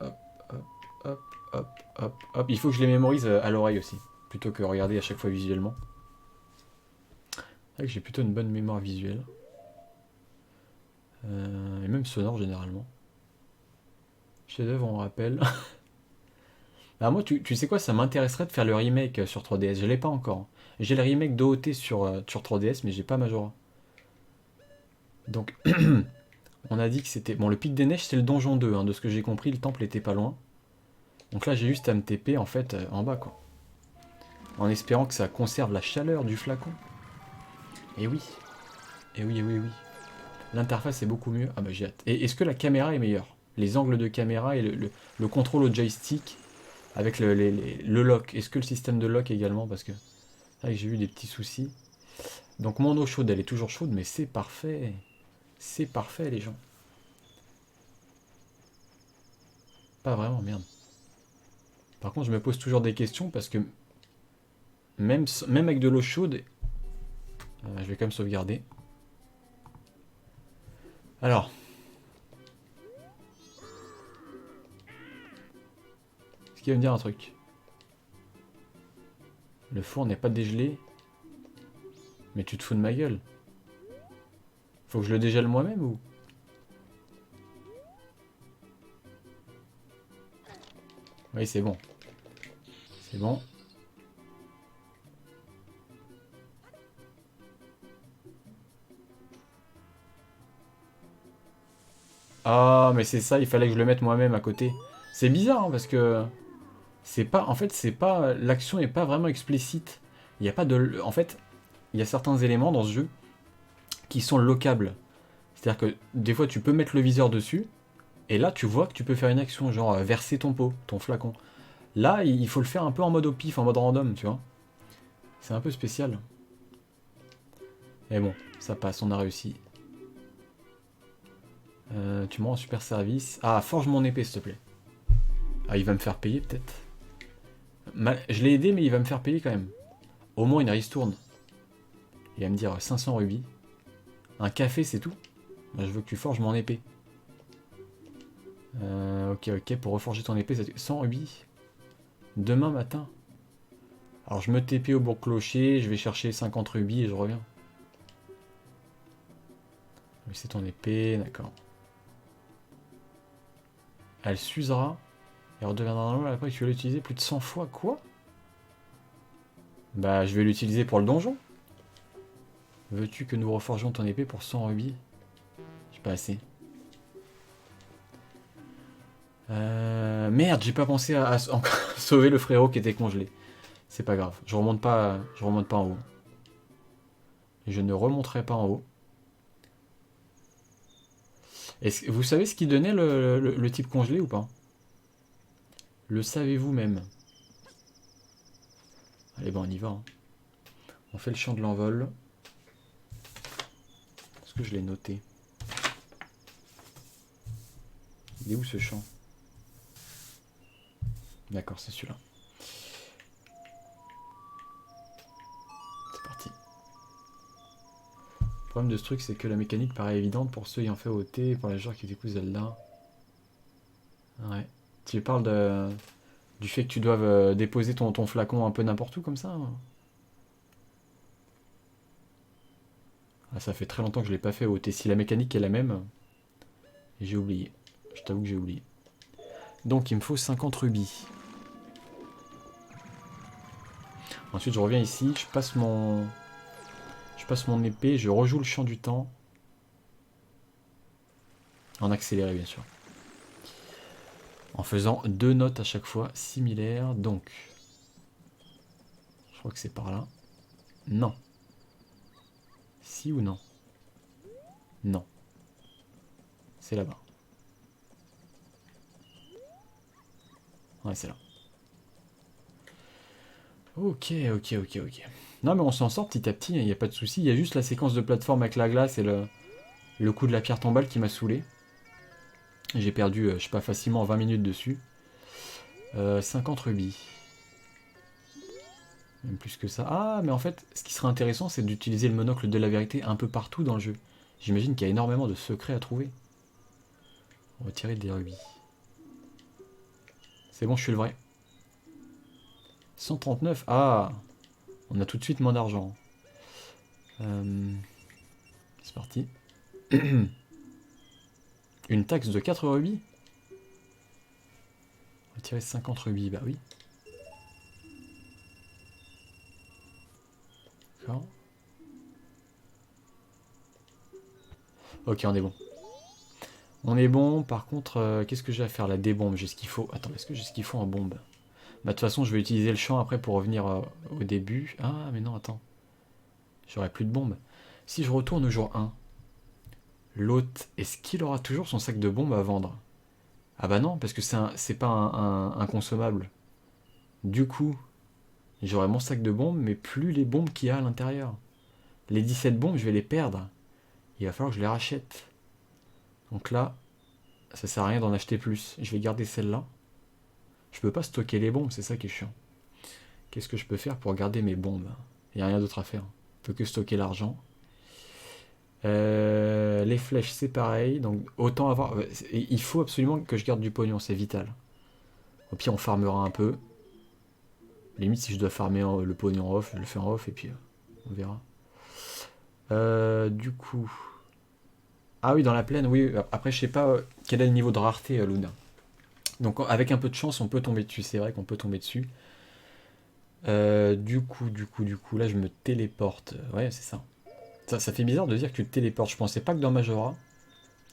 Hop, hop, hop, hop, hop, hop. Il faut que je les mémorise à l'oreille aussi, plutôt que regarder à chaque fois visuellement. C'est vrai que j'ai plutôt une bonne mémoire visuelle. Et même sonore généralement. Chef-d'œuvre, on rappelle. Ah, moi, tu sais quoi, ça m'intéresserait de faire le remake sur 3DS. Je l'ai pas encore. J'ai le remake d'OOT sur 3DS, mais j'ai pas Majora. Donc, on a dit que c'était... Bon, le Pic des Neiges, c'est le donjon 2. Hein. De ce que j'ai compris, le temple était pas loin. Donc là, j'ai juste à me TP, en fait, en bas, quoi. En espérant que ça conserve la chaleur du flacon. Et oui. Et oui, et oui, et oui. L'interface est beaucoup mieux. Ah bah j'ai hâte. Et est-ce que la caméra est meilleure? Les angles de caméra et le contrôle au joystick avec le lock. Est-ce que le système de lock également? Parce que c'est vrai que j'ai eu des petits soucis. Donc mon eau chaude, elle est toujours chaude, mais c'est parfait. C'est parfait, les gens. Pas vraiment, merde. Par contre, je me pose toujours des questions parce que même avec de l'eau chaude, je vais quand même sauvegarder. Alors. Est-ce qu'il va me dire un truc? Le four n'est pas dégelé. Mais tu te fous de ma gueule. Faut que je le dégèle moi-même ou? Oui, c'est bon. C'est bon. Ah, mais c'est ça, il fallait que je le mette moi-même à côté. C'est bizarre, hein, parce que... C'est pas... En fait, c'est pas... L'action n'est pas vraiment explicite. Il n'y a pas de... En fait, il y a certains éléments dans ce jeu qui sont locables. C'est-à-dire que des fois, tu peux mettre le viseur dessus, et là, tu vois que tu peux faire une action, genre verser ton pot, ton flacon. Là, il faut le faire un peu en mode au pif, en mode random, tu vois. C'est un peu spécial. Mais bon, ça passe, on a réussi. Tu me rends un super service. Ah, forge mon épée, s'il te plaît. Ah, il va me faire payer, peut-être. Je l'ai aidé, mais il va me faire payer quand même. Au moins une ristourne. Il va me dire 500 rubis. Un café, c'est tout. Bah, je veux que tu forges mon épée. Ok, pour reforger ton épée, 100 rubis. Demain matin. Alors je me TP au bourg clocher, je vais chercher 50 rubis et je reviens. C'est ton épée, d'accord. Elle s'usera et redeviendra normale après que tu l'as utilisé plus de 100 fois. Quoi? Bah je vais l'utiliser pour le donjon. Veux-tu que nous reforgions ton épée pour 100 rubis? J'ai pas assez. Merde, j'ai pas pensé à sauver le frérot qui était congelé. C'est pas grave, je remonte pas en haut. Je ne remonterai pas en haut. Vous savez ce qui donnait le type congelé ou pas? Le savez-vous même? Allez, ben on y va. Hein. On fait le chant de l'envol. Est-ce que je l'ai noté? Il est où ce chant? D'accord, c'est celui-là. C'est parti. Le problème de ce truc, c'est que la mécanique paraît évidente pour ceux ayant fait OT, pour les joueurs qui découvrent Zelda. Ouais. Tu parles du fait que tu doives déposer ton flacon un peu n'importe où comme ça? Hein. Ah, ça fait très longtemps que je l'ai pas fait OT. Si la mécanique est la même, j'ai oublié. Je t'avoue que j'ai oublié. Donc il me faut 50 rubis. Ensuite je reviens ici, je passe mon épée, je rejoue le chant du temps. En accéléré bien sûr. En faisant 2 notes à chaque fois similaires. Donc, je crois que c'est par là. Non. Si ou non? Non. C'est là-bas. Ouais, c'est là. Ok, ok, ok, ok. Non, mais on s'en sort petit à petit, il n'y a pas de souci. Il y a juste la séquence de plateforme avec la glace et le coup de la pierre tombale qui m'a saoulé. J'ai perdu, je sais pas, facilement 20 minutes dessus. 50 rubis. Même plus que ça. Ah, mais en fait, ce qui serait intéressant, c'est d'utiliser le monocle de la vérité un peu partout dans le jeu. J'imagine qu'il y a énormément de secrets à trouver. On va tirer des rubis. C'est bon, je suis le vrai. 139. Ah, on a tout de suite moins d'argent. C'est parti. Une taxe de 4 rubis. On va tirer 50 rubis, bah oui. D'accord. Ok, on est bon. On est bon, par contre, qu'est-ce que j'ai à faire là? Des bombes, j'ai ce qu'il faut. Attends, est-ce que j'ai ce qu'il faut en bombe? Bah de toute façon, je vais utiliser le champ après pour revenir au début. Ah, mais non, attends. J'aurai plus de bombes. Si je retourne au jour 1, l'hôte, est-ce qu'il aura toujours son sac de bombes à vendre? Ah bah non, parce que c'est pas un consommable. Du coup, j'aurai mon sac de bombes, mais plus les bombes qu'il y a à l'intérieur. Les 17 bombes, je vais les perdre. Il va falloir que je les rachète. Donc là, ça sert à rien d'en acheter plus. Je vais garder celle-là. Je peux pas stocker les bombes, c'est ça qui est chiant. Qu'est-ce que je peux faire pour garder mes bombes? Il n'y a rien d'autre à faire. Je peux que stocker l'argent. Les flèches, c'est pareil. Donc autant avoir. Il faut absolument que je garde du pognon, c'est vital. Au pire, on farmera un peu. Limite, si je dois farmer le pognon off, je le fais en off et puis on verra. Du coup. Ah oui, dans la plaine, oui. Après, je sais pas quel est le niveau de rareté, Luna. Donc avec un peu de chance, on peut tomber dessus. C'est vrai qu'on peut tomber dessus. Du coup, là, je me téléporte. Ouais, c'est ça. Ça fait bizarre de dire que tu te téléportes. Je pensais pas que dans Majora,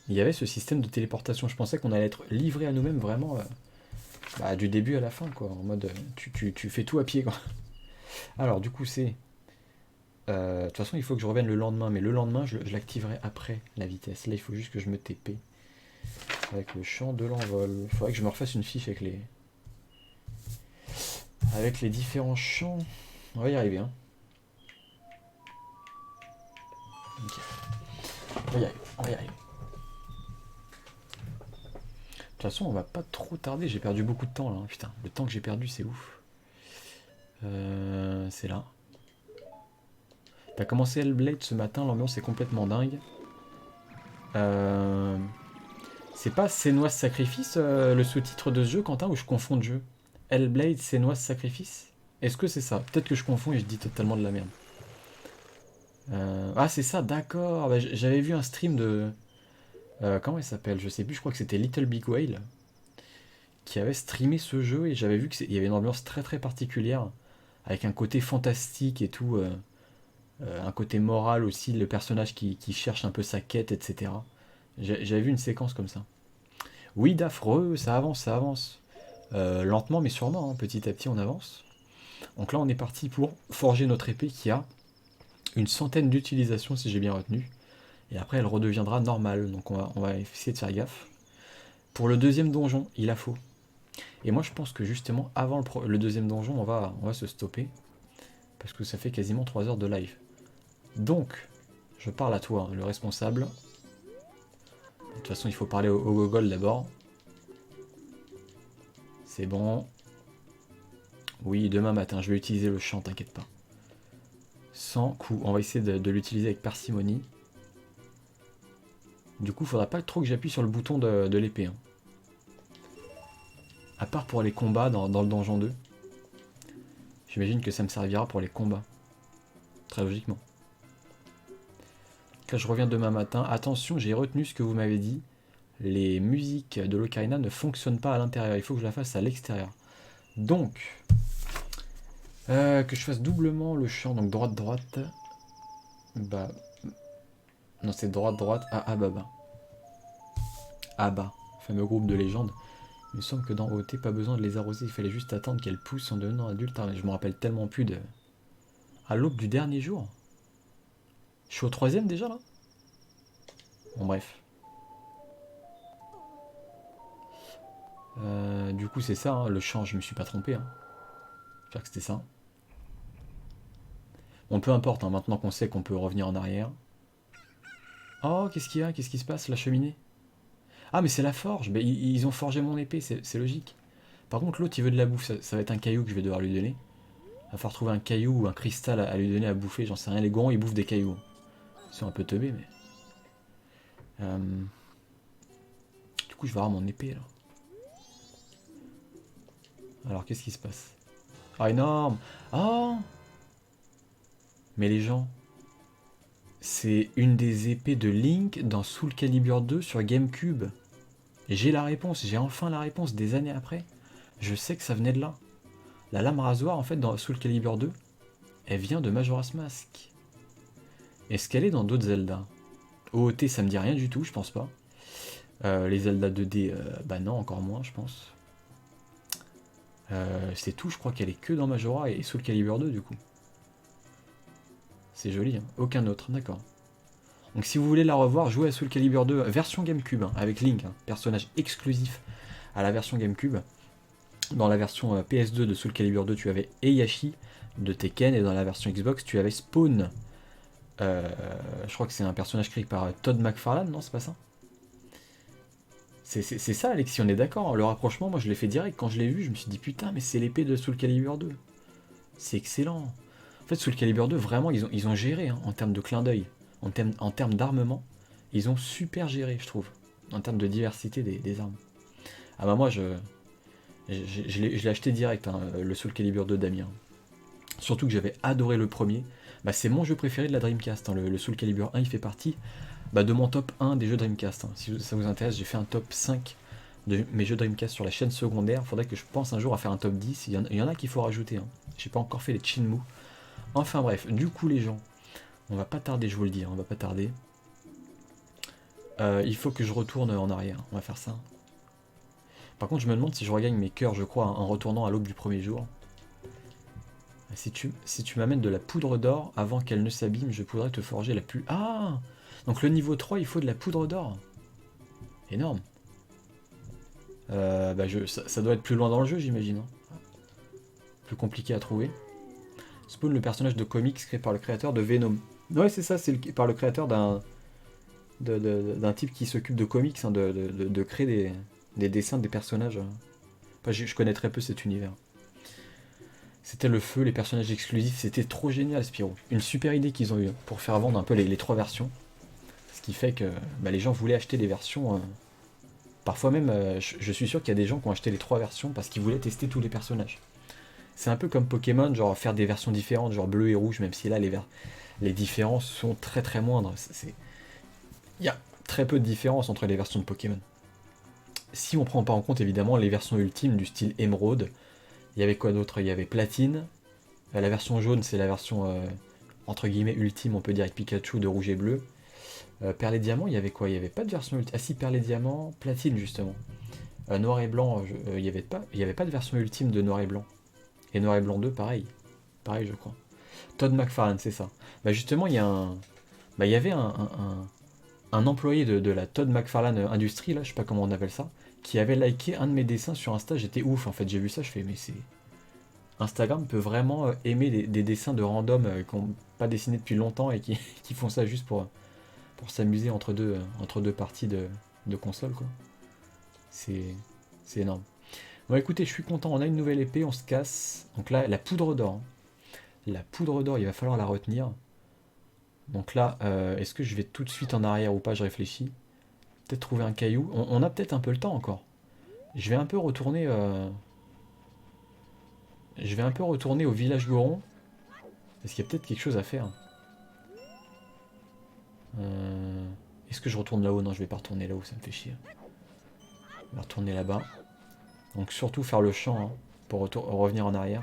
il y avait ce système de téléportation. Je pensais qu'on allait être livré à nous-mêmes vraiment du début à la fin, quoi. En mode, tu fais tout à pied, quoi. Alors, du coup, c'est... de toute façon, il faut que je revienne le lendemain, mais le lendemain, je l'activerai après la vitesse. Là, il faut juste que je me TP avec le champ de l'envol. Il faudrait que je me refasse une fiche avec les différents champs. On va y arriver, hein. Ok. On va y arriver, on va y arriver. De toute façon, on va pas trop tarder. J'ai perdu beaucoup de temps là. Putain, le temps que j'ai perdu, c'est ouf. C'est là. T'as commencé Hellblade ce matin, l'ambiance est complètement dingue. Euh, C'est pas Senua's Sacrifice le sous-titre de ce jeu, Quentin, ou je confonds de jeu? Hellblade, Senua's Sacrifice? Est-ce que c'est ça? Peut-être que je confonds et je dis totalement de la merde. Ah, c'est ça, d'accord. Bah, j'avais vu un stream de. Comment il s'appelle? Je sais plus, je crois que c'était Little Big Whale qui avait streamé ce jeu et j'avais vu qu'il y avait une ambiance très très particulière avec un côté fantastique et tout. Un côté moral aussi, le personnage qui cherche un peu sa quête, etc. J'avais vu une séquence comme ça. Oui, d'affreux, ça avance, ça avance. Lentement mais sûrement, hein, petit à petit on avance. Donc là on est parti pour forger notre épée qui a une centaine d'utilisations si j'ai bien retenu. Et après elle redeviendra normale, donc on va essayer de faire gaffe. Pour le deuxième donjon, il la faut. Et moi je pense que justement avant le deuxième donjon on va se stopper. Parce que ça fait quasiment 3 heures de live. Donc, je parle à toi, hein, le responsable. De toute façon il faut parler au Gogol d'abord. C'est bon. Oui, demain matin, je vais utiliser le champ, t'inquiète pas. Sans coup, on va essayer de l'utiliser avec parcimonie. Du coup, faudra pas trop que j'appuie sur le bouton de l'épée. Hein. À part pour les combats dans le donjon 2. J'imagine que ça me servira pour les combats. Très logiquement. Là, je reviens demain matin. Attention, j'ai retenu ce que vous m'avez dit. Les musiques de l'Ocarina ne fonctionnent pas à l'intérieur. Il faut que je la fasse à l'extérieur. Donc, que je fasse doublement le champ. Donc droite-droite. Bah, non, c'est droite-droite. Ah, Ababa. Abba, fameux groupe de légende. Il me semble que dans OT, pas besoin de les arroser, il fallait juste attendre qu'elles poussent en devenant adultes. Je me rappelle tellement plus de... À l'aube du dernier jour? Je suis au troisième déjà là. Bon bref. Du coup c'est ça, hein, le champ, je me suis pas trompé. Hein. J'espère que c'était ça. Bon peu importe, hein, maintenant qu'on sait qu'on peut revenir en arrière. Oh qu'est-ce qu'il y a? Qu'est-ce qui se passe? La cheminée? Ah mais c'est la forge, mais ils ont forgé mon épée, c'est logique. Par contre l'autre il veut de la bouffe, ça va être un caillou que je vais devoir lui donner. Il va falloir trouver un caillou ou un cristal à lui donner à bouffer, j'en sais rien, les gorons ils bouffent des cailloux. Ils sont un peu teubés mais... Du coup je vais avoir mon épée là. Alors qu'est-ce qui se passe? Ah énorme! Oh! Mais les gens, c'est une des épées de Link dans Soul Calibur 2 sur GameCube. J'ai la réponse, j'ai enfin la réponse des années après. Je sais que ça venait de là. La lame rasoir en fait dans Soul Calibur 2, elle vient de Majora's Mask. Est-ce qu'elle est dans d'autres Zelda? OOT ça me dit rien du tout, je pense pas. Les Zelda 2D, bah non, encore moins je pense. C'est tout, je crois qu'elle est que dans Majora et Soul Calibur 2 du coup. C'est joli, hein. Aucun autre, d'accord. Donc si vous voulez la revoir, jouez à Soul Calibur 2 version GameCube, hein, avec Link, hein, personnage exclusif à la version GameCube. Dans la version PS2 de Soul Calibur 2, tu avais Heihachi de Tekken, et dans la version Xbox, tu avais Spawn. Je crois que c'est un personnage créé par Todd McFarlane, non, c'est pas ça? C'est ça, Alexis, on est d'accord. Hein. Le rapprochement, moi je l'ai fait direct. Quand je l'ai vu, je me suis dit putain, mais c'est l'épée de Soul Calibur 2. C'est excellent. En fait, Soul Calibur 2, vraiment, ils ont géré hein, en termes de clin d'œil, en termes d'armement. Ils ont super géré, je trouve, en termes de diversité des armes. Ah bah moi, je l'ai acheté direct, hein, le Soul Calibur 2 Damien. Surtout que j'avais adoré le premier. Bah, c'est mon jeu préféré de la Dreamcast. Hein. Le Soul Calibur 1, il fait partie de mon top 1 des jeux Dreamcast. Hein. Si ça vous intéresse, j'ai fait un top 5 de mes jeux Dreamcast sur la chaîne secondaire. Faudrait que je pense un jour à faire un top 10. Il y en a qu'il faut rajouter. Hein. J'ai pas encore fait les Shenmue. Enfin bref, du coup les gens, on va pas tarder, je vous le dis, hein, on va pas tarder. Il faut que je retourne en arrière, on va faire ça. Par contre, je me demande si je regagne mes cœurs, je crois, en retournant à l'aube du premier jour. Si tu m'amènes de la poudre d'or avant qu'elle ne s'abîme, je pourrais te forger la plus... Ah! Donc le niveau 3, il faut de la poudre d'or. Énorme. Ça doit être plus loin dans le jeu, j'imagine. Hein. Plus compliqué à trouver. Spawn, le personnage de comics créé par le créateur de Venom. Ouais, c'est ça, c'est par le créateur d'un type qui s'occupe de comics, hein, de créer des dessins des personnages. Enfin, je connais très peu cet univers. C'était le feu, les personnages exclusifs, c'était trop génial Spyro. Une super idée qu'ils ont eue pour faire vendre un peu les trois versions. Ce qui fait que les gens voulaient acheter des versions. Parfois même, je suis sûr qu'il y a des gens qui ont acheté les trois versions parce qu'ils voulaient tester tous les personnages. C'est un peu comme Pokémon, genre faire des versions différentes, genre bleu et rouge, même si là les différences sont très très moindres. Il y a très peu de différence entre les versions de Pokémon. Si on prend pas en compte évidemment les versions ultimes du style Émeraude, il y avait quoi d'autre? Il y avait Platine, la version jaune c'est la version entre guillemets ultime, on peut dire avec Pikachu de rouge et bleu. Perle et diamant, il y avait quoi? Il n'y avait pas de version ultime. Ah si, Perle et diamant, Platine justement. Noir et blanc, il n'y avait pas de version ultime de noir et blanc. Et noir et blanc 2, pareil. Pareil je crois. Todd McFarlane, c'est ça. Bah justement, il y avait un employé de la Todd McFarlane Industries, là, je sais pas comment on appelle ça, qui avait liké un de mes dessins sur Insta. J'étais ouf, en fait, j'ai vu ça, je fais, mais c'est... Instagram peut vraiment aimer des dessins de random qui n'ont pas dessiné depuis longtemps et qui, qui font ça juste pour s'amuser entre deux parties de console, quoi. C'est énorme. Bon, écoutez, je suis content, on a une nouvelle épée, on se casse. Donc là, la poudre d'or. Hein. La poudre d'or, il va falloir la retenir. Donc là, est-ce que je vais tout de suite en arrière ou pas? Je réfléchis. Peut-être trouver un caillou. On a peut-être un peu le temps encore. Je vais un peu retourner... Je vais un peu retourner au village Goron. Parce qu'il y a peut-être quelque chose à faire. Est-ce que je retourne là-haut? Non, je vais pas retourner là-haut, ça me fait chier. Je vais retourner là-bas. Donc surtout faire le champ hein, pour revenir en arrière.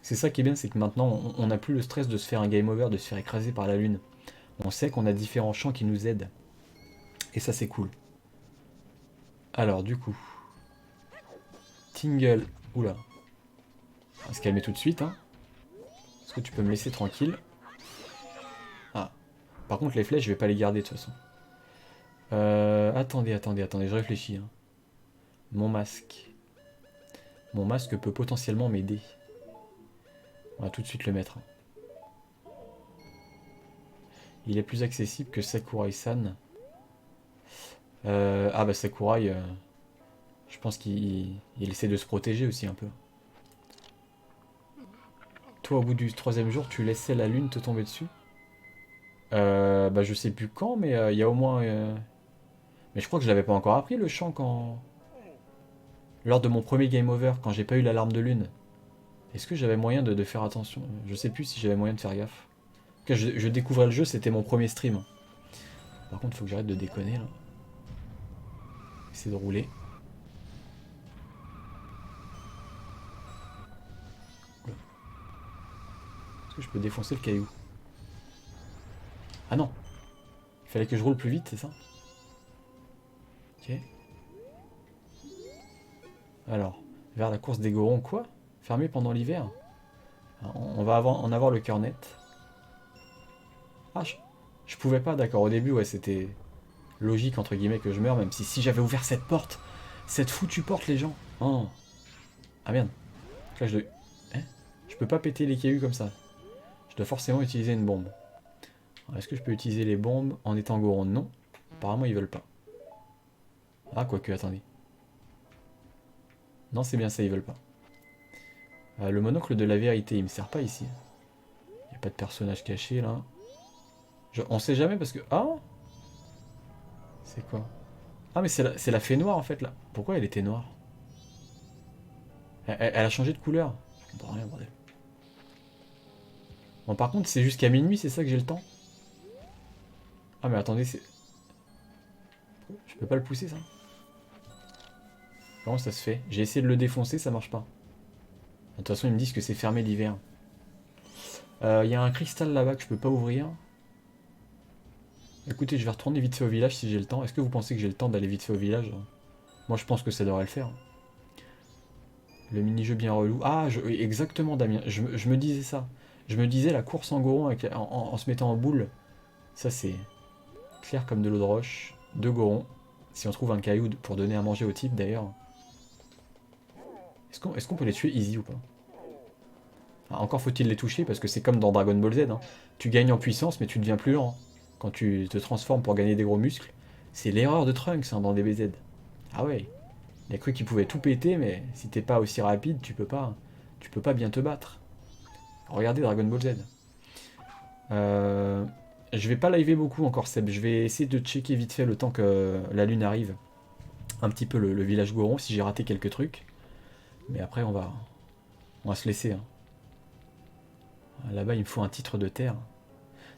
C'est ça qui est bien, c'est que maintenant on n'a plus le stress de se faire un game over, de se faire écraser par la lune. On sait qu'on a différents champs qui nous aident. Et ça c'est cool. Alors du coup... Tingle... Oula. On va se calmer tout de suite. Hein. Est-ce que tu peux me laisser tranquille? Par contre, les flèches, je vais pas les garder de toute façon. Attendez, je réfléchis. Hein. Mon masque. Mon masque peut potentiellement m'aider. On va tout de suite le mettre. Il est plus accessible que Sakurai-san. Ah bah Sakurai, je pense qu'il essaie de se protéger aussi un peu. Toi, au bout du 3e jour, tu laissais la lune te tomber dessus? Bah je sais plus quand, mais il y a au moins... Mais je crois que je l'avais pas encore appris le chant quand... Lors de mon premier game over, quand j'ai pas eu l'alarme de lune. Est-ce que j'avais moyen de faire attention? Je sais plus si j'avais moyen de faire gaffe. En tout cas, je découvrais le jeu, c'était mon premier stream. Par contre, faut que j'arrête de déconner là. Essayer de rouler. Est-ce que je peux défoncer le caillou? Ah non! Il fallait que je roule plus vite, c'est ça? Ok. Alors, vers la course des Gorons, quoi? Fermé pendant l'hiver? On va en avoir le cœur net. Ah, je pouvais pas, d'accord. Au début, ouais, c'était logique, entre guillemets, que je meure, même si j'avais ouvert cette porte. Cette foutue porte, les gens. Oh. Ah merde. Là, je dois... Hein? Je peux pas péter les cailloux comme ça. Je dois forcément utiliser une bombe. Est-ce que je peux utiliser les bombes en étant Goron? Non. Apparemment, ils veulent pas. Ah, quoique, attendez. Non, c'est bien ça, ils veulent pas. Le monocle de la vérité, il me sert pas ici. Il n'y a pas de personnage caché, là. On sait jamais parce que... Ah! C'est quoi? Ah, mais c'est la fée noire, en fait, là. Pourquoi elle était noire? Elle a changé de couleur. Je comprends rien, bordel. Bon, par contre, c'est jusqu'à minuit, c'est ça que j'ai le temps? Ah, mais attendez, c'est... Je peux pas le pousser, ça? Comment ça se fait? J'ai essayé de le défoncer, ça marche pas. De toute façon, ils me disent que c'est fermé l'hiver. Il y a un cristal là-bas que je peux pas ouvrir. Écoutez, je vais retourner vite fait au village si j'ai le temps. Est-ce que vous pensez que j'ai le temps d'aller vite fait au village? Moi, je pense que ça devrait le faire. Le mini-jeu bien relou. Ah, exactement, Damien. Je me disais ça. Je me disais la course en goron en se mettant en boule. Ça, c'est clair comme de l'eau de roche. 2 gorons. Si on trouve un caillou pour donner à manger au type, d'ailleurs. Est-ce qu'on peut les tuer easy ou pas? Encore faut-il les toucher parce que c'est comme dans Dragon Ball Z. Hein. Tu gagnes en puissance, mais tu deviens plus lent. Quand tu te transformes pour gagner des gros muscles. C'est l'erreur de Trunks dans DBZ. Ah ouais. Il a cru qu'il pouvait tout péter, mais si t'es pas aussi rapide, tu peux pas bien te battre. Regardez Dragon Ball Z. Je vais pas liver beaucoup encore, Seb. Je vais essayer de checker vite fait le temps que la lune arrive. Un petit peu le village Goron, si j'ai raté quelques trucs. Mais après, on va se laisser. Hein. Là-bas, il me faut un titre de terre.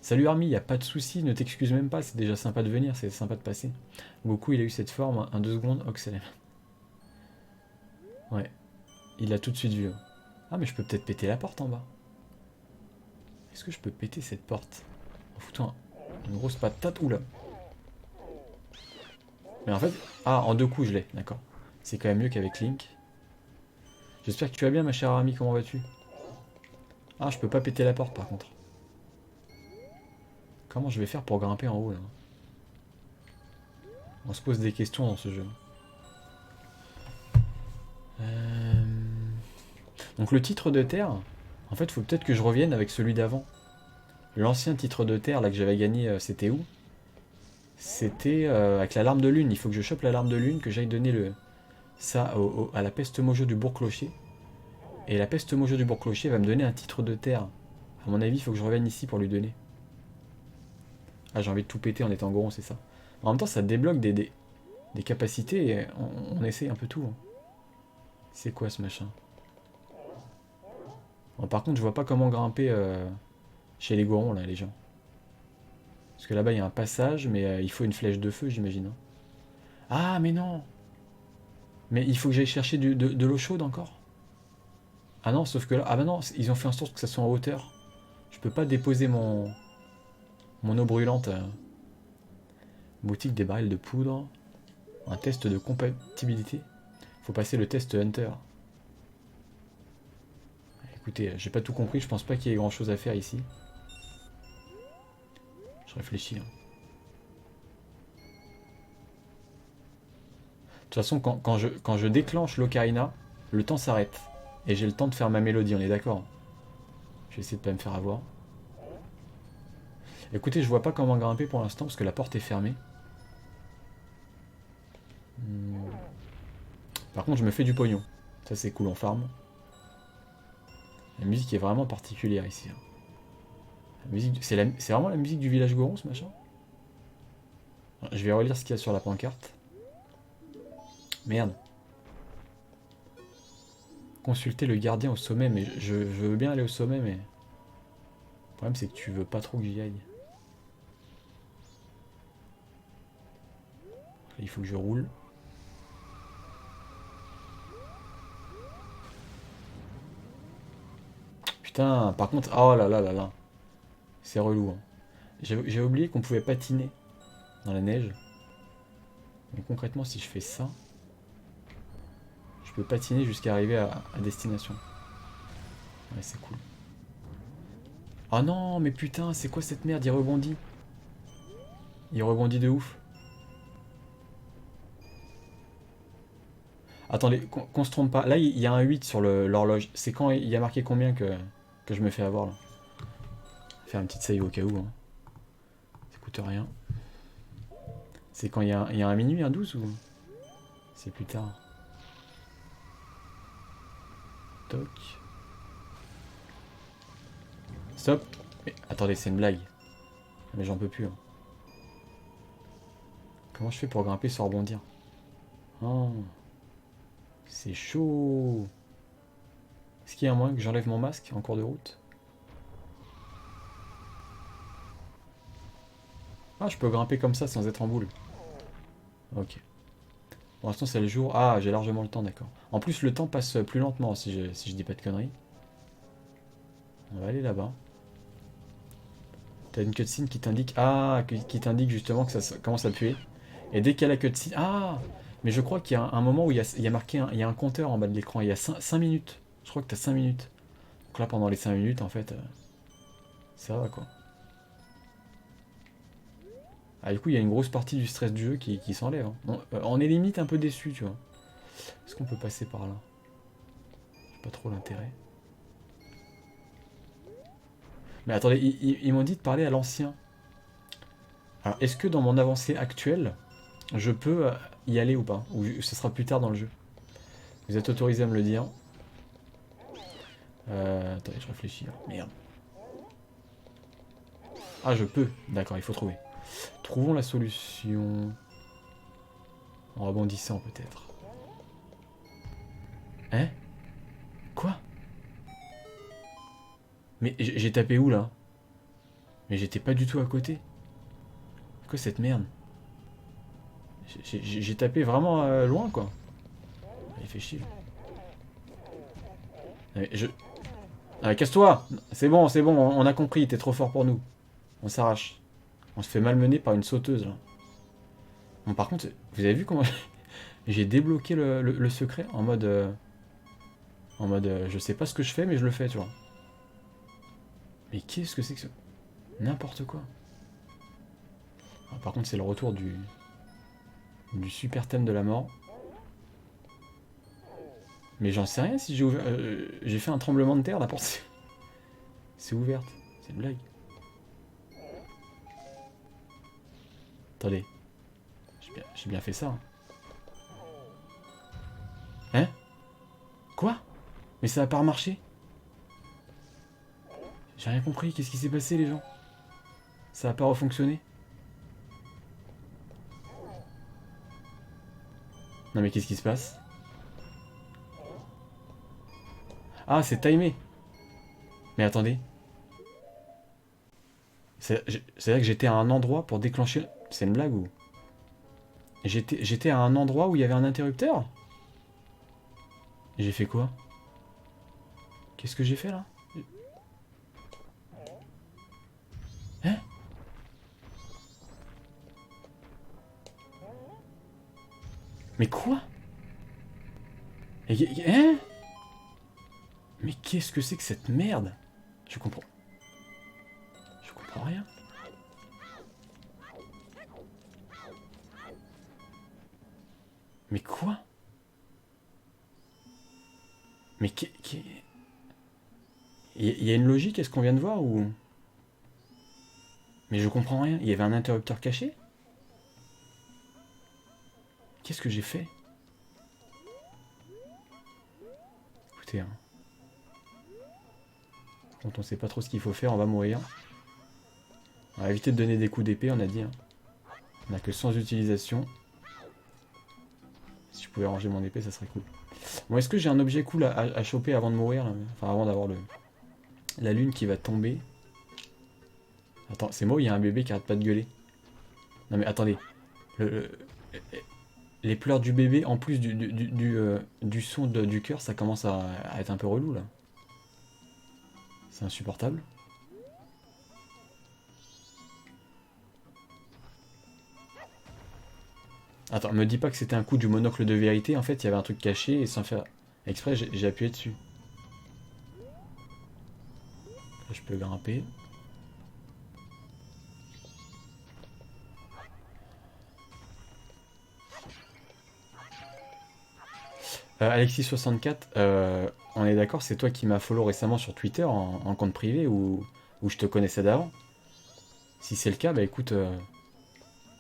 Salut Army, y a pas de souci, ne t'excuse même pas, c'est déjà sympa de venir, c'est sympa de passer. Goku, il a eu cette forme, un 2 secondes, Oxalem. Ouais, il l'a tout de suite vu. Ah, mais je peux peut-être péter la porte en bas. Est-ce que je peux péter cette porte en foutant une grosse patate? Oula. Mais en fait... Ah, en 2 coups, je l'ai, d'accord. C'est quand même mieux qu'avec Link. J'espère que tu vas bien, ma chère Army, comment vas-tu? Ah, je peux pas péter la porte, par contre. Comment je vais faire pour grimper en haut, là? On se pose des questions dans ce jeu. Donc le titre de terre, en fait, il faut peut-être que je revienne avec celui d'avant. L'ancien titre de terre, là, que j'avais gagné, c'était où? C'était avec l'alarme de lune. Il faut que je chope l'alarme de lune, que j'aille donner ça à la peste mojo du bourg-clocher. Et la peste mojo du bourg-clocher va me donner un titre de terre. À mon avis, il faut que je revienne ici pour lui donner. Ah, j'ai envie de tout péter en étant Goron, c'est ça. En même temps, ça débloque des capacités et on essaie un peu tout. Hein. C'est quoi ce machin? Bon, par contre, je vois pas comment grimper chez les Gorons, là, les gens. Parce que là-bas, il y a un passage, mais il faut une flèche de feu, j'imagine. Hein. Ah, mais non! Mais il faut que j'aille chercher de l'eau chaude encore? Ah non, sauf que là... Ah bah non, ils ont fait en sorte que ça soit en hauteur. Je peux pas déposer mon eau brûlante. Boutique des barils de poudre. Un test de compatibilité. Faut passer le test Hunter. Écoutez, j'ai pas tout compris, je pense pas qu'il y ait grand chose à faire ici. Je réfléchis. Hein. De toute façon, quand je déclenche l'ocarina, le temps s'arrête. Et j'ai le temps de faire ma mélodie, on est d'accord? Je vais essayer de pas me faire avoir. Écoutez, je vois pas comment grimper pour l'instant parce que la porte est fermée. Par contre, je me fais du pognon. Ça, c'est cool, on farm. La musique est vraiment particulière ici. Hein. C'est vraiment la musique du village Goron, ce machin. Je vais relire ce qu'il y a sur la pancarte. Merde. Consulter le gardien au sommet, mais je veux bien aller au sommet, mais... Le problème, c'est que tu veux pas trop que j'y aille. Il faut que je roule. Putain, par contre... Oh là là là là. C'est relou. Hein. J'ai oublié qu'on pouvait patiner dans la neige. Donc concrètement, si je fais ça... Je peux patiner jusqu'à arriver à destination. Ouais, c'est cool. Oh non, mais putain, c'est quoi cette merde? Il rebondit. Il rebondit de ouf. Attendez, qu'on se trompe pas. Là, il y a un 8 sur l'horloge. C'est quand il y a marqué combien que je me fais avoir là? Faire une petite save au cas où. Hein. Ça coûte rien. C'est quand il y a un minuit, un 12 ou... C'est plus tard. Toc. Stop. Mais, attendez, c'est une blague. Mais j'en peux plus. Hein. Comment je fais pour grimper sans rebondir? Oh. C'est chaud. Est-ce qu'il y a un moyen que j'enlève mon masque en cours de route? Ah, je peux grimper comme ça sans être en boule. Ok. Pour l'instant, c'est le jour. Ah, j'ai largement le temps, d'accord. En plus, le temps passe plus lentement si je dis pas de conneries. On va aller là-bas. T'as une cutscene qui t'indique... Ah, qui t'indique justement que ça commence à puer. Et dès qu'il y a la cutscene... Ah, mais je crois qu'il y a un moment où il y a marqué... Il y a un compteur en bas de l'écran. Il y a 5 minutes. Je crois que t'as 5 minutes. Donc là, pendant les 5 minutes, en fait... ça va, quoi. Ah, du coup, il y a une grosse partie du stress du jeu qui s'enlève. Hein. On est limite un peu déçu, tu vois. Est-ce qu'on peut passer par là? J'ai pas trop l'intérêt. Mais attendez, ils m'ont dit de parler à l'ancien. Alors, est-ce que dans mon avancée actuelle, je peux y aller ou pas? Ou ce sera plus tard dans le jeu? Vous êtes autorisé à me le dire. Attendez, je réfléchis. Merde. Ah, je peux. D'accord, il faut trouver. Trouvons la solution. En rebondissant, peut-être. Hein? Quoi? Mais j'ai tapé où, là? Mais j'étais pas du tout à côté. C'est quoi cette merde? J'ai tapé vraiment loin, quoi. Il fait chier. Mais Ah, casse-toi! C'est bon, on a compris, t'es trop fort pour nous. On s'arrache. On se fait malmener par une sauteuse, là. Bon, par contre, vous avez vu comment j'ai débloqué le secret en mode... je sais pas ce que je fais, mais je le fais, tu vois. Mais qu'est-ce que c'est que ça? N'importe quoi. Ah, par contre, c'est le retour du super thème de la mort. Mais j'en sais rien si j'ai ouvert... j'ai fait un tremblement de terre, la porte... C'est ouverte. C'est une blague. Attendez. J'ai bien fait ça. Hein? Hein? Quoi? Mais ça a pas remarché? J'ai rien compris. Qu'est-ce qui s'est passé, les gens? Ça a pas refonctionné? Non mais qu'est-ce qui se passe? Ah, c'est timé. Mais attendez. C'est-à-dire que j'étais à un endroit pour déclencher... C'est une blague ou... J'étais à un endroit où il y avait un interrupteur? Et j'ai fait quoi? Qu'est-ce que j'ai fait là? Hein? Mais quoi? Hein? Mais qu'est-ce que c'est que cette merde? Je comprends rien. Mais quoi? Mais il y a une logique à ce qu'on vient de voir ou... Mais je comprends rien. Il y avait un interrupteur caché? Qu'est-ce que j'ai fait? Écoutez, hein. Quand on sait pas trop ce qu'il faut faire, on va mourir. On va éviter de donner des coups d'épée, on a dit. Hein. On a que 100 utilisations. Si je pouvais ranger mon épée, ça serait cool. Bon, est-ce que j'ai un objet cool à choper avant de mourir là? Enfin, avant d'avoir la lune qui va tomber. Attends, c'est moi ou il y a un bébé qui arrête pas de gueuler? Non mais attendez. Les pleurs du bébé, en plus du son du cœur, ça commence à être un peu relou là. C'est insupportable. Attends, me dis pas que c'était un coup du monocle de vérité, en fait il y avait un truc caché et sans faire exprès j'ai appuyé dessus. Là je peux grimper. Alexis64, on est d'accord, c'est toi qui m'as follow récemment sur Twitter en compte privé ou je te connaissais d'avant? Si c'est le cas, bah écoute,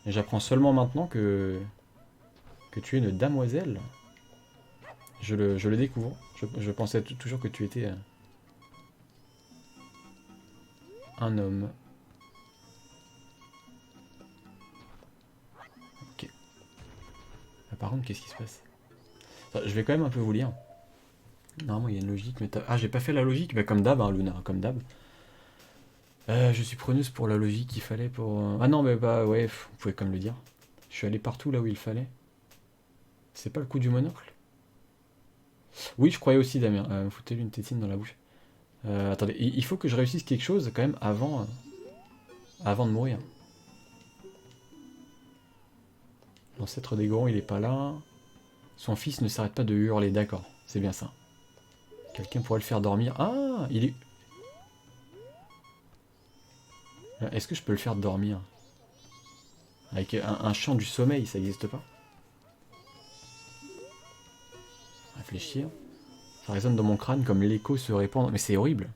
j'apprends seulement maintenant que tu es une damoiselle. Je le découvre. Je pensais toujours que tu étais un homme. Ok. Par contre, qu'est-ce qui se passe? Enfin, je vais quand même un peu vous lire. Normalement, il y a une logique. Mais ah, j'ai pas fait la logique. Bah, comme d'hab, hein, Luna, comme d'hab. Je suis preneuse pour la logique qu'il fallait pour... Ah non, mais bah ouais, vous pouvez comme le dire. Je suis allé partout là où il fallait. C'est pas le coup du monocle? Oui, je croyais aussi, Damien. Foutez-lui une tétine dans la bouche. Attendez, il faut que je réussisse quelque chose quand même avant de mourir. L'ancêtre des Gorons, il est pas là. Son fils ne s'arrête pas de hurler, d'accord. C'est bien ça. Quelqu'un pourrait le faire dormir. Ah, il est... Est-ce que je peux le faire dormir? Avec un chant du sommeil, ça n'existe pas? Réfléchir. Ça résonne dans mon crâne comme l'écho se répand. Mais c'est horrible.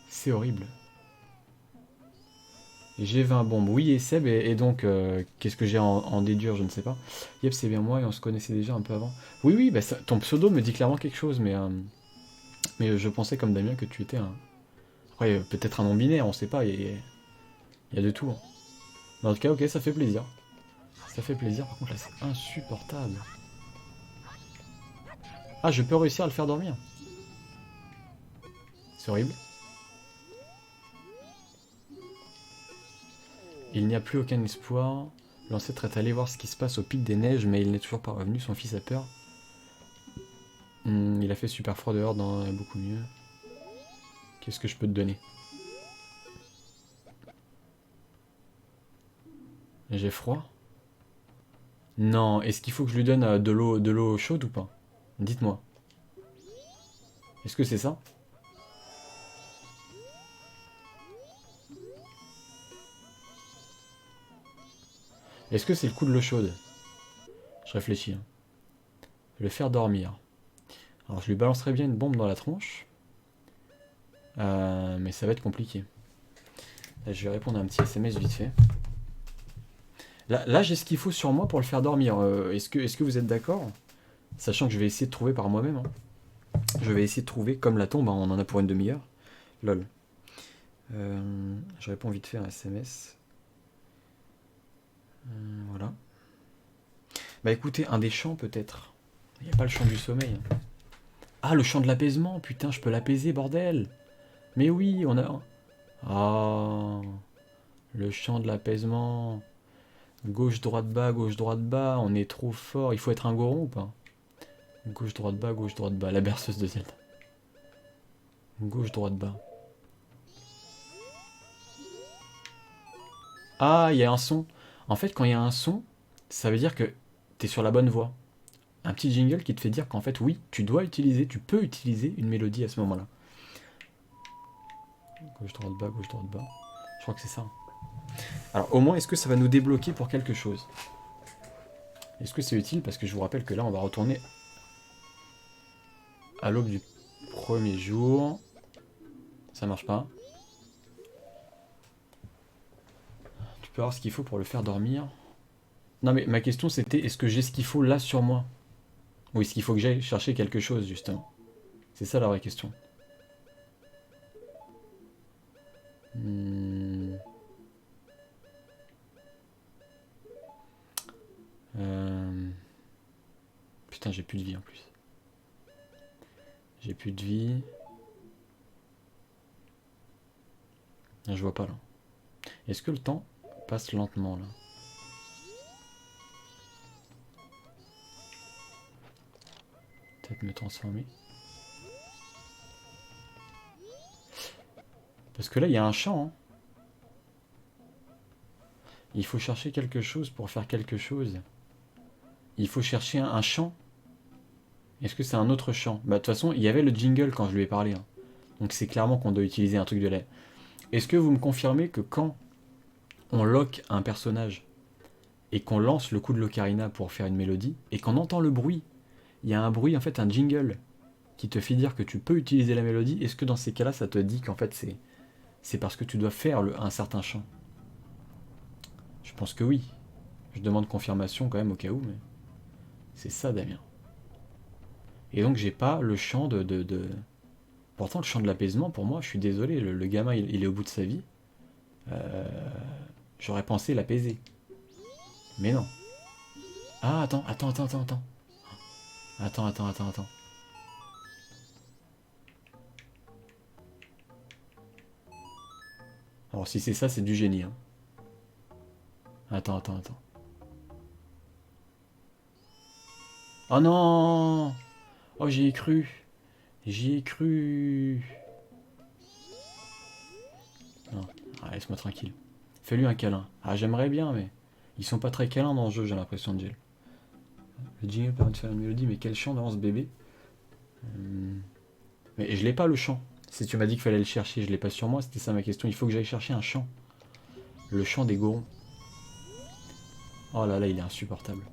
C'est horrible. J'ai 20 bombes. Oui, et Seb, et donc, qu'est-ce que j'ai en déduire? Je ne sais pas. Yep, c'est bien moi, et on se connaissait déjà un peu avant. Oui, oui, bah, ton pseudo me dit clairement quelque chose, mais je pensais comme Damien que tu étais un... Ouais, peut-être un non-binaire, on sait pas, il y a de tout. Hein. Mais en tout cas, ok, ça fait plaisir. Ça fait plaisir, par contre là c'est insupportable. Ah, je peux réussir à le faire dormir. C'est horrible. Il n'y a plus aucun espoir. L'ancêtre est allé voir ce qui se passe au pic des neiges, mais il n'est toujours pas revenu, son fils a peur. Il a fait super froid dehors, dans beaucoup mieux. Qu'est-ce que je peux te donner? J'ai froid? Non, est-ce qu'il faut que je lui donne de l'eau chaude ou pas? Dites-moi. Est-ce que c'est ça? Est-ce que c'est le coup de l'eau chaude? Je réfléchis. Hein. Le faire dormir. Alors je lui balancerai bien une bombe dans la tronche. Mais ça va être compliqué. Là, je vais répondre à un petit SMS vite fait. Là j'ai ce qu'il faut sur moi pour le faire dormir. Est-ce que vous êtes d'accord? Sachant que je vais essayer de trouver par moi-même. Hein. Je vais essayer de trouver, comme la tombe, hein, on en a pour une demi-heure. Lol. Je réponds vite fait à un SMS. Voilà. Bah écoutez, un des chants peut-être. Il n'y a pas le chant du sommeil. Hein. Ah, le chant de l'apaisement, putain, je peux l'apaiser, bordel. Mais oui, on a... Ah, le chant de l'apaisement. Gauche, droite, bas, on est trop fort. Il faut être un goron ou pas? Gauche, droite, bas, la berceuse de Zelda. Gauche, droite, bas. Ah, il y a un son. En fait, quand il y a un son, ça veut dire que t'es sur la bonne voie. Un petit jingle qui te fait dire qu'en fait, oui, tu peux utiliser une mélodie à ce moment-là. Gauche, droite, bas. Je crois que c'est ça. Alors, au moins, est-ce que ça va nous débloquer pour quelque chose? Est-ce que c'est utile? Parce que je vous rappelle que là, on va retourner à l'aube du premier jour. Ça marche pas. Tu peux avoir ce qu'il faut pour le faire dormir. Non mais ma question c'était, est-ce que j'ai ce qu'il faut là sur moi? Ou est-ce qu'il faut que j'aille chercher quelque chose justement? C'est ça la vraie question. Hmm. Putain, j'ai plus de vie en plus. J'ai plus de vie. Ah, je vois pas là. Est-ce que le temps passe lentement là? Peut-être me transformer. Parce que là, il y a un champ. Hein. Il faut chercher quelque chose pour faire quelque chose. Il faut chercher un champ. Est-ce que c'est un autre champ? Bah de toute façon, il y avait le jingle quand je lui ai parlé. Hein. Donc c'est clairement qu'on doit utiliser un truc de lait. Est-ce que vous me confirmez que quand on lock un personnage et qu'on lance le coup de l'ocarina pour faire une mélodie, et qu'on entend le bruit, il y a un bruit, en fait un jingle, qui te fait dire que tu peux utiliser la mélodie, est-ce que dans ces cas-là, ça te dit qu'en fait c'est parce que tu dois faire un certain chant? Je pense que oui. Je demande confirmation quand même au cas où, mais c'est ça Damien. Et donc j'ai pas le chant de... Pourtant le chant de l'apaisement, pour moi, je suis désolé, le gamin il est au bout de sa vie. J'aurais pensé l'apaiser. Mais non. Ah attends. Attends. Alors si c'est ça, c'est du génie. Hein. Attends. Oh non! Oh j'y ai cru. J'y ai cru. Non, ah, laisse-moi tranquille. Fais-lui un câlin. Ah j'aimerais bien, mais ils sont pas très câlins dans le jeu, j'ai l'impression de Jill. Le jingle permet de faire une mélodie, mais quel chant devant ce bébé? Mais je l'ai pas le chant. Si tu m'as dit qu'il fallait le chercher, je l'ai pas sur moi, c'était ça ma question. Il faut que j'aille chercher un chant. Le chant des gorons. Oh là là, il est insupportable.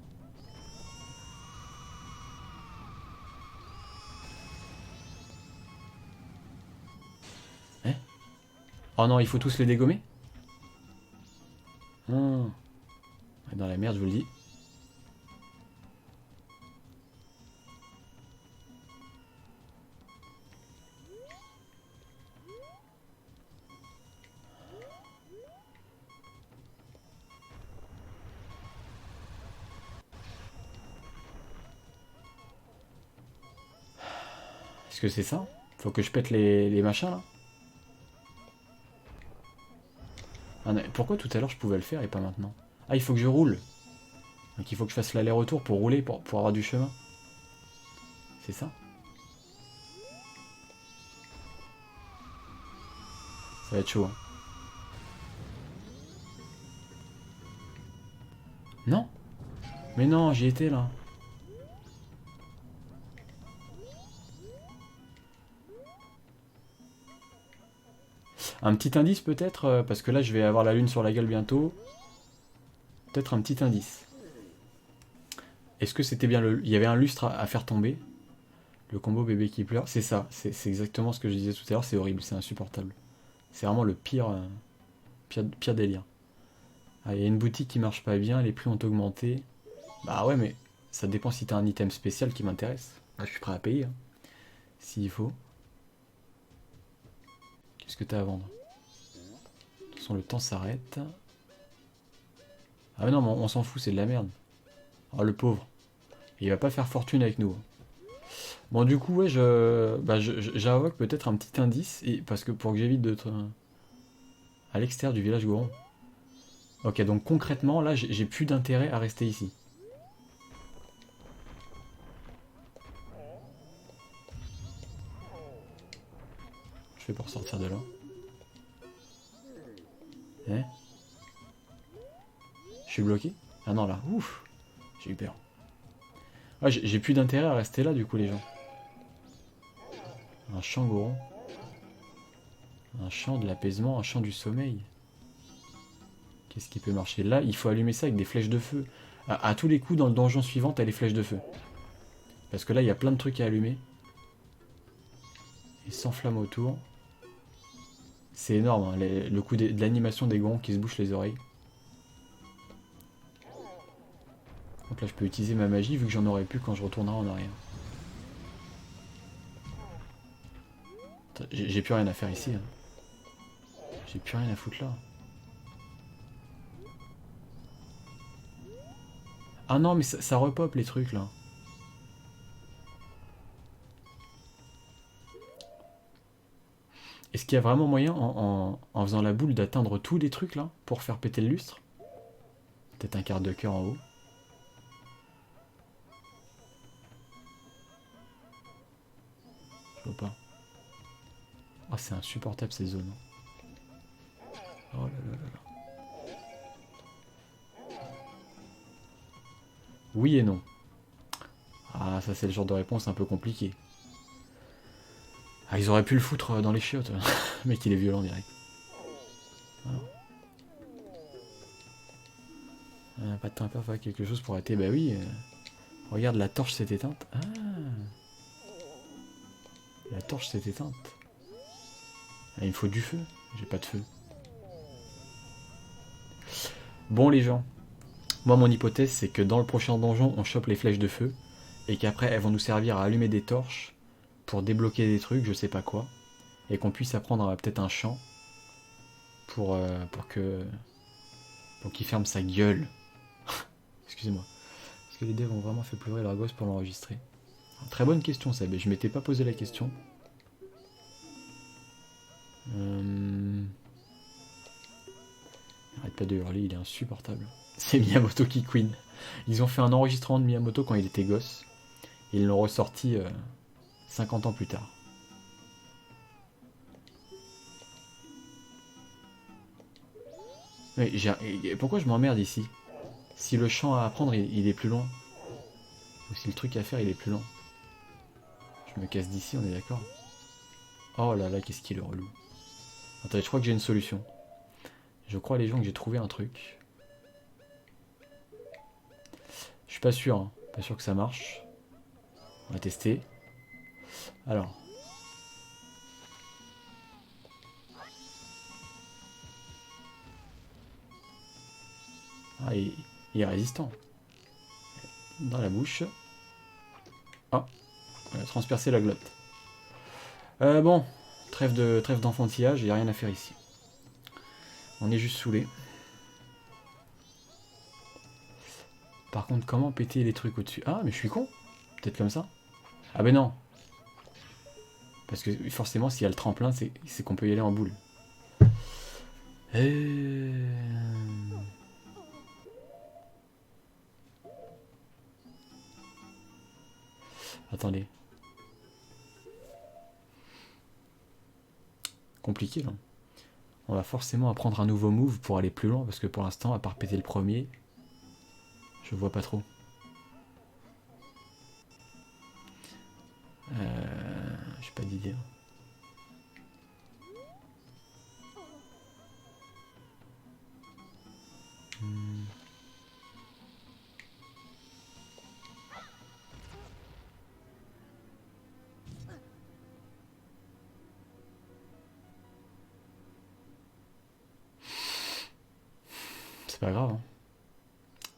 Hein? Oh non, il faut tous les dégommer? Oh. Dans la merde, je vous le dis. Est-ce que c'est ça? Faut que je pète les machins là? Ah, non, pourquoi tout à l'heure je pouvais le faire et pas maintenant? Ah, il faut que je roule. Donc il faut que je fasse l'aller-retour pour rouler, pour avoir du chemin. C'est ça? Ça va être chaud. Hein. Non? Mais non, j'y étais là. Un petit indice peut-être, parce que là je vais avoir la lune sur la gueule bientôt. Peut-être un petit indice. Est-ce que c'était bien le... Il y avait un lustre à faire tomber. Le combo bébé qui pleure. C'est ça, c'est exactement ce que je disais tout à l'heure, c'est horrible, c'est insupportable. C'est vraiment le pire délire. Ah, il y a une boutique qui marche pas bien, les prix ont augmenté. Bah ouais, mais ça dépend si t'as un item spécial qui m'intéresse. Ah, je suis prêt à payer, hein, s'il faut. Qu'est-ce que t'as à vendre? De toute façon, le temps s'arrête. Ah mais non, mais on s'en fout, c'est de la merde. Oh, le pauvre. Il va pas faire fortune avec nous. Bon, du coup, ouais, j'invoque peut-être un petit indice, et, parce que pour que j'évite d'être à l'extérieur du village Goron. Ok, donc concrètement, là, j'ai plus d'intérêt à rester ici. Je fais pour sortir de là. Hein? Je suis bloqué? Ah non, là, ouf! J'ai eu peur. Ouais, j'ai plus d'intérêt à rester là, du coup, les gens. Un chant Goron. Un chant de l'apaisement, un chant du sommeil. Qu'est-ce qui peut marcher? Là, il faut allumer ça avec des flèches de feu. À tous les coups, dans le donjon suivant, t'as les flèches de feu. Parce que là, il y a plein de trucs à allumer. Il s'enflamme autour. C'est énorme, hein, le coup de l'animation des gonds qui se bouchent les oreilles. Donc là, je peux utiliser ma magie vu que j'en aurais plus quand je retournerai en arrière. J'ai plus rien à faire ici. Hein. J'ai plus rien à foutre là. Ah non, mais ça repop les trucs là. Est-ce qu'il y a vraiment moyen, en faisant la boule, d'atteindre tous les trucs là pour faire péter le lustre? Peut-être un quart de cœur en haut. Je vois pas. Oh, c'est insupportable ces zones. Oh là là là là. Oui et non. Ah, ça c'est le genre de réponse un peu compliquée. Ah, ils auraient pu le foutre dans les chiottes. Le mec, il est violent direct. Pas de temps à perdre, faire quelque chose pour arrêter. Bah oui. Regarde, la torche s'est éteinte. Ah. La torche s'est éteinte. Ah, il me faut du feu. J'ai pas de feu. Bon les gens. Moi mon hypothèse c'est que dans le prochain donjon on chope les flèches de feu. Et qu'après elles vont nous servir à allumer des torches. Pour débloquer des trucs, je sais pas quoi. Et qu'on puisse apprendre peut-être un chant. Pour qu'il ferme sa gueule. Excusez-moi. Est-ce que les devs ont vraiment fait pleurer leur gosse pour l'enregistrer? Très bonne question, Seb. Je m'étais pas posé la question. Arrête pas de hurler, il est insupportable. C'est Miyamoto qui queen. Ils ont fait un enregistrement de Miyamoto quand il était gosse. Et ils l'ont ressorti 50 ans plus tard. Mais pourquoi je m'emmerde ici? Si le champ à apprendre il est plus loin. Ou si le truc à faire il est plus lent. Je me casse d'ici, on est d'accord? Oh là là, qu'est-ce qu'il est relou. Attendez, je crois que j'ai une solution. Je crois les gens que j'ai trouvé un truc. Je suis pas sûr, hein. Pas sûr que ça marche. On va tester. Alors. Ah, il est résistant. Dans la bouche. Ah, on a transpercé la glotte. Bon, trêve d'enfantillage, il n'y a rien à faire ici. On est juste saoulé. Par contre, comment péter les trucs au-dessus? Ah, mais je suis con. Peut-être comme ça. Ah ben non. Parce que forcément, s'il y a le tremplin, c'est qu'on peut y aller en boule. Attendez. Compliqué, là. On va forcément apprendre un nouveau move pour aller plus loin, parce que pour l'instant, à part péter le premier, je vois pas trop. J'ai pas d'idée. C'est pas grave. Hein.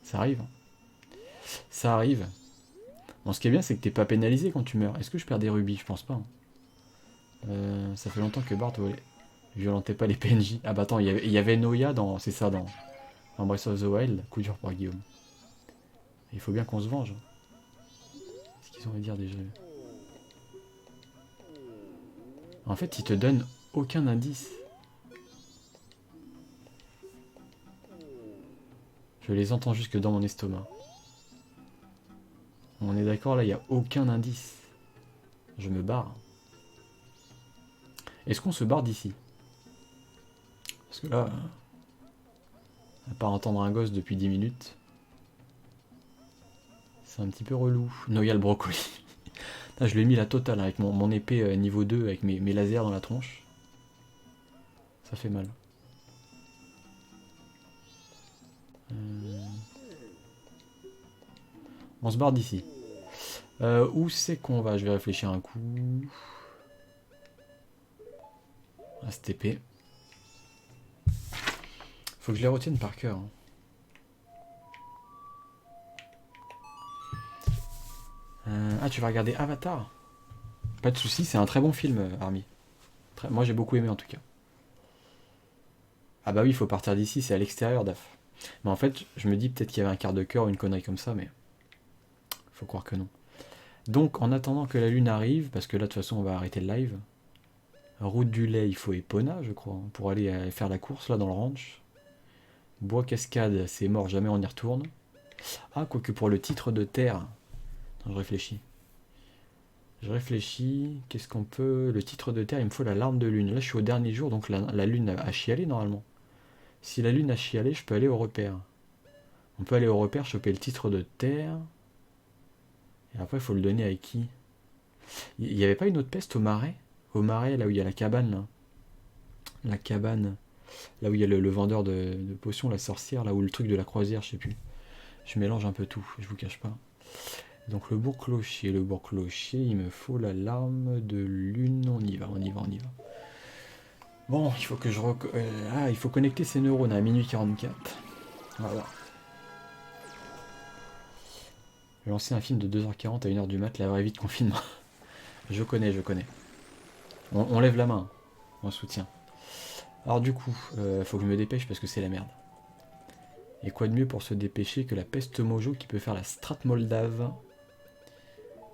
Ça arrive. Ça arrive. Bon, ce qui est bien, c'est que t'es pas pénalisé quand tu meurs. Est-ce que je perds des rubis? Je pense pas. Hein. Ça fait longtemps que Bart violentait pas les PNJ. Ah bah attends, il y avait Noya dans... C'est ça, dans Breath of the Wild. Coup dur pour Guillaume. Il faut bien qu'on se venge. Qu'est-ce qu'ils ont à dire déjà? En fait, ils te donnent aucun indice. Je les entends jusque dans mon estomac. On est d'accord, là, il n'y a aucun indice. Je me barre. Est-ce qu'on se barre d'ici? Parce que là, à part entendre un gosse depuis 10 minutes, c'est un petit peu relou. Noya le brocoli. Je lui ai mis la totale avec mon épée niveau 2 avec mes lasers dans la tronche. Ça fait mal. On se barre d'ici. Où c'est qu'on va? Je vais réfléchir un coup. À cette épée. Faut que je les retienne par cœur. Hein. Ah, tu vas regarder Avatar? Pas de soucis, c'est un très bon film, Army. Moi, j'ai beaucoup aimé en tout cas. Ah bah oui, il faut partir d'ici, c'est à l'extérieur, Daf. Mais en fait, je me dis peut-être qu'il y avait un quart de cœur ou une connerie comme ça, mais faut croire que non. Donc, en attendant que la lune arrive, parce que là, de toute façon, on va arrêter le live. Route du lait, il faut Epona, je crois, hein, pour aller faire la course, là, dans le ranch. Bois Cascade, c'est mort, jamais on y retourne. Ah, quoique pour le titre de terre... Attends, je réfléchis. Qu'est-ce qu'on peut... Le titre de terre, il me faut la larme de lune. Là, je suis au dernier jour, donc la lune a chialé, normalement. Si la lune a chialé, je peux aller au repère. On peut aller au repère, choper le titre de terre. Et après, il faut le donner à qui? Il n'y avait pas une autre peste au marais? Au marais, là où il y a la cabane, là. La cabane. Là où il y a le vendeur de potions, la sorcière, là où le truc de la croisière, je sais plus. Je mélange un peu tout, je vous cache pas. Donc le bourg-clocher, il me faut la larme de lune. On y va. Bon, il faut que il faut connecter ces neurones à minuit 44. Voilà. Je vais lancer un film de 2h40 à 1h du mat, la vraie vie de confinement. je connais. On lève la main, on soutient. Alors du coup, faut que je me dépêche parce que c'est la merde. Et quoi de mieux pour se dépêcher que la peste mojo qui peut faire la strate moldave,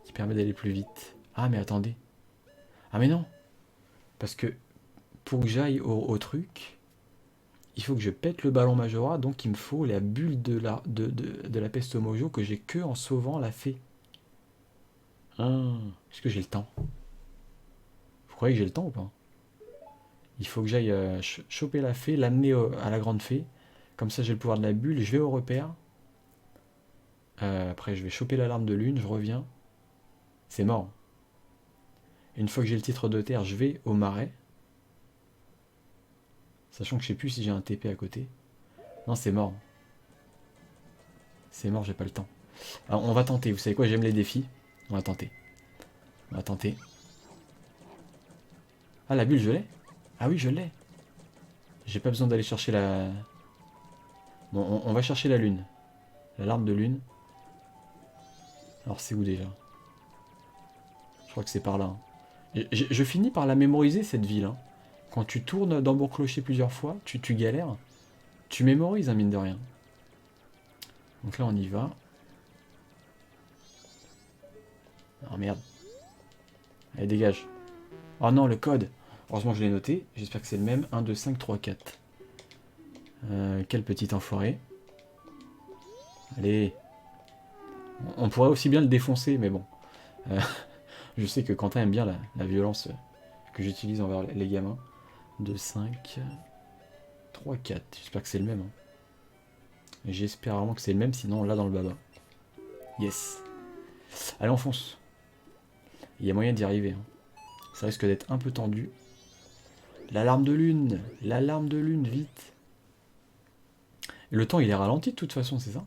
qui permet d'aller plus vite. Ah mais attendez. Ah mais non. Parce que pour que j'aille au truc, il faut que je pète le ballon Majora, donc il me faut la bulle de la peste mojo que j'ai que en sauvant la fée. Est-ce que j'ai le temps? Vous croyez que j'ai le temps ou pas? Il faut que j'aille choper la fée, l'amener à la grande fée. Comme ça j'ai le pouvoir de la bulle, je vais au repère. Après je vais choper l'alarme de lune, je reviens. C'est mort. Une fois que j'ai le titre de terre, je vais au marais. Sachant que je sais plus si j'ai un TP à côté. Non, c'est mort. C'est mort, j'ai pas le temps. Alors, on va tenter. Vous savez quoi, j'aime les défis. On va tenter. Ah, la bulle, je l'ai? Ah oui, je l'ai. J'ai pas besoin d'aller chercher la... Bon, on va chercher la lune. L'alarme de lune. Alors, c'est où déjà? Je crois que c'est par là. Hein. Je finis par la mémoriser, cette ville. Hein. Quand tu tournes dans Bourg-Clocher plusieurs fois, tu galères. Tu mémorises, hein, mine de rien. Donc là, on y va. Oh merde. Allez, dégage. Oh non, le code. Heureusement, je l'ai noté. J'espère que c'est le même. 1, 2, 5, 3, 4. Quel petit enfoiré. Allez. On pourrait aussi bien le défoncer, mais bon. Je sais que Quentin aime bien la violence que j'utilise envers les gamins. 2, 5, 3, 4. J'espère que c'est le même. Hein. J'espère vraiment que c'est le même, sinon là dans le baba. Yes. Allez, on fonce. Il y a moyen d'y arriver. Hein. Ça risque d'être un peu tendu. L'alarme de lune. L'alarme de lune, vite. Et le temps, il est ralenti de toute façon, c'est ça?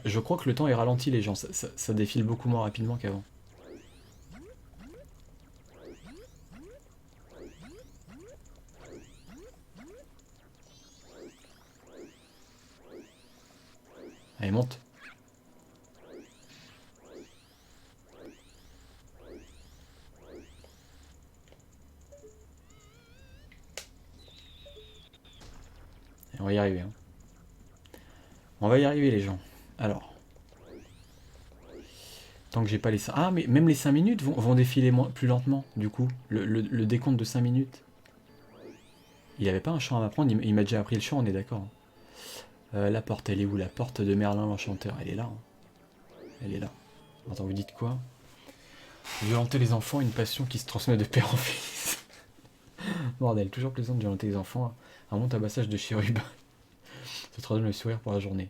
Je crois que le temps est ralenti, les gens. Ça défile beaucoup moins rapidement qu'avant. Allez, monte. Et on va y arriver. Hein. On va y arriver, les gens. Alors. Tant que j'ai pas les... Ah, mais même les 5 minutes vont défiler plus lentement, du coup. Le décompte de 5 minutes. Il avait pas un chant à m'apprendre, il m'a déjà appris le chant, on est d'accord. La porte, elle est où? La porte de Merlin l'Enchanteur. Elle est là. Hein. Elle est là. Attends, vous dites quoi? Violenter les enfants, une passion qui se transmet de père en fils. Bordel, toujours plaisant de violenter les enfants. Un bon tabassage de chérubin. Ça te redonne le sourire pour la journée.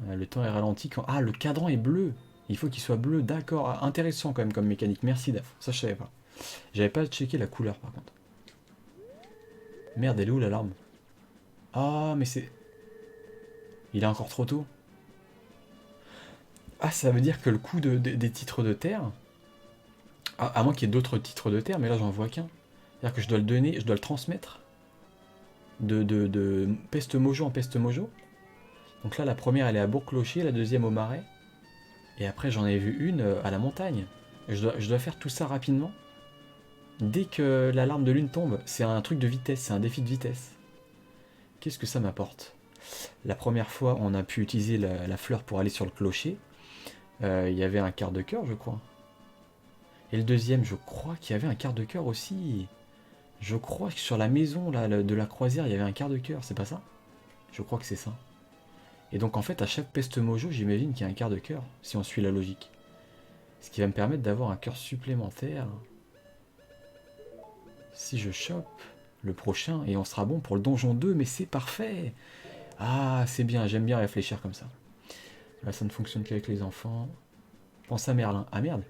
Le temps est ralenti quand... Ah, le cadran est bleu. Il faut qu'il soit bleu, d'accord. Ah, intéressant quand même comme mécanique. Merci Daf. Ça, je savais pas. J'avais pas checké la couleur par contre. Merde, elle est où l'alarme? Ah, mais c'est... Il est encore trop tôt. Ah, ça veut dire que le coût des titres de terre... Ah, à moins qu'il y ait d'autres titres de terre, mais là j'en vois qu'un. C'est-à-dire que je dois le donner, je dois le transmettre de peste mojo en peste mojo. Donc là la première elle est à Bourg-Clocher, la deuxième au Marais. Et après j'en ai vu une à la montagne. Je dois faire tout ça rapidement. Dès que l'alarme de lune tombe, c'est un truc de vitesse, c'est un défi de vitesse. Qu'est-ce que ça m'apporte? La première fois on a pu utiliser la fleur pour aller sur le clocher. Il y avait un quart de cœur je crois. Et le deuxième, je crois qu'il y avait un quart de cœur aussi. Je crois que sur la maison là, de la croisière, il y avait un quart de cœur, c'est pas ça? Je crois que c'est ça. Et donc en fait, à chaque peste mojo, j'imagine qu'il y a un quart de cœur, si on suit la logique. Ce qui va me permettre d'avoir un cœur supplémentaire. Si je chope le prochain, et on sera bon pour le donjon 2, mais c'est parfait! Ah, c'est bien, j'aime bien réfléchir comme ça. Là, ça ne fonctionne qu'avec les enfants. Pense à Merlin. Ah merde!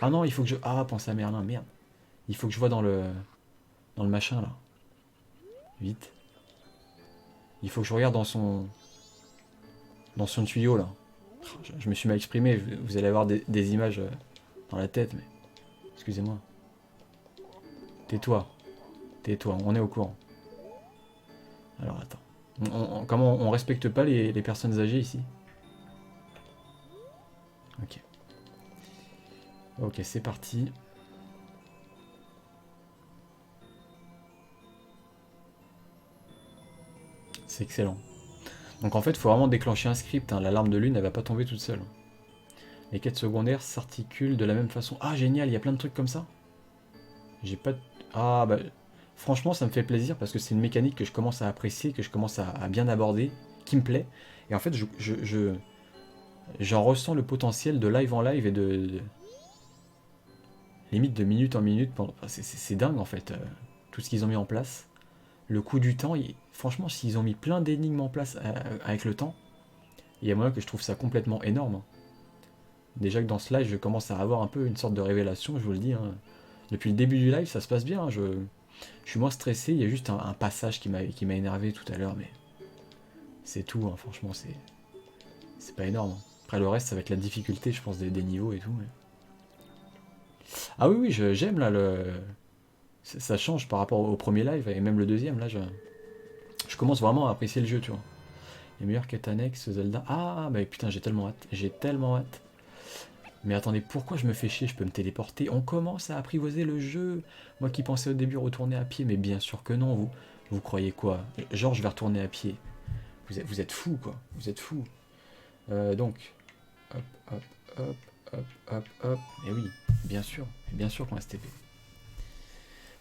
Ah non, il faut que je... Ah, pense à Merlin, merde. Il faut que je vois dans le machin, là. Vite. Il faut que je regarde dans son tuyau, là. Je me suis mal exprimé, vous allez avoir des images dans la tête, mais... Excusez-moi. Tais-toi. Tais-toi, on est au courant. Alors, attends. Comment on respecte pas les personnes âgées, ici? Ok. Ok, c'est parti. C'est excellent. Donc en fait, il faut vraiment déclencher un script. Hein. L'alarme de lune, elle va pas tomber toute seule. Les quêtes secondaires s'articulent de la même façon. Ah, génial, il y a plein de trucs comme ça. J'ai pas... Ah, bah... Franchement, ça me fait plaisir parce que c'est une mécanique que je commence à apprécier, que je commence à bien aborder, qui me plaît. Et en fait, j'en ressens le potentiel de live en live et limite de minute en minute. C'est dingue, en fait, tout ce qu'ils ont mis en place. Le coût du temps, franchement, s'ils ont mis plein d'énigmes en place avec le temps, il y a moyen que je trouve ça complètement énorme. Déjà que dans ce live, je commence à avoir un peu une sorte de révélation, je vous le dis. Hein. Depuis le début du live, ça se passe bien. Hein. Je suis moins stressé. Il y a juste un passage qui m'a énervé tout à l'heure, mais c'est tout. Hein. Franchement, c'est pas énorme. Hein. Après, le reste, ça va être la difficulté, je pense, des niveaux et tout. Mais... Ah oui, oui, j'aime là ça change par rapport au premier live et même le deuxième. Là, je commence vraiment à apprécier le jeu, tu vois. Les meilleures quêtes annexes, Zelda. Ah, bah putain, j'ai tellement hâte. J'ai tellement hâte. Mais attendez, pourquoi je me fais chier? Je peux me téléporter. On commence à apprivoiser le jeu. Moi qui pensais au début retourner à pied, mais bien sûr que non. Vous croyez quoi? Genre, je vais retourner à pied. Vous êtes fous, quoi. Vous êtes fous. Donc, hop, hop, hop, hop, hop, hop. Et oui, bien sûr qu'on a STP.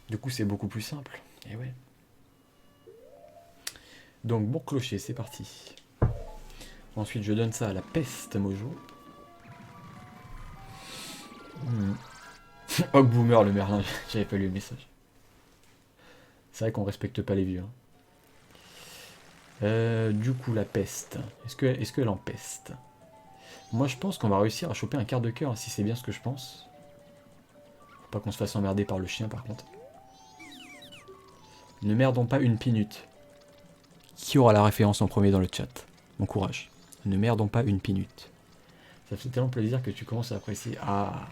Du coup, c'est beaucoup plus simple. Et ouais. Donc, bon clocher, c'est parti. Ensuite, je donne ça à la peste mojo. Oh, boomer le Merlin, j'avais pas lu le message. C'est vrai qu'on respecte pas les vieux. Hein. Du coup, la peste. Est-ce qu'elle empeste? Moi, je pense qu'on va réussir à choper un quart de cœur, si c'est bien ce que je pense. Faut pas qu'on se fasse emmerder par le chien, par contre. Ne merdons pas une pinute. Qui aura la référence en premier dans le chat? Bon courage. Ne merdons pas une pinute. Ça fait tellement plaisir que tu commences à apprécier. Ah,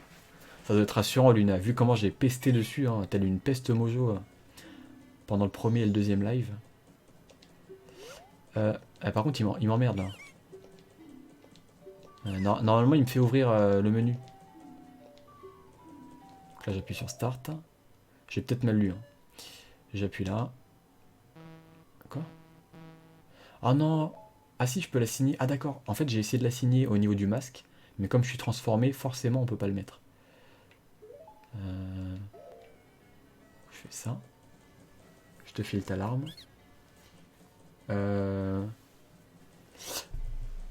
ça doit être rassurant, Luna. Vu comment j'ai pesté dessus, hein, telle une peste mojo, pendant le premier et le deuxième live. Par contre, il m'emmerde. Hein. Normalement, il me fait ouvrir le menu. Donc là, j'appuie sur Start. J'ai peut-être mal lu. Hein. J'appuie là. Quoi? Ah non. Ah si, je peux la signer. Ah d'accord. En fait, j'ai essayé de la signer au niveau du masque. Mais comme je suis transformé, forcément, on peut pas le mettre. Je fais ça. Je te file ta larme.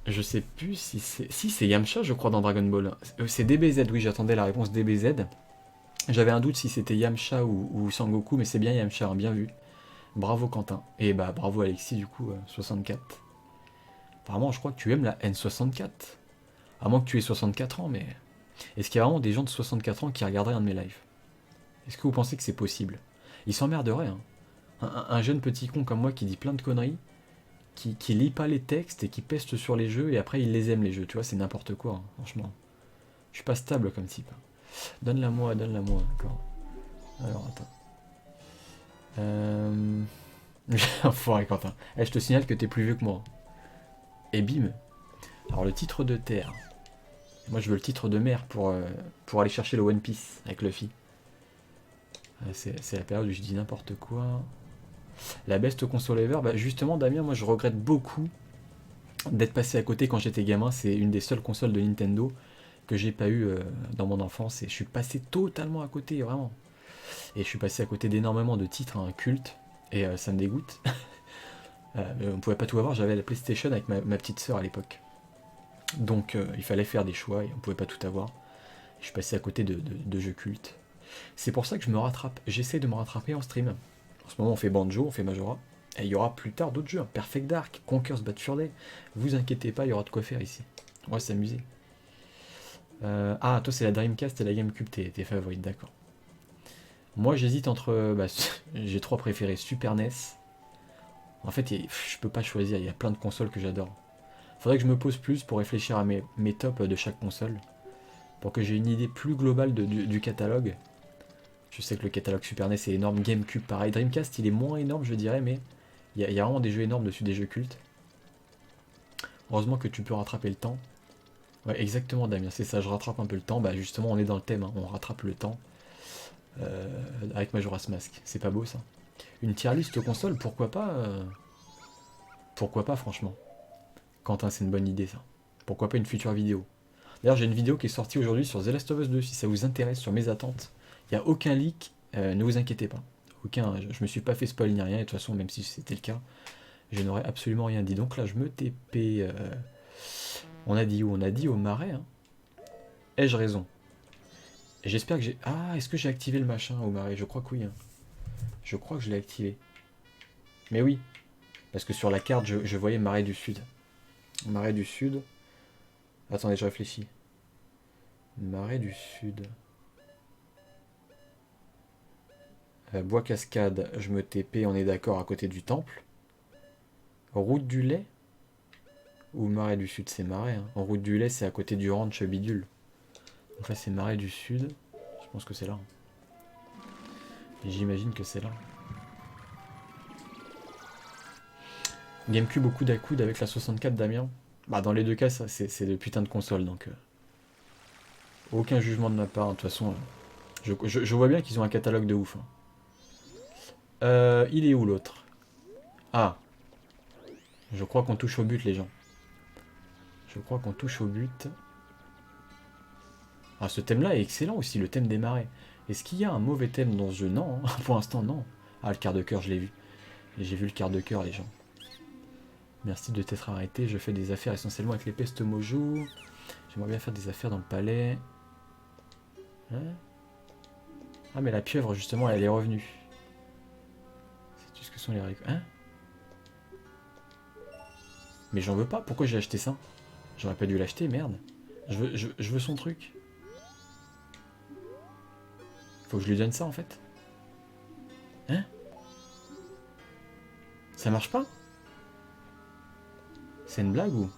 Je sais plus si c'est... Si, c'est Yamcha, je crois, dans Dragon Ball. C'est DBZ, oui, j'attendais la réponse DBZ. J'avais un doute si c'était Yamcha ou Sangoku, mais c'est bien Yamcha, hein, bien vu. Bravo Quentin. Et bah bravo Alexis, du coup, 64. Apparemment, je crois que tu aimes la N64. À moins que tu aies 64 ans, mais... Est-ce qu'il y a vraiment des gens de 64 ans qui regarderaient un de mes lives? Est-ce que vous pensez que c'est possible? Ils s'emmerderaient, hein. Un jeune petit con comme moi qui dit plein de conneries, qui lit pas les textes et qui peste sur les jeux et après il les aime les jeux, tu vois, c'est n'importe quoi, hein, franchement. Je suis pas stable comme type. Donne-la moi, d'accord. Alors attends. Enfoiré Quentin. Eh, je te signale que t'es plus vieux que moi. Et bim. Alors le titre de terre. Moi je veux le titre de mer pour aller chercher le One Piece avec Luffy. C'est la période où je dis n'importe quoi. La best console ever, bah justement Damien, moi je regrette beaucoup d'être passé à côté quand j'étais gamin. C'est une des seules consoles de Nintendo que j'ai pas eu dans mon enfance et je suis passé totalement à côté, vraiment. Et je suis passé à côté d'énormément de titres hein, cultes et ça me dégoûte. On pouvait pas tout avoir, j'avais la PlayStation avec ma petite sœur à l'époque. Donc il fallait faire des choix et on pouvait pas tout avoir. Je suis passé à côté de jeux cultes. C'est pour ça que je me rattrape, j'essaie de me rattraper en stream. En ce moment on fait Banjo, on fait Majora. Et il y aura plus tard d'autres jeux, hein. Perfect Dark, Conker's Bad Fur Day. Vous inquiétez pas, il y aura de quoi faire ici. On va s'amuser. Ah, toi c'est la Dreamcast et la GameCube, tes favorites, d'accord. Moi j'hésite entre... Bah, j'ai trois préférés, Super NES. En fait, je peux pas choisir, il y a plein de consoles que j'adore. Faudrait que je me pose plus pour réfléchir à mes tops de chaque console. Pour que j'ai une idée plus globale du catalogue. Je sais que le catalogue Super NES est énorme, GameCube pareil. Dreamcast il est moins énorme je dirais, mais il y a vraiment des jeux énormes dessus, des jeux cultes. Heureusement que tu peux rattraper le temps. Ouais, exactement Damien, c'est ça, je rattrape un peu le temps. Bah justement on est dans le thème, hein, on rattrape le temps. Avec Majora's Mask, c'est pas beau ça. Une tier list console, pourquoi pas pourquoi pas franchement. Quentin, c'est une bonne idée ça. Pourquoi pas une future vidéo. D'ailleurs j'ai une vidéo qui est sortie aujourd'hui sur The Last of Us 2, si ça vous intéresse, sur mes attentes. Il n'y a aucun leak, ne vous inquiétez pas. Aucun, je me suis pas fait spoil ni rien, et de toute façon même si c'était le cas, je n'aurais absolument rien dit. Donc là je me TP... on a dit où? On a dit au marais. Hein. Ai-je raison? J'espère que j'ai... Ah, est-ce que j'ai activé le machin au marais? Je crois que oui. Hein. Je crois que je l'ai activé. Mais oui. Parce que sur la carte, je voyais marais du sud. Marais du sud. Attendez, je réfléchis. Marais du sud. Bois cascade, je me TP, on est d'accord, à côté du temple. Route du lait? Ou marais du sud, c'est marais. Hein. En route du lait, c'est à côté du ranch bidule. Donc là, c'est marais du sud. Je pense que c'est là. J'imagine que c'est là. GameCube au coude à coude avec la 64 Damien. Bah dans les deux cas, ça c'est de putain de console, donc aucun jugement de ma part. De toute façon, je vois bien qu'ils ont un catalogue de ouf. Hein. Il est où l'autre? Ah, je crois qu'on touche au but, les gens. Je crois qu'on touche au but. Ah, ce thème-là est excellent aussi, le thème des marais. Est-ce qu'il y a un mauvais thème dans ce jeu? Non, hein. Pour l'instant, non. Ah, le quart de cœur, je l'ai vu. J'ai vu le quart de cœur, les gens. Merci de t'être arrêté. Je fais des affaires essentiellement avec les pestes mojo. J'aimerais bien faire des affaires dans le palais. Hein? Ah, mais la pieuvre, justement, elle est revenue. Sais-tu ce que sont les haricots? Hein? Mais j'en veux pas. Pourquoi j'ai acheté ça? J'aurais pas dû l'acheter, merde. Je veux son truc. Faut que je lui donne ça, en fait. Hein? Ça marche pas? C'est une blague ou?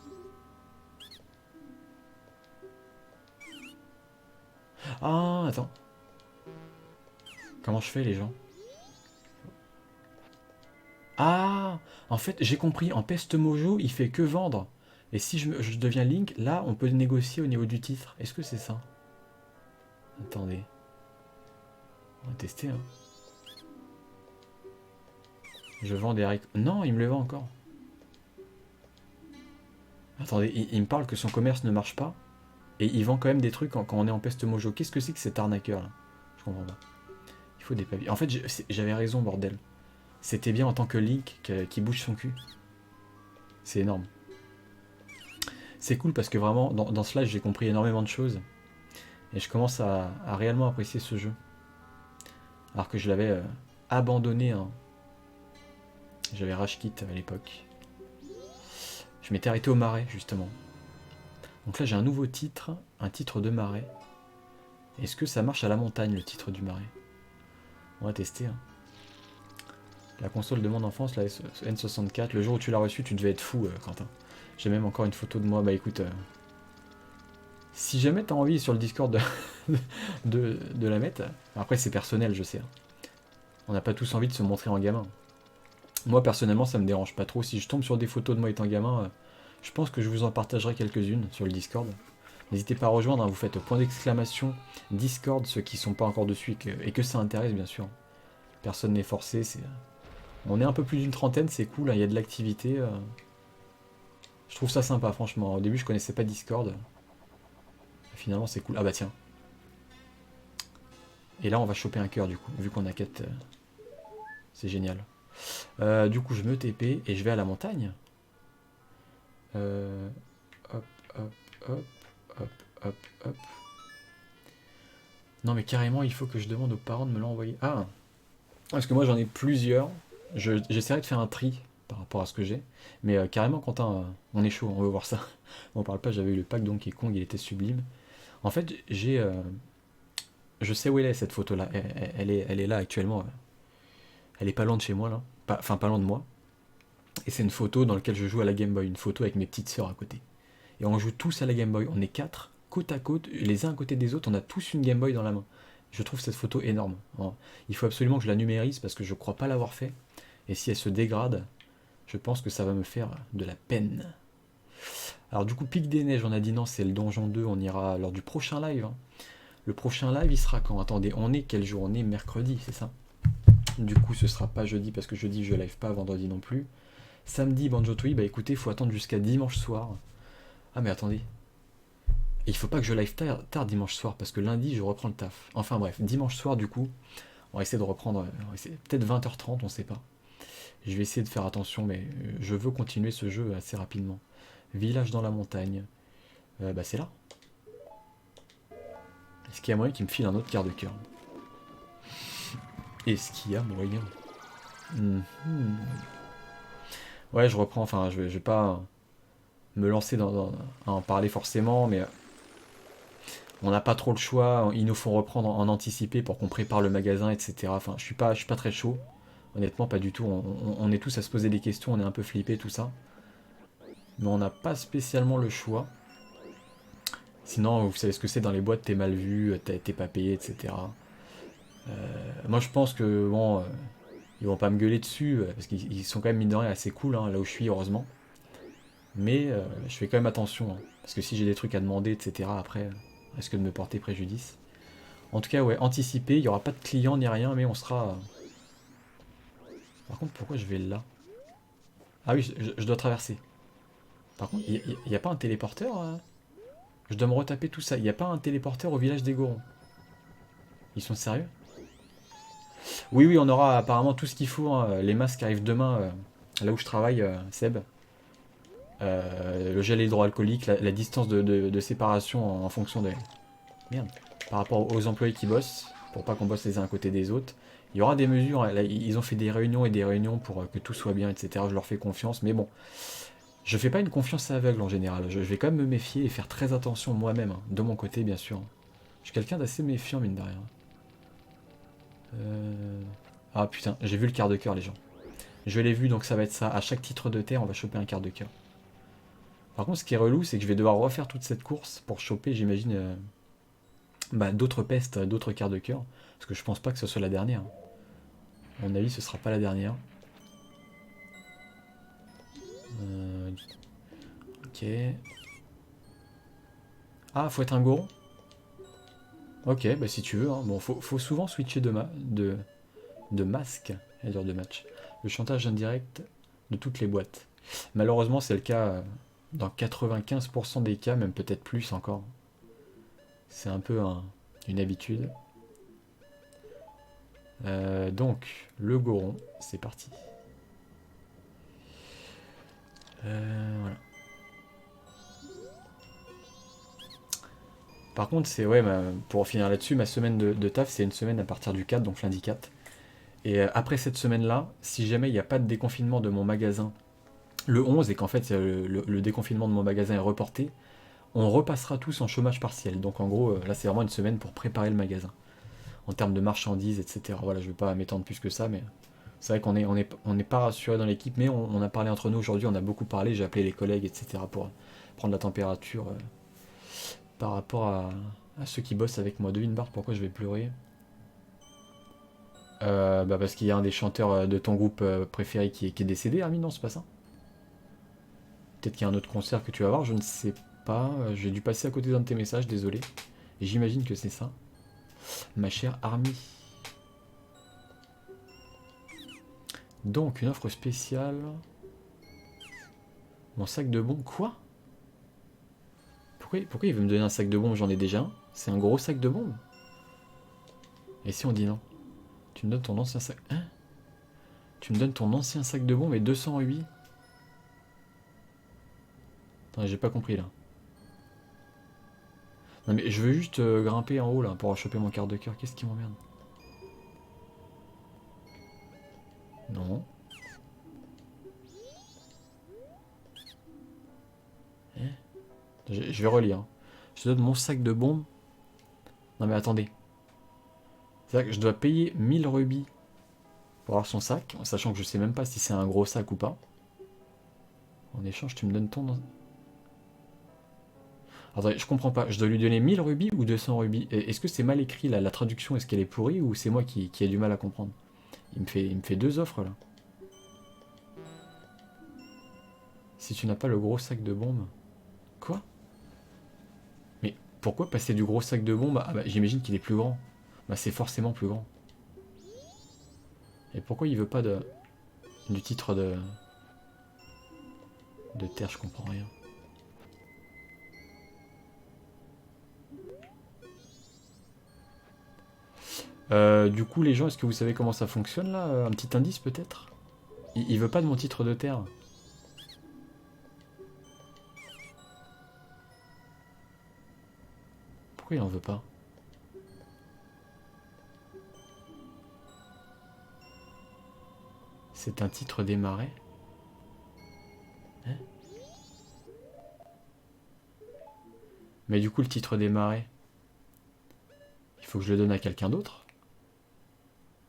Ah, attends. Comment je fais, les gens? Ah, en fait, j'ai compris. En peste mojo, il fait que vendre. Et si je deviens Link, là, on peut négocier au niveau du titre. Est-ce que c'est ça? Attendez. On va tester, hein. Je vends des haricots. Non, il me le vend encore. Attendez, il me parle que son commerce ne marche pas. Et il vend quand même des trucs quand on est en peste mojo. Qu'est-ce que c'est que cet arnaqueur là? Je comprends pas. Il faut des papiers. En fait, j'avais raison, bordel. C'était bien en tant que Link qui bouge son cul. C'est énorme. C'est cool parce que vraiment, dans ce live, j'ai compris énormément de choses. Et je commence à réellement apprécier ce jeu. Alors que je l'avais abandonné. Hein. J'avais rage quit à l'époque. Je m'étais arrêté au marais, justement. Donc là, j'ai un nouveau titre. Un titre de marais. Est-ce que ça marche à la montagne, le titre du marais? On va tester. Hein. La console de mon enfance, la N64, le jour où tu l'as reçue, tu devais être fou, Quentin. J'ai même encore une photo de moi. Bah écoute, si jamais t'as envie sur le Discord de la mettre, après c'est personnel, je sais, hein. On n'a pas tous envie de se montrer en gamin. Moi personnellement, ça me dérange pas trop. Si je tombe sur des photos de moi étant gamin, je pense que je vous en partagerai quelques-unes sur le Discord. N'hésitez pas à rejoindre, hein, vous faites point d'exclamation Discord, ceux qui sont pas encore dessus et que ça intéresse bien sûr. Personne n'est forcé, on est un peu plus d'une trentaine, c'est cool, hein, il y a de l'activité. Je trouve ça sympa franchement. Au début je connaissais pas Discord. Finalement c'est cool. Ah bah tiens. Et là on va choper un cœur du coup, vu qu'on a 4. C'est génial. Du coup je me TP et je vais à la montagne. Hop, hop, hop, hop, hop, hop. Non mais carrément il faut que je demande aux parents de me l'envoyer. Ah, parce que moi j'en ai plusieurs. J'essaierai de faire un tri par rapport à ce que j'ai. Mais carrément Quentin, on est chaud, on veut voir ça. On parle pas, j'avais eu le pack Donkey Kong, il était sublime. En fait j'ai... je sais où elle est cette photo là. Elle est là actuellement. Elle est pas loin de chez moi là. Enfin pas loin de moi. Et c'est une photo dans laquelle je joue à la Game Boy. Une photo avec mes petites sœurs à côté. Et on joue tous à la Game Boy. On est 4, côte à côte, les uns à côté des autres. On a tous une Game Boy dans la main. Je trouve cette photo énorme. Il faut absolument que je la numérise parce que je crois pas l'avoir fait. Et si elle se dégrade, je pense que ça va me faire de la peine. Alors du coup, Pic des Neiges, on a dit non, c'est le Donjon 2. On ira lors du prochain live. Le prochain live, il sera quand? Attendez, on est quel jour? On est mercredi, c'est ça? Du coup, ce sera pas jeudi parce que jeudi, je live pas, vendredi non plus. Samedi, Banjo-Tooie, bah écoutez, il faut attendre jusqu'à dimanche soir. Ah mais attendez. Et il faut pas que je live tard dimanche soir, parce que lundi, je reprends le taf. Enfin bref, dimanche soir, du coup, on va essayer de reprendre, peut-être 20h30, on sait pas. Je vais essayer de faire attention, mais je veux continuer ce jeu assez rapidement. Village dans la montagne. Bah c'est là. Est-ce qu'il y a moyen qu'il me file un autre quart de cœur? Est-ce qu'il y a moyen? Ouais, je reprends, enfin, je vais pas me lancer à en parler forcément, mais on n'a pas trop le choix, ils nous font reprendre en anticipé pour qu'on prépare le magasin, etc. Enfin, je suis pas très chaud, honnêtement, pas du tout. On est tous à se poser des questions, on est un peu flippés, tout ça. Mais on n'a pas spécialement le choix. Sinon, vous savez ce que c'est dans les boîtes, t'es mal vu, t'es pas payé, etc. Moi, je pense que, bon, ils vont pas me gueuler dessus, parce qu'ils sont quand même, mine de rien, assez cool, hein, là où je suis, heureusement. Mais je fais quand même attention, hein, parce que si j'ai des trucs à demander, etc., après, risque de me porter préjudice. En tout cas, ouais, anticiper, il n'y aura pas de client ni rien, mais on sera... Par contre, pourquoi je vais là? Ah oui, je dois traverser. Par contre, il n'y a pas un téléporteur Je dois me retaper tout ça. Il n'y a pas un téléporteur au village des Gorons. Ils sont sérieux? Oui, oui, on aura apparemment tout ce qu'il faut, hein. Les masques arrivent demain, là où je travaille, Seb. Le gel hydroalcoolique, la distance de séparation en fonction des... Merde. Par rapport aux employés qui bossent, pour pas qu'on bosse les uns à côté des autres. Il y aura des mesures, là, ils ont fait des réunions et des réunions pour que tout soit bien, etc. Je leur fais confiance, mais bon, je fais pas une confiance aveugle en général. Je vais quand même me méfier et faire très attention moi-même, hein, de mon côté bien sûr. Je suis quelqu'un d'assez méfiant mine de rien. Ah putain, j'ai vu le quart de cœur les gens. Je l'ai vu donc ça va être ça. À chaque titre de terre on va choper un quart de cœur. Par contre ce qui est relou c'est que je vais devoir refaire toute cette course pour choper j'imagine d'autres pestes, d'autres quarts de cœur. Parce que je pense pas que ce soit la dernière. À mon avis ce sera pas la dernière. Ok. Ah faut être un goron. Ok bah si tu veux. Hein. Bon faut souvent switcher de masque à l'heure de match. Le chantage indirect de toutes les boîtes. Malheureusement c'est le cas dans 95% des cas, même peut-être plus encore. C'est un peu une habitude. Donc, le Goron, c'est parti. Voilà. Par contre, c'est ouais, pour finir là-dessus, ma semaine de taf, c'est une semaine à partir du 4, donc lundi 4. Et après cette semaine-là, si jamais il n'y a pas de déconfinement de mon magasin le 11 et qu'en fait le déconfinement de mon magasin est reporté, on repassera tous en chômage partiel. Donc en gros, là c'est vraiment une semaine pour préparer le magasin. En termes de marchandises, etc. Voilà, je ne vais pas m'étendre plus que ça, mais C'est vrai qu'on n'est pas rassuré dans l'équipe, mais on a parlé entre nous aujourd'hui, on a beaucoup parlé, j'ai appelé les collègues, etc. pour prendre la température par rapport à ceux qui bossent avec moi. Devine Bart, pourquoi je vais pleurer? Bah parce qu'il y a un des chanteurs de ton groupe préféré qui est décédé, Armin, non, c'est pas ça? Peut-être qu'il y a un autre concert que tu vas voir, je ne sais pas. J'ai dû passer à côté d'un de tes messages, désolé. Et j'imagine que c'est ça. Ma chère Army. Donc, une offre spéciale. Mon sac de bombes. Quoi? Pourquoi il veut me donner un sac de bombes? J'en ai déjà un. C'est un gros sac de bombes. Et si on dit non? Tu me donnes ton ancien sac. Hein? Tu me donnes ton ancien sac de bombes et 200 rubis? Attends, j'ai pas compris là. Non mais je veux juste grimper en haut là pour choper mon quart de cœur. Qu'est-ce qui m'emmerde? Non. Hein? Je vais relire. Je te donne mon sac de bombes. Non mais attendez. C'est-à-dire que je dois payer 1000 rubis pour avoir son sac, en sachant que je sais même pas si c'est un gros sac ou pas. En échange, tu me donnes ton... Attendez, je comprends pas. Je dois lui donner 1000 rubis ou 200 rubis? Est-ce que c'est mal écrit là? La traduction, est-ce qu'elle est pourrie ou c'est moi qui ai du mal à comprendre? Il me fait deux offres là. Si tu n'as pas le gros sac de bombes... Quoi? Mais pourquoi passer du gros sac de bombes? Ah bah j'imagine qu'il est plus grand. Bah c'est forcément plus grand. Et pourquoi il veut pas du titre de terre? Je comprends rien. Du coup, les gens, est-ce que vous savez comment ça fonctionne là? Un petit indice peut-être? Il veut pas de mon titre de terre. Pourquoi il en veut pas? C'est un titre des marais? Hein? Mais du coup, le titre des marais, il faut que je le donne à quelqu'un d'autre?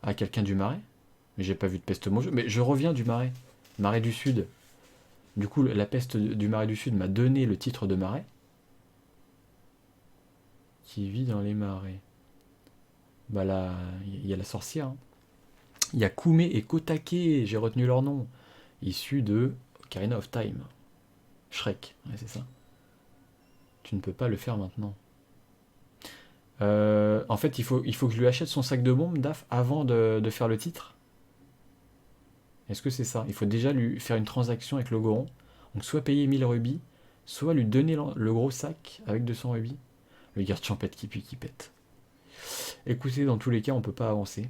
À quelqu'un du marais? Mais j'ai pas vu de peste mon jeu. Mais je reviens du marais. Marais du Sud. Du coup, la peste du marais du Sud m'a donné le titre de marais. Qui vit dans les marais. Bah là, il y a la sorcière. Hein. Il y a Kume et Kotake, j'ai retenu leur nom. Issus de Ocarina of Time. Shrek, ouais, c'est ça. Tu ne peux pas le faire maintenant. En fait, il faut que je lui achète son sac de bombes, Daf, avant de faire le titre. Est-ce que c'est ça? Il faut déjà lui faire une transaction avec le Goron. Donc soit payer 1000 rubis, soit lui donner le gros sac avec 200 rubis. Le garde champêtre qui pue qui pète. Écoutez, dans tous les cas, on peut pas avancer.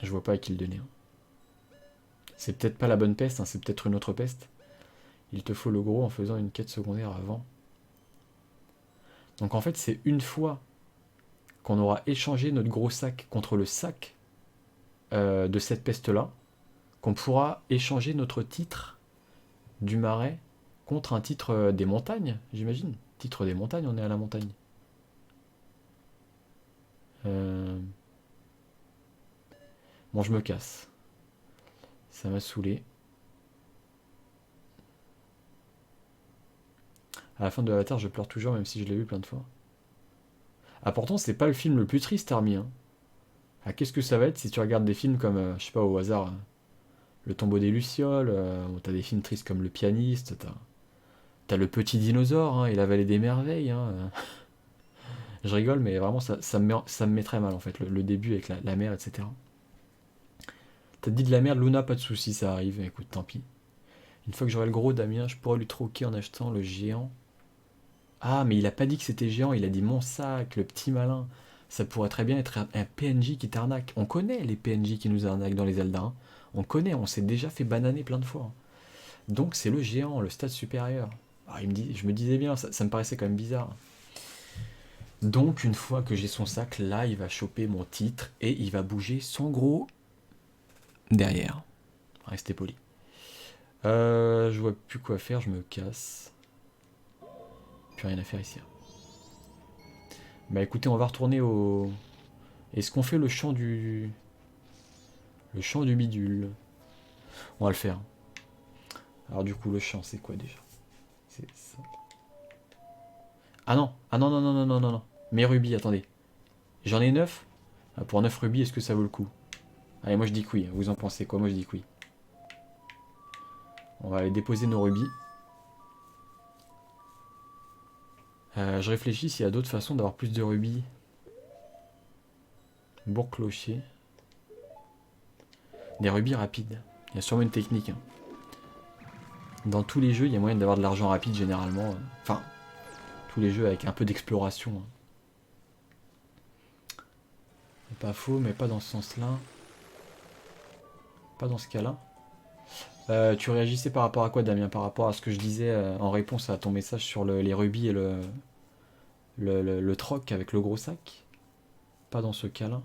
Je vois pas à qui le donner. Hein. C'est peut-être pas la bonne peste, hein, c'est peut-être une autre peste. Il te faut le gros en faisant une quête secondaire avant. Donc en fait, c'est une fois qu'on aura échangé notre gros sac contre le sac de cette peste-là, qu'on pourra échanger notre titre du marais contre un titre des montagnes, j'imagine. Titre des montagnes, on est à la montagne. Bon, je me casse. Ça m'a saoulé. À la fin de Avatar, je pleure toujours, même si je l'ai vu plein de fois. Ah, pourtant, c'est pas le film le plus triste, Army. Hein. Ah, qu'est-ce que ça va être si tu regardes des films comme, je sais pas, au hasard, Le Tombeau des Lucioles, ou t'as des films tristes comme Le Pianiste, t'as Le Petit Dinosaure, hein, et La Vallée des Merveilles. Hein. Je rigole, mais vraiment, ça me met très mal, en fait, le début avec la mer, etc. T'as dit de la merde, Luna, pas de soucis, ça arrive, écoute, tant pis. Une fois que j'aurai le gros Damien, je pourrai lui troquer en achetant le géant. Ah, mais il a pas dit que c'était géant, il a dit mon sac, le petit malin. Ça pourrait très bien être un PNJ qui t'arnaque. On connaît les PNJ qui nous arnaquent dans les Zelda. Hein. On connaît, on s'est déjà fait bananer plein de fois. Donc c'est le géant, le stade supérieur. Ah, je me disais bien, ça me paraissait quand même bizarre. Donc une fois que j'ai son sac, là il va choper mon titre et il va bouger son gros derrière. Restez poli. Je vois plus quoi faire, je me casse. Plus rien à faire ici. Bah écoutez, on va retourner au... Est-ce qu'on fait le chant du... Le chant du bidule. On va le faire. Alors du coup, le chant, c'est quoi déjà? C'est ça. Ah non. Ah non, non, non, non, non, non, non. Mes rubis, attendez. J'en ai 9. Pour 9 rubis, est-ce que ça vaut le coup? Allez, moi je dis que oui. Vous en pensez quoi? Moi je dis que oui. On va aller déposer nos rubis. Je réfléchis s'il y a d'autres façons d'avoir plus de rubis. Bourg-clocher. Des rubis rapides. Il y a sûrement une technique. Hein. Dans tous les jeux, il y a moyen d'avoir de l'argent rapide généralement. Enfin, tous les jeux avec un peu d'exploration. Hein. Pas faux, mais pas dans ce sens-là. Pas dans ce cas-là. Tu réagissais par rapport à quoi, Damien? Par rapport à ce que je disais en réponse à ton message sur les rubis et le troc avec le gros sac? Pas dans ce cas-là.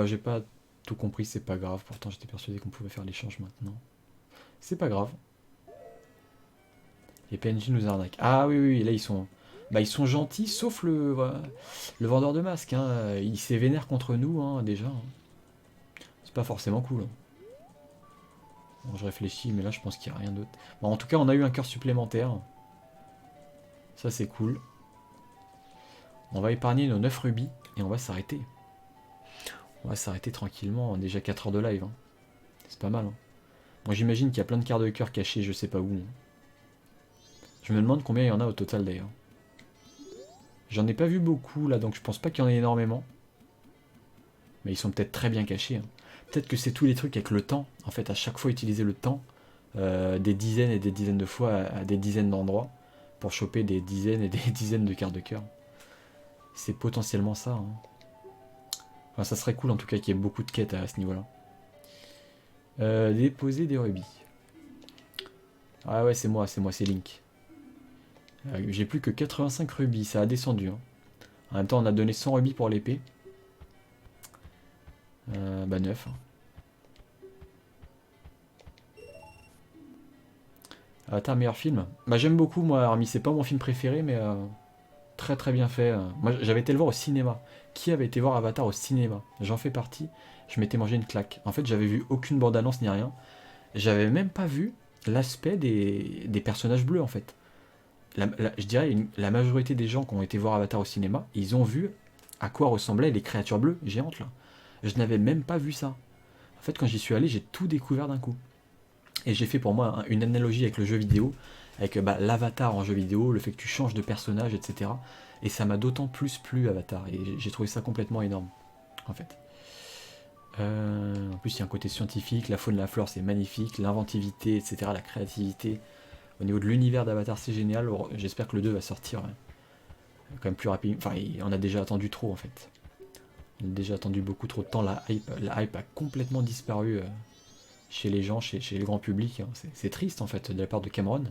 J'ai pas tout compris, c'est pas grave. Pourtant, j'étais persuadé qu'on pouvait faire l'échange maintenant. C'est pas grave. Les PNJ nous arnaquent. Ah oui, oui, là ils sont... Bah ils sont gentils, sauf le vendeur de masques. Hein. Il s'est vénère contre nous, hein, déjà. Hein. C'est pas forcément cool. Hein. Bon, je réfléchis, mais là je pense qu'il n'y a rien d'autre. Bon, en tout cas, on a eu un cœur supplémentaire. Ça, c'est cool. On va épargner nos 9 rubis et on va s'arrêter. On va s'arrêter tranquillement. Déjà 4 heures de live. Hein. C'est pas mal. Hein. Moi, j'imagine qu'il y a plein de quarts de cœur cachés, je sais pas où. Hein. Je me demande combien il y en a au total d'ailleurs. J'en ai pas vu beaucoup là, donc je pense pas qu'il y en ait énormément. Mais ils sont peut-être très bien cachés. Hein. Peut-être que c'est tous les trucs avec le temps. En fait, à chaque fois utiliser le temps des dizaines et des dizaines de fois à des dizaines d'endroits pour choper des dizaines et des dizaines de quarts de cœur. C'est potentiellement ça. Hein. Enfin, ça serait cool en tout cas qu'il y ait beaucoup de quêtes à ce niveau-là. Déposer des rubis. Ah ouais, c'est moi, c'est Link. J'ai plus que 85 rubis, ça a descendu. Hein. En même temps, on a donné 100 rubis pour l'épée. Bah 9. Hein. Avatar, meilleur film. Bah j'aime beaucoup moi, Army, c'est pas mon film préféré, mais très très bien fait. Moi j'avais été le voir au cinéma. Qui avait été voir Avatar au cinéma? J'en fais partie. Je m'étais mangé une claque. En fait, j'avais vu aucune bande-annonce ni rien. J'avais même pas vu l'aspect des personnages bleus en fait. Je dirais la majorité des gens qui ont été voir Avatar au cinéma, ils ont vu à quoi ressemblaient les créatures bleues géantes là. Je n'avais même pas vu ça. En fait, quand j'y suis allé, j'ai tout découvert d'un coup. Et j'ai fait pour moi une analogie avec le jeu vidéo, avec l'avatar en jeu vidéo, le fait que tu changes de personnage, etc. Et ça m'a d'autant plus plu Avatar. Et j'ai trouvé ça complètement énorme, en fait. En plus, il y a un côté scientifique, la faune, la flore, c'est magnifique, l'inventivité, etc., la créativité. Au niveau de l'univers d'Avatar, c'est génial. J'espère que le 2 va sortir quand même plus rapide. Enfin, on a déjà attendu trop, en fait. On a déjà attendu beaucoup trop de temps. La hype a complètement disparu chez les gens, chez le grand public. Hein. C'est triste, en fait, de la part de Cameron,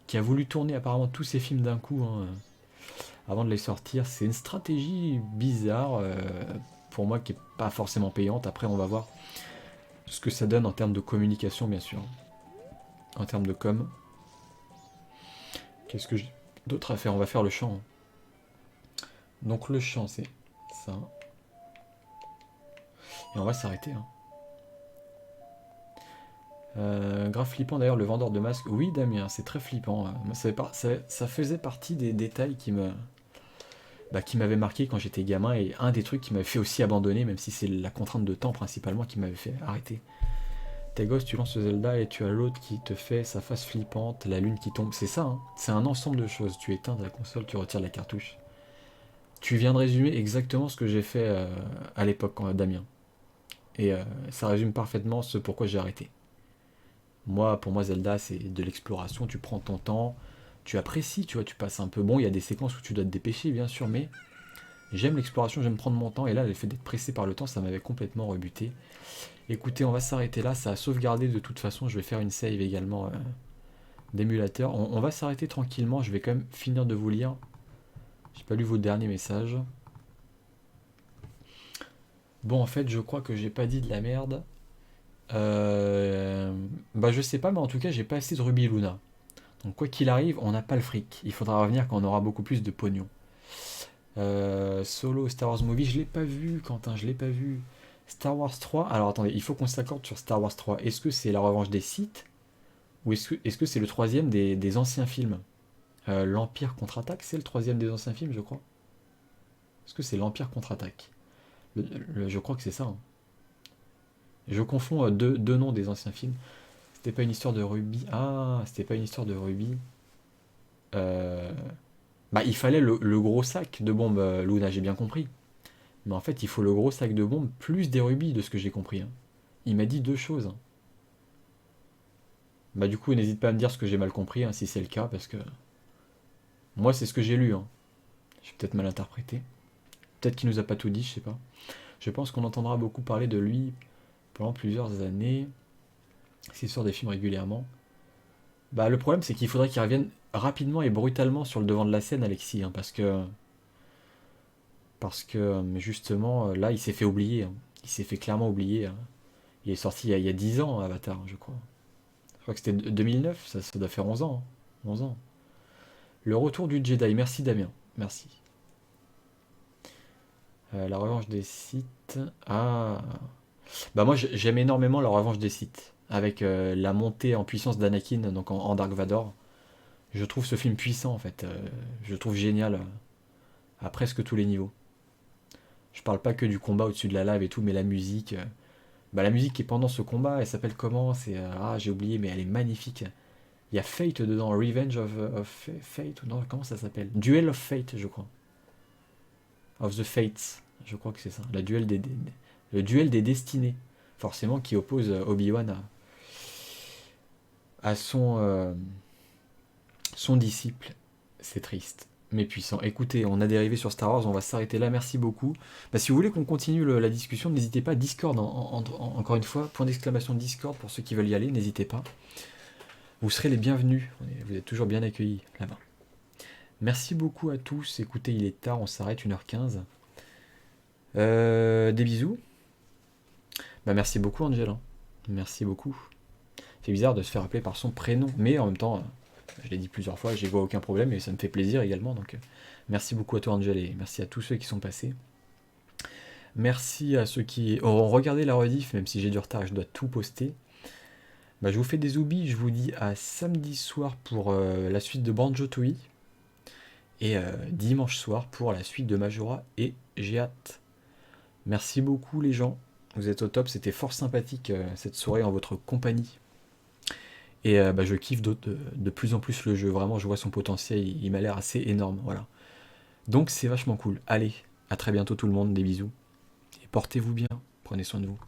qui a voulu tourner apparemment tous ses films d'un coup, hein, avant de les sortir. C'est une stratégie bizarre, pour moi, qui n'est pas forcément payante. Après, on va voir ce que ça donne en termes de communication, bien sûr. En termes de com. Qu'est-ce que j'ai d'autre à faire? On va faire le chant. Hein. Donc le chant, c'est ça. Et on va s'arrêter. Hein. Grave flippant d'ailleurs le vendeur de masques. Oui Damien, c'est très flippant. Ça faisait partie des détails qui m'avaient marqué quand j'étais gamin et un des trucs qui m'avait fait aussi abandonner, même si c'est la contrainte de temps principalement qui m'avait fait arrêter. T'es gosse, tu lances Zelda et tu as l'autre qui te fait sa face flippante, la lune qui tombe. C'est ça, hein. C'est un ensemble de choses. Tu éteins ta console, tu retires la cartouche. Tu viens de résumer exactement ce que j'ai fait à l'époque, Damien. Et ça résume parfaitement ce pourquoi j'ai arrêté. Pour moi, Zelda, c'est de l'exploration. Tu prends ton temps, tu apprécies, tu vois, tu passes un peu. Bon, il y a des séquences où tu dois te dépêcher, bien sûr, mais j'aime l'exploration, j'aime prendre mon temps. Et là, le fait d'être pressé par le temps, ça m'avait complètement rebuté. Écoutez, on va s'arrêter là. Ça a sauvegardé de toute façon. Je vais faire une save également d'émulateur. On va s'arrêter tranquillement. Je vais quand même finir de vous lire. J'ai pas lu vos derniers messages. Bon, en fait, je crois que j'ai pas dit de la merde. Bah je sais pas, mais en tout cas j'ai pas assez de Ruby Luna. Donc quoi qu'il arrive, on n'a pas le fric. Il faudra revenir quand on aura beaucoup plus de pognon. Solo Star Wars Movie, je l'ai pas vu, Quentin, je l'ai pas vu. Star Wars 3. Alors attendez, il faut qu'on s'accorde sur Star Wars 3. Est-ce que c'est la revanche des Sith ou est-ce que c'est le troisième des anciens films? L'Empire contre-attaque, c'est le troisième des anciens films, je crois. Est-ce que c'est l'Empire contre-attaque? Je crois que c'est ça, hein. Je confonds deux noms des anciens films. C'était pas une histoire de rubis. Ah, c'était pas une histoire de rubis. Euh, Bah, il fallait le gros sac de bombes, Luna, j'ai bien compris. Mais en fait, il faut le gros sac de bombes plus des rubis, de ce que j'ai compris, hein. Il m'a dit deux choses, hein. Bah, du coup, n'hésite pas à me dire ce que j'ai mal compris, hein, si c'est le cas, parce que moi, c'est ce que j'ai lu, hein. J'ai peut-être mal interprété. Peut-être qu'il nous a pas tout dit, je sais pas. Je pense qu'on entendra beaucoup parler de lui pendant plusieurs années. S'il sort des films régulièrement. Bah, le problème, c'est qu'il faudrait qu'il revienne rapidement et brutalement sur le devant de la scène, Alexis, hein, parce que justement, là, il s'est fait oublier, hein. Il s'est fait clairement oublier, hein. Il est sorti il y a 10 ans, Avatar, je crois. Je crois que c'était 2009, ça doit faire 11 ans, hein. 11 ans. Le retour du Jedi, merci Damien, merci. La revanche des Sith. Ah. Bah moi j'aime énormément la revanche des Sith. Avec la montée en puissance d'Anakin, donc en Dark Vador. Je trouve ce film puissant en fait. Je le trouve génial à presque tous les niveaux. Je parle pas que du combat au-dessus de la lave et tout, mais la musique. Bah la musique qui est pendant ce combat, elle s'appelle comment? C'est ah j'ai oublié, mais elle est magnifique. Il y a Fate dedans, Revenge of Fate, ou non, comment ça s'appelle? Duel of Fate, je crois. Of the Fates, je crois que c'est ça. Le duel des destinées, forcément, qui oppose Obi-Wan à son disciple. C'est triste, mais puissant. Écoutez, on a dérivé sur Star Wars, on va s'arrêter là, merci beaucoup. Bah, si vous voulez qu'on continue la discussion, n'hésitez pas, Discord, encore une fois, point d'exclamation Discord pour ceux qui veulent y aller, n'hésitez pas. Vous serez les bienvenus, vous êtes toujours bien accueillis là-bas. Merci beaucoup à tous, écoutez, il est tard, on s'arrête, 1h15. Des bisous. Bah merci beaucoup Angela. Merci beaucoup. C'est bizarre de se faire appeler par son prénom, mais en même temps, je l'ai dit plusieurs fois, j'y vois aucun problème et ça me fait plaisir également. Donc merci beaucoup à toi Angela et merci à tous ceux qui sont passés. Merci à ceux qui auront regardé la rediff, même si j'ai du retard et je dois tout poster. Bah, je vous fais des oublis, je vous dis à samedi soir pour la suite de Banjo-Tooie et dimanche soir pour la suite de Majora et j'ai hâte. Merci beaucoup les gens, vous êtes au top, c'était fort sympathique cette soirée en votre compagnie. Et bah, je kiffe de plus en plus le jeu, vraiment je vois son potentiel, il m'a l'air assez énorme, voilà. Donc c'est vachement cool. Allez, à très bientôt tout le monde, des bisous. Et portez-vous bien, prenez soin de vous.